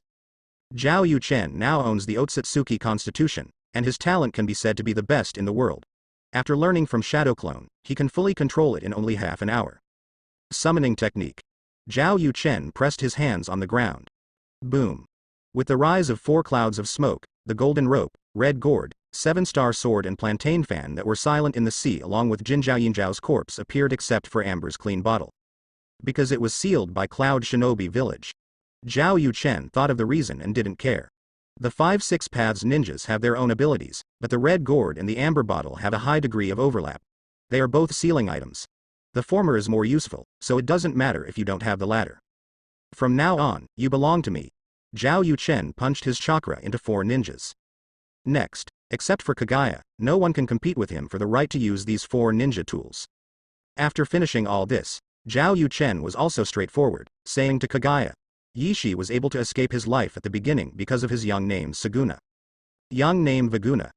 Zhao Yuchen now owns the Otsutsuki constitution, and his talent can be said to be the best in the world. After learning from Shadow Clone, he can fully control it in only half an hour. Summoning technique. Zhao Yuchen pressed his hands on the ground. Boom. With the rise of 4 clouds of smoke, the golden rope, red gourd, 7-star sword and plantain fan that were silent in the sea along with Jinzhao Yinzhao's corpse appeared except for Amber's clean bottle. Because it was sealed by Cloud Shinobi Village. Zhao Yuchen thought of the reason and didn't care. The 5 Six Paths ninjas have their own abilities, but the red gourd and the amber bottle have a high degree of overlap. They are both sealing items. The former is more useful, so it doesn't matter if you don't have the latter. From now on, you belong to me. Zhao Yuchen punched his chakra into 4 ninjas. Next, except for Kaguya, no one can compete with him for the right to use these 4 ninja tools. After finishing all this, Zhao Yuchen was also straightforward, saying to Kaguya, Yishi was able to escape his life at the beginning because of his young name Saguna. Young name Viguna.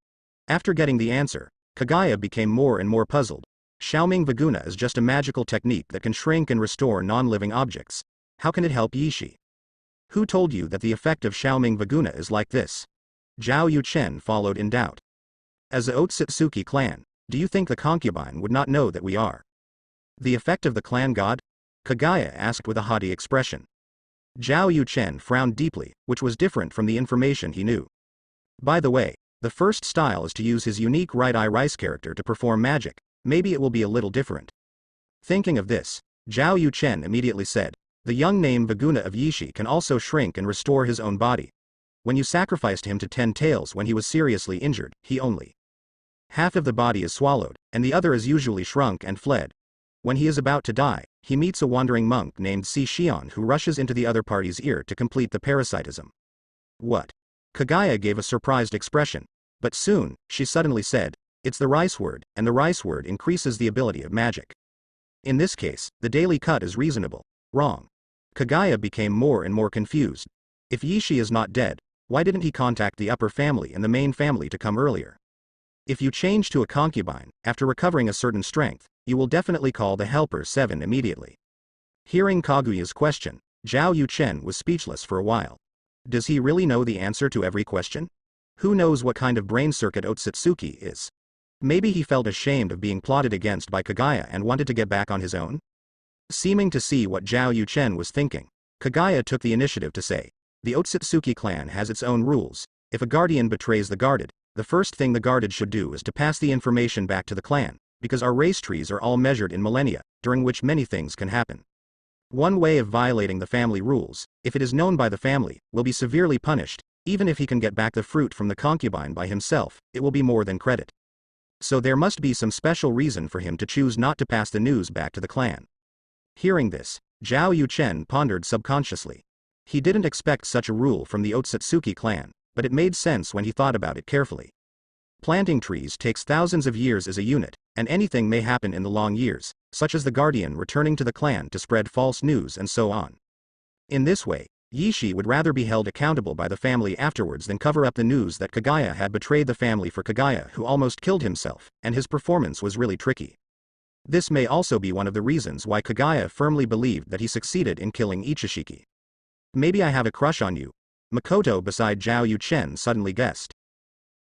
After getting the answer, Kaguya became more and more puzzled. Xiaoming Viguna is just a magical technique that can shrink and restore non-living objects. How can it help Yishi? Who told you that the effect of Xiaoming Viguna is like this? Zhao Yuchen followed in doubt. As a Otsutsuki clan, do you think the concubine would not know that we are? The effect of the clan god? Kaguya asked with a haughty expression. Zhao Yuchen frowned deeply, which was different from the information he knew. By the way, the first style is to use his unique right eye rice character to perform magic, maybe it will be a little different. Thinking of this, Zhao Yuchen immediately said, the young name Viguna of Yishi can also shrink and restore his own body. When you sacrificed him to 10 tails when he was seriously injured, he only half of the body is swallowed, and the other is usually shrunk and fled. When he is about to die, he meets a wandering monk named Si Xian who rushes into the other party's ear to complete the parasitism. What? Kaguya gave a surprised expression, but soon, she suddenly said, it's the rice word, and the rice word increases the ability of magic. In this case, the daily cut is reasonable. Wrong. Kaguya became more and more confused. If Yishi is not dead, why didn't he contact the upper family and the main family to come earlier? If you change to a concubine, after recovering a certain strength, you will definitely call the helper 7 immediately. Hearing Kaguya's question, Zhao Yuchen was speechless for a while. Does he really know the answer to every question? Who knows what kind of brain circuit Otsutsuki is? Maybe he felt ashamed of being plotted against by Kaguya and wanted to get back on his own? Seeming to see what Zhao Yuchen was thinking, Kaguya took the initiative to say, the Otsutsuki clan has its own rules. If a guardian betrays the guarded, the first thing the guarded should do is to pass the information back to the clan, because our race trees are all measured in millennia, during which many things can happen. One way of violating the family rules, if it is known by the family, will be severely punished. Even if he can get back the fruit from the concubine by himself, it will be more than credit. So there must be some special reason for him to choose not to pass the news back to the clan. Hearing this, Zhao Yuchen pondered subconsciously. He didn't expect such a rule from the Otsutsuki clan, but it made sense when he thought about it carefully. Planting trees takes thousands of years as a unit, and anything may happen in the long years, such as the guardian returning to the clan to spread false news and so on. In this way, Yishi would rather be held accountable by the family afterwards than cover up the news that Kagaya had betrayed the family for Kagaya, who almost killed himself, and his performance was really tricky. This may also be one of the reasons why Kagaya firmly believed that he succeeded in killing Ichishiki. Maybe I have a crush on you, Makoto beside Zhao Yuchen suddenly guessed.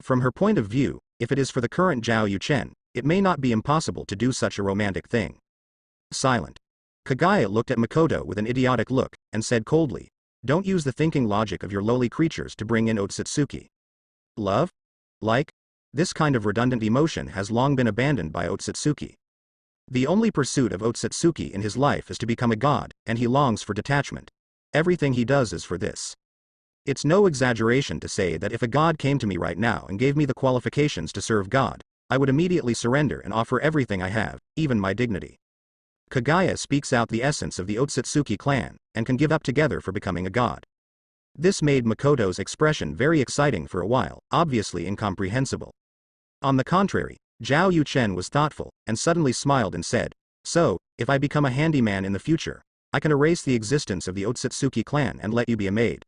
From her point of view, if it is for the current Zhao Yuchen, it may not be impossible to do such a romantic thing. Silent. Kagaya looked at Makoto with an idiotic look, and said coldly, "Don't use the thinking logic of your lowly creatures to bring in Otsutsuki. Love? Like? This kind of redundant emotion has long been abandoned by Otsutsuki. The only pursuit of Otsutsuki in his life is to become a god, and he longs for detachment. Everything he does is for this. It's no exaggeration to say that if a god came to me right now and gave me the qualifications to serve God, I would immediately surrender and offer everything I have, even my dignity." Kagaya speaks out the essence of the Otsutsuki clan, and can give up together for becoming a god. This made Makoto's expression very exciting for a while, obviously incomprehensible. On the contrary, Zhao Yuchen was thoughtful, and suddenly smiled and said, "So, if I become a handyman in the future, I can erase the existence of the Otsutsuki clan and let you be a maid."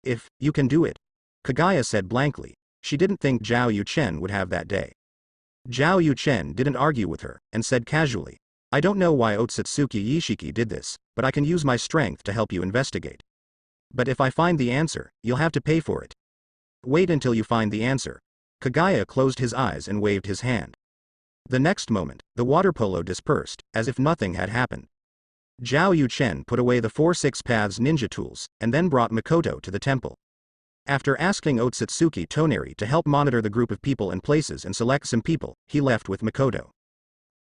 "If you can do it," Kagaya said blankly. She didn't think Zhao Yuchen would have that day. Zhao Yuchen didn't argue with her, and said casually, "I don't know why Otsutsuki Yishiki did this, but I can use my strength to help you investigate. But if I find the answer, you'll have to pay for it." "Wait until you find the answer." Kagaya closed his eyes and waved his hand. The next moment, the water polo dispersed, as if nothing had happened. Zhao Yuchen put away the 4 Six Paths ninja tools, and then brought Makoto to the temple. After asking Otsutsuki Toneri to help monitor the group of people and places and select some people, he left with Makoto.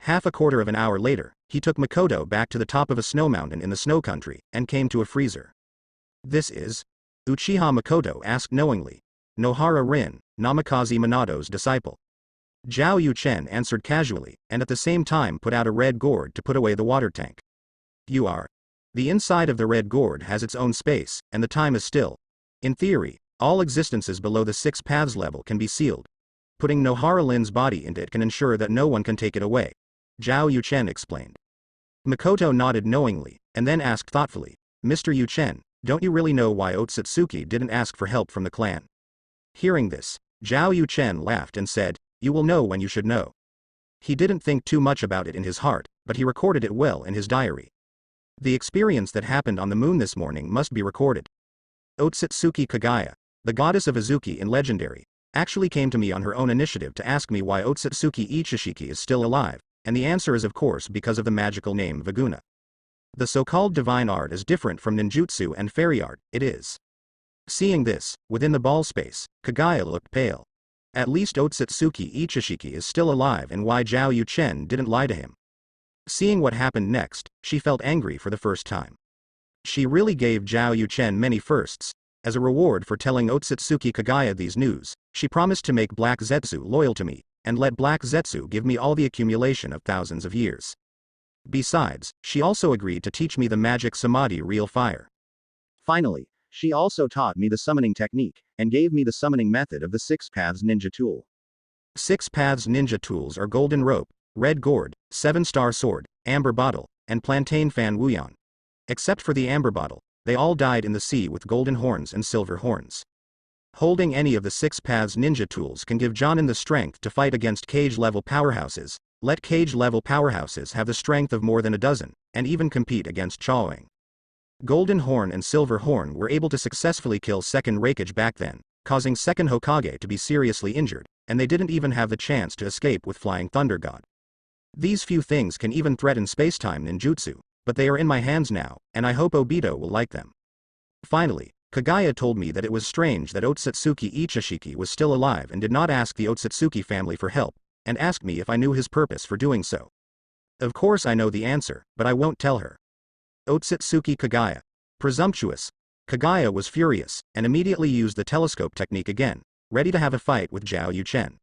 Half a quarter of an hour later, he took Makoto back to the top of a snow mountain in the snow country, and came to a freezer. "This is?" Uchiha Makoto asked knowingly. "Nohara Rin, Namikaze Minato's disciple." Zhao Yuchen answered casually, and at the same time put out a red gourd to put away the water tank. "You are?" The inside of the red gourd has its own space, and the time is still. In theory, all existences below the 6 paths level can be sealed. Putting Nohara Rin's body into it can ensure that no one can take it away, Zhao Yuchen explained. Makoto nodded knowingly, and then asked thoughtfully, "Mr. Yuchen, don't you really know why Otsutsuki didn't ask for help from the clan?" Hearing this, Zhao Yuchen laughed and said, "You will know when you should know." He didn't think too much about it in his heart, but he recorded it well in his diary. The experience that happened on the moon this morning must be recorded. Otsutsuki Kagaya, the goddess of Azuki in Legendary, actually came to me on her own initiative to ask me why Otsutsuki Ichishiki is still alive, and the answer is of course because of the magical name Vaguna. The so-called divine art is different from ninjutsu and fairy art, it is. Seeing this, within the ball space, Kagaya looked pale. At least Otsutsuki Ichishiki is still alive, and why Zhao Yuchen didn't lie to him. Seeing what happened next, she felt angry for the first time. She really gave Zhao Yuchen many firsts. As a reward for telling Otsutsuki Kagaya these news, she promised to make Black Zetsu loyal to me, and let Black Zetsu give me all the accumulation of thousands of years. Besides, she also agreed to teach me the magic Samadhi real fire. Finally, she also taught me the summoning technique, and gave me the summoning method of the 6 Paths ninja tool. 6 Paths ninja tools are golden rope, red gourd, 7-star sword, amber bottle, and plantain fan wuyan. Except for the amber bottle, they all died in the sea with golden horns and silver horns. Holding any of the 6 Paths ninja tools can give Jonin the strength to fight against cage-level powerhouses. Let cage-level powerhouses have the strength of more than a dozen, and even compete against Chaoing. Golden Horn and Silver Horn were able to successfully kill Second Raikage back then, causing Second Hokage to be seriously injured, and they didn't even have the chance to escape with Flying Thunder God. These few things can even threaten spacetime ninjutsu, but they are in my hands now, and I hope Obito will like them. Finally, Kagaya told me that it was strange that Otsutsuki Ichishiki was still alive and did not ask the Otsutsuki family for help, and asked me if I knew his purpose for doing so. Of course I know the answer, but I won't tell her. Otsutsuki Kagaya. Presumptuous. Kagaya was furious, and immediately used the telescope technique again, ready to have a fight with Zhao Yuchen.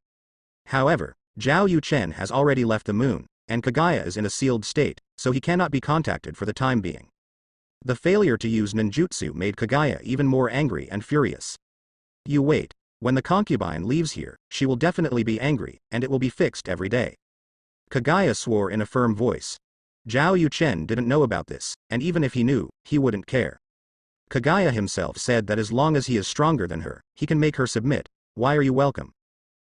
However, Zhao Yuchen has already left the moon, and Kagaya is in a sealed state, so he cannot be contacted for the time being. The failure to use ninjutsu made Kagaya even more angry and furious. You wait, when the concubine leaves here, she will definitely be angry, and it will be fixed every day. Kagaya swore in a firm voice. Zhao Yuchen didn't know about this, and even if he knew, he wouldn't care. Kagaya himself said that as long as he is stronger than her, he can make her submit. Why are you welcome?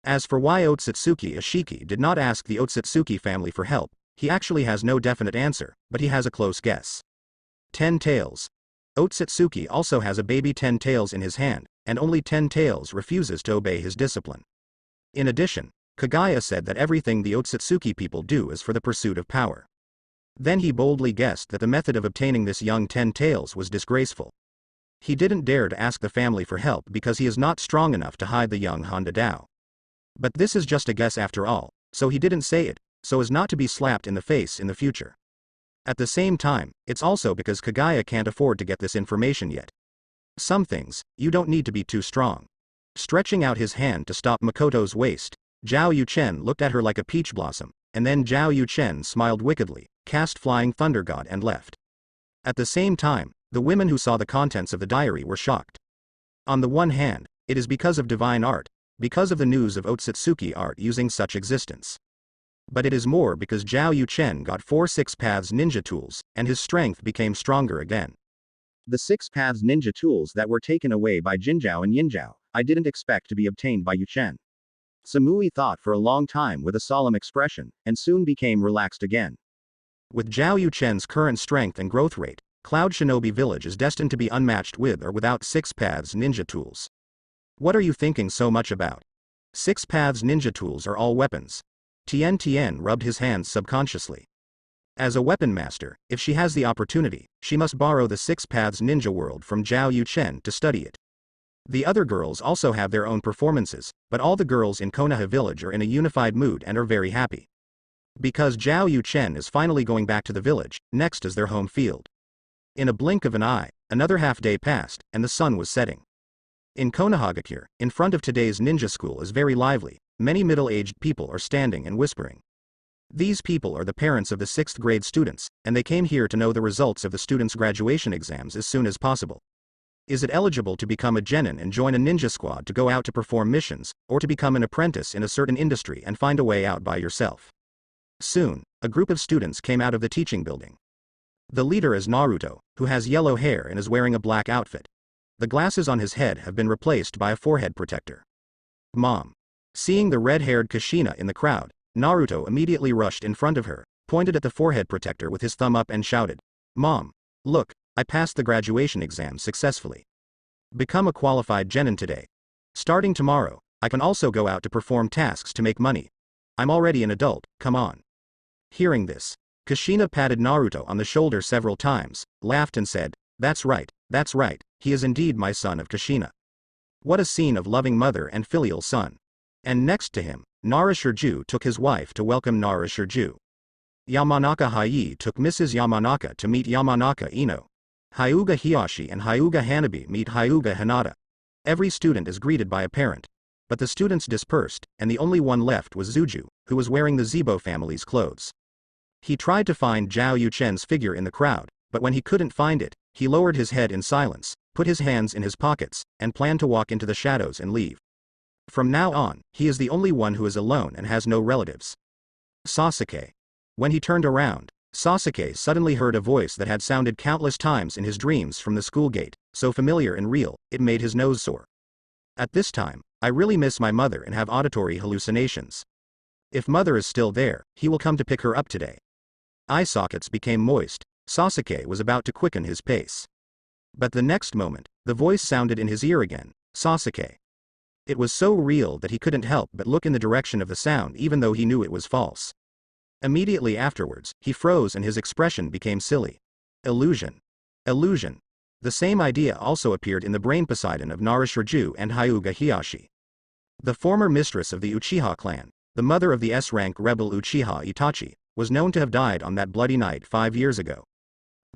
As for why Otsutsuki Ashiki did not ask the Otsutsuki family for help, he actually has no definite answer, but he has a close guess. 10 Tails. Otsutsuki also has a baby 10 Tails in his hand, and only 10 Tails refuses to obey his discipline. In addition, Kagaya said that everything the Otsutsuki people do is for the pursuit of power. Then he boldly guessed that the method of obtaining this young 10 Tails was disgraceful. He didn't dare to ask the family for help because he is not strong enough to hide the young Honda Dao. But this is just a guess after all, so he didn't say it, so as not to be slapped in the face in the future. At the same time, it's also because Kagaya can't afford to get this information yet. Some things, you don't need to be too strong. Stretching out his hand to stop Makoto's waist, Zhao Yuchen looked at her like a peach blossom, and then Zhao Yuchen smiled wickedly, cast Flying Thunder God and left. At the same time, the women who saw the contents of the diary were shocked. On the one hand, it is because of divine art, because of the news of Otsutsuki art using such existence. But it is more because Zhao Yuchen got 4 Six Paths ninja tools, and his strength became stronger again. The Six Paths ninja tools that were taken away by Jinzhao and Yinzhao, I didn't expect to be obtained by Yuchen. Samui thought for a long time with a solemn expression, and soon became relaxed again. With Zhao Yuchen's current strength and growth rate, Cloud Shinobi Village is destined to be unmatched with or without Six Paths ninja tools. What are you thinking so much about? Six Paths ninja tools are all weapons. Tien rubbed his hands subconsciously. As a weapon master, if she has the opportunity, she must borrow the Six Paths ninja world from Zhao Yuchen to study it. The other girls also have their own performances, but all the girls in Konoha village are in a unified mood and are very happy. Because Zhao Yuchen is finally going back to the village, next is their home field. In a blink of an eye, another half-day passed, and the sun was setting. In Konohagakure, in front of today's ninja school is very lively, many middle-aged people are standing and whispering. These people are the parents of the 6th grade students, and they came here to know the results of the students' graduation exams as soon as possible. Is it eligible to become a genin and join a ninja squad to go out to perform missions, or to become an apprentice in a certain industry and find a way out by yourself? Soon, a group of students came out of the teaching building. The leader is Naruto, who has yellow hair and is wearing a black outfit. The glasses on his head have been replaced by a forehead protector. Mom. Seeing the red-haired Kushina in the crowd, Naruto immediately rushed in front of her, pointed at the forehead protector with his thumb up and shouted, "Mom, look, I passed the graduation exam successfully. Become a qualified genin today. Starting tomorrow, I can also go out to perform tasks to make money. I'm already an adult, come on." Hearing this, Kushina patted Naruto on the shoulder several times, laughed and said, that's right, he is indeed my son of Kushina. What a scene of loving mother and filial son. And next to him, Nara Shirju took his wife to welcome Nara Shirju. Yamanaka Hayi took Mrs. Yamanaka to meet Yamanaka Ino. Hyuga Hiyashi and Hyuga Hanabi meet Hyuga Hinata. Every student is greeted by a parent. But the students dispersed, and the only one left was Zuju, who was wearing the Zibo family's clothes. He tried to find Zhao Yuchen's figure in the crowd, but when he couldn't find it, he lowered his head in silence, put his hands in his pockets, and planned to walk into the shadows and leave. From now on, he is the only one who is alone and has no relatives. Sasuke. When he turned around, Sasuke suddenly heard a voice that had sounded countless times in his dreams from the school gate, so familiar and real, it made his nose sore. At this time, I really miss my mother and have auditory hallucinations. If mother is still there, he will come to pick her up today. Eye sockets became moist. Sasuke was about to quicken his pace. But the next moment, the voice sounded in his ear again, Sasuke. It was so real that he couldn't help but look in the direction of the sound even though he knew it was false. Immediately afterwards, he froze and his expression became silly. Illusion. Illusion. The same idea also appeared in the brain Poseidon of Nara Shirju and Hyuga Hiyashi. The former mistress of the Uchiha clan, the mother of the S-rank rebel Uchiha Itachi, was known to have died on that bloody night 5 years ago.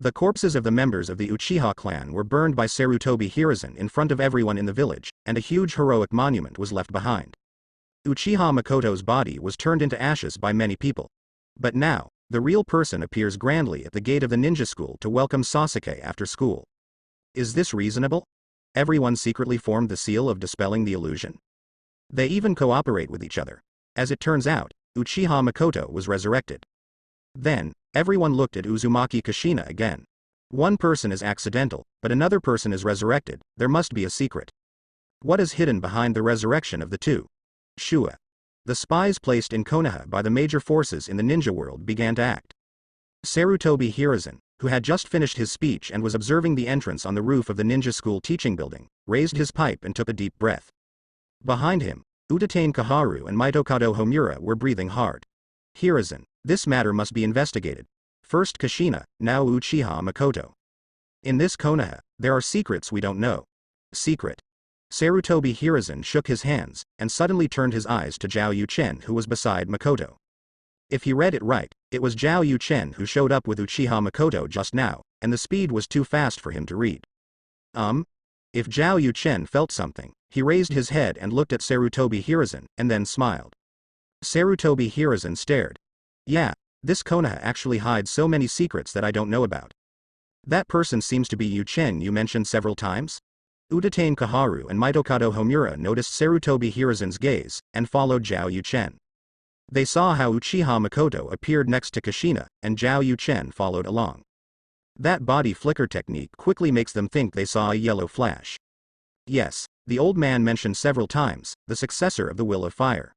The corpses of the members of the Uchiha clan were burned by Sarutobi Hiruzen in front of everyone in the village, and a huge heroic monument was left behind. Uchiha Makoto's body was turned into ashes by many people. But now, the real person appears grandly at the gate of the ninja school to welcome Sasuke after school. Is this reasonable? Everyone secretly formed the seal of dispelling the illusion. They even cooperate with each other. As it turns out, Uchiha Makoto was resurrected. Then, everyone looked at Uzumaki Kushina again. One person is accidental, but another person is resurrected. There must be a secret. What is hidden behind the resurrection of the two? Shua. The spies placed in Konoha by the major forces in the ninja world began to act. Sarutobi Hiruzen, who had just finished his speech and was observing the entrance on the roof of the ninja school teaching building, raised his pipe and took a deep breath. Behind him, Utatane Kaharu and Mitokado Homura were breathing hard. Hiruzen, this matter must be investigated. First Kushina, now Uchiha Makoto. In this Konoha, there are secrets we don't know. Secret. Sarutobi Hiruzen shook his hands, and suddenly turned his eyes to Zhao Yuchen who was beside Makoto. If he read it right, it was Zhao Yuchen who showed up with Uchiha Makoto just now, and the speed was too fast for him to read. If Zhao Yuchen felt something, he raised his head and looked at Sarutobi Hiruzen, and then smiled. Sarutobi Hiruzen stared. Yeah, this Konoha actually hides so many secrets that I don't know about. That person seems to be Yuchen you mentioned several times? Utatane Kaharu and Mitokado Homura noticed Sarutobi Hiruzen's gaze, and followed Zhao Yuchen. They saw how Uchiha Makoto appeared next to Kushina, and Zhao Yuchen followed along. That body flicker technique quickly makes them think they saw a yellow flash. Yes, the old man mentioned several times, the successor of the Will of Fire.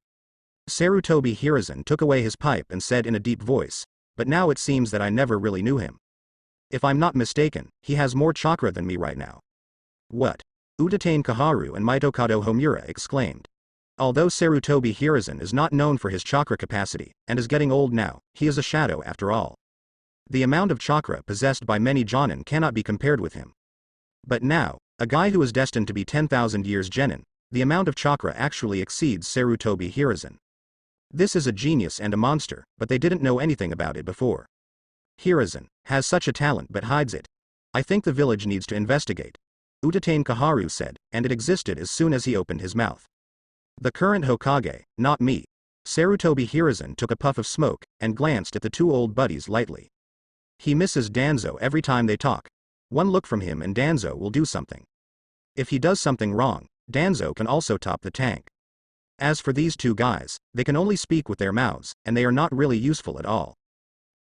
Sarutobi Hiruzen took away his pipe and said in a deep voice, but now it seems that I never really knew him. If I'm not mistaken, he has more chakra than me right now. What? Utatane Kaharu and Mitokado Homura exclaimed. Although Sarutobi Hiruzen is not known for his chakra capacity, and is getting old now, he is a shadow after all. The amount of chakra possessed by many Jonin cannot be compared with him. But now, a guy who is destined to be 10,000 years Genin, the amount of chakra actually exceeds Sarutobi Hiruzen. This is a genius and a monster, but they didn't know anything about it before. Hiruzen has such a talent but hides it. I think the village needs to investigate. Utatane Kaharu said, and it existed as soon as he opened his mouth. The current Hokage, not me. Sarutobi Hiruzen took a puff of smoke, and glanced at the two old buddies lightly. He misses Danzo every time they talk. One look from him and Danzo will do something. If he does something wrong, Danzo can also top the tank. As for these two guys, they can only speak with their mouths, and they are not really useful at all.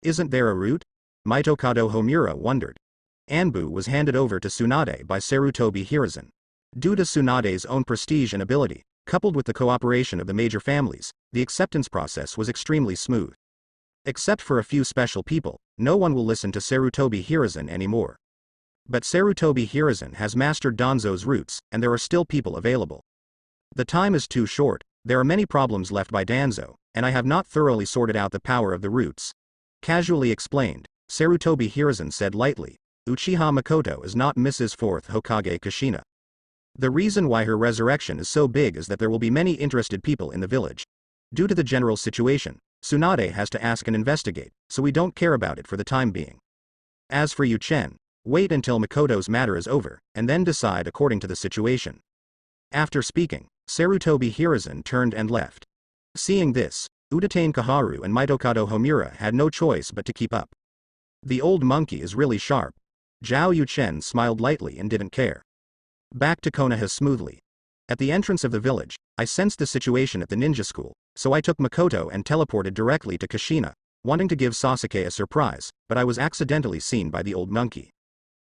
Isn't there a route? Mitokado Homura wondered. Anbu was handed over to Tsunade by Sarutobi Hiruzen. Due to Tsunade's own prestige and ability, coupled with the cooperation of the major families, the acceptance process was extremely smooth. Except for a few special people, no one will listen to Sarutobi Hiruzen anymore. But Sarutobi Hiruzen has mastered Danzo's roots, and there are still people available. The time is too short, there are many problems left by Danzo, and I have not thoroughly sorted out the power of the roots. Casually explained, Sarutobi Hiruzen said lightly, Uchiha Makoto is not Mrs. 4th Hokage Kushina. The reason why her resurrection is so big is that there will be many interested people in the village. Due to the general situation, Tsunade has to ask and investigate, so we don't care about it for the time being. As for Yuchen, wait until Makoto's matter is over, and then decide according to the situation. After speaking, Sarutobi Hiruzen turned and left. Seeing this, Utatane Kaharu and Mitokado Homura had no choice but to keep up. The old monkey is really sharp. Zhao Yuchen smiled lightly and didn't care. Back to Konoha smoothly. At the entrance of the village, I sensed the situation at the ninja school, so I took Makoto and teleported directly to Kushina, wanting to give Sasuke a surprise, but I was accidentally seen by the old monkey.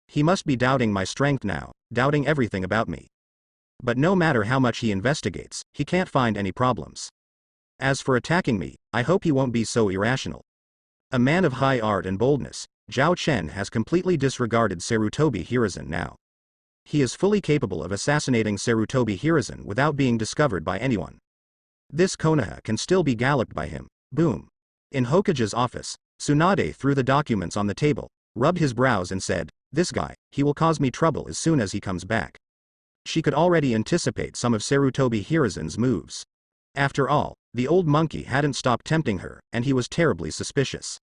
He must be doubting my strength now, doubting everything about me. But no matter how much he investigates, he can't find any problems. As for attacking me, I hope he won't be so irrational. A man of high art and boldness, Zhao Chen has completely disregarded Sarutobi Hiruzen now. He is fully capable of assassinating Sarutobi Hiruzen without being discovered by anyone. This Konoha can still be galloped by him. Boom. In Hokage's office, Tsunade threw the documents on the table, rubbed his brows and said, "This guy, he will cause me trouble as soon as he comes back." She could already anticipate some of Sarutobi Hiruzen's moves. After all, the old monkey hadn't stopped tempting her, and he was terribly suspicious.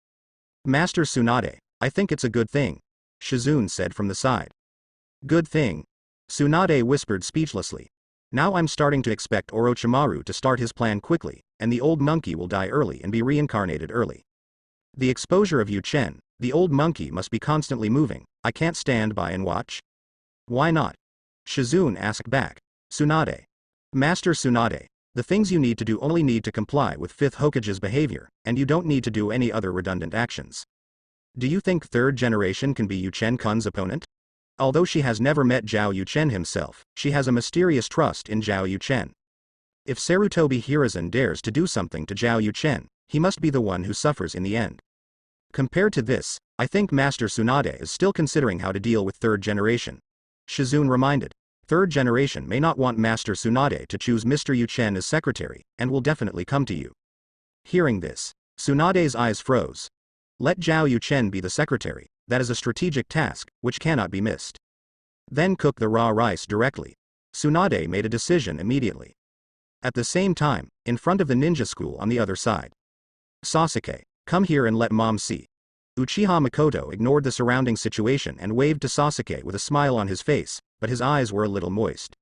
Master Tsunade, I think it's a good thing, Shizune said from the side. Good thing? Tsunade whispered speechlessly. Now I'm starting to expect Orochimaru to start his plan quickly, and the old monkey will die early and be reincarnated early. The exposure of Yu-Chen, the old monkey must be constantly moving, I can't stand by and watch. Why not? Shizune asked back. Tsunade. Master Tsunade, the things you need to do only need to comply with 5th Hokage's behavior, and you don't need to do any other redundant actions. Do you think 3rd generation can be Yu-Chen-kun's opponent? Although she has never met Zhao Yu-Chen himself, she has a mysterious trust in Zhao Yu-Chen. If Sarutobi Hiruzen dares to do something to Zhao Yu-Chen, he must be the one who suffers in the end. Compared to this, I think Master Tsunade is still considering how to deal with 3rd generation. Shizune reminded. 3rd generation may not want Master Tsunade to choose Mr. Yu-Chen as secretary, and will definitely come to you. Hearing this, Tsunade's eyes froze. Let Zhao Yu-Chen be the secretary, that is a strategic task, which cannot be missed. Then cook the raw rice directly. Tsunade made a decision immediately. At the same time, in front of the ninja school on the other side. Sasuke, come here and let mom see. Uchiha Makoto ignored the surrounding situation and waved to Sasuke with a smile on his face, but his eyes were a little moist.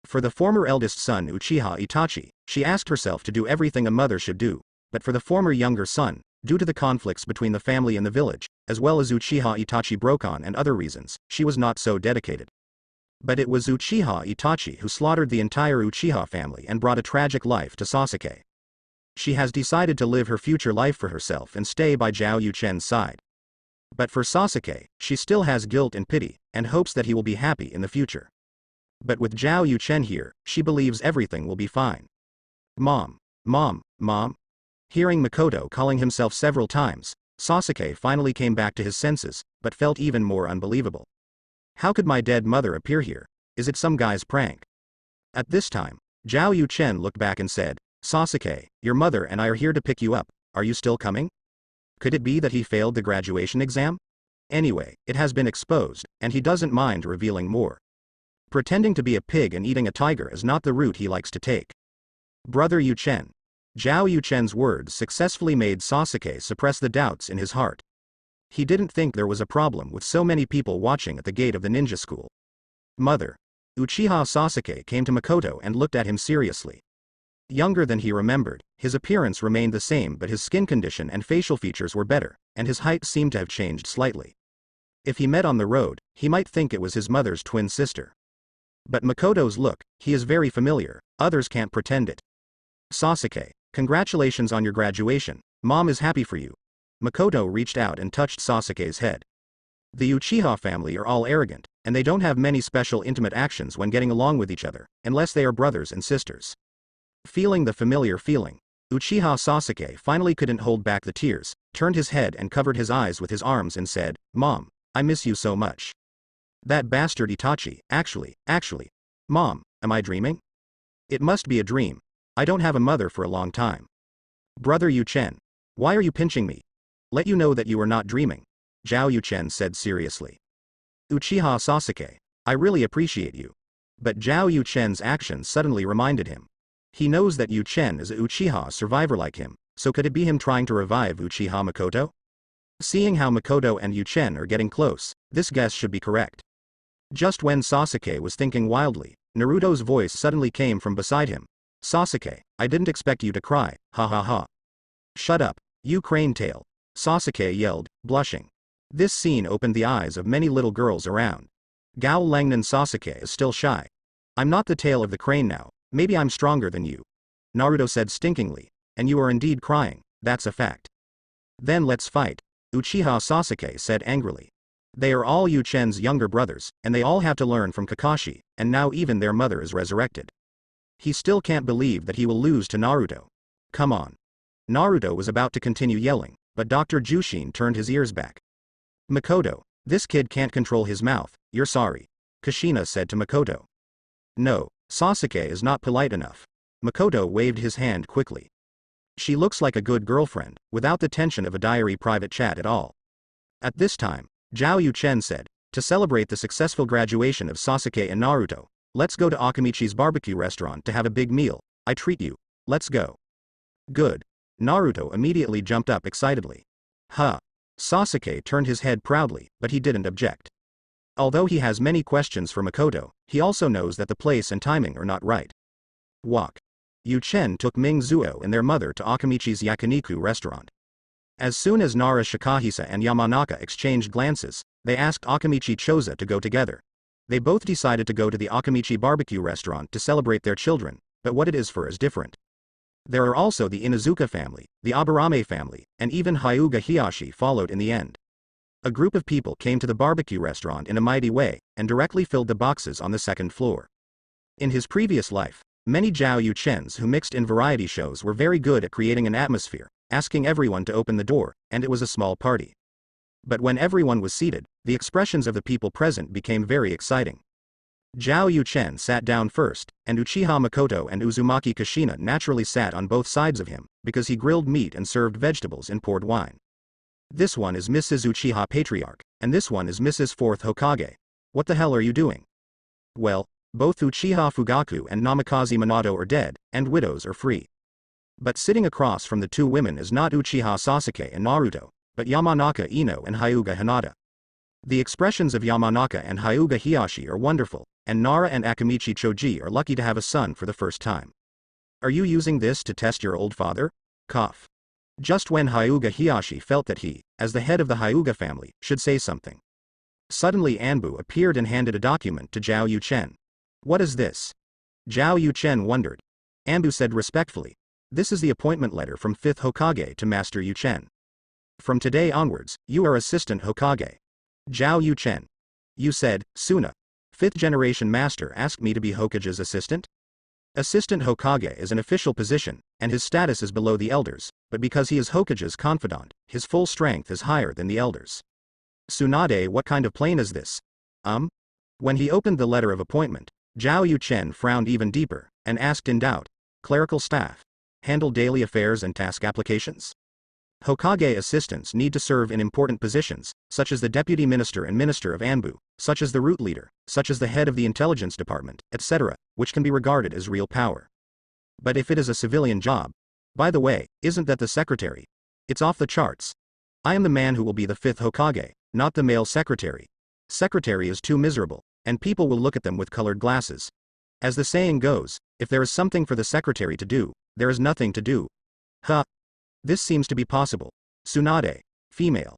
For the former eldest son Uchiha Itachi, she asked herself to do everything a mother should do, but for the former younger son, due to the conflicts between the family and the village, as well as Uchiha Itachi Brokan and other reasons, she was not so dedicated. But it was Uchiha Itachi who slaughtered the entire Uchiha family and brought a tragic life to Sasuke. She has decided to live her future life for herself and stay by Zhao Yu-Chen's side. But for Sasuke, she still has guilt and pity, and hopes that he will be happy in the future. But with Zhao Yu-Chen here, she believes everything will be fine. Mom. Mom. Mom. Hearing Makoto calling himself several times, Sasuke finally came back to his senses, but felt even more unbelievable. How could my dead mother appear here? Is it some guy's prank? At this time, Zhao Yu-Chen looked back and said, Sasuke, your mother and I are here to pick you up, are you still coming? Could it be that he failed the graduation exam? Anyway, it has been exposed, and he doesn't mind revealing more. Pretending to be a pig and eating a tiger is not the route he likes to take. Brother Yu-Chen. Zhao Yu-Chen's words successfully made Sasuke suppress the doubts in his heart. He didn't think there was a problem with so many people watching at the gate of the ninja school. Mother. Uchiha Sasuke came to Makoto and looked at him seriously. Younger than he remembered, his appearance remained the same, but his skin condition and facial features were better, and his height seemed to have changed slightly. If he met on the road, he might think it was his mother's twin sister. But Makoto's look, he is very familiar, others can't pretend it. Sasuke, congratulations on your graduation, mom is happy for you. Makoto reached out and touched Sasuke's head. The Uchiha family are all arrogant, and they don't have many special intimate actions when getting along with each other, unless they are brothers and sisters. Feeling the familiar feeling, Uchiha Sasuke finally couldn't hold back the tears, turned his head and covered his eyes with his arms and said, Mom, I miss you so much. That bastard Itachi, actually, Mom, am I dreaming? It must be a dream. I don't have a mother for a long time. Brother Yu-Chen. Why are you pinching me? Let you know that you are not dreaming, Zhao Yu-Chen said seriously. Uchiha Sasuke. I really appreciate you. But Zhao Yu-Chen's actions suddenly reminded him. He knows that Yu-Chen is a Uchiha survivor like him, so could it be him trying to revive Uchiha Makoto? Seeing how Makoto and Yu-Chen are getting close, this guess should be correct. Just when Sasuke was thinking wildly, Naruto's voice suddenly came from beside him. Sasuke, I didn't expect you to cry, ha ha ha. Shut up, you crane tail, Sasuke yelled, blushing. This scene opened the eyes of many little girls around. Gao Langnan Sasuke is still shy. I'm not the tail of the crane now. Maybe I'm stronger than you. Naruto said stinkingly, and you are indeed crying, that's a fact. Then let's fight, Uchiha Sasuke said angrily. They are all Yu-Chen's younger brothers, and they all have to learn from Kakashi, and now even their mother is resurrected. He still can't believe that he will lose to Naruto. Come on. Naruto was about to continue yelling, but Dr. Jushin turned his ears back. Makoto, this kid can't control his mouth, you're sorry, Kushina said to Makoto. No. Sasuke is not polite enough. Makoto waved his hand quickly. She looks like a good girlfriend, without the tension of a diary private chat at all. At this time, Zhao Yu-Chen said, to celebrate the successful graduation of Sasuke and Naruto, let's go to Akamichi's barbecue restaurant to have a big meal, I treat you, let's go. Good. Naruto immediately jumped up excitedly. Huh. Sasuke turned his head proudly, but he didn't object. Although he has many questions for Makoto, he also knows that the place and timing are not right. Walk. Yu Chen took Ming Zuo and their mother to Akamichi's yakiniku restaurant. As soon as Nara Shikahisa and Yamanaka exchanged glances, they asked Akamichi Choza to go together. They both decided to go to the Akamichi barbecue restaurant to celebrate their children, but what it is for is different. There are also the Inuzuka family, the Aburame family, and even Hyuga Hiyashi followed in the end. A group of people came to the barbecue restaurant in a mighty way, and directly filled the boxes on the second floor. In his previous life, many Zhao Yuchens who mixed in variety shows were very good at creating an atmosphere, asking everyone to open the door, and it was a small party. But when everyone was seated, the expressions of the people present became very exciting. Zhao Yuchen sat down first, and Uchiha Makoto and Uzumaki Kashina naturally sat on both sides of him, because he grilled meat and served vegetables and poured wine. This one is Mrs. Uchiha Patriarch, and this one is Mrs. 4th Hokage. What the hell are you doing? Well, both Uchiha Fugaku and Namikaze Minato are dead, and widows are free. But sitting across from the two women is not Uchiha Sasuke and Naruto, but Yamanaka Ino and Hyuga Hinata. The expressions of Yamanaka and Hyuga Hiyashi are wonderful, and Nara and Akamichi Choji are lucky to have a son for the first time. Are you using this to test your old father? Cough. Just when Hyuga Hiyashi felt that he, as the head of the Hyuga family, should say something. Suddenly Anbu appeared and handed a document to Zhao Yuchen. What is this? Zhao Yuchen wondered. Anbu said respectfully. This is the appointment letter from 5th Hokage to Master Yuchen. From today onwards, you are Assistant Hokage. Zhao Yuchen. You said, Suna. 5th generation master asked me to be Hokage's assistant? Assistant Hokage is an official position, and his status is below the elders, but because he is Hokage's confidant, his full strength is higher than the elders. Tsunade, what kind of plane is this? When he opened the letter of appointment, Zhao Yuchen frowned even deeper, and asked in doubt, clerical staff. Handle daily affairs and task applications? Hokage assistants need to serve in important positions, such as the deputy minister and minister of Anbu, such as the root leader, such as the head of the intelligence department, etc., which can be regarded as real power. But if it is a civilian job, by the way, isn't that the secretary? It's off the charts. I am the man who will be the 5th Hokage, not the male secretary. Secretary is too miserable, and people will look at them with colored glasses. As the saying goes, if there is something for the secretary to do, there is nothing to do. This seems to be possible. Tsunade, female.